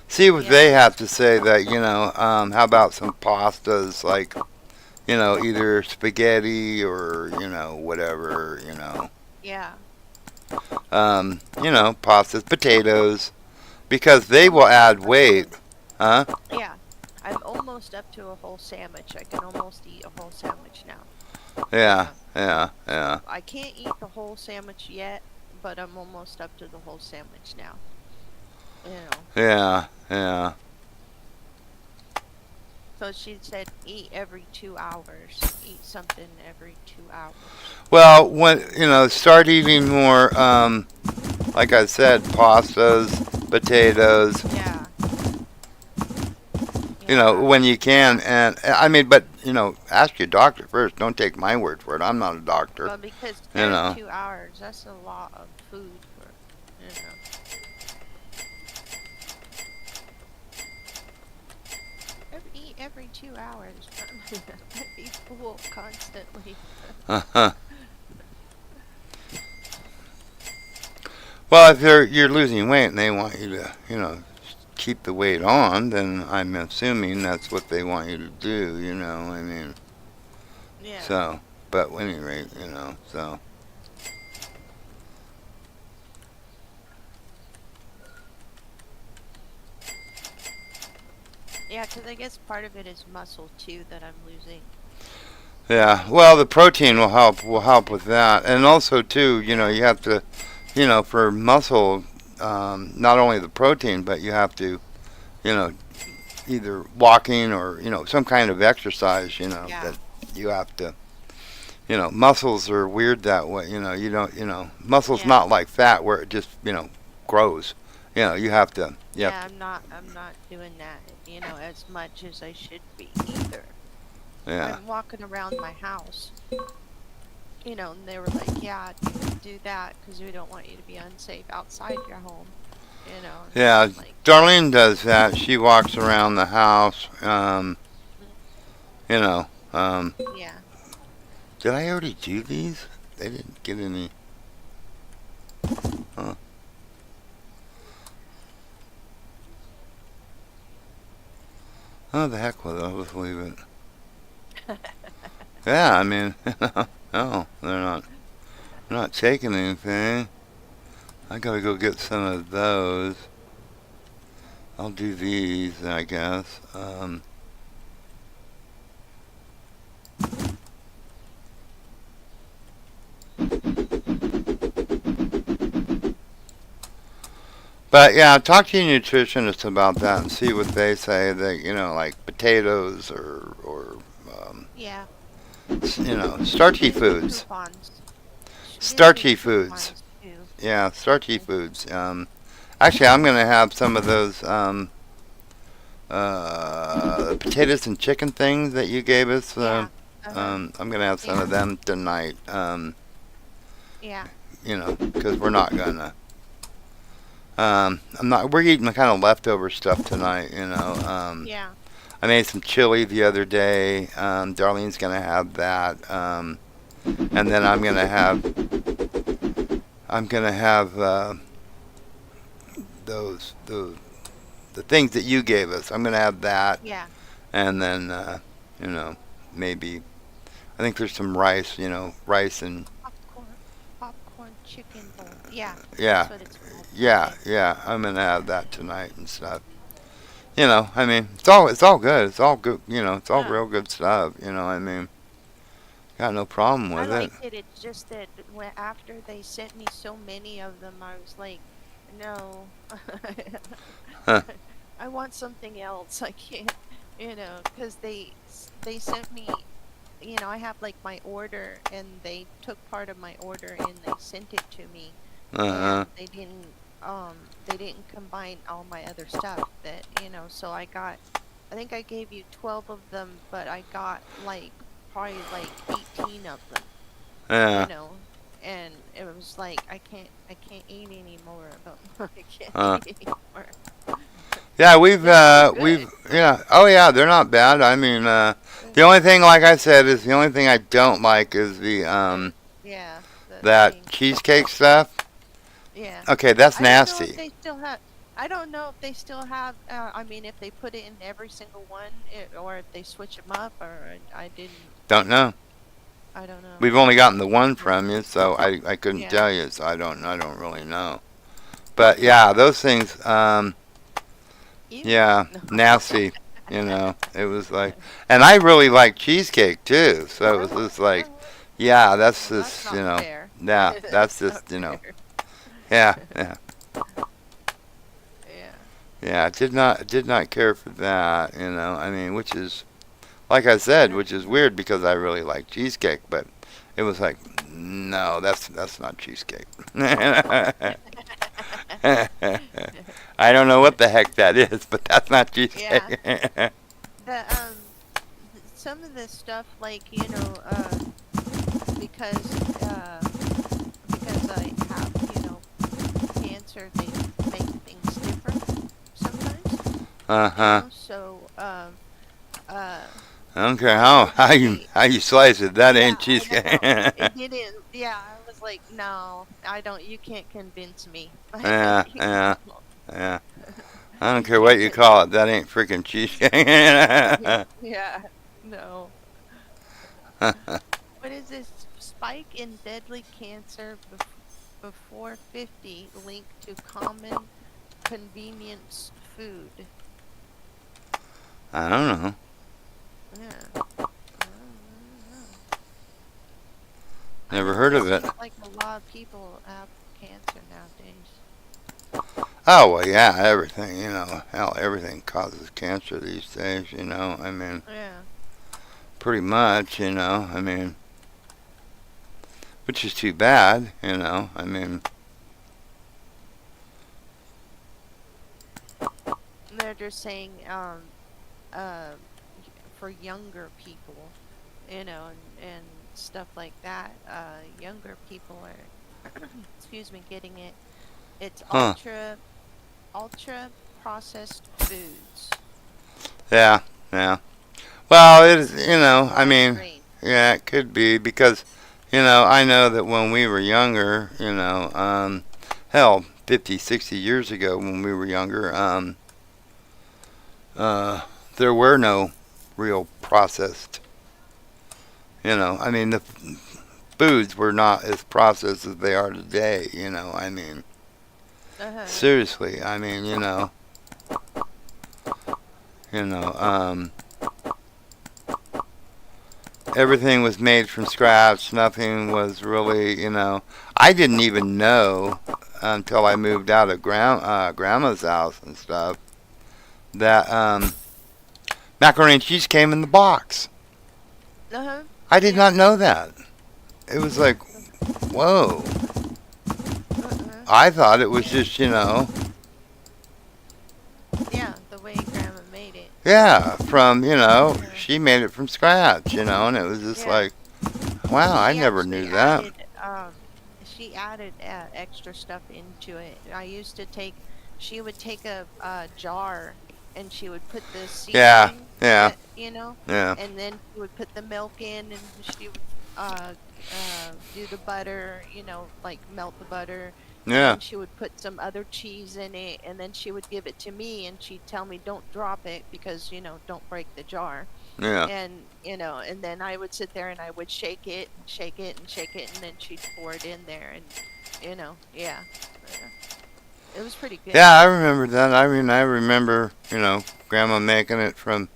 Speaker 3: See what
Speaker 5: Yeah.
Speaker 3: they have to say. That how about some pastas, like, either spaghetti or whatever.
Speaker 5: Yeah.
Speaker 3: Pastas, potatoes, because they will add weight. Huh?
Speaker 5: Yeah. I'm almost up to a whole sandwich. I can almost eat a whole sandwich now.
Speaker 3: Yeah, yeah.
Speaker 5: I can't eat the whole sandwich yet, but I'm almost up to the whole sandwich now. You know.
Speaker 3: Yeah.
Speaker 5: So she said eat every 2 hours. Eat something every 2 hours.
Speaker 3: Well, when start eating more. Like I said, pastas, potatoes.
Speaker 5: Yeah.
Speaker 3: When you can, and I mean, but ask your doctor first. Don't take my word for it. I'm not a doctor.
Speaker 5: Well, because
Speaker 3: You
Speaker 5: every
Speaker 3: know.
Speaker 5: 2 hours, that's a lot of food for, you know. Eat every 2 hours. I'd be full constantly.
Speaker 3: Well, if you're losing weight and they want you to, keep the weight on, then I'm assuming that's what they want you to do. I mean,
Speaker 5: Yeah.
Speaker 3: so. But at any rate, so.
Speaker 5: Yeah, because I guess part of it is muscle too that I'm losing.
Speaker 3: Yeah. Well, the protein will help. Will help with that, and also too, you have to, for muscle, not only the protein, but you have to, you know, either walking or some kind of exercise.
Speaker 5: Yeah.
Speaker 3: That you have to. Muscles are weird that way. You don't. Muscles
Speaker 5: Yeah.
Speaker 3: not like fat where it just grows. You have to.
Speaker 5: Yeah, I'm not doing that, as much as I should be either.
Speaker 3: Yeah.
Speaker 5: I'm walking around my house, and they were like, yeah, do that because we don't want you to be unsafe outside your home, and
Speaker 3: Yeah.
Speaker 5: I'm like,
Speaker 3: Darlene does that. She walks around the house. You know.
Speaker 5: yeah.
Speaker 3: Did I already do these? They didn't get any. Huh. Oh, the heck with it. I'll just leave it. Yeah, I mean, no, they're not taking anything. I gotta go get some of those. I'll do these, I guess. But yeah, talk to your nutritionist about that and see what they say. That like potatoes or
Speaker 5: Yeah.
Speaker 3: starchy
Speaker 5: Give me
Speaker 3: foods.
Speaker 5: coupons. Give
Speaker 3: Starchy
Speaker 5: me
Speaker 3: foods.
Speaker 5: coupons too.
Speaker 3: Yeah, starchy foods. Actually, I'm gonna have some of those potatoes and chicken things that you gave us.
Speaker 5: Yeah. Uh-huh.
Speaker 3: I'm gonna have some
Speaker 5: Yeah.
Speaker 3: of them tonight.
Speaker 5: Yeah.
Speaker 3: Because we're not gonna. I'm not. We're eating kind of leftover stuff tonight.
Speaker 5: Yeah.
Speaker 3: I made some chili the other day. Darlene's gonna have that. And then I'm gonna have. Those the things that you gave us. I'm gonna have that,
Speaker 5: Yeah.
Speaker 3: and then maybe I think there's some rice. Rice and
Speaker 5: Popcorn chicken bowl. Yeah.
Speaker 3: yeah,
Speaker 5: That's what it's called.
Speaker 3: yeah. I'm gonna have that tonight and stuff. I mean, it's all good. It's all good. It's all
Speaker 5: Yeah.
Speaker 3: real good stuff. I mean, got no problem
Speaker 5: I
Speaker 3: with it.
Speaker 5: liked it. It's just that after they sent me so many of them, I was like, no,
Speaker 3: Huh.
Speaker 5: I want something else. I can't, because they sent me, I have like my order, and they took part of my order and they sent it to me,
Speaker 3: Uh-huh.
Speaker 5: and they didn't combine all my other stuff so I think I gave you 12 of them, but I got probably 18 of them,
Speaker 3: Yeah.
Speaker 5: and it was like I can't eat any more of them. I can't
Speaker 3: Uh.
Speaker 5: eat any more.
Speaker 3: Yeah,
Speaker 5: They're so
Speaker 3: we've
Speaker 5: good.
Speaker 3: yeah. Oh yeah, they're not bad. I mean, the only thing, like I said, is the only thing I don't like is the
Speaker 5: Yeah, the
Speaker 3: that
Speaker 5: thing.
Speaker 3: cheesecake stuff.
Speaker 5: Yeah.
Speaker 3: Okay, that's
Speaker 5: I don't know if
Speaker 3: nasty.
Speaker 5: they still have. I don't know if they still have. I mean, if they put it in every single one, or if they switch them up, or I didn't.
Speaker 3: Don't know.
Speaker 5: I don't know.
Speaker 3: We've only gotten the one from you, so I couldn't
Speaker 5: Yeah.
Speaker 3: tell you. So I don't really know. But yeah, those things.
Speaker 5: Ew.
Speaker 3: Yeah, nasty. It was like, and I really like cheesecake too. So it was just like, Yeah, that's
Speaker 5: That's
Speaker 3: just,
Speaker 5: not fair.
Speaker 3: yeah, that's
Speaker 5: Not
Speaker 3: just,
Speaker 5: fair.
Speaker 3: yeah, yeah,
Speaker 5: Yeah.
Speaker 3: yeah. Did not care for that, I mean, which is, like I said, which is weird because I really like cheesecake, but it was like, no, that's not cheesecake. I don't know what the heck that is, but that's not
Speaker 5: Yeah.
Speaker 3: cheesecake.
Speaker 5: The some of the stuff like because uh because I have cancer, they make things different sometimes.
Speaker 3: Uh-huh.
Speaker 5: So uh
Speaker 3: I don't care how you
Speaker 5: they
Speaker 3: how you slice it, that
Speaker 5: yeah,
Speaker 3: ain't
Speaker 5: I
Speaker 3: cheesecake.
Speaker 5: know. It didn't. Yeah, I was like, no, I don't. You can't convince me.
Speaker 3: Yeah, yeah, yeah. I don't
Speaker 5: You
Speaker 3: care
Speaker 5: can't
Speaker 3: what you
Speaker 5: con.
Speaker 3: call it, that ain't freaking cheesecake.
Speaker 5: Yeah, no. What is this? Spike in deadly cancer before 50 linked to common convenience food.
Speaker 3: I don't know.
Speaker 5: Yeah. I don't know. I
Speaker 3: Never
Speaker 5: know
Speaker 3: heard
Speaker 5: it
Speaker 3: of it.
Speaker 5: seems like a lot of people have cancer nowadays.
Speaker 3: Oh well, yeah, everything. Hell, everything causes cancer these days. I mean,
Speaker 5: Yeah.
Speaker 3: pretty much. I mean, which is too bad. I mean,
Speaker 5: They're just saying uh for younger people, and stuff like that. Younger people are excuse me, getting it. It's
Speaker 3: huh?
Speaker 5: ultra processed foods.
Speaker 3: Yeah, yeah. Well, it is.
Speaker 5: A
Speaker 3: I
Speaker 5: lot of
Speaker 3: mean,
Speaker 5: grain.
Speaker 3: yeah, it could be because, I know that when we were younger, hell, 50, 60 years ago when we were younger, uh, there were no real processed. I mean, the foods were not as processed as they are today. I mean,
Speaker 5: Uh-huh.
Speaker 3: seriously. I mean, you know, um, everything was made from scratch. Nothing was really. I didn't even know until I moved out of grandma's house and stuff that macaroni and cheese came in the box.
Speaker 5: Uh-huh.
Speaker 3: I did
Speaker 5: Yeah.
Speaker 3: not know that. It was like, whoa.
Speaker 5: Uh-uh.
Speaker 3: I thought it was
Speaker 5: Yeah.
Speaker 3: just,
Speaker 5: Yeah, the way grandma made it.
Speaker 3: yeah, from,
Speaker 5: Yeah.
Speaker 3: she made it from scratch, and it was just
Speaker 5: Yeah.
Speaker 3: like, wow, I
Speaker 5: She
Speaker 3: never
Speaker 5: actually
Speaker 3: knew that.
Speaker 5: added extra stuff into it. She would take a jar and she would put the
Speaker 3: Yeah,
Speaker 5: seasoning
Speaker 3: yeah,
Speaker 5: that,
Speaker 3: yeah,
Speaker 5: and then she would put the milk in and she would uh, do the butter, like melt the butter. And
Speaker 3: yeah,
Speaker 5: then she would put some other cheese in it, and then she would give it to me, and she'd tell me, "Don't drop it because don't break the jar."
Speaker 3: yeah.
Speaker 5: And then I would sit there and I would shake it and shake it and shake it, and then she'd pour it in there, and yeah, yeah. It was pretty good.
Speaker 3: Yeah, I remember that. I mean, I remember, grandma making it from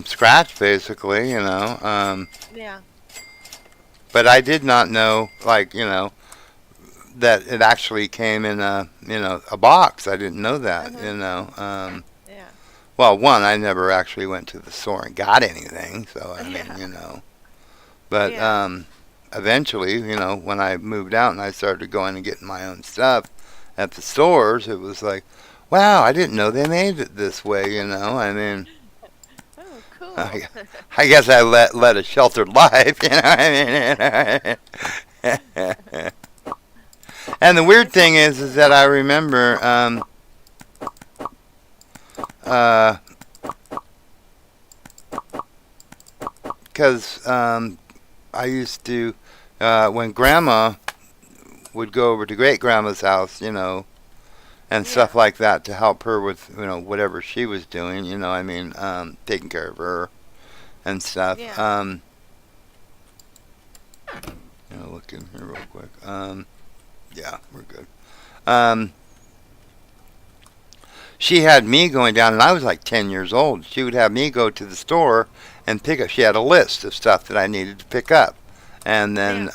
Speaker 3: scratch, basically,
Speaker 5: Yeah.
Speaker 3: but I did not know, like, that it actually came in a box. I didn't know that,
Speaker 5: Uh-huh. Yeah.
Speaker 3: Well, one, I never actually went to the store and got anything, so I mean,
Speaker 5: Yeah.
Speaker 3: but
Speaker 5: Yeah.
Speaker 3: eventually, when I moved out and I started going and getting my own stuff at the stores, it was like, wow, I didn't know they made it this way, I mean,
Speaker 5: Oh, cool.
Speaker 3: I guess I led a sheltered life, I mean. And the weird thing is that I remember, uh, because I used to, when Grandma would go over to Great Grandma's house, and
Speaker 5: Yeah.
Speaker 3: stuff like that to help her with, whatever she was doing, I mean, taking care of her and stuff.
Speaker 5: Yeah.
Speaker 3: Look in here real quick. Yeah, we're good. Um, she had me going down, and I was like 10 years old. She would have me go to the store and pick up. She had a list of stuff that I needed to pick up, and then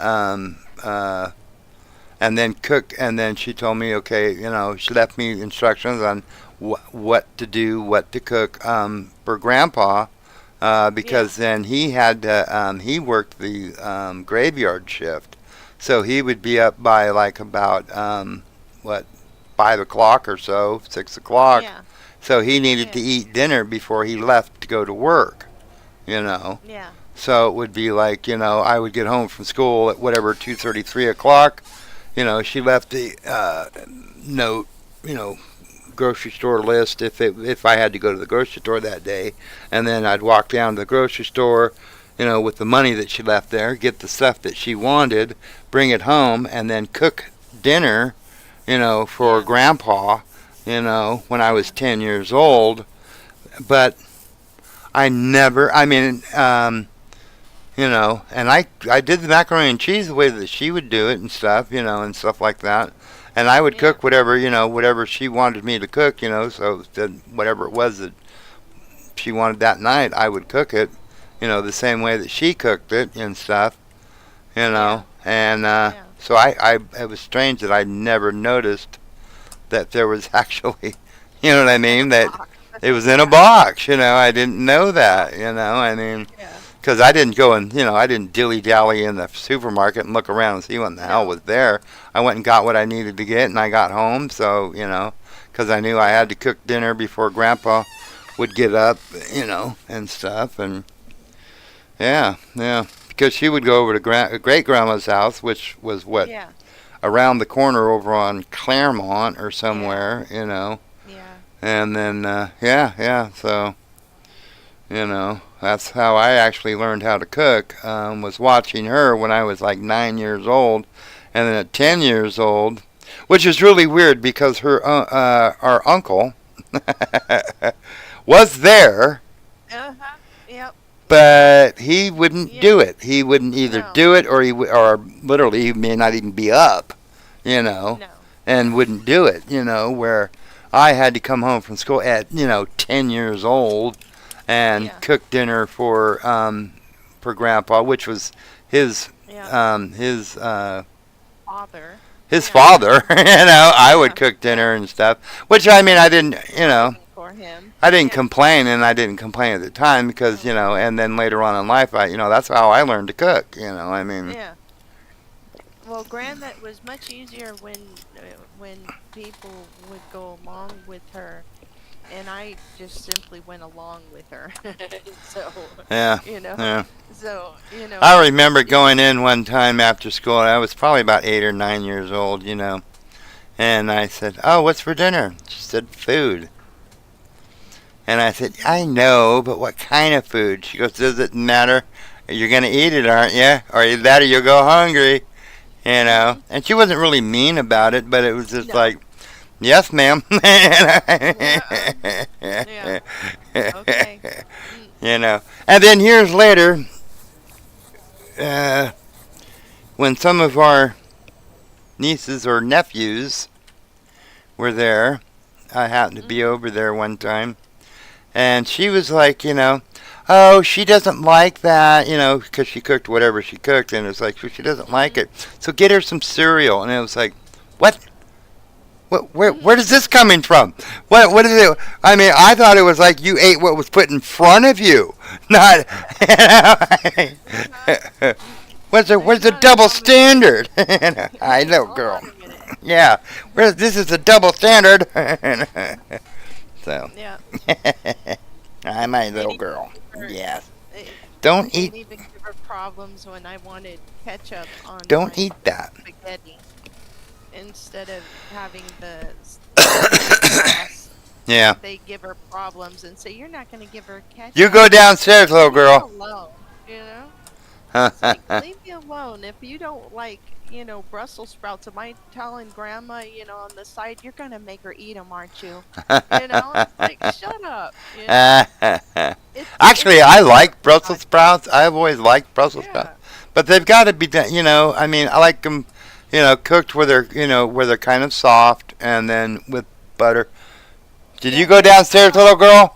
Speaker 3: and then cook, and then she told me, okay, she left me instructions on what to do, what to cook for Grandpa, because then he had to, he worked the graveyard shift, so he would be up by like about what 5 o'clock or so, 6 o'clock.
Speaker 5: Yeah.
Speaker 3: So he needed
Speaker 5: Yeah.
Speaker 3: to eat dinner before he left to go to work, you know.
Speaker 5: Yeah.
Speaker 3: So it would be like, I would get home from school at whatever 2:30, 3 o'clock. She left the note, grocery store list if I had to go to the grocery store that day, and then I'd walk down to the grocery store, with the money that she left there, get the stuff that she wanted, bring it home, and then cook dinner, for
Speaker 5: Yeah.
Speaker 3: Grandpa, when I was 10 years old. But I never, and I did the macaroni and cheese the way that she would do it and stuff, and stuff like that. And I would
Speaker 5: Yeah.
Speaker 3: cook whatever she wanted me to cook, so then whatever it was that she wanted that night, I would cook it, the same way that she cooked it and stuff,
Speaker 5: Yeah.
Speaker 3: And
Speaker 5: Yeah.
Speaker 3: so it was strange that I never noticed that there was actually, what I mean, that it was in a box, I didn't know that,
Speaker 5: Yeah.
Speaker 3: because I didn't go and, I didn't dilly-dally in the supermarket and look around and see what in the hell was there. I went and got what I needed to get, and I got home, so, because I knew I had to cook dinner before Grandpa would get up, and stuff, and, yeah, because she would go over to great-grandma's house, which was,
Speaker 5: Yeah.
Speaker 3: around the corner over on Claremont or somewhere,
Speaker 5: Yeah.
Speaker 3: and then, so, that's how I actually learned how to cook, was watching her when I was like 9 years old. And then at 10 years old, which is really weird because our uncle was there,
Speaker 5: Uh-huh. Yep.
Speaker 3: but he wouldn't
Speaker 5: Yeah.
Speaker 3: do it. He wouldn't either
Speaker 5: No.
Speaker 3: do it or literally he may not even be up,
Speaker 5: No.
Speaker 3: and wouldn't do it, where I had to come home from school at, 10 years old and
Speaker 5: Yeah.
Speaker 3: cook dinner for Grandpa, which was his
Speaker 5: Yeah.
Speaker 3: his
Speaker 5: Father.
Speaker 3: his
Speaker 5: Yeah.
Speaker 3: father. I would
Speaker 5: Yeah.
Speaker 3: cook dinner and stuff, which I didn't,
Speaker 5: For him.
Speaker 3: I didn't
Speaker 5: Yeah.
Speaker 3: complain, and I didn't complain at the time because, and then later on in life, that's how I learned to cook,
Speaker 5: Yeah. Well, Grandma was much easier when people would go along with her, and I just simply went along with her. So,
Speaker 3: yeah,
Speaker 5: yeah.
Speaker 3: I remember going in one time after school. I was probably about 8 or 9 years old, and I said, "Oh, what's for dinner?" She said, "Food." And I said, "I know, but what kind of food?" She goes, "Does it matter? You're gonna eat it, aren't you? Or either that or you'll go hungry." And she wasn't really mean about it, but it was just
Speaker 5: No.
Speaker 3: like, "Yes, ma'am."
Speaker 5: Yeah. Okay.
Speaker 3: And then years later, when some of our nieces or nephews were there, I happened to be over there one time, and she was like, "Oh, she doesn't like that, because she cooked whatever she cooked, and it's like, she doesn't like it. So get her some cereal." And it was like, "What? Where is this coming from? What is it?" I thought it was like you ate what was put in front of you, not. Where's the double standard? I know, girl.
Speaker 5: Hold on a minute.
Speaker 3: Yeah, this is a double standard. So,
Speaker 5: Yeah.
Speaker 3: I'm my little girl. Yes.
Speaker 5: It,
Speaker 3: Don't
Speaker 5: it
Speaker 3: eat.
Speaker 5: even give her problems when I wanted ketchup on
Speaker 3: Don't
Speaker 5: my
Speaker 3: eat that.
Speaker 5: spaghetti instead of having the sauce.
Speaker 3: Yeah.
Speaker 5: They give her problems and say, "You're not going to give her ketchup."
Speaker 3: You go downstairs, little
Speaker 5: Leave me
Speaker 3: girl.
Speaker 5: alone, you know? It's like, leave me alone. If you don't like, Brussels sprouts, am I telling Grandma, on the side, you're going to make her eat them, aren't you? It's like, shut up.
Speaker 3: Actually, I like Brussels sprouts. I've always liked Brussels
Speaker 5: Yeah.
Speaker 3: sprouts, but they've got to be done. I like them, cooked where they're kind of soft, and then with butter. Did you go downstairs, little girl?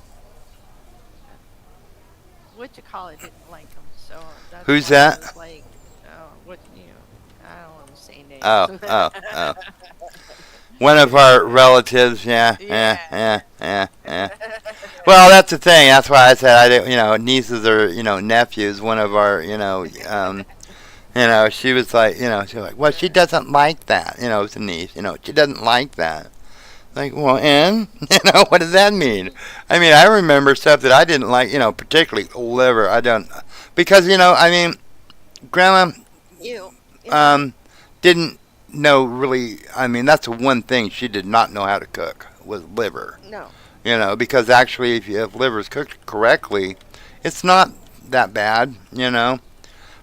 Speaker 5: What you call it didn't like them, so that's
Speaker 3: Who's
Speaker 5: why I
Speaker 3: that?
Speaker 5: was like, oh,
Speaker 3: Oh. One of our relatives, yeah. Well, that's the thing. That's why I said I didn't, nieces or nephews. One of our, she was like, she was like, well, she doesn't like that. It's a niece. She doesn't like that. Like, well, and what does that mean? I mean, I remember stuff that I didn't like. Particularly liver. I don't, because Grandma
Speaker 5: Ew.
Speaker 3: didn't know really. I mean, that's the one thing she did not know how to cook was liver.
Speaker 5: No.
Speaker 3: Because actually, if liver's cooked correctly, it's not that bad.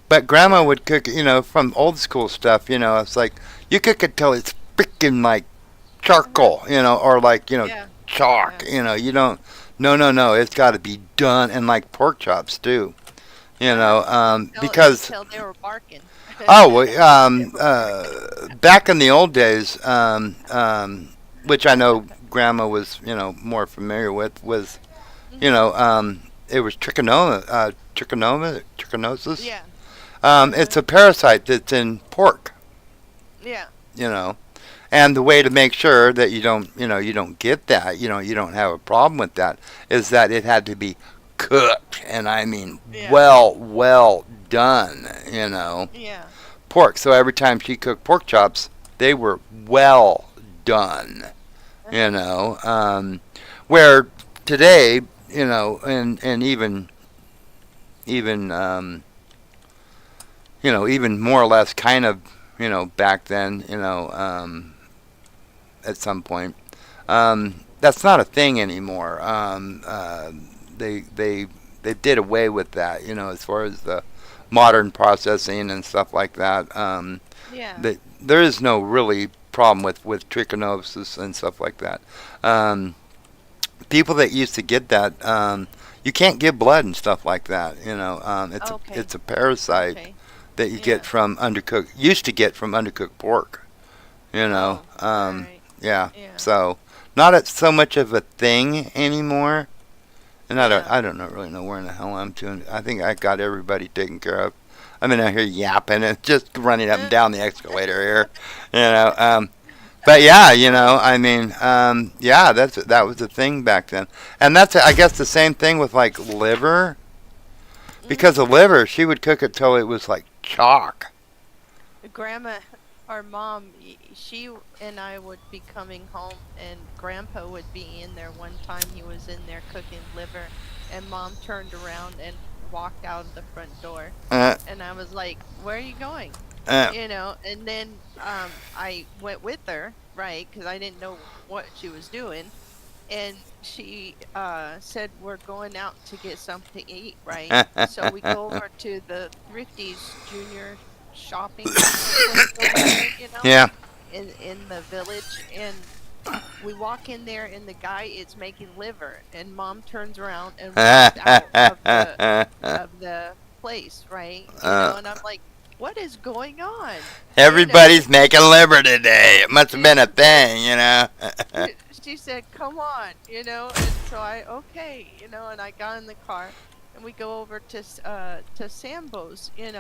Speaker 3: But Grandma would cook, from old school stuff. It's like you cook it till it's freaking like charcoal, or like
Speaker 5: Yeah.
Speaker 3: chalk. You don't. No. It's got to be done, and like pork chops too. Because
Speaker 5: Until they were barking.
Speaker 3: oh, back in the old days, which I know Grandma was, more familiar with, was, it was trichinosis.
Speaker 5: Yeah.
Speaker 3: It's a parasite that's in pork,
Speaker 5: Yeah.
Speaker 3: and the way to make sure that you don't get that, you don't have a problem with that, is that it had to be cooked, and I mean,
Speaker 5: Yeah.
Speaker 3: well done,
Speaker 5: Yeah.
Speaker 3: pork. So every time she cooked pork chops, they were well done. Where today, and even more or less kind of, back then, at some point, that's not a thing anymore. They did away with that, as far as the modern processing and stuff like that.
Speaker 5: Yeah.
Speaker 3: There is no really problem with trichinosis and stuff like that. People that used to get that, you can't give blood and stuff like that.
Speaker 5: Okay.
Speaker 3: It's a parasite
Speaker 5: Okay.
Speaker 3: that you
Speaker 5: Yeah.
Speaker 3: get from used to get from undercooked pork.
Speaker 5: Oh, right.
Speaker 3: Yeah.
Speaker 5: Yeah.
Speaker 3: So not so much of a thing anymore. And I
Speaker 5: Yeah.
Speaker 3: don't really know where in the hell I'm to. I think I got everybody taken care of. I'm out here yapping and just running up and down the escalator here, But yeah, I mean, that was the thing back then, and that's I guess the same thing with like liver, because the liver she would cook it till it was like chalk.
Speaker 5: Grandma, our mom, she and I would be coming home, and Grandpa would be in there. One time he was in there cooking liver, and Mom turned around and walked out of the front door.
Speaker 3: Uh,
Speaker 5: And I was like, "Where are you going?"
Speaker 3: uh,
Speaker 5: And then I went with her, right? Because I didn't know what she was doing. And she said, "We're going out to get something to eat," right? So we go over to the Thrifty's Junior shopping place over there,
Speaker 3: yeah.
Speaker 5: in the village. And we walk in there, and the guy is making liver. And Mom turns around and walks out of the place, right? And I'm like, what is going on?
Speaker 3: Everybody's making liver today. It must have been a thing.
Speaker 5: She said, "Come on," and so and I got in the car, and we go over to Sambo's, and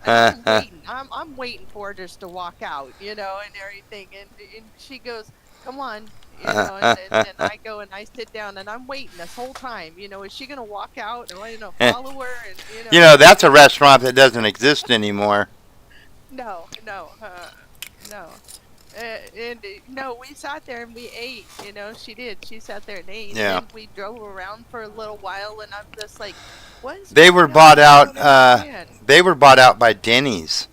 Speaker 5: I'm waiting. I'm waiting for her just to walk out, and everything, and she goes, "Come on," and I go and I sit down, and I'm waiting this whole time. Is she gonna walk out, or follow her, and
Speaker 3: That's a restaurant that doesn't exist anymore.
Speaker 5: No, no. No, we sat there and we ate. She did. She sat there and ate.
Speaker 3: Yeah.
Speaker 5: And then we drove around for a little while, and I'm just like, what is
Speaker 3: They
Speaker 5: going
Speaker 3: were
Speaker 5: on?
Speaker 3: bought
Speaker 5: I
Speaker 3: out.
Speaker 5: don't understand.
Speaker 3: They were bought out by Denny's.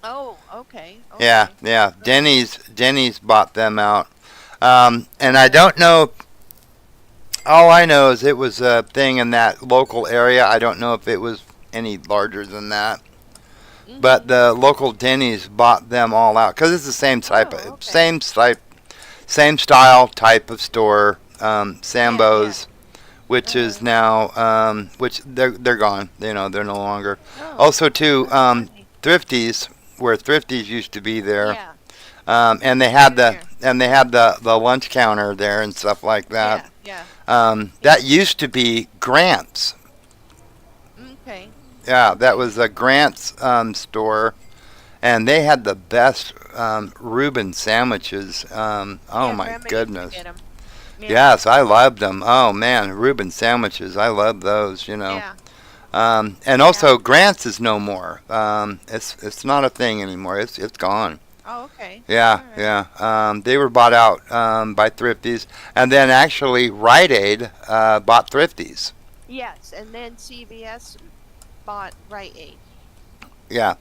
Speaker 5: Oh, okay.
Speaker 3: Yeah. Denny's bought them out. And I don't know. All I know is it was a thing in that local area. I don't know if it was any larger than that.
Speaker 5: Mhm.
Speaker 3: But the local Denny's bought them all out because it's the same type,
Speaker 5: Oh, okay.
Speaker 3: same style type of store. Sambo's, which is now, which they're gone. They're no longer.
Speaker 5: Oh,
Speaker 3: Also, too,
Speaker 5: that's funny.
Speaker 3: Thrifties, where Thrifties used to be there,
Speaker 5: Yeah.
Speaker 3: and they had the lunch counter there and stuff like that.
Speaker 5: Yeah.
Speaker 3: That used to be Grant's.
Speaker 5: Okay.
Speaker 3: Yeah, that was a Grant's store, and they had the best Reuben sandwiches. Oh
Speaker 5: Yeah,
Speaker 3: my
Speaker 5: Grandma used to
Speaker 3: goodness.
Speaker 5: get 'em. Yeah.
Speaker 3: Yes, I loved them. Oh man, Reuben sandwiches. I love those.
Speaker 5: Yeah.
Speaker 3: And also Grant's is no more. It's not a thing anymore. It's gone.
Speaker 5: Oh, okay.
Speaker 3: Yeah,
Speaker 5: Alright.
Speaker 3: yeah. They were bought out by Thrifties, and then actually Rite Aid bought Thrifties.
Speaker 5: Yes, and then CVS bought Rite Aid.
Speaker 3: Yeah,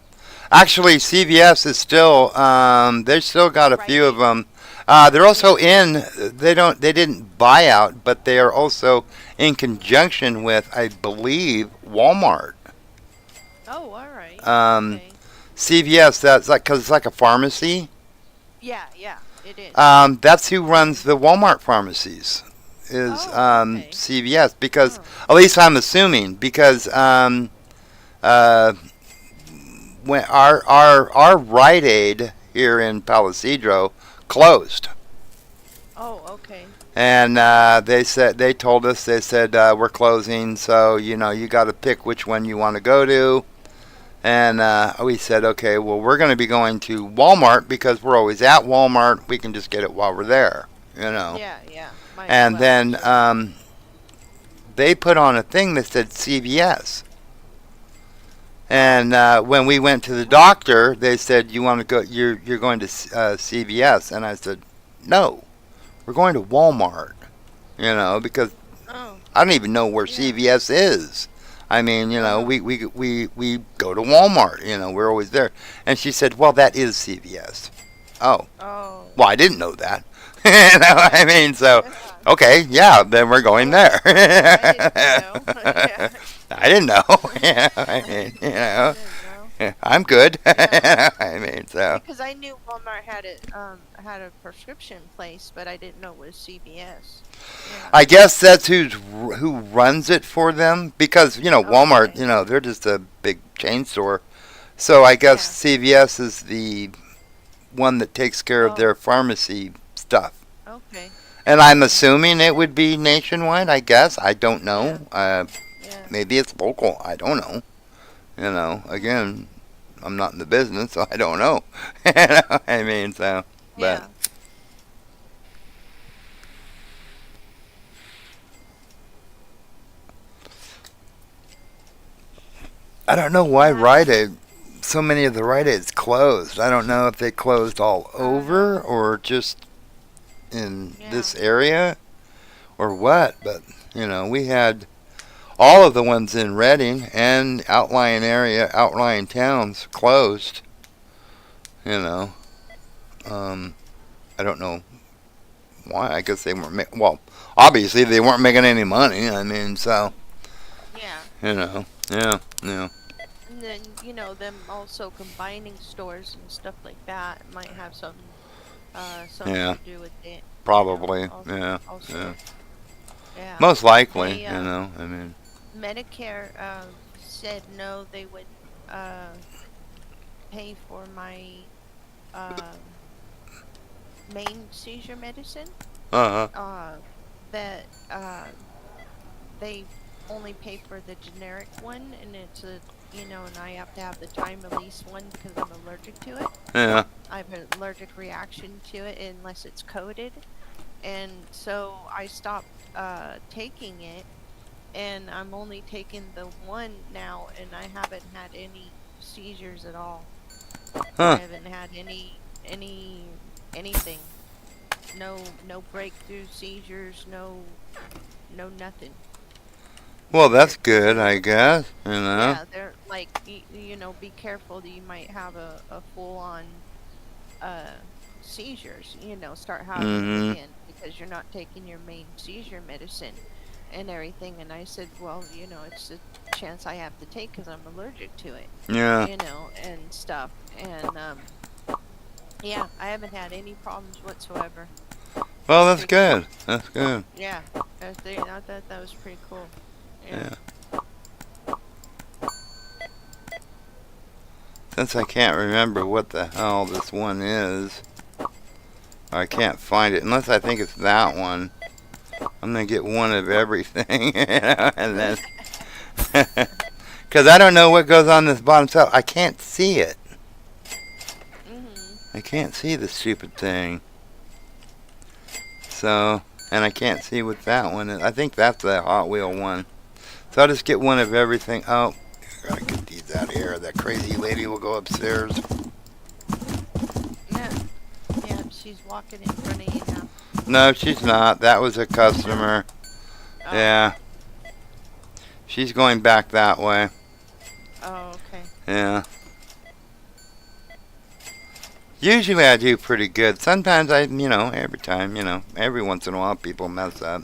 Speaker 3: actually CVS is still. They still got a
Speaker 5: Rite
Speaker 3: few of
Speaker 5: Aid.
Speaker 3: them. They're also in. They didn't buy out, but they are also in conjunction with, I believe, Walmart.
Speaker 5: Oh, all right.
Speaker 3: Um,
Speaker 5: Okay.
Speaker 3: CVS. That's like because it's like a pharmacy.
Speaker 5: Yeah, yeah, it is.
Speaker 3: That's who runs the Walmart pharmacies. Is
Speaker 5: Oh, okay.
Speaker 3: CVS because
Speaker 5: Oh.
Speaker 3: at least I'm assuming because uh, when our Rite Aid here in Palisadro closed,
Speaker 5: Oh, okay.
Speaker 3: and they told us we're closing, so you got to pick which one you want to go to, and we said okay, well we're going to be going to Walmart because we're always at Walmart. We can just get it while we're there,
Speaker 5: Yeah, yeah. Might as
Speaker 3: And
Speaker 5: well.
Speaker 3: then they put on a thing that said CVS. And when we went to the doctor, they said, "You want to go? You're going to CVS." And I said, "No, we're going to Walmart." Because
Speaker 5: Oh,
Speaker 3: I don't even know where
Speaker 5: Yeah.
Speaker 3: CVS is. I mean,
Speaker 5: Uh-huh.
Speaker 3: we go to Walmart. We're always there. And she said, "Well, that is CVS." Oh,
Speaker 5: oh.
Speaker 3: well, I didn't know that. I mean, so
Speaker 5: Yeah.
Speaker 3: okay, yeah, then we're going there.
Speaker 5: I didn't know. Yeah.
Speaker 3: I didn't know. I mean,
Speaker 5: I didn't know.
Speaker 3: I'm good.
Speaker 5: Yeah.
Speaker 3: I mean, so
Speaker 5: Because I knew Walmart had a prescription place, but I didn't know it was CVS. Yeah.
Speaker 3: I guess that's who runs it for them because Walmart,
Speaker 5: Okay.
Speaker 3: they're just a big chain store. So I guess CVS is the one that takes care of
Speaker 5: Oh.
Speaker 3: their pharmacy stuff.
Speaker 5: Okay.
Speaker 3: And I'm assuming it would be nationwide. I guess I don't know.
Speaker 5: Yeah.
Speaker 3: Maybe it's local. I don't know. Again, I'm not in the business, so I don't know. I mean, so, but
Speaker 5: Yeah.
Speaker 3: I don't know why
Speaker 5: Yeah.
Speaker 3: Rite Aid. So many of the Rite Aids closed. I don't know if they closed all over or just in
Speaker 5: Yeah.
Speaker 3: this area or what. But we had all of the ones in Reading and outlying towns closed. I don't know why. I guess they weren't. Well, obviously they weren't making any money. I mean, so
Speaker 5: Yeah.
Speaker 3: yeah.
Speaker 5: And then, them also combining stores and stuff like that might have something
Speaker 3: Yeah.
Speaker 5: to do with it.
Speaker 3: Probably,
Speaker 5: Also,
Speaker 3: yeah.
Speaker 5: Also, yeah.
Speaker 3: Most likely,
Speaker 5: They,
Speaker 3: I mean,
Speaker 5: Medicare said no, they would pay for my main seizure medicine.
Speaker 3: uh-huh.
Speaker 5: That they only pay for the generic one, and it's and I have to have the time release one because I'm allergic to it.
Speaker 3: Yeah.
Speaker 5: I have an allergic reaction to it unless it's coded, and so I stopped taking it, and I'm only taking the one now, and I haven't had any seizures at all. I
Speaker 3: Huh.
Speaker 5: haven't had anything. No breakthrough seizures. No nothing.
Speaker 3: Well, that's good, I guess,
Speaker 5: Yeah, they're like be careful that you might have a full on seizures. Start having
Speaker 3: Mhm.
Speaker 5: again because you're not taking your main seizure medicine and everything. And I said, well, it's a chance I have to take because I'm allergic to it.
Speaker 3: Yeah.
Speaker 5: And stuff. And yeah, I haven't had any problems whatsoever.
Speaker 3: Well, that's good. That's good.
Speaker 5: Yeah, I thought that was pretty cool.
Speaker 3: Yeah. Since I can't remember what the hell this one is, I can't find it unless I think it's that one. I'm gonna get one of everything, and then because I don't know what goes on this bottom side. I can't see it. I can't see the stupid thing. So, and I can't see what that one is. I think that's the Hot Wheel one. So I'll just get one of everything. Oh, I gotta get these out of here. That crazy lady will go upstairs.
Speaker 5: Yeah. Yeah, she's walking in front of you now.
Speaker 3: No, she's not. That was a customer.
Speaker 5: Oh.
Speaker 3: Yeah. She's going back that way.
Speaker 5: Oh, okay.
Speaker 3: Yeah. Usually I do pretty good. Sometimes every time, every once in a while people mess up.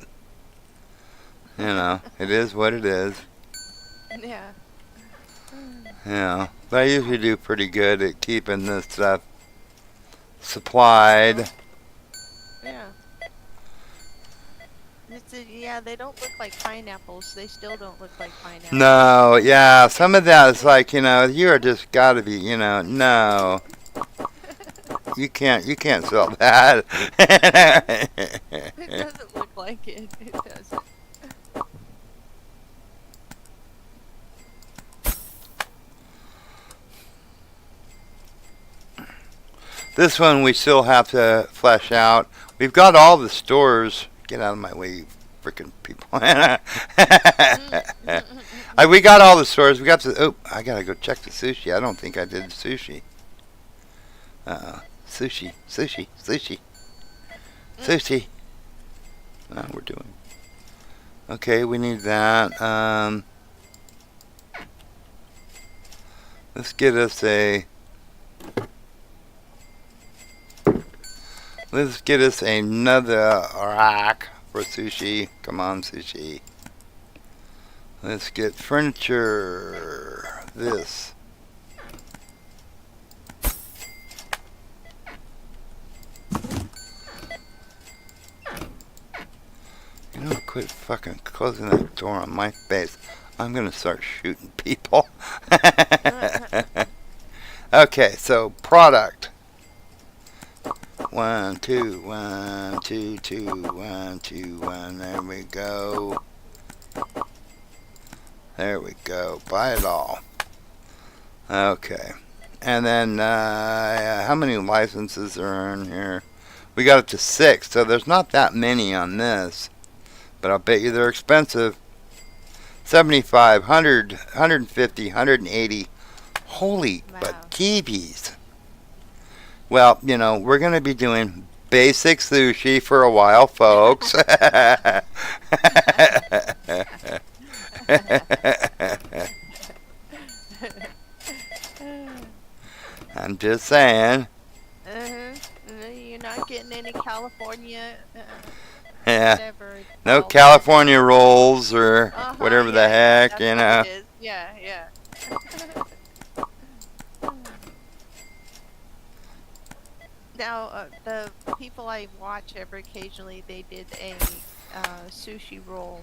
Speaker 3: It is what it is.
Speaker 5: Yeah.
Speaker 3: Yeah. But I usually do pretty good at keeping this stuff supplied.
Speaker 5: Yeah. Yeah, they don't look like pineapples. They still don't look like pineapples.
Speaker 3: No, yeah. Some of that is like, you are just gotta be, no. You can't sell that.
Speaker 5: It doesn't look like it. It doesn't.
Speaker 3: This one we still have to flesh out. We've got all the stores. Get out of my way, you freaking people. We got all the stores. We got the. Oh, I gotta go check the sushi. I don't think I did sushi. Sushi. No, we're doing. Okay, we need that. Let's get us a. Let's get us another rack for sushi. Come on, sushi. Let's get furniture. This. Quit fucking closing that door on my face. I'm gonna start shooting people. Okay, so product. 1, 2, 1, 2, 2, 1, 2, 1. There we go. There we go. Buy it all. Okay. And then, how many licenses are in here? We got up to 6, so there's not that many on this. But I'll bet you they're expensive. 75, 100, 150, 180. Holy bejeebies. Well, we're going to be doing basic sushi for a while, folks. I'm just saying.
Speaker 5: You're not getting any California.
Speaker 3: Yeah.
Speaker 5: Whatever it's
Speaker 3: No
Speaker 5: called.
Speaker 3: California rolls or whatever the heck,
Speaker 5: that's what it is. Yeah. Now, the people I watch ever occasionally, they did a sushi roll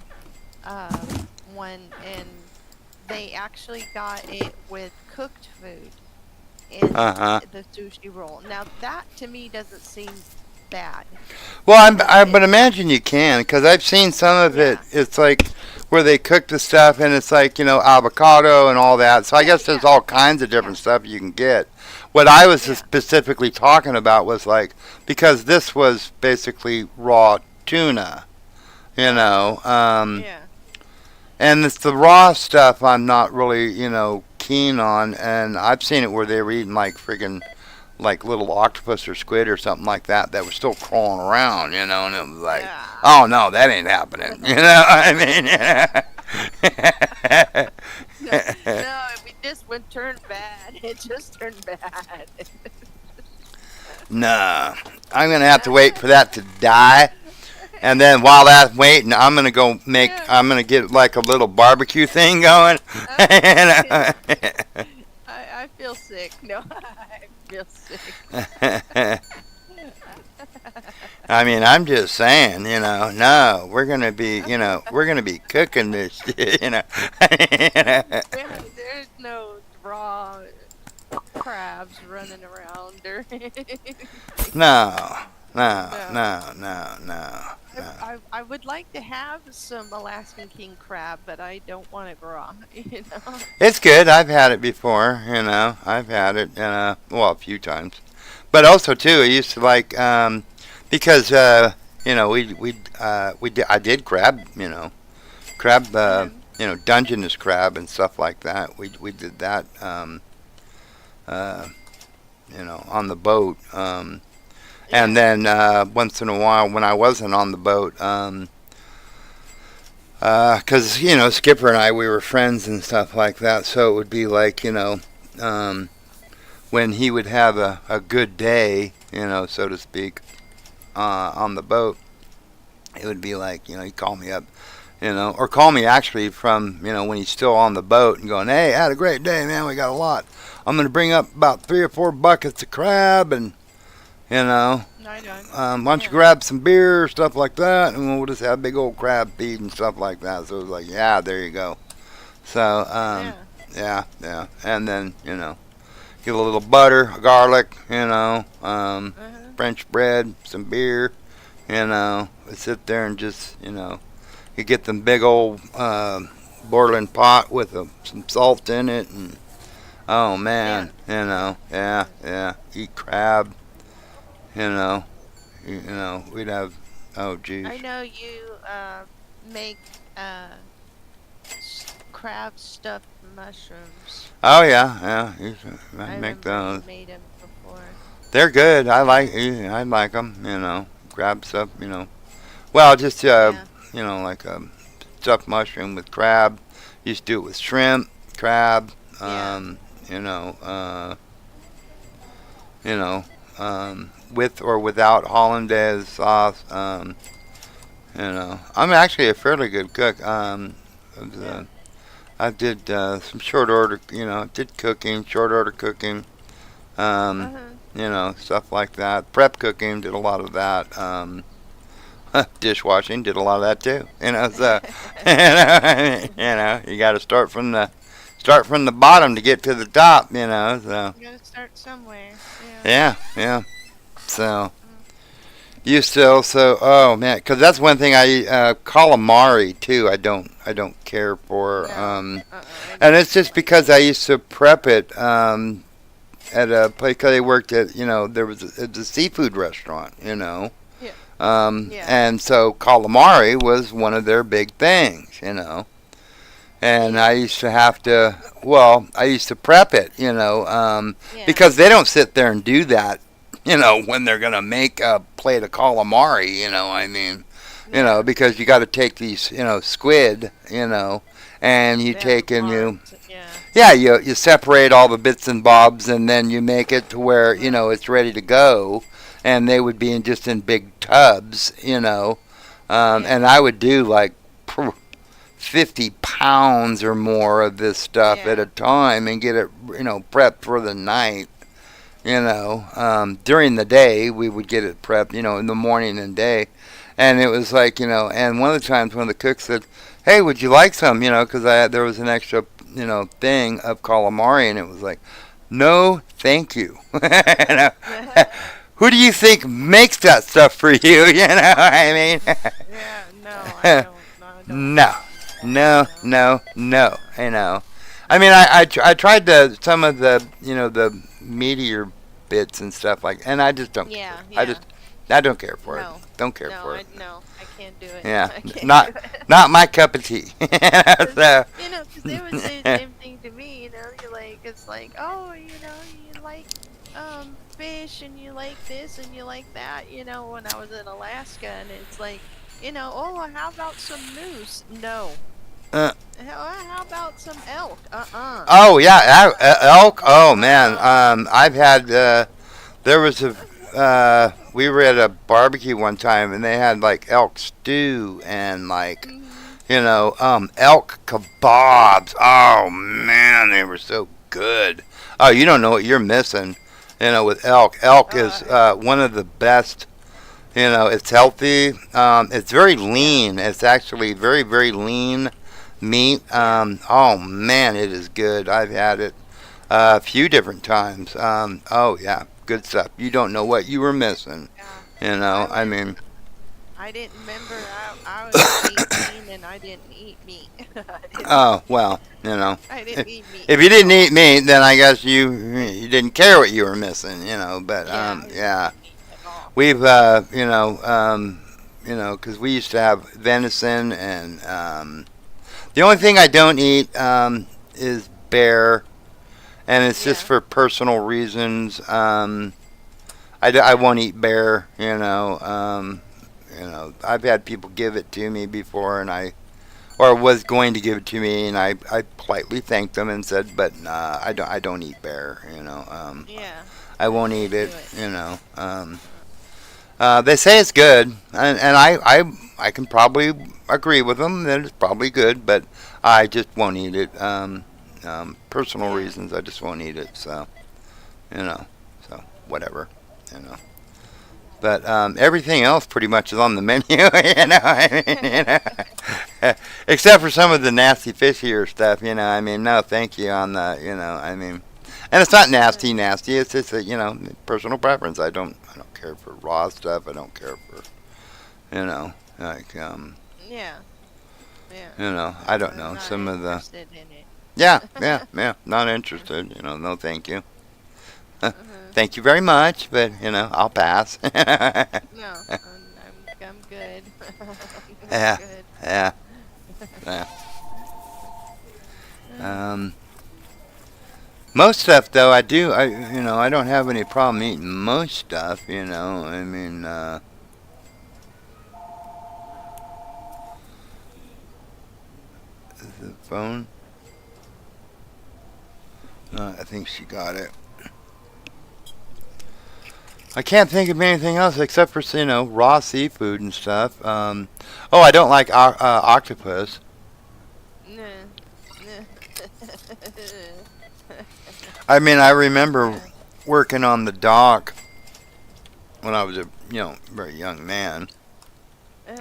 Speaker 5: one, and they actually got it with cooked food in the sushi roll. Now, that to me doesn't seem bad.
Speaker 3: Well, I would imagine you can, because I've seen some of it. It's like where they cook the stuff, and it's like, avocado and all that. So I guess there's all kinds of different stuff you can get. What I was specifically talking about was like, because this was basically raw tuna, and it's the raw stuff I'm not really, keen on, and I've seen it where they were eating like friggin' like little octopus or squid or something like that was still crawling around, and it was like, oh no, that ain't happening, I mean.
Speaker 5: No, it just went turned bad. It just turned bad.
Speaker 3: Nah, I'm gonna have to wait for that to die, and then while that's waiting, I'm gonna go make. I'm gonna get like a little barbecue thing going.
Speaker 5: I feel sick. No, I feel sick.
Speaker 3: I mean, I'm just saying, no, we're gonna be, we're gonna be cooking this shit,
Speaker 5: There's no raw crabs running around or
Speaker 3: No.
Speaker 5: I would like to have some Alaskan king crab, but I don't want it raw,
Speaker 3: It's good. I've had it before, I've had it, well, a few times. But also too, I used to like because I did crab, crab, Dungeness crab and stuff like that. We did that, uh, on the boat. And then once in a while, when I wasn't on the boat, because Skipper and I, we were friends and stuff like that. So it would be like, when he would have a good day, so to speak, on the boat, it would be like, he'd call me up, or call me actually from, when he's still on the boat and going, hey, I had a great day, man. We got a lot. I'm going to bring up about 3 or 4 buckets of crab and,
Speaker 5: I know.
Speaker 3: why don't you grab some beer, stuff like that, and we'll just have a big old crab feed and stuff like that. So it was like, yeah, there you go. So, yeah. And then, get a little butter, garlic, French bread, some beer, we sit there and just, you get them big old boiling pot with some salt in it, and oh man, yeah, eat crab, we'd have, oh geez.
Speaker 5: I know you make crab stuffed mushrooms.
Speaker 3: Oh yeah, I
Speaker 5: I
Speaker 3: make
Speaker 5: remember you
Speaker 3: those.
Speaker 5: made them before.
Speaker 3: They're good. I like them. Crab stuff. Well, just
Speaker 5: Yeah.
Speaker 3: like a stuffed mushroom with crab. Used to do it with shrimp, crab.
Speaker 5: Yeah.
Speaker 3: You know, with or without hollandaise sauce. I'm actually a fairly good cook. I did some short order. Did cooking, short order cooking. Stuff like that. Prep cooking, did a lot of that. Dishwashing, did a lot of that too. So you got to start from the bottom to get to the top. So
Speaker 5: You gotta start somewhere. Yeah.
Speaker 3: yeah. So used to also, oh man, because that's one thing calamari too. I don't care for.
Speaker 5: No.
Speaker 3: And it's just because I used to prep it. At a place, cause they worked at, there was a seafood restaurant,
Speaker 5: Yeah.
Speaker 3: and so calamari was one of their big things, and I used to have to, I used to prep it,
Speaker 5: Yeah.
Speaker 3: because they don't sit there and do that, when they're gonna make a plate of calamari, because you got to take these, squid, and you take and you. Yeah, you separate all the bits and bobs, and then you make it to where it's ready to go, and they would be in big tubs, and I would do like 50 pounds or more of this stuff at a time and get it prepped for the night. During the day we would get it prepped, in the morning and day, and it was like and one of the times one of the cooks said, hey, would you like some, because there was an extra thing of calamari, and it was like, no, thank you. Who do you think makes that stuff for you? I mean,
Speaker 5: Yeah. No. I don't.
Speaker 3: no. I mean, I tried some of the the meatier bits and stuff and I just don't.
Speaker 5: Yeah.
Speaker 3: care. I don't care for
Speaker 5: No.
Speaker 3: it. Don't care
Speaker 5: No,
Speaker 3: for it.
Speaker 5: I can't do it.
Speaker 3: Yeah,
Speaker 5: I can't
Speaker 3: not
Speaker 5: do it.
Speaker 3: not my cup of tea. So,
Speaker 5: Because they would say the same thing to me. You're like, it's like, oh, you like fish, and you like this, and you like that. When I was in Alaska, and it's like, oh, how about some moose? No.
Speaker 3: Uh.
Speaker 5: How about some elk?
Speaker 3: oh yeah, elk. Oh man, I've had. There was we were at a barbecue one time, and they had like elk stew and like elk kebabs. Oh man, they were so good. Oh, you don't know what you're missing. With elk. Elk is one of the best. It's healthy. It's very lean. It's actually very, very lean meat. Oh man, it is good. I've had it a few different times. Oh yeah, good stuff. You don't know what you were missing. I mean.
Speaker 5: I didn't remember. I was 18 and I didn't eat meat.
Speaker 3: Oh well, you know.
Speaker 5: I didn't eat meat.
Speaker 3: If you didn't eat meat, then I guess you didn't care what you were missing, you know. But
Speaker 5: Yeah.
Speaker 3: yeah,
Speaker 5: At all.
Speaker 3: we've because we used to have venison, and the only thing I don't eat is bear, and it's just
Speaker 5: Yeah.
Speaker 3: for personal reasons. I won't eat bear, I've had people give it to me before, and or was going to give it to me, and I politely thanked them and said, but I don't eat bear,
Speaker 5: Yeah.
Speaker 3: I won't eat
Speaker 5: Do
Speaker 3: it,
Speaker 5: it.
Speaker 3: They say it's good, and I can probably agree with them that it's probably good, but I just won't eat it. Personal
Speaker 5: Yeah.
Speaker 3: reasons, I just won't eat it. So, so whatever, you know. But everything else pretty much is on the menu, I mean, except for some of the nasty fishier stuff, I mean, no, thank you on the, I mean, and it's not nasty, nasty. It's just a, personal preference. I don't care for raw stuff. I don't care for, like,
Speaker 5: Yeah. Yeah.
Speaker 3: I don't
Speaker 5: I'm
Speaker 3: know
Speaker 5: not
Speaker 3: some of the,
Speaker 5: interested in it.
Speaker 3: yeah, not interested. No, thank you.
Speaker 5: Uh-huh.
Speaker 3: Thank you very much, but I'll pass.
Speaker 5: No, I'm good. I'm
Speaker 3: Yeah,
Speaker 5: good.
Speaker 3: yeah, yeah.
Speaker 5: Uh,
Speaker 3: Most stuff though, I don't have any problem eating most stuff. I mean, is the phone? I think she got it. I can't think of anything else except for raw seafood and stuff. Oh, I don't like octopus.
Speaker 5: nah, nah.
Speaker 3: I mean, I remember working on the dock when I was a very young man,
Speaker 5: Uh,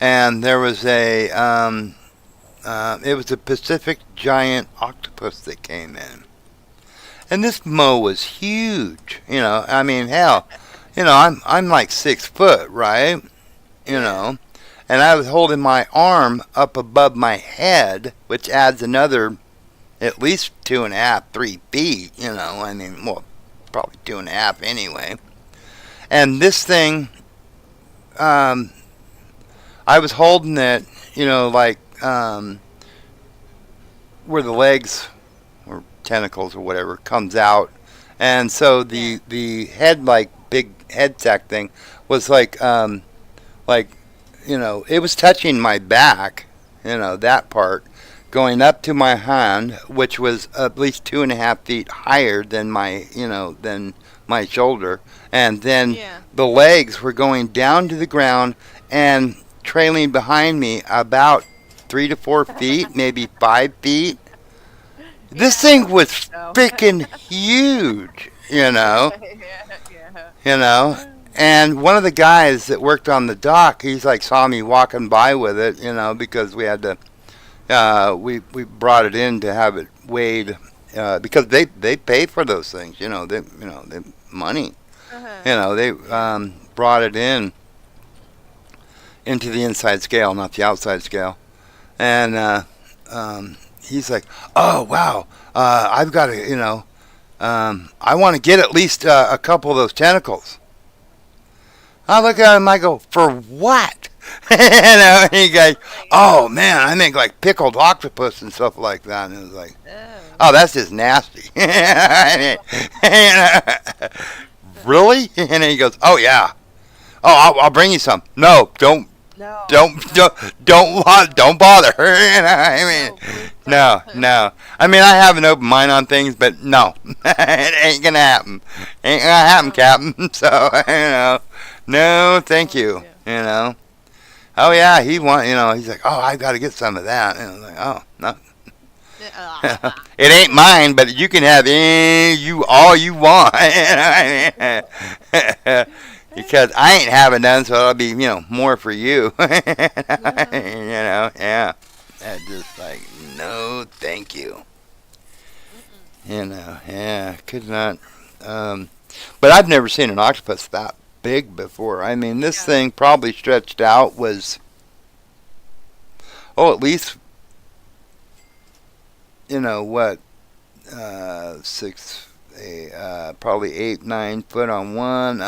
Speaker 3: and there was it was a Pacific giant octopus that came in, and this mo was huge. I mean, hell, I'm like 6 foot, right? And I was holding my arm up above my head, which adds another at least 2.5, 3 feet. I mean, well, probably 2.5 anyway. And this thing, I was holding it, like where the legs or tentacles or whatever comes out, and so the head, like big head sack thing, was like it was touching my back, that part, going up to my hand, which was at least 2.5 feet higher than my shoulder, and then
Speaker 5: yeah.
Speaker 3: the legs were going down to the ground and trailing behind me about 3 to 4 feet, maybe 5 feet. This thing was
Speaker 5: So.
Speaker 3: freaking huge,
Speaker 5: Yeah.
Speaker 3: And one of the guys that worked on the dock, he's like saw me walking by with it, because we had to, we brought it in to have it weighed, because they pay for those things, they money,
Speaker 5: Uh-huh.
Speaker 3: they brought it into the inside scale, not the outside scale, and he's like, oh wow, I've got to, I want to get at least a couple of those tentacles. I look at him, I go, for what? And he goes, oh man, I make like pickled octopus and stuff like that. And it was like,
Speaker 5: Oh.
Speaker 3: oh, that's just nasty. Really? And he goes, oh yeah. Oh, I'll bring you some. No, don't
Speaker 5: No.
Speaker 3: don't bother. I mean,
Speaker 5: No, please
Speaker 3: no,
Speaker 5: don't.
Speaker 3: no. I mean, I have an open mind on things, but no, it ain't gonna happen. Ain't gonna happen,
Speaker 5: No.
Speaker 3: Captain. So no, thank you.
Speaker 5: Yeah.
Speaker 3: Oh yeah, he's like, oh, I got to get some of that. And I was like, oh no, it ain't mine, but you can have all you want. Because I ain't having none, so it'll be more for you. Yeah. That's just like, no, thank you. Yeah, could not. But I've never seen an octopus that big before. I mean, this
Speaker 5: Yeah.
Speaker 3: thing probably stretched out was oh, at least, what, probably 8, 9 foot on one,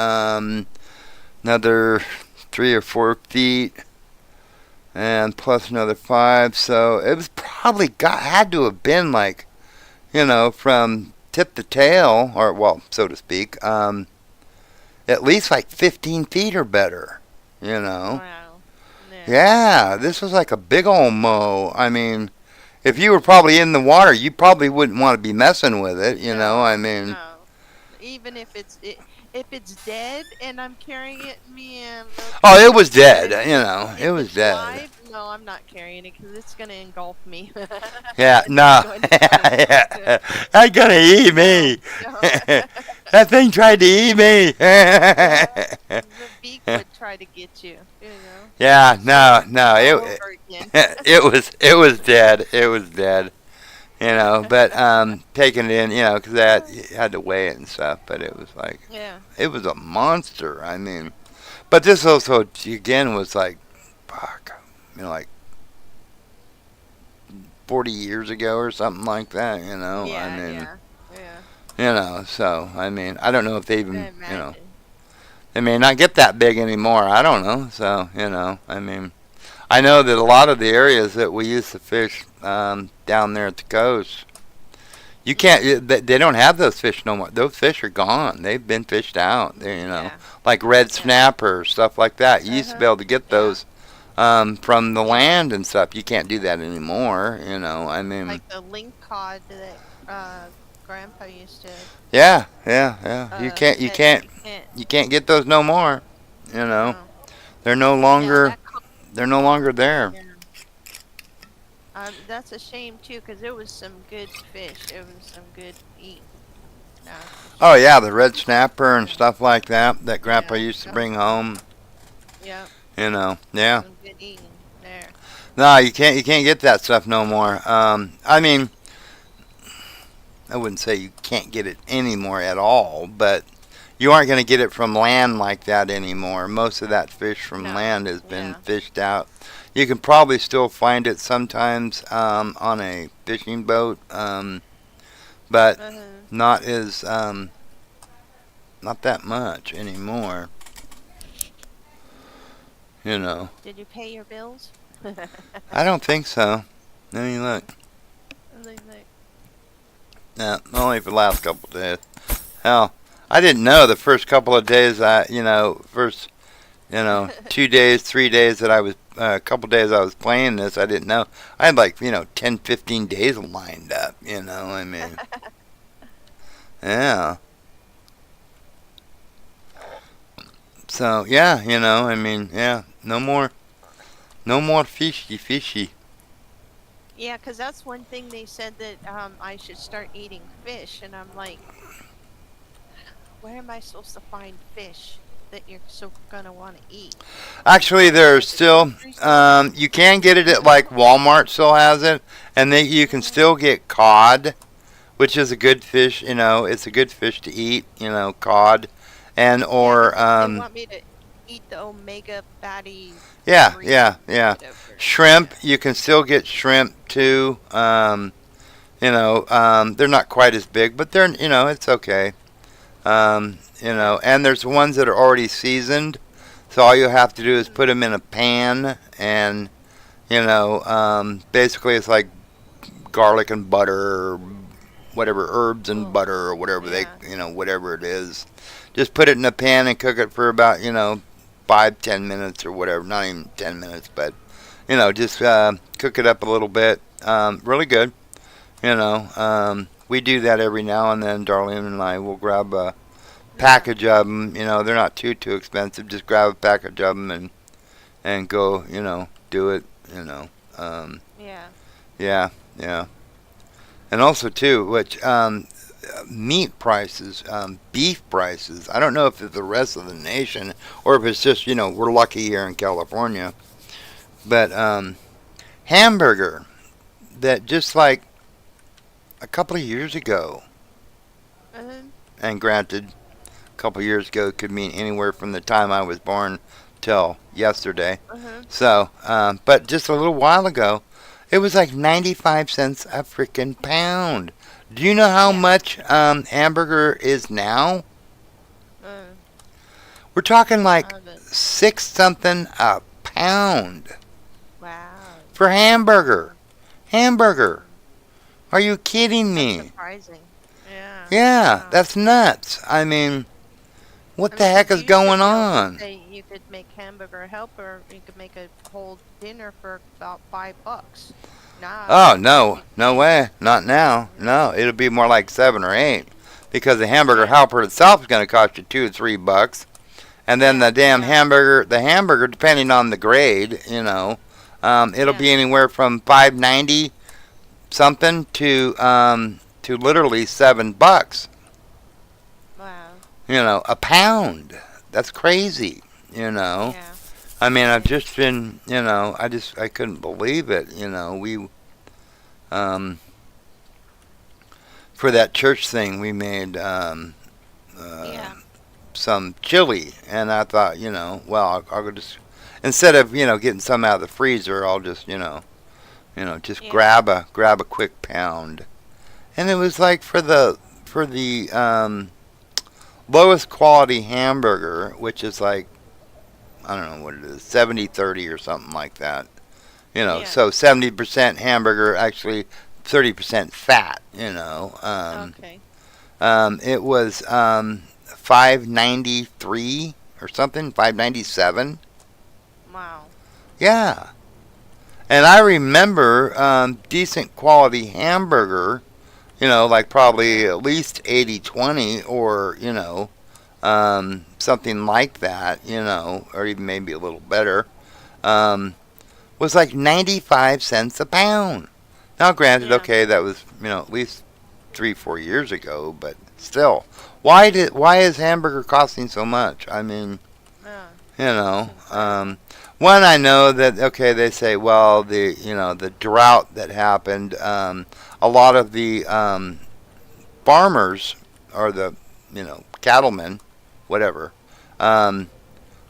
Speaker 3: another 3 or 4 feet, and plus another 5. So it was probably had to have been like, from tip to tail, or well, so to speak, at least like 15 feet or better,
Speaker 5: Wow.
Speaker 3: Yeah, this was like a big old mow. I mean, if you were probably in the water, you probably wouldn't want to be messing with it, I mean,
Speaker 5: No. Even if it's dead and I'm carrying it, man.
Speaker 3: oh, it was dead,
Speaker 5: If
Speaker 3: it was
Speaker 5: it's
Speaker 3: dead.
Speaker 5: live, no, I'm not carrying it because it's gonna engulf me.
Speaker 3: Yeah,
Speaker 5: It's
Speaker 3: no.
Speaker 5: going to-
Speaker 3: That's gonna eat me.
Speaker 5: No.
Speaker 3: That thing tried to eat me.
Speaker 5: The beak would try to get you.
Speaker 3: Yeah, no,
Speaker 5: All
Speaker 3: it
Speaker 5: over again.
Speaker 3: it was dead. It was dead. But taking it in, because that you had to weigh it and stuff. But it was like
Speaker 5: Yeah.
Speaker 3: it was a monster. I mean, but this also again was like, fuck, like 40 years ago or something like that.
Speaker 5: Yeah.
Speaker 3: I mean,
Speaker 5: Yeah.
Speaker 3: So I mean, I don't know if they even,
Speaker 5: I imagine.
Speaker 3: they may not get that big anymore. I don't know. So I mean, I know that a lot of the areas that we used to fish down there at the coast, you can't. They don't have those fish no more. Those fish are gone. They've been fished out. They,
Speaker 5: Yeah.
Speaker 3: like red snapper, stuff like that. You used to be able to get those from the land and stuff. You can't do that anymore. I mean,
Speaker 5: Like the link cod that Grandpa used to.
Speaker 3: yeah. You can't.
Speaker 5: Can't.
Speaker 3: You can't get those no more.
Speaker 5: No.
Speaker 3: They're no
Speaker 5: Yeah,
Speaker 3: longer.
Speaker 5: that co-
Speaker 3: They're no longer there.
Speaker 5: yeah. That's a shame too, because it was some good fish. It was some good eat.
Speaker 3: Oh yeah, the red snapper and stuff like that that Grandpa
Speaker 5: Yeah.
Speaker 3: used to bring home.
Speaker 5: Yeah.
Speaker 3: Yeah.
Speaker 5: Some good eating there.
Speaker 3: No, you can't. You can't get that stuff no more. I mean, I wouldn't say you can't get it anymore at all, but you aren't going to get it from land like that anymore. Most of that fish from
Speaker 5: No.
Speaker 3: land has been
Speaker 5: Yeah.
Speaker 3: fished out. You can probably still find it sometimes on a fishing boat, but
Speaker 5: Uh-huh.
Speaker 3: not as not that much anymore.
Speaker 5: Did you pay your bills?
Speaker 3: I don't think so. Let me look.
Speaker 5: Like,
Speaker 3: No, only for the last couple of days. Hell, I didn't know the first couple of days. First, 2 days, 3 days that I was, a couple days I was playing this. I didn't know. I had like 10, 15 days lined up. I mean, yeah. So yeah, I mean, yeah, no more fishy.
Speaker 5: yeah, because that's one thing they said that I should start eating fish, and I'm like, where am I supposed to find fish that you're so gonna want to eat?
Speaker 3: Actually, there's still, you can get it at like Walmart still has it, and you can still get cod, which is a good fish. It's a good fish to eat. Cod, and or
Speaker 5: They want me to eat the omega fatty.
Speaker 3: yeah.
Speaker 5: whatever.
Speaker 3: Shrimp, you can still get shrimp too. They're not quite as big, but they're, it's okay. And there's ones that are already seasoned, so all you have to do is put them in a pan, and basically it's like garlic and butter, or whatever, herbs and butter, or whatever whatever it is. Just put it in a pan and cook it for about 5-10 minutes or whatever. Not even 10 minutes, but just cook it up a little bit. Really good. We do that every now and then. Darlene and I will grab a package of them. They're not too expensive. Just grab a package of them and go. Do it.
Speaker 5: Yeah.
Speaker 3: Yeah. And also too, which meat prices, beef prices. I don't know if it's the rest of the nation or if it's just we're lucky here in California. But hamburger that just like a couple of years ago,
Speaker 5: Uh-huh.
Speaker 3: and granted, a couple of years ago could mean anywhere from the time I was born till yesterday.
Speaker 5: Uh-huh.
Speaker 3: So, but just a little while ago, it was like 95 cents a freaking pound. Do you know how
Speaker 5: Yeah.
Speaker 3: much hamburger is now?
Speaker 5: Uh,
Speaker 3: We're talking like
Speaker 5: of it.
Speaker 3: 6 something a pound
Speaker 5: Wow.
Speaker 3: for hamburger. Hamburger. Are you kidding
Speaker 5: That's
Speaker 3: me?
Speaker 5: surprising. Yeah.
Speaker 3: Yeah,
Speaker 5: Wow.
Speaker 3: that's nuts. I mean, what
Speaker 5: I
Speaker 3: the
Speaker 5: mean,
Speaker 3: heck
Speaker 5: 'cause
Speaker 3: is
Speaker 5: you
Speaker 3: going
Speaker 5: used to be able to
Speaker 3: on?
Speaker 5: say you could make hamburger helper, you could make a whole dinner for about $5. Nah,
Speaker 3: Oh,
Speaker 5: you
Speaker 3: no. No
Speaker 5: can't.
Speaker 3: way. Not now. No, it'll be more like 7 or 8 because the hamburger
Speaker 5: Yeah.
Speaker 3: helper itself is going to cost you 2 or 3 bucks. And then
Speaker 5: Yeah.
Speaker 3: the damn
Speaker 5: Yeah.
Speaker 3: the hamburger, depending on the grade, it'll
Speaker 5: Yeah.
Speaker 3: be anywhere from 5.90 something to literally $7.
Speaker 5: Wow.
Speaker 3: A pound. That's crazy. You know.
Speaker 5: Yeah.
Speaker 3: I mean, I've just been, I couldn't believe it. Um, for that church thing, we made
Speaker 5: Yeah.
Speaker 3: some chili, and I thought, well, I'll just instead of getting some out of the freezer, I'll just just
Speaker 5: Yeah.
Speaker 3: grab a quick pound, and it was like for the lowest quality hamburger, which is like I don't know what it is, 70/30 or something like that.
Speaker 5: Yeah.
Speaker 3: So 70% hamburger, actually 30% fat.
Speaker 5: Okay.
Speaker 3: It was 5.93 or something, 5.97.
Speaker 5: Wow.
Speaker 3: Yeah, and I remember decent quality hamburger. Like probably at least 80/20 or something like that. Or even maybe a little better. Was like 95 cents a pound. Now, granted,
Speaker 5: Yeah.
Speaker 3: okay, that was at least 3-4 years ago, but still, why is hamburger costing so much? I mean,
Speaker 5: Yeah.
Speaker 3: you know, one I know that okay, they say well the drought that happened, a lot of the farmers or the cattlemen, whatever,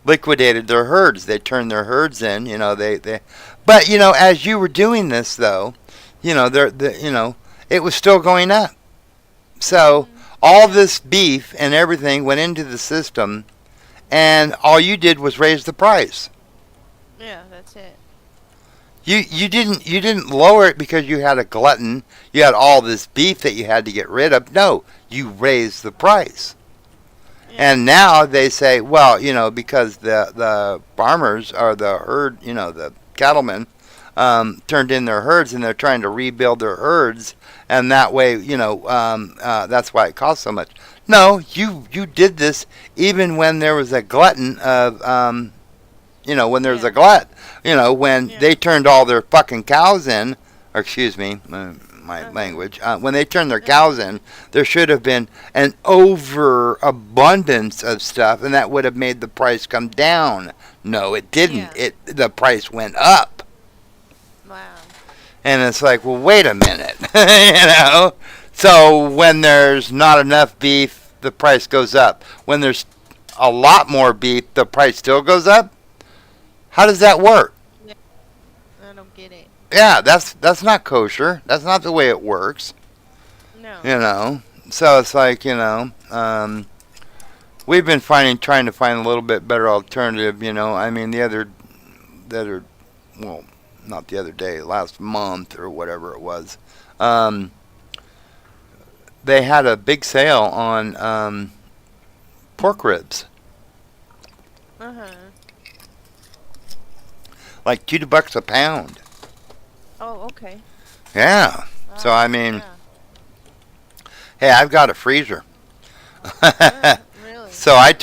Speaker 3: liquidated their herds. They turned their herds in. But as you were doing this though, it was still going up. So all this beef and everything went into the system, and all you did was raise the price.
Speaker 5: Yeah, that's it.
Speaker 3: You didn't lower it because you had a glutton. You had all this beef that you had to get rid of. No, you raised the price.
Speaker 5: Yeah.
Speaker 3: And now they say, well, because the farmers or the herd, the cattlemen, turned in their herds and they're trying to rebuild their herds, and that way, that's why it costs so much. No, you did this even when there was a glutton of, when there was a glut, when
Speaker 5: Yeah.
Speaker 3: they turned all their fucking cows in, or excuse me, my language, when they turned their cows in, there should have been an overabundance of stuff, and that would have made the price come down. No, it didn't.
Speaker 5: Yeah.
Speaker 3: The price went up.
Speaker 5: Wow.
Speaker 3: And it's like, well, wait a minute, So when there's not enough beef, the price goes up. When there's a lot more beef, the price still goes up. How does that work?
Speaker 5: I don't get it.
Speaker 3: Yeah, that's not kosher. That's not the way it works.
Speaker 5: No.
Speaker 3: So it's like, we've been trying to find a little bit better alternative. I mean, well, not the other day, last month or whatever it was, they had a big sale on pork ribs,
Speaker 5: Uh-huh.
Speaker 3: like $2 a pound.
Speaker 5: Oh, okay.
Speaker 3: Yeah. So I mean,
Speaker 5: Yeah.
Speaker 3: hey, I've got a freezer.
Speaker 5: Really?
Speaker 3: So I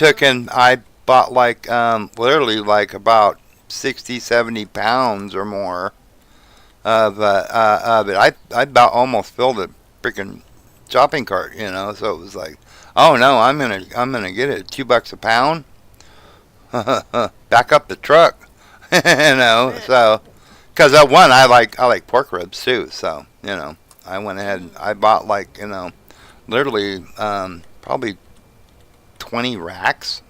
Speaker 3: bought like literally like about 60, 70 pounds or more of it. I about almost filled a freaking shopping cart, So it was like, oh no, I'm gonna get it $2 a pound. Back up the truck, So because I like pork ribs too, so I went ahead and I bought like literally probably 20 racks,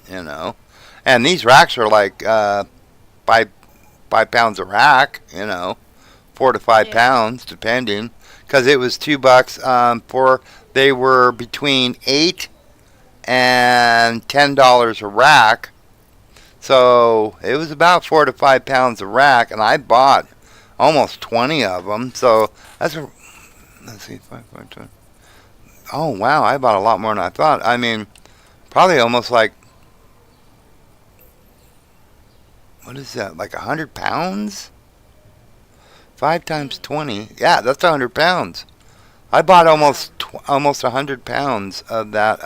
Speaker 3: and And these racks are like 5 pounds a rack, 4 to 5
Speaker 5: Yeah.
Speaker 3: pounds depending, because it was $2 for they were between $8 and $10 a rack. So it was about 4 to 5 pounds a rack, and I bought almost 20 of them. So that's a, let's see, 5, 5, 10. Oh wow, I bought a lot more than I thought. I mean, probably almost like, what is that? Like 100 pounds? 5 times 20. Yeah, that's 100 pounds. I bought almost 100 pounds of that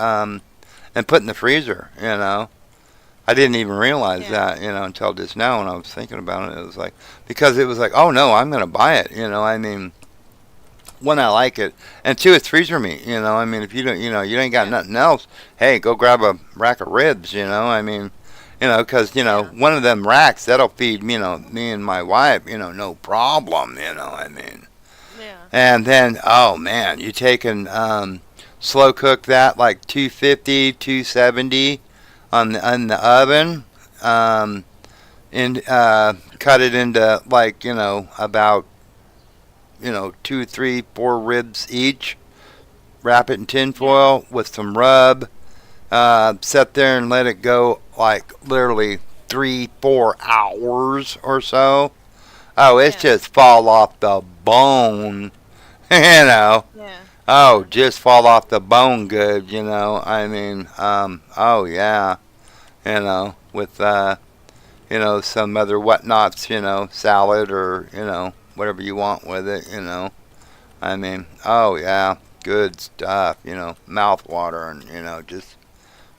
Speaker 3: and put in the freezer. I didn't even realize
Speaker 5: Yeah.
Speaker 3: that, until just now when I was thinking about it. It was like, because it was like, oh no, I'm gonna buy it. I mean, one, I like it, and two, it's freezer meat. I mean, if you don't, you ain't got
Speaker 5: Yeah.
Speaker 3: nothing else, hey, go grab a rack of ribs. I mean, because
Speaker 5: Yeah.
Speaker 3: one of them racks that'll feed me and my wife, no problem. I mean,
Speaker 5: Yeah.
Speaker 3: and then, oh man, you take and slow cook that like 250, 270 on the oven, and cut it into like about 2, 3, 4 ribs each. Wrap it in tin
Speaker 5: Yeah.
Speaker 3: foil with some rub. Sit there and let it go like literally 3, 4 hours or so. Oh, it's
Speaker 5: Yeah.
Speaker 3: just fall off the bone. you know.
Speaker 5: Yeah.
Speaker 3: Oh, just fall off the bone good. I mean, oh yeah. With some other whatnots. Salad or whatever you want with it. I mean, oh yeah, good stuff. Mouth watering. Just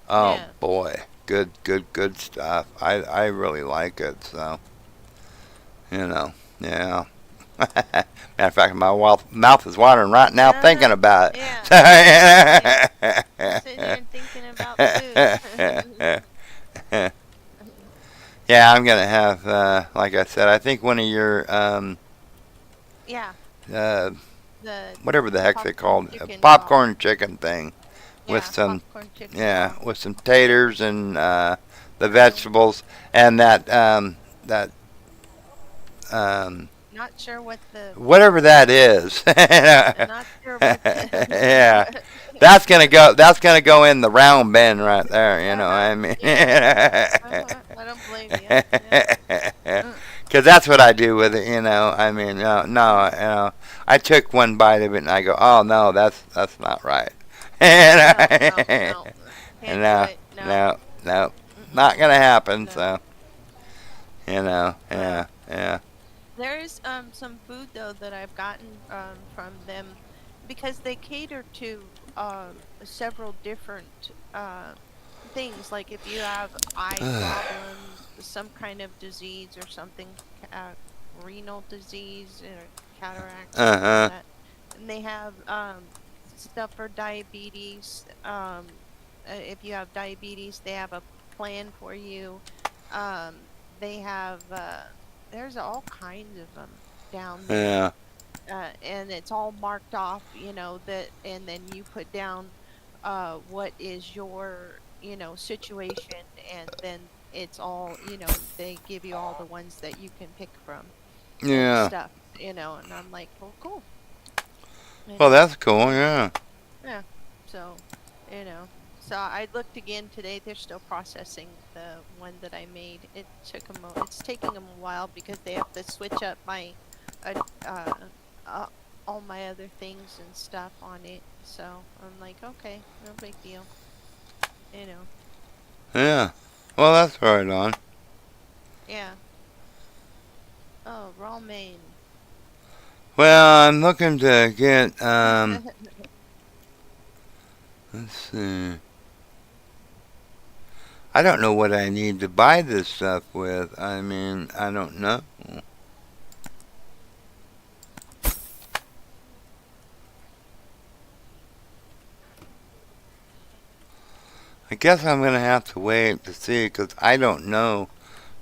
Speaker 3: oh
Speaker 5: Yeah.
Speaker 3: boy, good stuff. I really like it. So yeah. Matter of fact, my mouth is watering right now thinking about
Speaker 5: Yeah.
Speaker 3: it.
Speaker 5: Sitting here and thinking about food.
Speaker 3: Yeah, I'm gonna have, like I said, I think one of your,
Speaker 5: Yeah.
Speaker 3: uh,
Speaker 5: The
Speaker 3: whatever the heck they
Speaker 5: popcorn
Speaker 3: called, a
Speaker 5: chicken
Speaker 3: popcorn chicken thing, with
Speaker 5: yeah,
Speaker 3: some,
Speaker 5: popcorn chicken.
Speaker 3: yeah, with some taters and the vegetables and that
Speaker 5: Not sure what the
Speaker 3: whatever that is.
Speaker 5: not sure what
Speaker 3: Yeah,
Speaker 5: the
Speaker 3: that's gonna go. That's gonna go in the round bin right there. What I mean.
Speaker 5: I don't blame you. Yeah.
Speaker 3: Because that's what I do with it. I mean, no. I took one bite of it and I go, oh no, that's not right.
Speaker 5: No. Can't
Speaker 3: No,
Speaker 5: do it.
Speaker 3: no, not gonna happen.
Speaker 5: No.
Speaker 3: So, yeah.
Speaker 5: There is some food though that I've gotten from them because they cater to several different things. Like if you have eye problems, some kind of disease or something, renal disease or cataract, something
Speaker 3: Uh-huh.
Speaker 5: like that. And they have stuff for diabetes. If you have diabetes, they have a plan for you. Um, they have there's all kinds of them down there,
Speaker 3: Yeah.
Speaker 5: and it's all marked off. That, and then you put down what is your situation, and then it's all they give you all the ones that you can pick from and
Speaker 3: Yeah.
Speaker 5: stuff. And I'm like, well, cool.
Speaker 3: Well, that's cool. Yeah.
Speaker 5: Yeah. So, you know. So I looked again today. They're still processing the one that I made. It took them. It's taking them a while because they have to switch up my, uh, uh, all my other things and stuff on it. So I'm like, okay, no big deal. You know.
Speaker 3: Yeah. Well, that's right on.
Speaker 5: Yeah. Oh, raw Maine.
Speaker 3: Well, I'm looking to get. Let's see. I don't know what I need to buy this stuff with. I mean, I don't know. I guess I'm going to have to wait to see because I don't know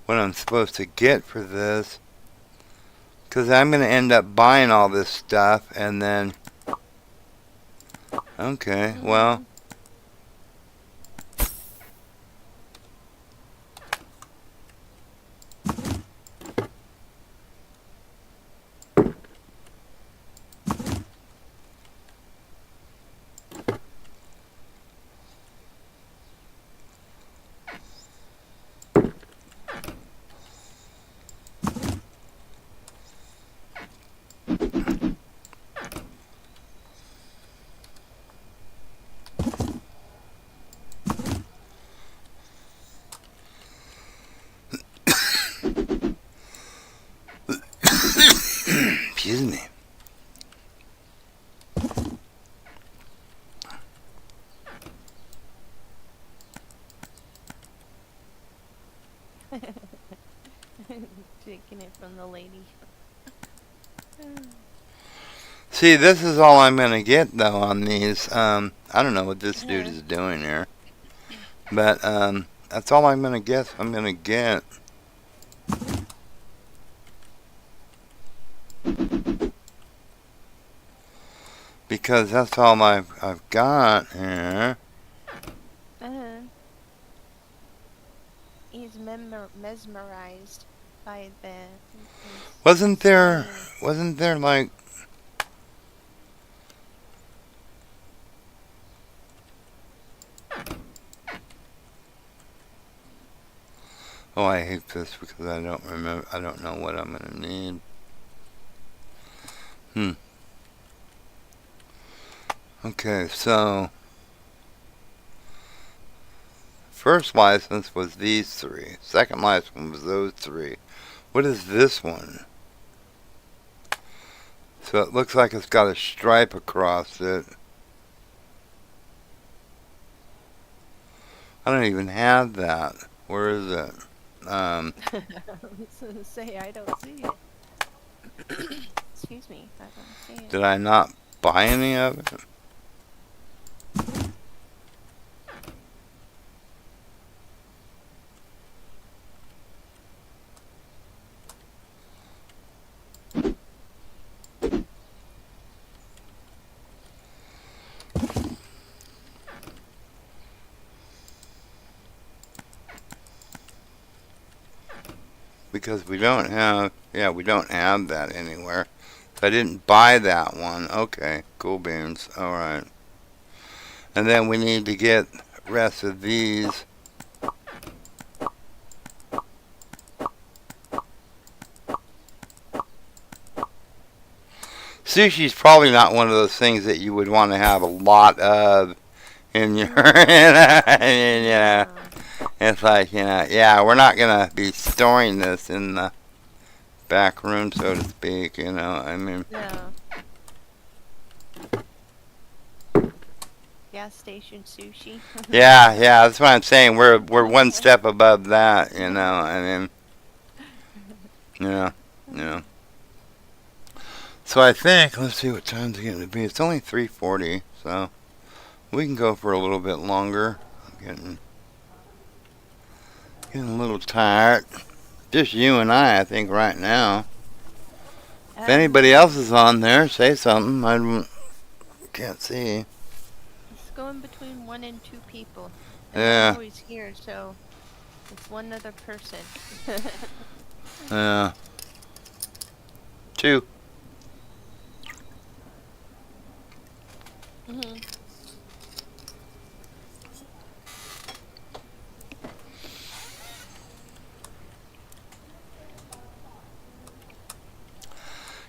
Speaker 3: what I'm supposed to get for this. Because I'm going to end up buying all this stuff and then. Okay, well. Excuse me.
Speaker 5: Taking it from the lady.
Speaker 3: See, this is all I'm gonna get though on these. I don't know what this dude
Speaker 5: Yeah.
Speaker 3: is doing here, but that's all I'm gonna guess. I'm gonna get. Because that's all I've got here.
Speaker 5: He's mesmerized by the.
Speaker 3: Wasn't there like oh, I hate this because I don't remember. I don't know what I'm gonna need. Okay, so first license was these three. Second license was those three. What is this one? So it looks like it's got a stripe across it. I don't even have that. Where is it?
Speaker 5: I was gonna say I don't see it. Excuse me, I don't see it.
Speaker 3: Did I not buy any of it? Because we don't have, we don't have that anywhere. So I didn't buy that one. Okay, cool beans. All right. And then we need to get rest of these. Sushi's probably not one of those things that you would want to have a lot of in your, it's like, we're not going to be storing this in the back room, so to speak, I mean.
Speaker 5: No. Gas station sushi.
Speaker 3: Yeah, that's what I'm saying. We're one step above that, I mean. Yeah. So I think, let's see what time's it going to be. It's only 3:40, so we can go for a little bit longer. I'm getting a little tired. Just you and I think, right now. If anybody else is on there, say something. I can't see.
Speaker 5: It's going between 1 and 2 people. And
Speaker 3: Yeah.
Speaker 5: I'm always here, so it's one other person.
Speaker 3: Yeah. 2.
Speaker 5: Mm-hmm.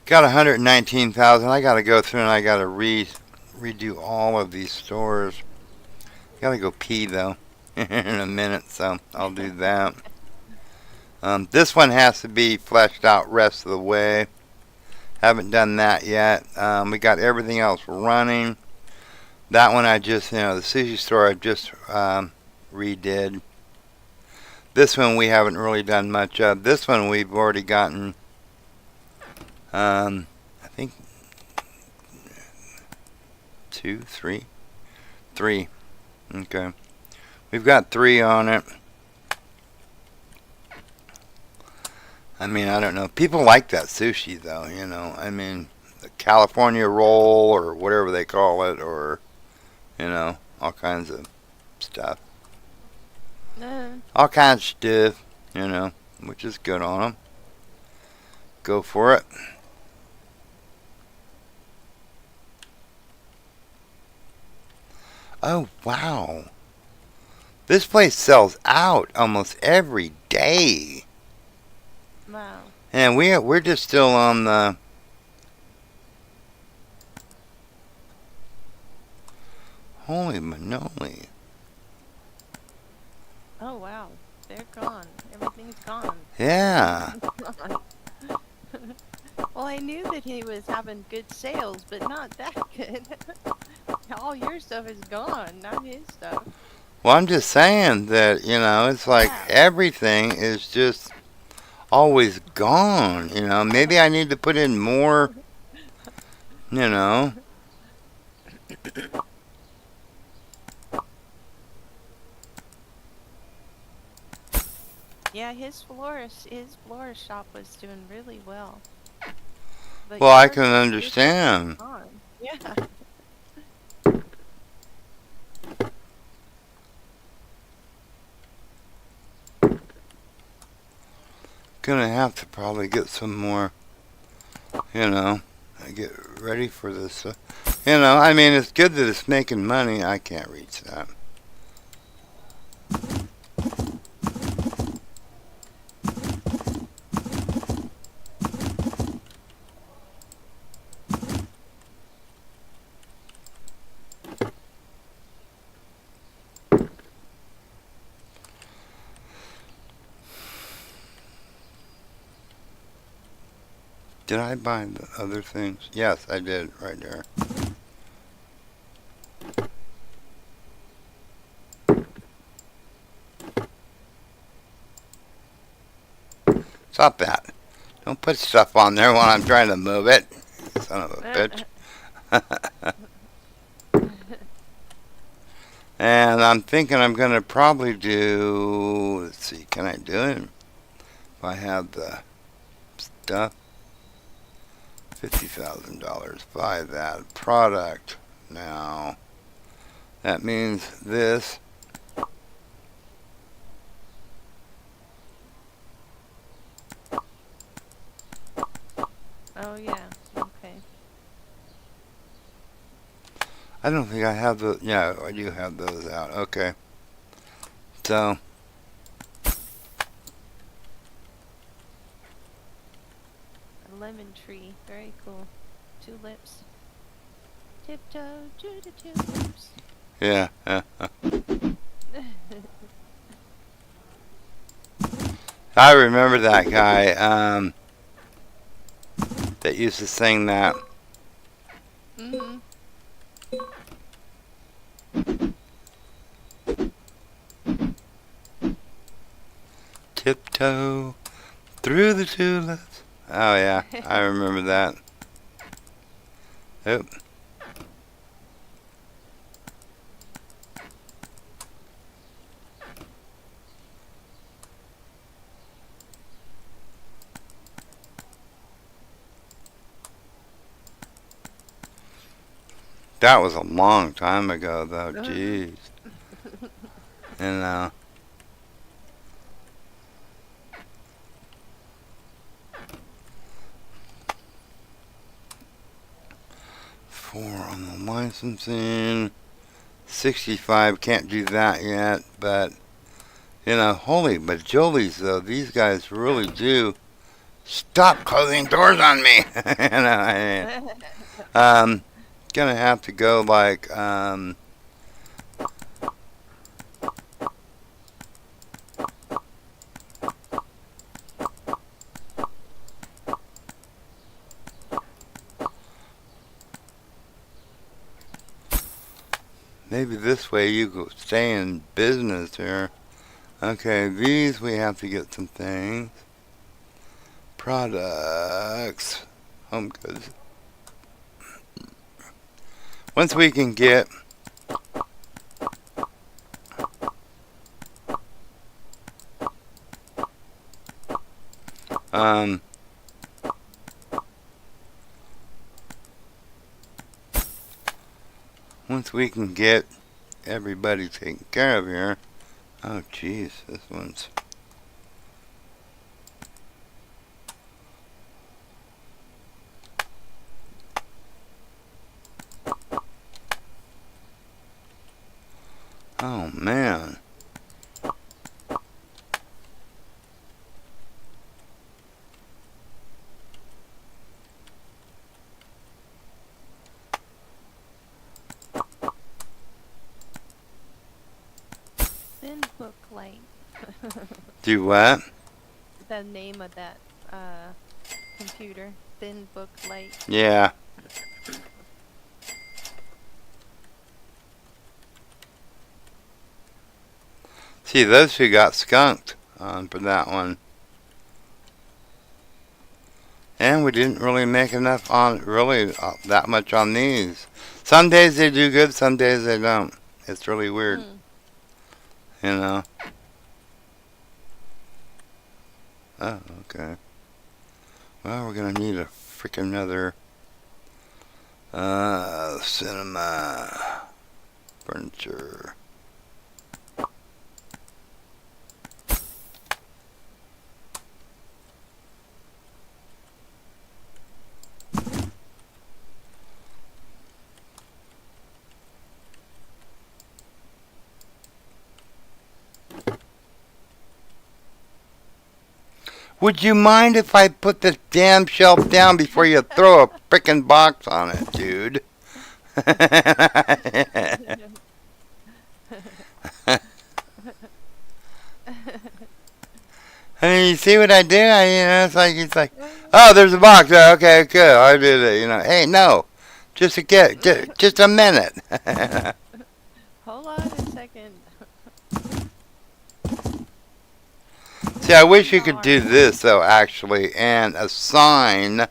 Speaker 3: Got 119,000. I got to go through and I got to redo all of these stores. Got to go pee though in a minute, so I'll do that. This one has to be fleshed out rest of the way. Haven't done that yet. We got everything else running. That one I just, the sushi store I just redid. This one we haven't really done much of. This one we've already gotten, I think 2, 3. 3. Okay. We've got 3 on it. I mean, I don't know. People like that sushi, though, I mean, the California roll or whatever they call it, or, all kinds of stuff. All kinds of stuff, which is good on them. Go for it. Oh, wow. This place sells out almost every day.
Speaker 5: Wow.
Speaker 3: And we're just still on the... Holy manoli.
Speaker 5: Oh, wow. They're gone. Everything's gone.
Speaker 3: Yeah.
Speaker 5: Well, I knew that he was having good sales, but not that good. All your stuff is gone, not his stuff.
Speaker 3: Well, I'm just saying that, it's like
Speaker 5: Yeah.
Speaker 3: everything is just always gone. Maybe I need to put in more, you know.
Speaker 5: Yeah, his florist shop was doing really well. But
Speaker 3: Well, I
Speaker 5: yours
Speaker 3: can
Speaker 5: is just
Speaker 3: understand.
Speaker 5: gone. Yeah.
Speaker 3: Gonna have to probably get some more, you know, get ready for this. I mean, it's good that it's making money. I can't reach that. Did I buy the other things? Yes, I did, right there. Stop that. Don't put stuff on there when I'm trying to move it. Son of a bitch. And I'm thinking I'm going to probably do. Let's see, can I do it? If I have the stuff. $50,000. Buy that product now. That means this.
Speaker 5: Oh yeah. Okay.
Speaker 3: I don't think I have the. Yeah, I do have those out. Okay. So.
Speaker 5: A lemon tree. Very cool. Tulips. Tiptoe to the tulips.
Speaker 3: Yeah. I remember that guy that used to sing that.
Speaker 5: Mhm.
Speaker 3: Tiptoe through the tulips. Oh, yeah. I remember that. Oop. That was a long time ago, though. Jeez. And, 4 on the licensing. 65, can't do that yet. But, holy majolies, though. These guys really do. Stop closing doors on me! Gonna have to go like, maybe this way you go stay in business here. Okay, these we have to get some things. Products. Home goods. Once we can get once we can get everybody taken care of here. Oh jeez, this one's oh man.
Speaker 5: Thin hook light.
Speaker 3: Do what?
Speaker 5: The name of that computer. thin book light.
Speaker 3: Yeah. See, those two got skunked for that one. And we didn't really make enough on, really, that much on these. Some days they do good, some days they don't. It's really weird. You know? Oh, okay. Well, we're gonna need a freaking another cinema furniture. Would you mind if I put this damn shelf down before you throw a frickin' box on it, dude? I mean, you see what I do? It's like, oh, there's a box. Oh, okay, good. I did it. Hey, no, just a minute.
Speaker 5: Hold on a second.
Speaker 3: See, I wish you could do this though, actually, and assign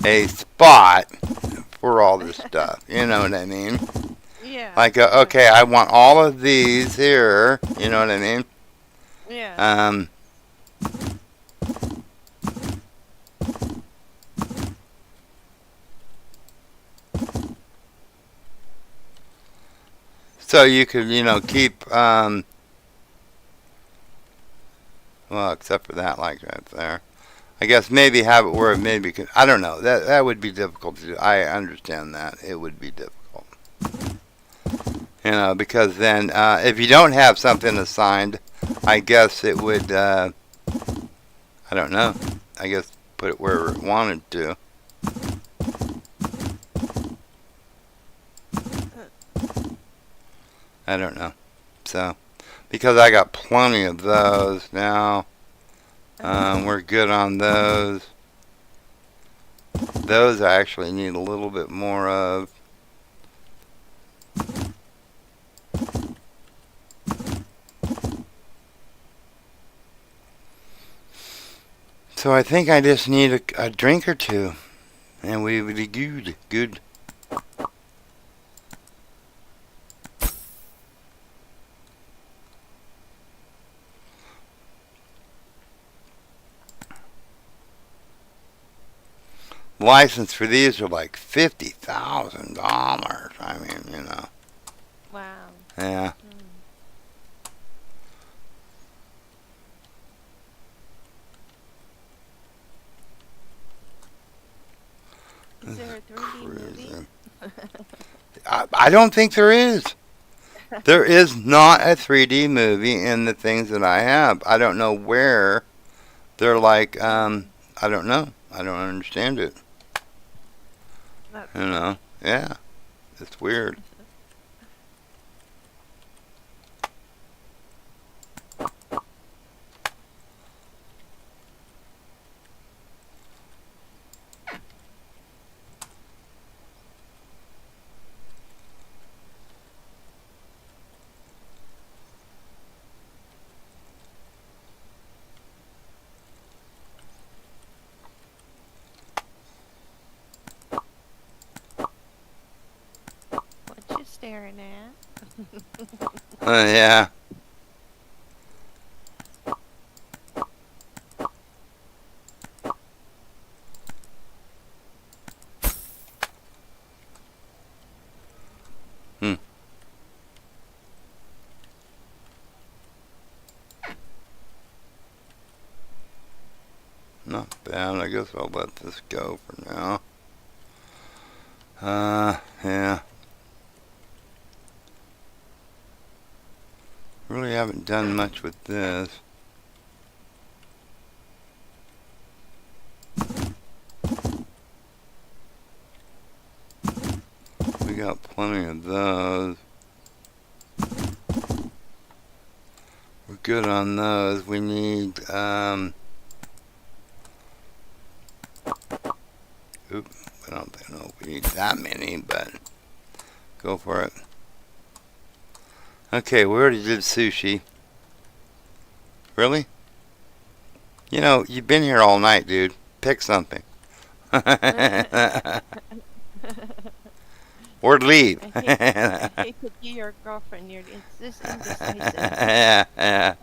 Speaker 3: a spot for all this stuff. You know what I mean?
Speaker 5: Yeah.
Speaker 3: Like, okay, I want all of these here. You know what I mean?
Speaker 5: Yeah.
Speaker 3: So you could, keep, well, except for that, like right there. I guess maybe have it where it maybe could, I don't know. That would be difficult to do. I understand that. It would be difficult. Because then, if you don't have something assigned, I guess it would, I don't know. I guess put it where it wanted to. I don't know. So, because I got plenty of those now, we're good on those. Those I actually need a little bit more of. So I think I just need a drink or two, and we would be good. License for these are like $50,000. I mean,
Speaker 5: Wow.
Speaker 3: Yeah.
Speaker 5: Is there a 3D movie?
Speaker 3: I don't think there is. There is not a 3D movie in the things that I have. I don't know where they're like, I don't know. I don't understand it. Yeah. It's weird.
Speaker 5: What you staring at?
Speaker 3: Yeah. Not bad. I guess I'll let this go for now. Yeah. Really haven't done much with this. We got plenty of those. We're good on those. We need, don't know if we need that many, but go for it. Okay, we already did sushi. Really? You know, you've been here all night, dude. Pick something. Or leave.
Speaker 5: I hate to be your girlfriend. It's this indecisive.
Speaker 3: Yeah, yeah.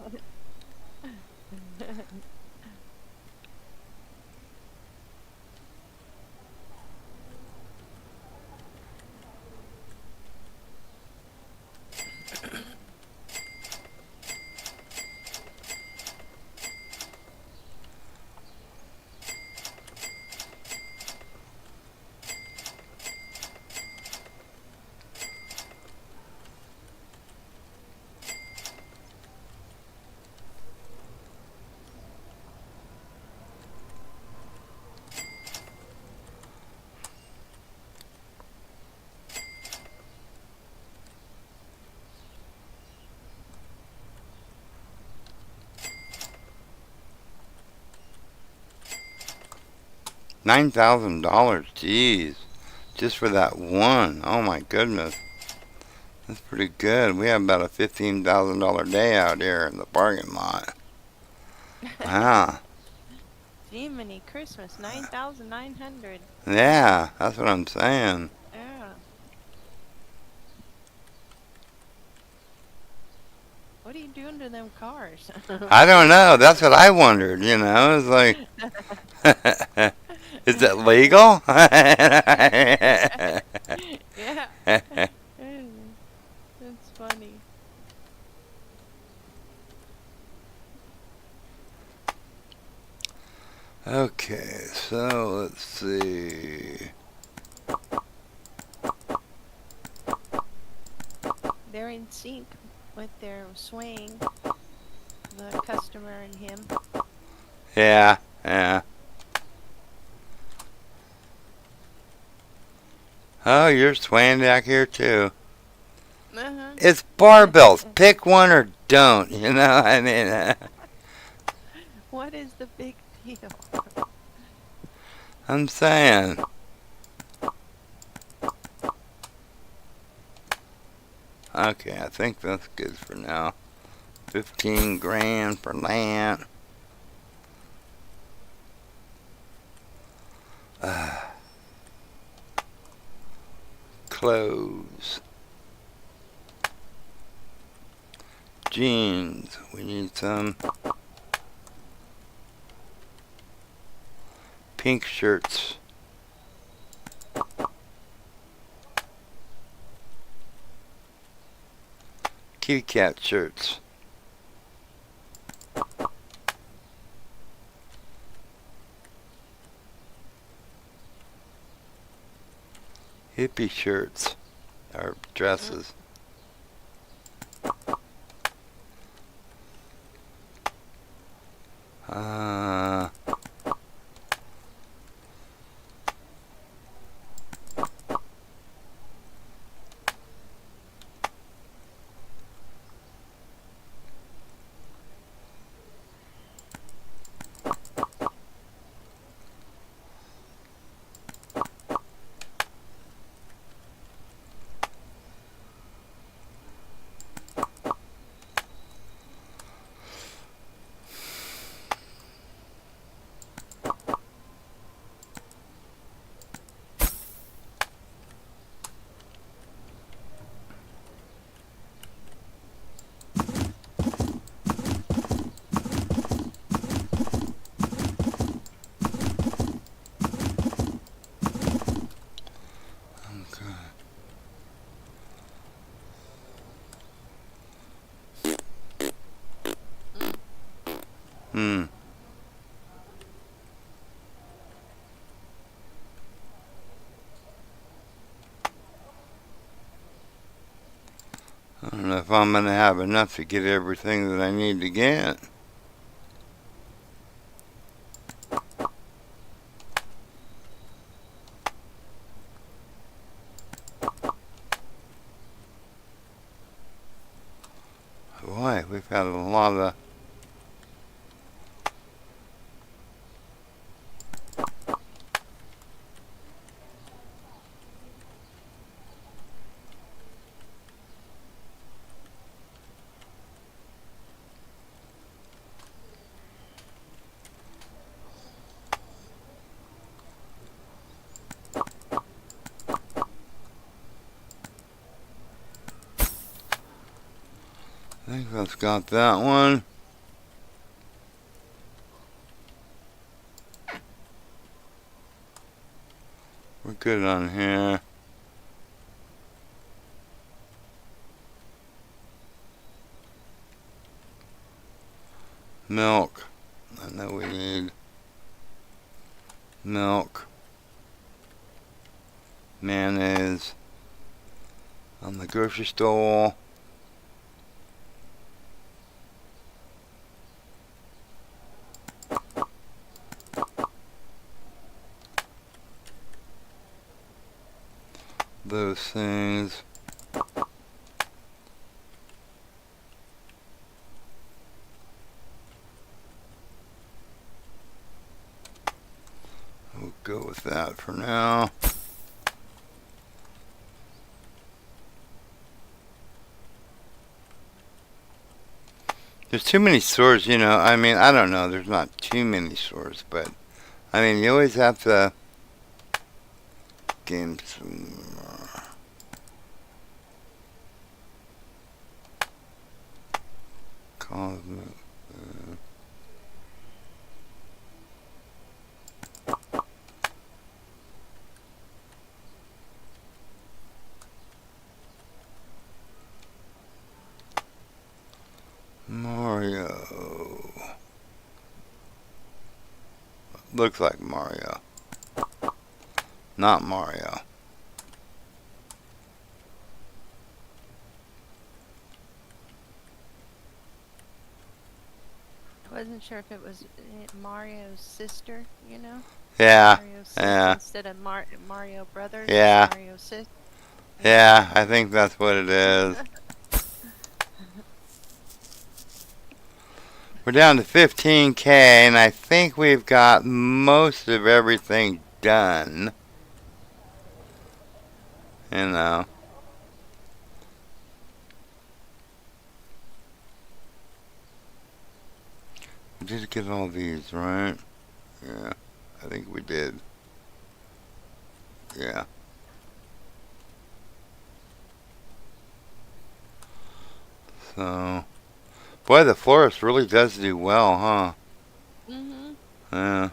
Speaker 3: $9,000, jeez, just for that one. Oh my goodness, that's pretty good. We have about a $15,000 day out here in the bargain lot. Wow.
Speaker 5: Jiminy Christmas, 9,900.
Speaker 3: Yeah, that's what I'm saying.
Speaker 5: Yeah. What are you doing to them cars?
Speaker 3: I don't know. That's what I wondered. You know, it's like, is it legal?
Speaker 5: Yeah. That's funny.
Speaker 3: Okay, so let's see.
Speaker 5: They're in sync with their swaying, the customer and him.
Speaker 3: Yeah, yeah. Oh, you're swaying back here too.
Speaker 5: Uh-huh.
Speaker 3: It's barbells. Pick one or don't. You know, I mean,
Speaker 5: What is the big deal?
Speaker 3: I'm saying. Okay, I think that's good for now. 15 grand for that. Clothes. Jeans. We need some. Pink shirts. Kitty cat shirts. Hippie shirts or dresses. Uh, hmm. I don't know if I'm going to have enough to get everything that I need to get. Boy, we've had a lot of... I think that's got that one. We're good on here. Milk. I know we need milk. Mayonnaise. On the grocery store. Those things. We'll go with that for now. There's too many stores, you know. I mean, I don't know. There's not too many stores, but I mean, you always have to gain some. Cosmic. Mario. Looks like Mario. Not Mario.
Speaker 5: I wasn't sure if it was Mario's sister, you know?
Speaker 3: Yeah.
Speaker 5: Mario's sister
Speaker 3: Yeah.
Speaker 5: instead of Mario Brothers.
Speaker 3: Yeah.
Speaker 5: Mario's sister.
Speaker 3: Yeah, I think that's what it is. We're down to 15K, and I think we've got most of everything done. You know. We did get all these, right? Yeah, I think we did. Yeah. So, boy, the florist really does do well, huh?
Speaker 5: Mm-hmm.
Speaker 3: Yeah.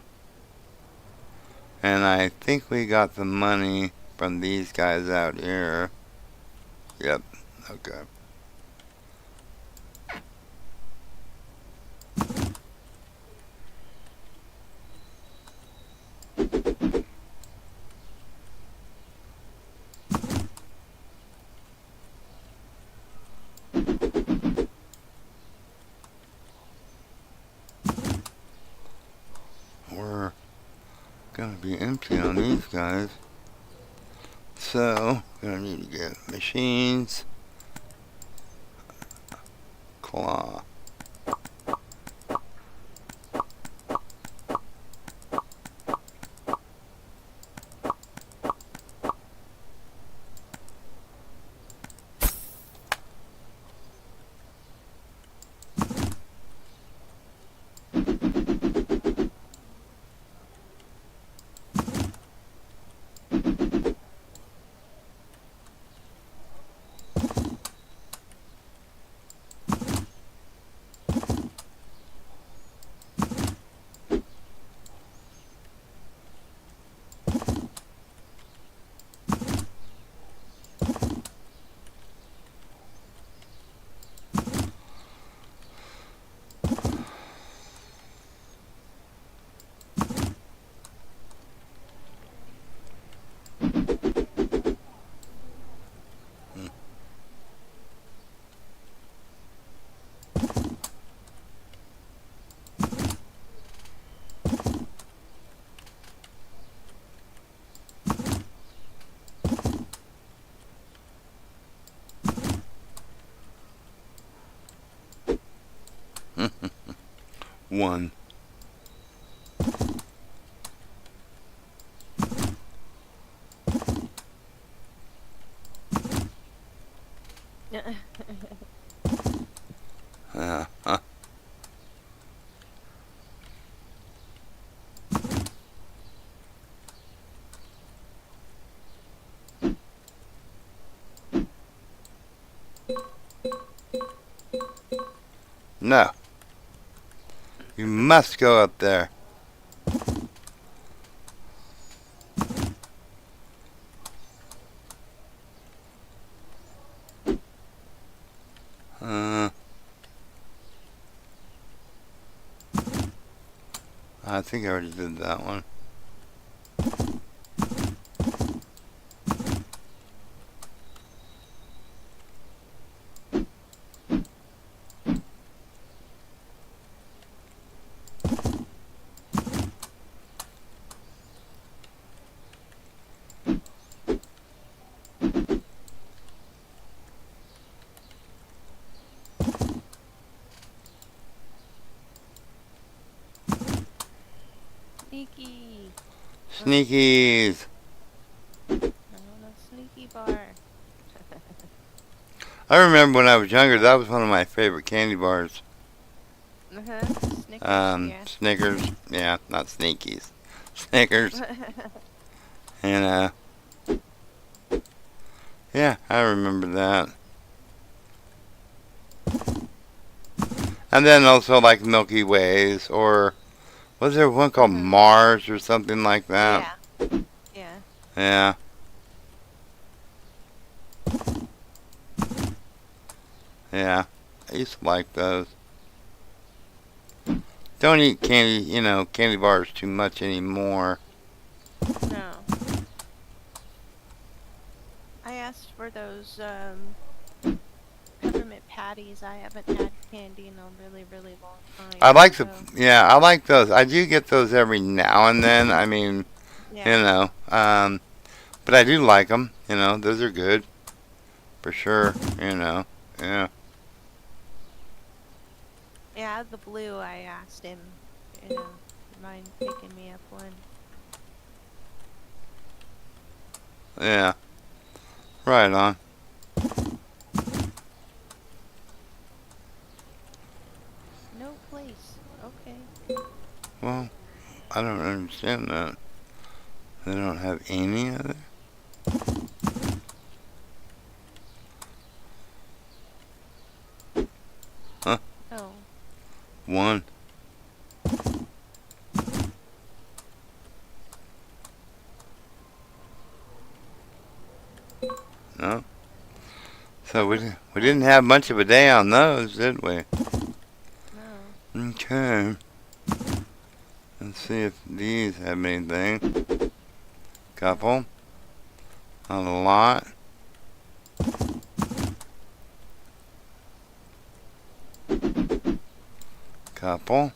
Speaker 3: And I think we got the money from these guys out here. Yep. Okay. We're gonna be empty on these guys. So, gonna need to get machines. Claw. One. Huh. No. You must go up there. I think I already did that one.
Speaker 5: Sneaky.
Speaker 3: Sneakies.
Speaker 5: I want a sneaky bar.
Speaker 3: I remember when I was younger, that was one of my favorite candy bars.
Speaker 5: Snickers. Yeah.
Speaker 3: Snickers. Yeah, not Sneakies. Snickers. And, yeah, I remember that. And then also like Milky Ways, or was there one called Mars or something like that?
Speaker 5: Yeah. Yeah.
Speaker 3: Yeah. Yeah. I used to like those. Don't eat candy, candy bars too much anymore.
Speaker 5: No. I asked for those peppermint patties. I haven't had candy in a really, really long time.
Speaker 3: I like
Speaker 5: so,
Speaker 3: I like those. I do get those every now and then. I mean,
Speaker 5: yeah.
Speaker 3: but I do like them. Those are good. For sure, yeah.
Speaker 5: Yeah, out of the blue, I asked him, mind picking me up one.
Speaker 3: Yeah. Right on.
Speaker 5: No place. Okay.
Speaker 3: Well, I don't understand that. They don't have any of it? Huh?
Speaker 5: Oh.
Speaker 3: One. No. So we didn't have much of a day on those, did we?
Speaker 5: No.
Speaker 3: Okay. Let's see if these have anything. Couple. Not a lot. Couple.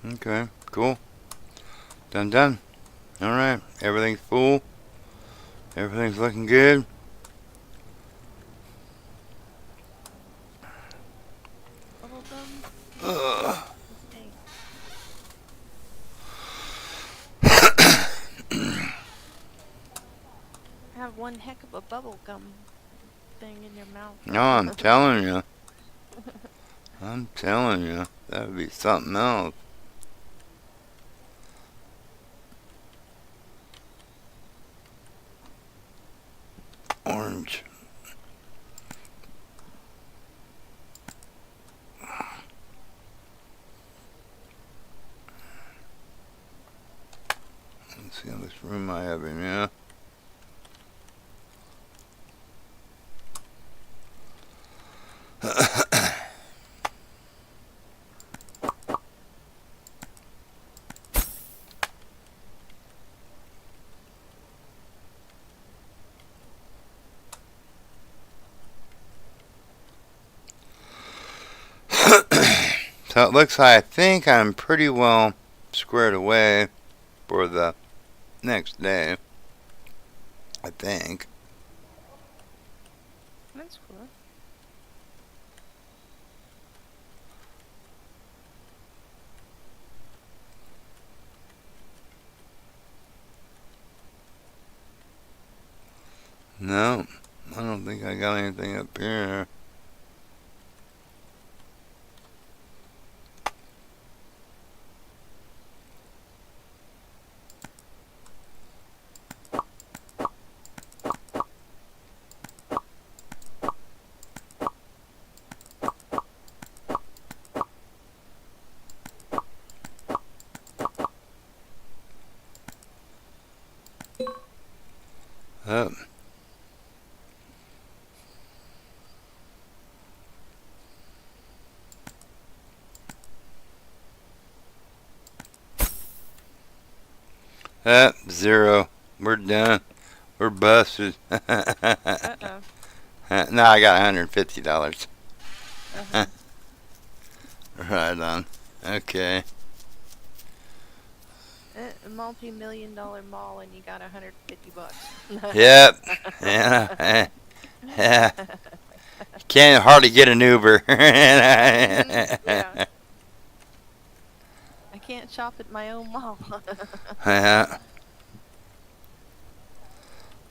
Speaker 3: Okay, cool. Done. Alright, everything's full. Everything's looking good.
Speaker 5: Bubblegum?
Speaker 3: Ugh.
Speaker 5: Okay. Have one heck of a bubblegum thing in your mouth.
Speaker 3: No, I'm telling you. I'm telling you. That would be something else. Orange. Let's see how this room I have in here. So it looks like I think I'm pretty well squared away for the next day. I think.
Speaker 5: That's cool.
Speaker 3: No, I don't think I got anything up here. Oh. Zero. We're done. We're busted. No,
Speaker 5: Uh-oh.
Speaker 3: I got $150.
Speaker 5: Uh-huh.
Speaker 3: Right on. Okay.
Speaker 5: A multi-million-dollar mall, and you got $150.
Speaker 3: Yep. Yeah. Yeah. Can't hardly get an Uber.
Speaker 5: Yeah. I can't shop at my own mall.
Speaker 3: Yeah.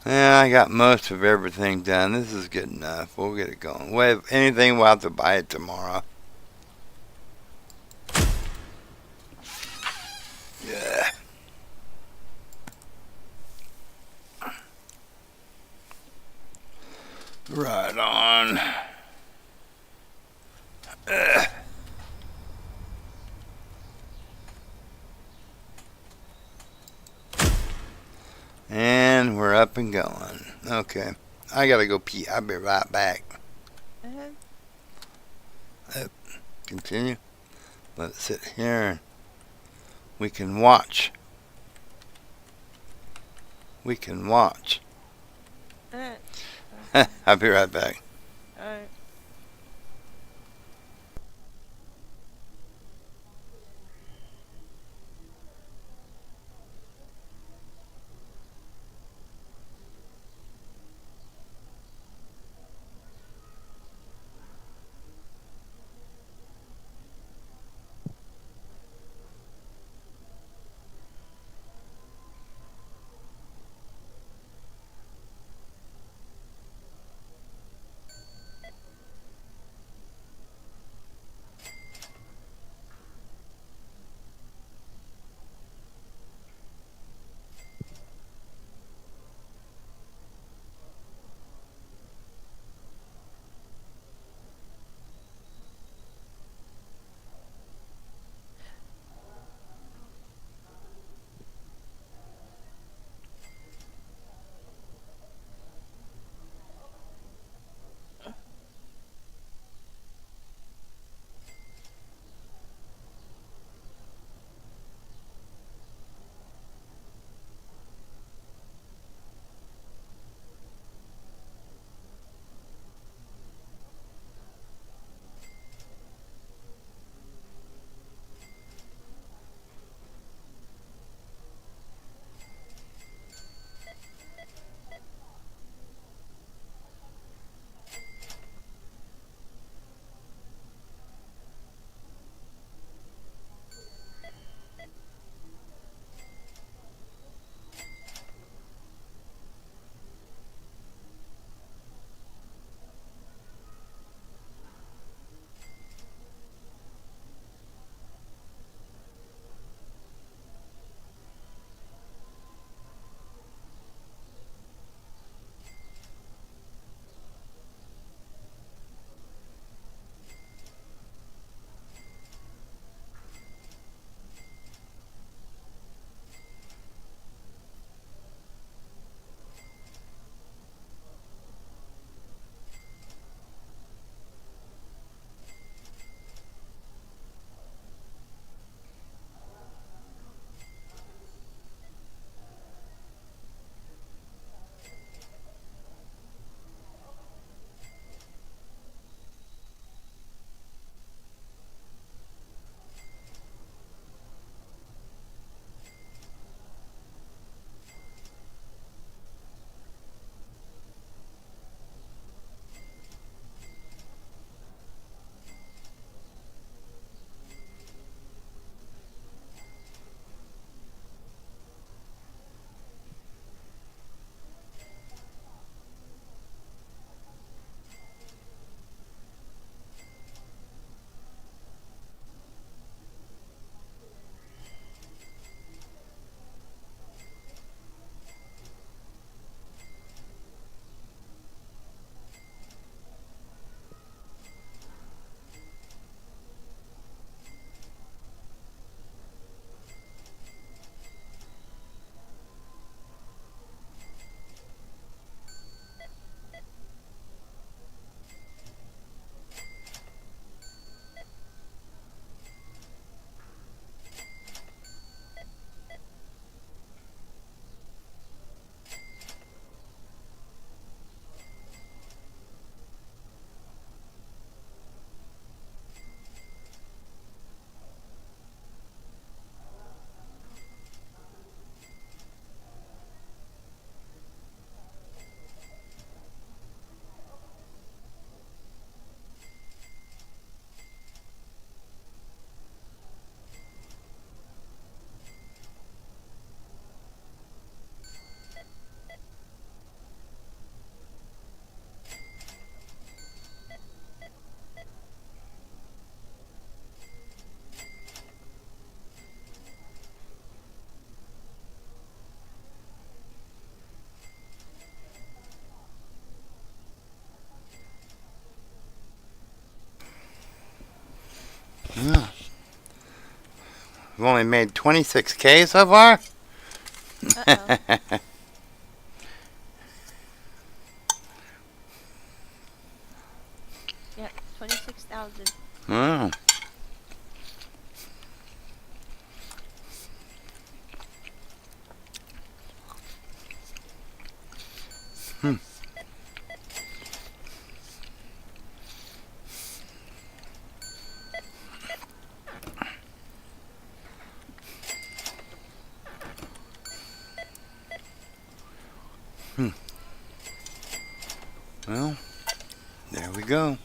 Speaker 3: Yeah, I got most of everything done. This is good enough. We'll get it going. If anything, we'll have to buy it tomorrow. Yeah. Right on. And we're up and going. Okay. I gotta go pee. I'll be right back. Continue. Let's sit here and we can watch. We can watch. I'll be right back.
Speaker 5: Alright.
Speaker 3: We've only made 26K so far?
Speaker 5: Uh-oh. Yep, 26,000.
Speaker 3: Oh. Well, there we go.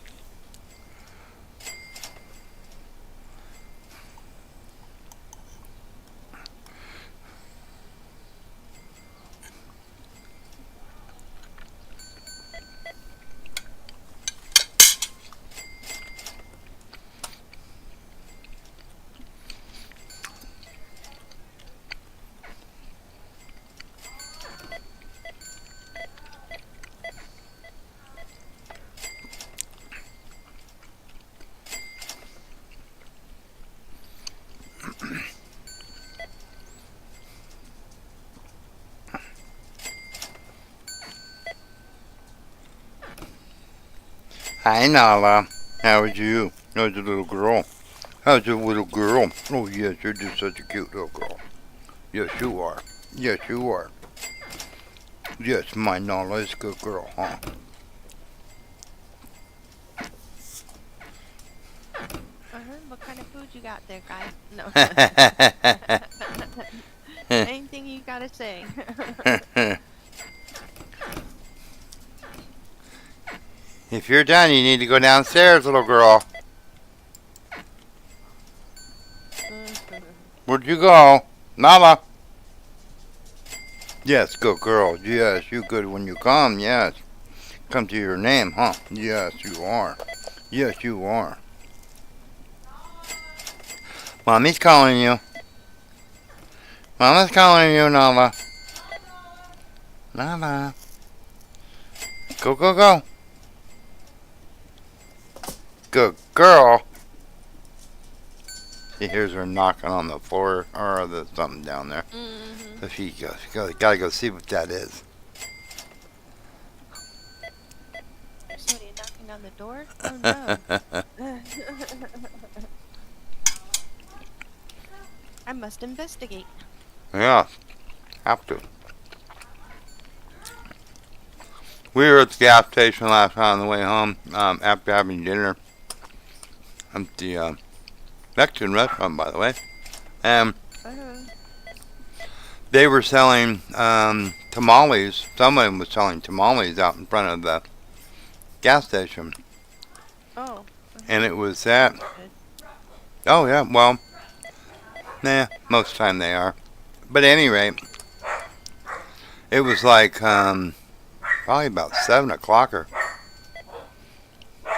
Speaker 3: Hi, Nala. How are you? How's the little girl? How's the little girl? Oh, yes, you're just such a cute little girl. Yes, you are. Yes, you are. Yes, my Nala is a good girl, huh?
Speaker 5: What kind of food you got there, guy? No. Anything you gotta say.
Speaker 3: If you're done, you need to go downstairs, little girl. Where'd you go? Nala? Yes, good girl. Yes, you good when you come. Yes. Come to your name, huh? Yes, you are. Yes, you are. Mommy's calling you. Mama's calling you, Nala. Nala. Go, go, go. Good girl. She hears her knocking on the floor or there's something down there.
Speaker 5: Mm-hmm.
Speaker 3: So she gotta go see what that is.
Speaker 5: Somebody knocking on the door? Oh no. I must investigate.
Speaker 3: Yeah, have to. We were at the gas station last night on the way home after having dinner at the Mexican restaurant, by the way. And they were selling tamales. Someone was selling tamales out in front of the gas station.
Speaker 5: Oh.
Speaker 3: And it was that. Oh, yeah, well, nah, most of the time they are. But at any rate, it was like probably about 7 o'clock or.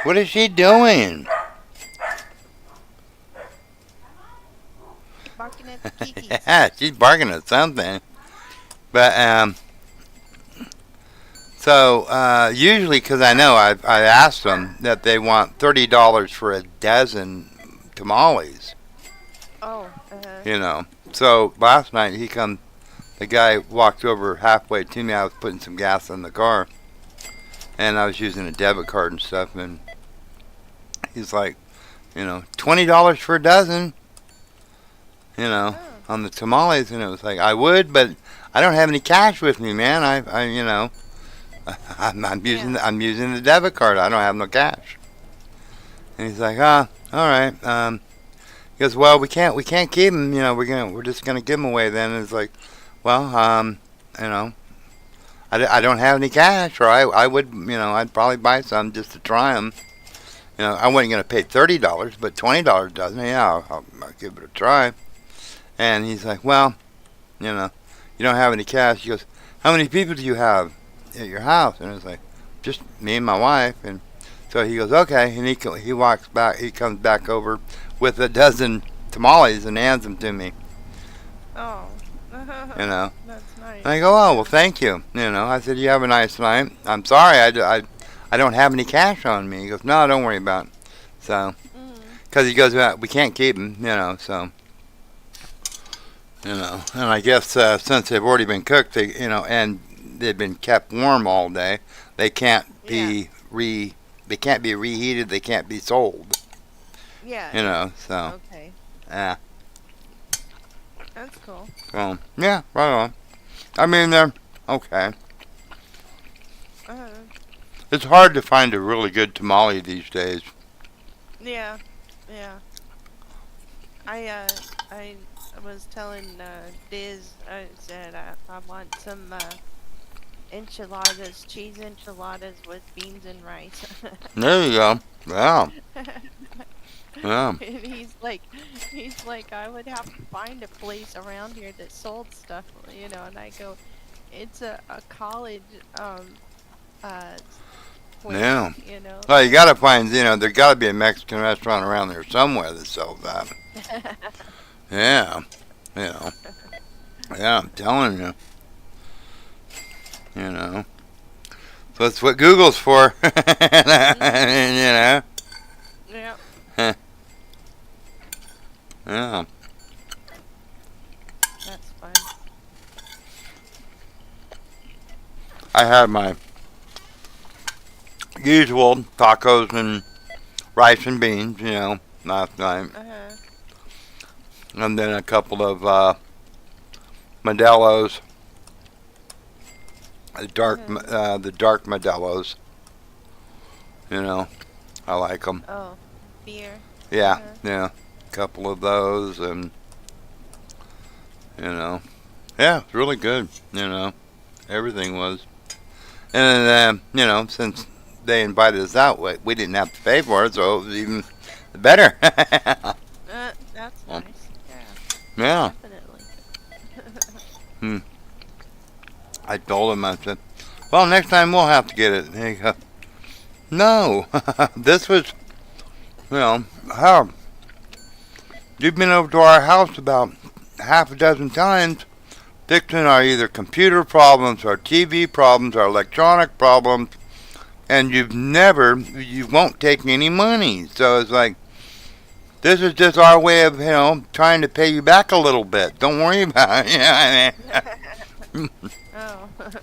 Speaker 3: What is she doing?
Speaker 5: Barking at the kikis.
Speaker 3: Yeah, she's barking at something. But so usually, because I know I asked them that they want $30 for a dozen tamales.
Speaker 5: Oh.
Speaker 3: You know. So last night the guy walked over halfway to me. I was putting some gas in the car, and I was using a debit card and stuff. And he's like, $20 for a dozen. On the tamales, and it was like I would, but I don't have any cash with me, man. I'm using the debit card. I don't have no cash. And he's like, all right. He goes, well, we can't keep them. We're just gonna give them away then. And it's like, well, I don't have any cash, or I would, I'd probably buy some just to try them. I wasn't gonna pay $30, but $20 doesn't. Yeah, I'll give it a try. And he's like, well, you don't have any cash. He goes, how many people do you have at your house? And it's like, just me and my wife. And so he goes, okay. And he walks back. He comes back over with a dozen tamales and hands them to me.
Speaker 5: Oh.
Speaker 3: That's
Speaker 5: nice.
Speaker 3: And I go, oh, well, thank you. I said, you have a nice night. I'm sorry, I don't have any cash on me. He goes, no, don't worry about it. So, because he goes, we can't keep them, so. And I guess since they've already been cooked, and they've been kept warm all day, they can't be they can't be reheated. They can't be sold.
Speaker 5: Yeah.
Speaker 3: So
Speaker 5: Okay.
Speaker 3: yeah.
Speaker 5: That's cool.
Speaker 3: Yeah, right on. I mean, they're okay.
Speaker 5: Uh,
Speaker 3: It's hard to find a really good tamale these days.
Speaker 5: yeah. Yeah. I was telling Diz, I said I want some enchiladas, cheese enchiladas with beans and rice.
Speaker 3: There you go. Yeah, yeah.
Speaker 5: And he's like, I would have to find a place around here that sold stuff, and I go, it's a college uh place,
Speaker 3: Yeah. Well, you gotta find, there gotta be a Mexican restaurant around there somewhere that sells that. Yeah, yeah, I'm telling you. So that's what Google's for.
Speaker 5: Yeah.
Speaker 3: Yeah.
Speaker 5: That's fun.
Speaker 3: I had my usual tacos and rice and beans, last night.
Speaker 5: Uh-huh.
Speaker 3: And then a couple of Modelo's, the dark Modelo's. I like them.
Speaker 5: Oh, beer.
Speaker 3: Yeah,
Speaker 5: Uh-huh.
Speaker 3: yeah, a couple of those, and yeah, it's really good. Everything was, and since they invited us out, we didn't have to pay for it, so it was even better.
Speaker 5: That's
Speaker 3: Well,
Speaker 5: nice. Yeah,
Speaker 3: Yeah.
Speaker 5: definitely.
Speaker 3: I told him, I said, well, next time we'll have to get it. And he goes, no, this was, how? You've been over to our house about half a dozen times fixing our either computer problems, our TV problems, our electronic problems, and you won't take any money. So it's like, this is just our way of, trying to pay you back a little bit. Don't worry about it.
Speaker 5: Oh. That's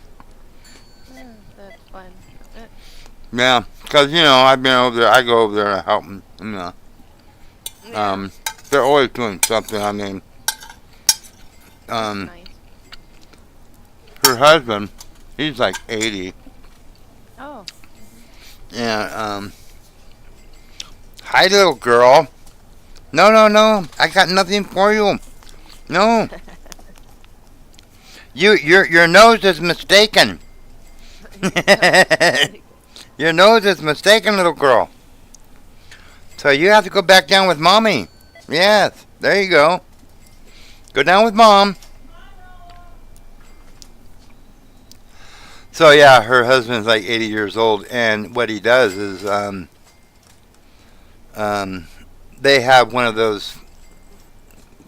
Speaker 5: fun.
Speaker 3: Yeah, because, I've been over there. I go over there to help them.
Speaker 5: Yeah,
Speaker 3: They're always doing something. I mean,
Speaker 5: nice.
Speaker 3: her husband, he's like 80.
Speaker 5: Oh.
Speaker 3: And, hi, little girl. No, I got nothing for you. No. Your nose is mistaken. Your nose is mistaken, little girl. So you have to go back down with mommy. Yes, there you go. Go down with mom. So yeah, her husband's like 80 years old, and what he does is, they have one of those.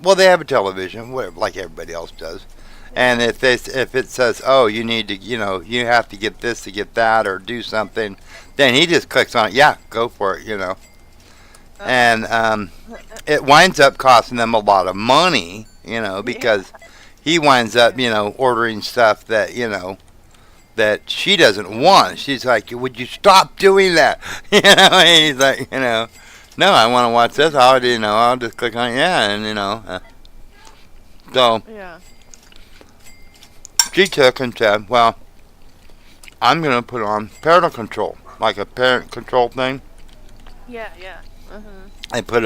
Speaker 3: Well, they have a television, whatever, like everybody else does. And if it says, oh, you need to, you have to get this to get that or do something, then he just clicks on it. Yeah, go for it, And it winds up costing them a lot of money, because he winds up, ordering stuff that, that she doesn't want. She's like, would you stop doing that? And he's like, no, I want to watch this. I'll just click on it. Yeah, and, so
Speaker 5: Yeah.
Speaker 3: she took and said, well, I'm going to put on parental control, like a parent control thing.
Speaker 5: Yeah. Uh-huh.
Speaker 3: I put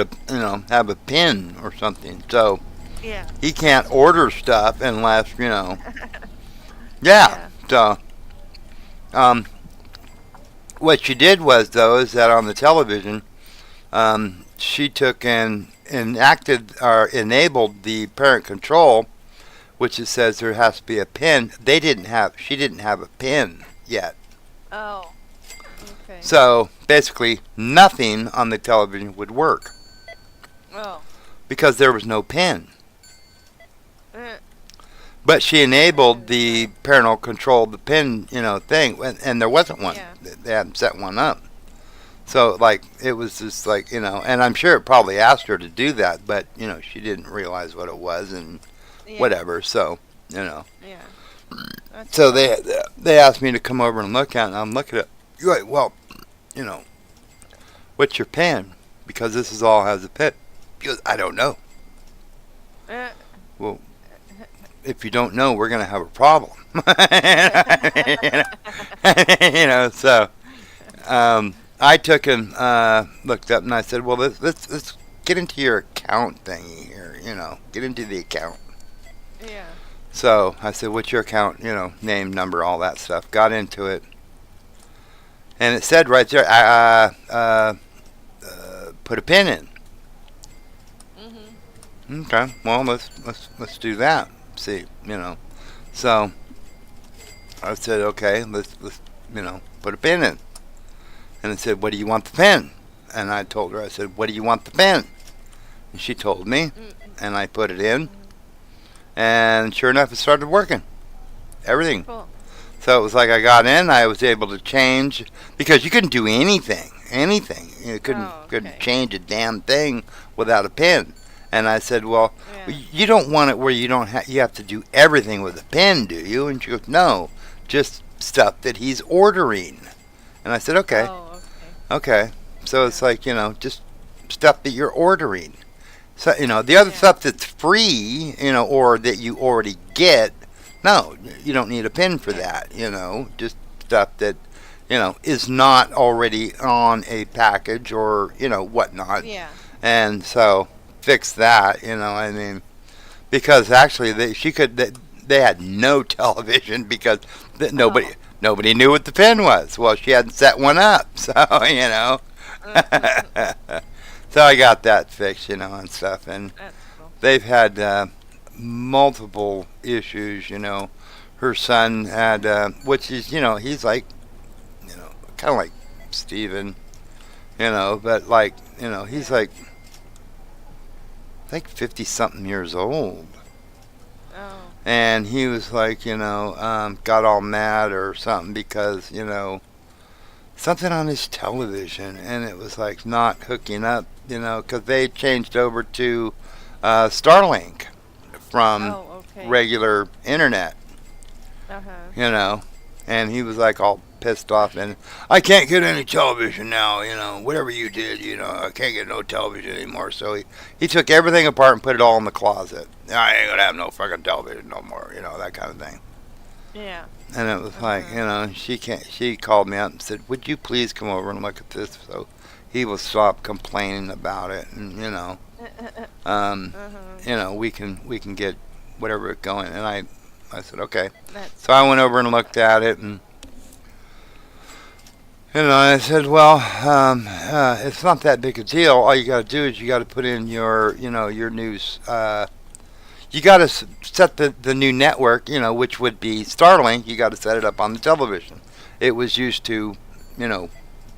Speaker 3: have a pin or something. So
Speaker 5: Yeah.
Speaker 3: he can't order stuff unless, yeah. So, what she did was, though, is that on the television, she took and enacted or enabled the parent control, which it says there has to be a pin. She didn't have a pin yet.
Speaker 5: Oh. Okay.
Speaker 3: So basically nothing on the television would work
Speaker 5: Oh.
Speaker 3: because there was no pin.
Speaker 5: Uh,
Speaker 3: But she enabled the parental control, the pin, thing, and there wasn't one.
Speaker 5: Yeah.
Speaker 3: They hadn't set one up. So, it was just and I'm sure it probably asked her to do that, but, she didn't realize what it was, and
Speaker 5: Yeah.
Speaker 3: whatever. So, you know.
Speaker 5: Yeah. That's
Speaker 3: So
Speaker 5: cool.
Speaker 3: they asked me to come over and look at it, and I'm looking at it. You're like, well, you know, what's your pen? Because this is all has a pin. He goes, I don't know.
Speaker 5: Uh,
Speaker 3: Well, if you don't know, we're gonna have a problem. You know, so I took and looked up, and I said, well, let's get into your account thingy here. You know, get into the account.
Speaker 5: yeah.
Speaker 3: So I said, what's your account? You know, name, number, all that stuff. Got into it, and it said right there, put a pin in.
Speaker 5: Mhm.
Speaker 3: Okay, well let's do that. See, you know. So I said, okay, let's you know, put a pin in. And it said, what do you want the pin? And I told her, I said, what do you want the pin? And she told me, and I put it in, and sure enough, it started working. Everything.
Speaker 5: Cool.
Speaker 3: So it was like I got in, I was able to change, because you couldn't do anything. You couldn't
Speaker 5: Oh, okay.
Speaker 3: change a damn thing without a pin. And I said, well,
Speaker 5: Yeah.
Speaker 3: you don't want it where you have to do everything with a pen, do you? And she goes, no, just stuff that he's ordering. And I said, okay,
Speaker 5: Oh, okay.
Speaker 3: okay. So it's like, you know, just stuff that you're ordering. So, you know, the other
Speaker 5: Yeah.
Speaker 3: stuff that's free, you know, or that you already get, no, you don't need a pen for that, you know, just stuff that, you know, is not already on a package or, you know, whatnot.
Speaker 5: Yeah.
Speaker 3: And so fix that, you know, I mean, because actually they had no television because nobody knew what the pin was. Well, she hadn't set one up, so, you know. So I got that fixed, you know, and stuff, and
Speaker 5: That's cool.
Speaker 3: they've had multiple issues, you know. Her son had, which is, you know, he's like, you know, kind of like Steven, you know, but like, you know, he's like 50 something years old.
Speaker 5: Oh.
Speaker 3: And he was like, you know, got all mad or something because, you know, something on his television, and it was like not hooking up, you know, because they changed over to Starlink from
Speaker 5: Oh, okay.
Speaker 3: regular internet,
Speaker 5: Uh-huh.
Speaker 3: you know, and he was like all pissed off, and I can't get any television now, you know, whatever you did, you know, I can't get no television anymore. So he took everything apart and put it all in the closet. I ain't gonna have no fucking television no more, you know, that kind of thing.
Speaker 5: Yeah.
Speaker 3: And it was like, you know, she called me out and said, would you please come over and look at this so he will stop complaining about it, and, you know,
Speaker 5: Uh-huh.
Speaker 3: you know, we can get whatever going. And I said, okay.
Speaker 5: That's
Speaker 3: So I went over and looked at it, and, you know, I said, well, it's not that big a deal. All you got to do is you got to put in your, you know, your news, you got to set the new network, you know, which would be Starlink. You got to set it up on the television. It was used to, you know,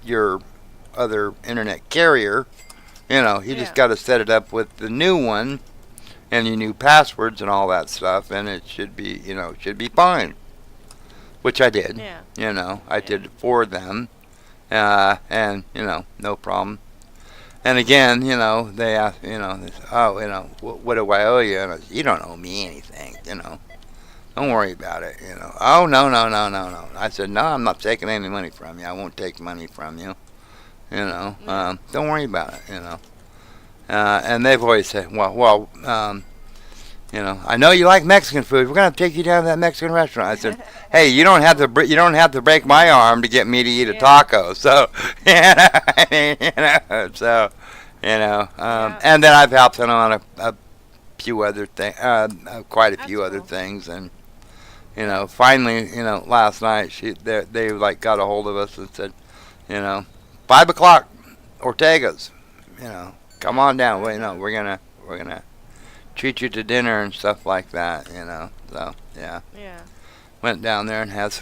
Speaker 3: your other internet carrier. You know, you just
Speaker 5: Yeah.
Speaker 3: got to set it up with the new one and your new passwords and all that stuff, and it should be, you know, should be fine. Which I did.
Speaker 5: Yeah.
Speaker 3: You know, I
Speaker 5: Yeah.
Speaker 3: did it for them, and you know, no problem. And again, you know, they asked, you know, they said, oh, you know, what do I owe you? And I said, you don't owe me anything, you know. Don't worry about it, you know. Oh, no. I said, no, I'm not taking any money from you. I won't take money from you, you know. Don't worry about it, you know. And they've always said, well, you know, I know you like Mexican food. We're gonna take you down to that Mexican restaurant. I said, hey, you don't have to break my arm to get me to eat a
Speaker 5: Yeah.
Speaker 3: taco. So, you know, so, you know,
Speaker 5: Yeah.
Speaker 3: and then I've helped them on a few other things, quite a
Speaker 5: That's
Speaker 3: few other
Speaker 5: cool.
Speaker 3: things, and you know, finally, you know, last night they like got a hold of us and said, you know, 5 o'clock, Ortega's, you know, come on down. Wait, no, we're gonna treat you to dinner and stuff like that, you know. So yeah,
Speaker 5: Yeah.
Speaker 3: went down there and had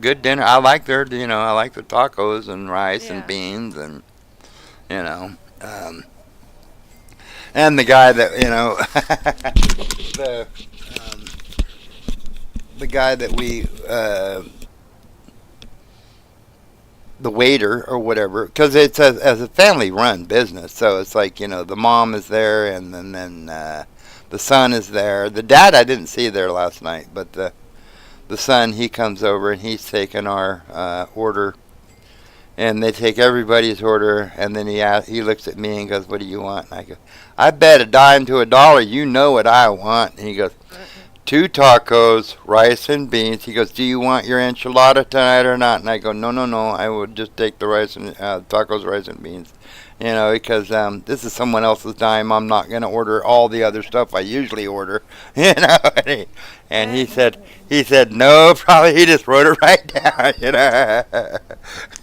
Speaker 3: good dinner. I like their tacos and rice
Speaker 5: Yeah.
Speaker 3: and beans, and you know, and the guy that, you know, the guy that we the waiter or whatever, because it's as a family run business, so it's like, you know, the mom is there, and then the son is there. The dad I didn't see there last night, but the son, he comes over and he's taking our order, and they take everybody's order, and then he looks at me and goes, "What do you want?" And I go, "I bet a dime to a dollar you know what I want." And he goes, "2 tacos, rice and beans." He goes, "Do you want your enchilada tonight or not?" And I go, "No, no, no. I would just take the rice and tacos, rice and beans." You know, because this is someone else's dime. I'm not going to order all the other stuff I usually order. You know, and he said, "No, probably." He just wrote it right down. You know,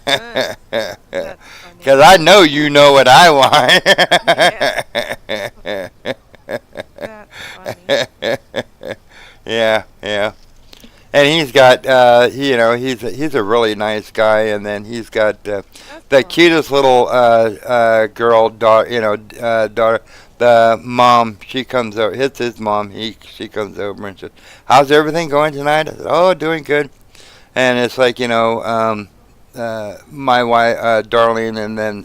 Speaker 5: That's
Speaker 3: because I know you know what I want.
Speaker 5: That's funny.
Speaker 3: Yeah, yeah. And he's got, he's a really nice guy, and then he's got the
Speaker 5: cool.
Speaker 3: cutest little girl, daughter. The mom, she comes over. It's his mom. She comes over and says, "How's everything going tonight?" I said, "Oh, doing good." And it's like, my wife, Darlene, and then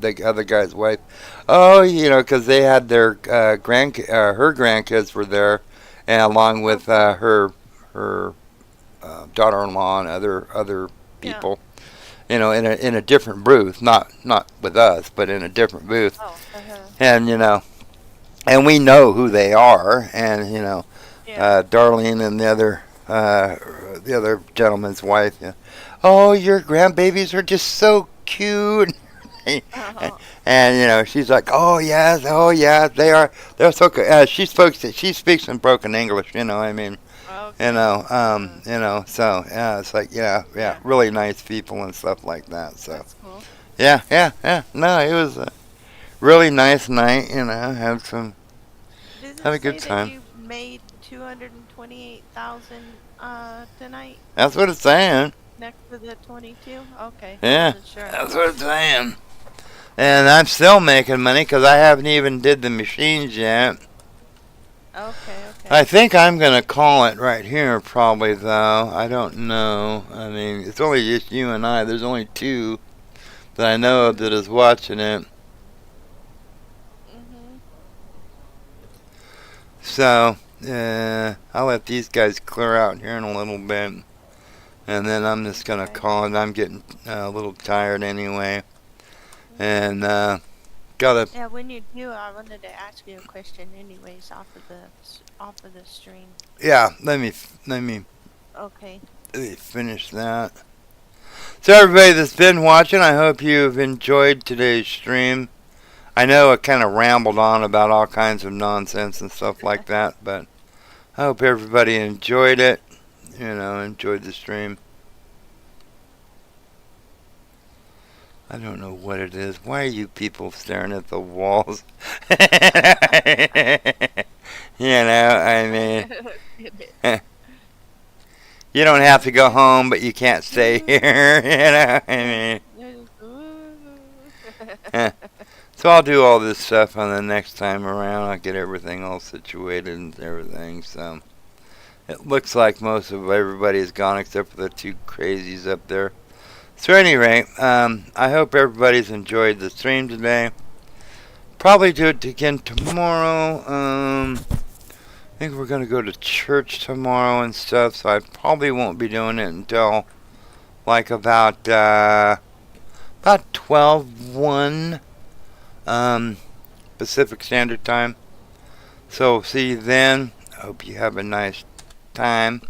Speaker 3: the other guy's wife. Oh, because they had their her grandkids were there, and along with her daughter-in-law and other people, in a different booth, not with us, but in a different booth,
Speaker 5: Oh,
Speaker 3: and and we know who they are, and Darlene and the other gentleman's wife. "Oh, your grandbabies are just so cute." And she's like, "Oh yes, they are. They're so good." She speaks in broken English. I mean.
Speaker 5: okay.
Speaker 3: So it's like,
Speaker 5: Yeah.
Speaker 3: really nice people and stuff like that. So
Speaker 5: That's cool.
Speaker 3: yeah. No, it was a really nice night. Had
Speaker 5: Does
Speaker 3: a
Speaker 5: it
Speaker 3: good
Speaker 5: say
Speaker 3: time.
Speaker 5: that you made 228,000 tonight
Speaker 3: That's what it's saying.
Speaker 5: next to the 22? Okay.
Speaker 3: Yeah,
Speaker 5: Wasn't sure.
Speaker 3: that's what it's saying. And I'm still making money because I haven't even did the machines yet.
Speaker 5: Okay.
Speaker 3: I think I'm gonna call it right here, probably though. I don't know. I mean, it's only just you and I. There's only 2 that I know of that is watching it.
Speaker 5: Mhm.
Speaker 3: So, I'll let these guys clear out here in a little bit. And then I'm just going to
Speaker 5: Okay.
Speaker 3: call it. I'm getting a little tired anyway. And, gotta,
Speaker 5: Yeah, when you do, I wanted to ask you a question anyways off of the stream.
Speaker 3: yeah, let me
Speaker 5: Okay.
Speaker 3: finish that. So everybody that's been watching, I hope you've enjoyed today's stream. I know I kind of rambled on about all kinds of nonsense and stuff like that, but I hope everybody enjoyed it. Enjoyed the stream. I don't know what it is. Why are you people staring at the walls? I mean, you don't have to go home, but you can't stay here. I mean. So I'll do all this stuff on the next time around. I'll get everything all situated and everything. So it looks like most of everybody is gone except for the 2 crazies up there. So at any rate, I hope everybody's enjoyed the stream today. Probably do it again tomorrow. I think we're going to go to church tomorrow and stuff, so I probably won't be doing it until like about 12:01 Pacific Standard Time. So see you then. I hope you have a nice time.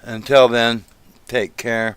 Speaker 3: Until then, take care.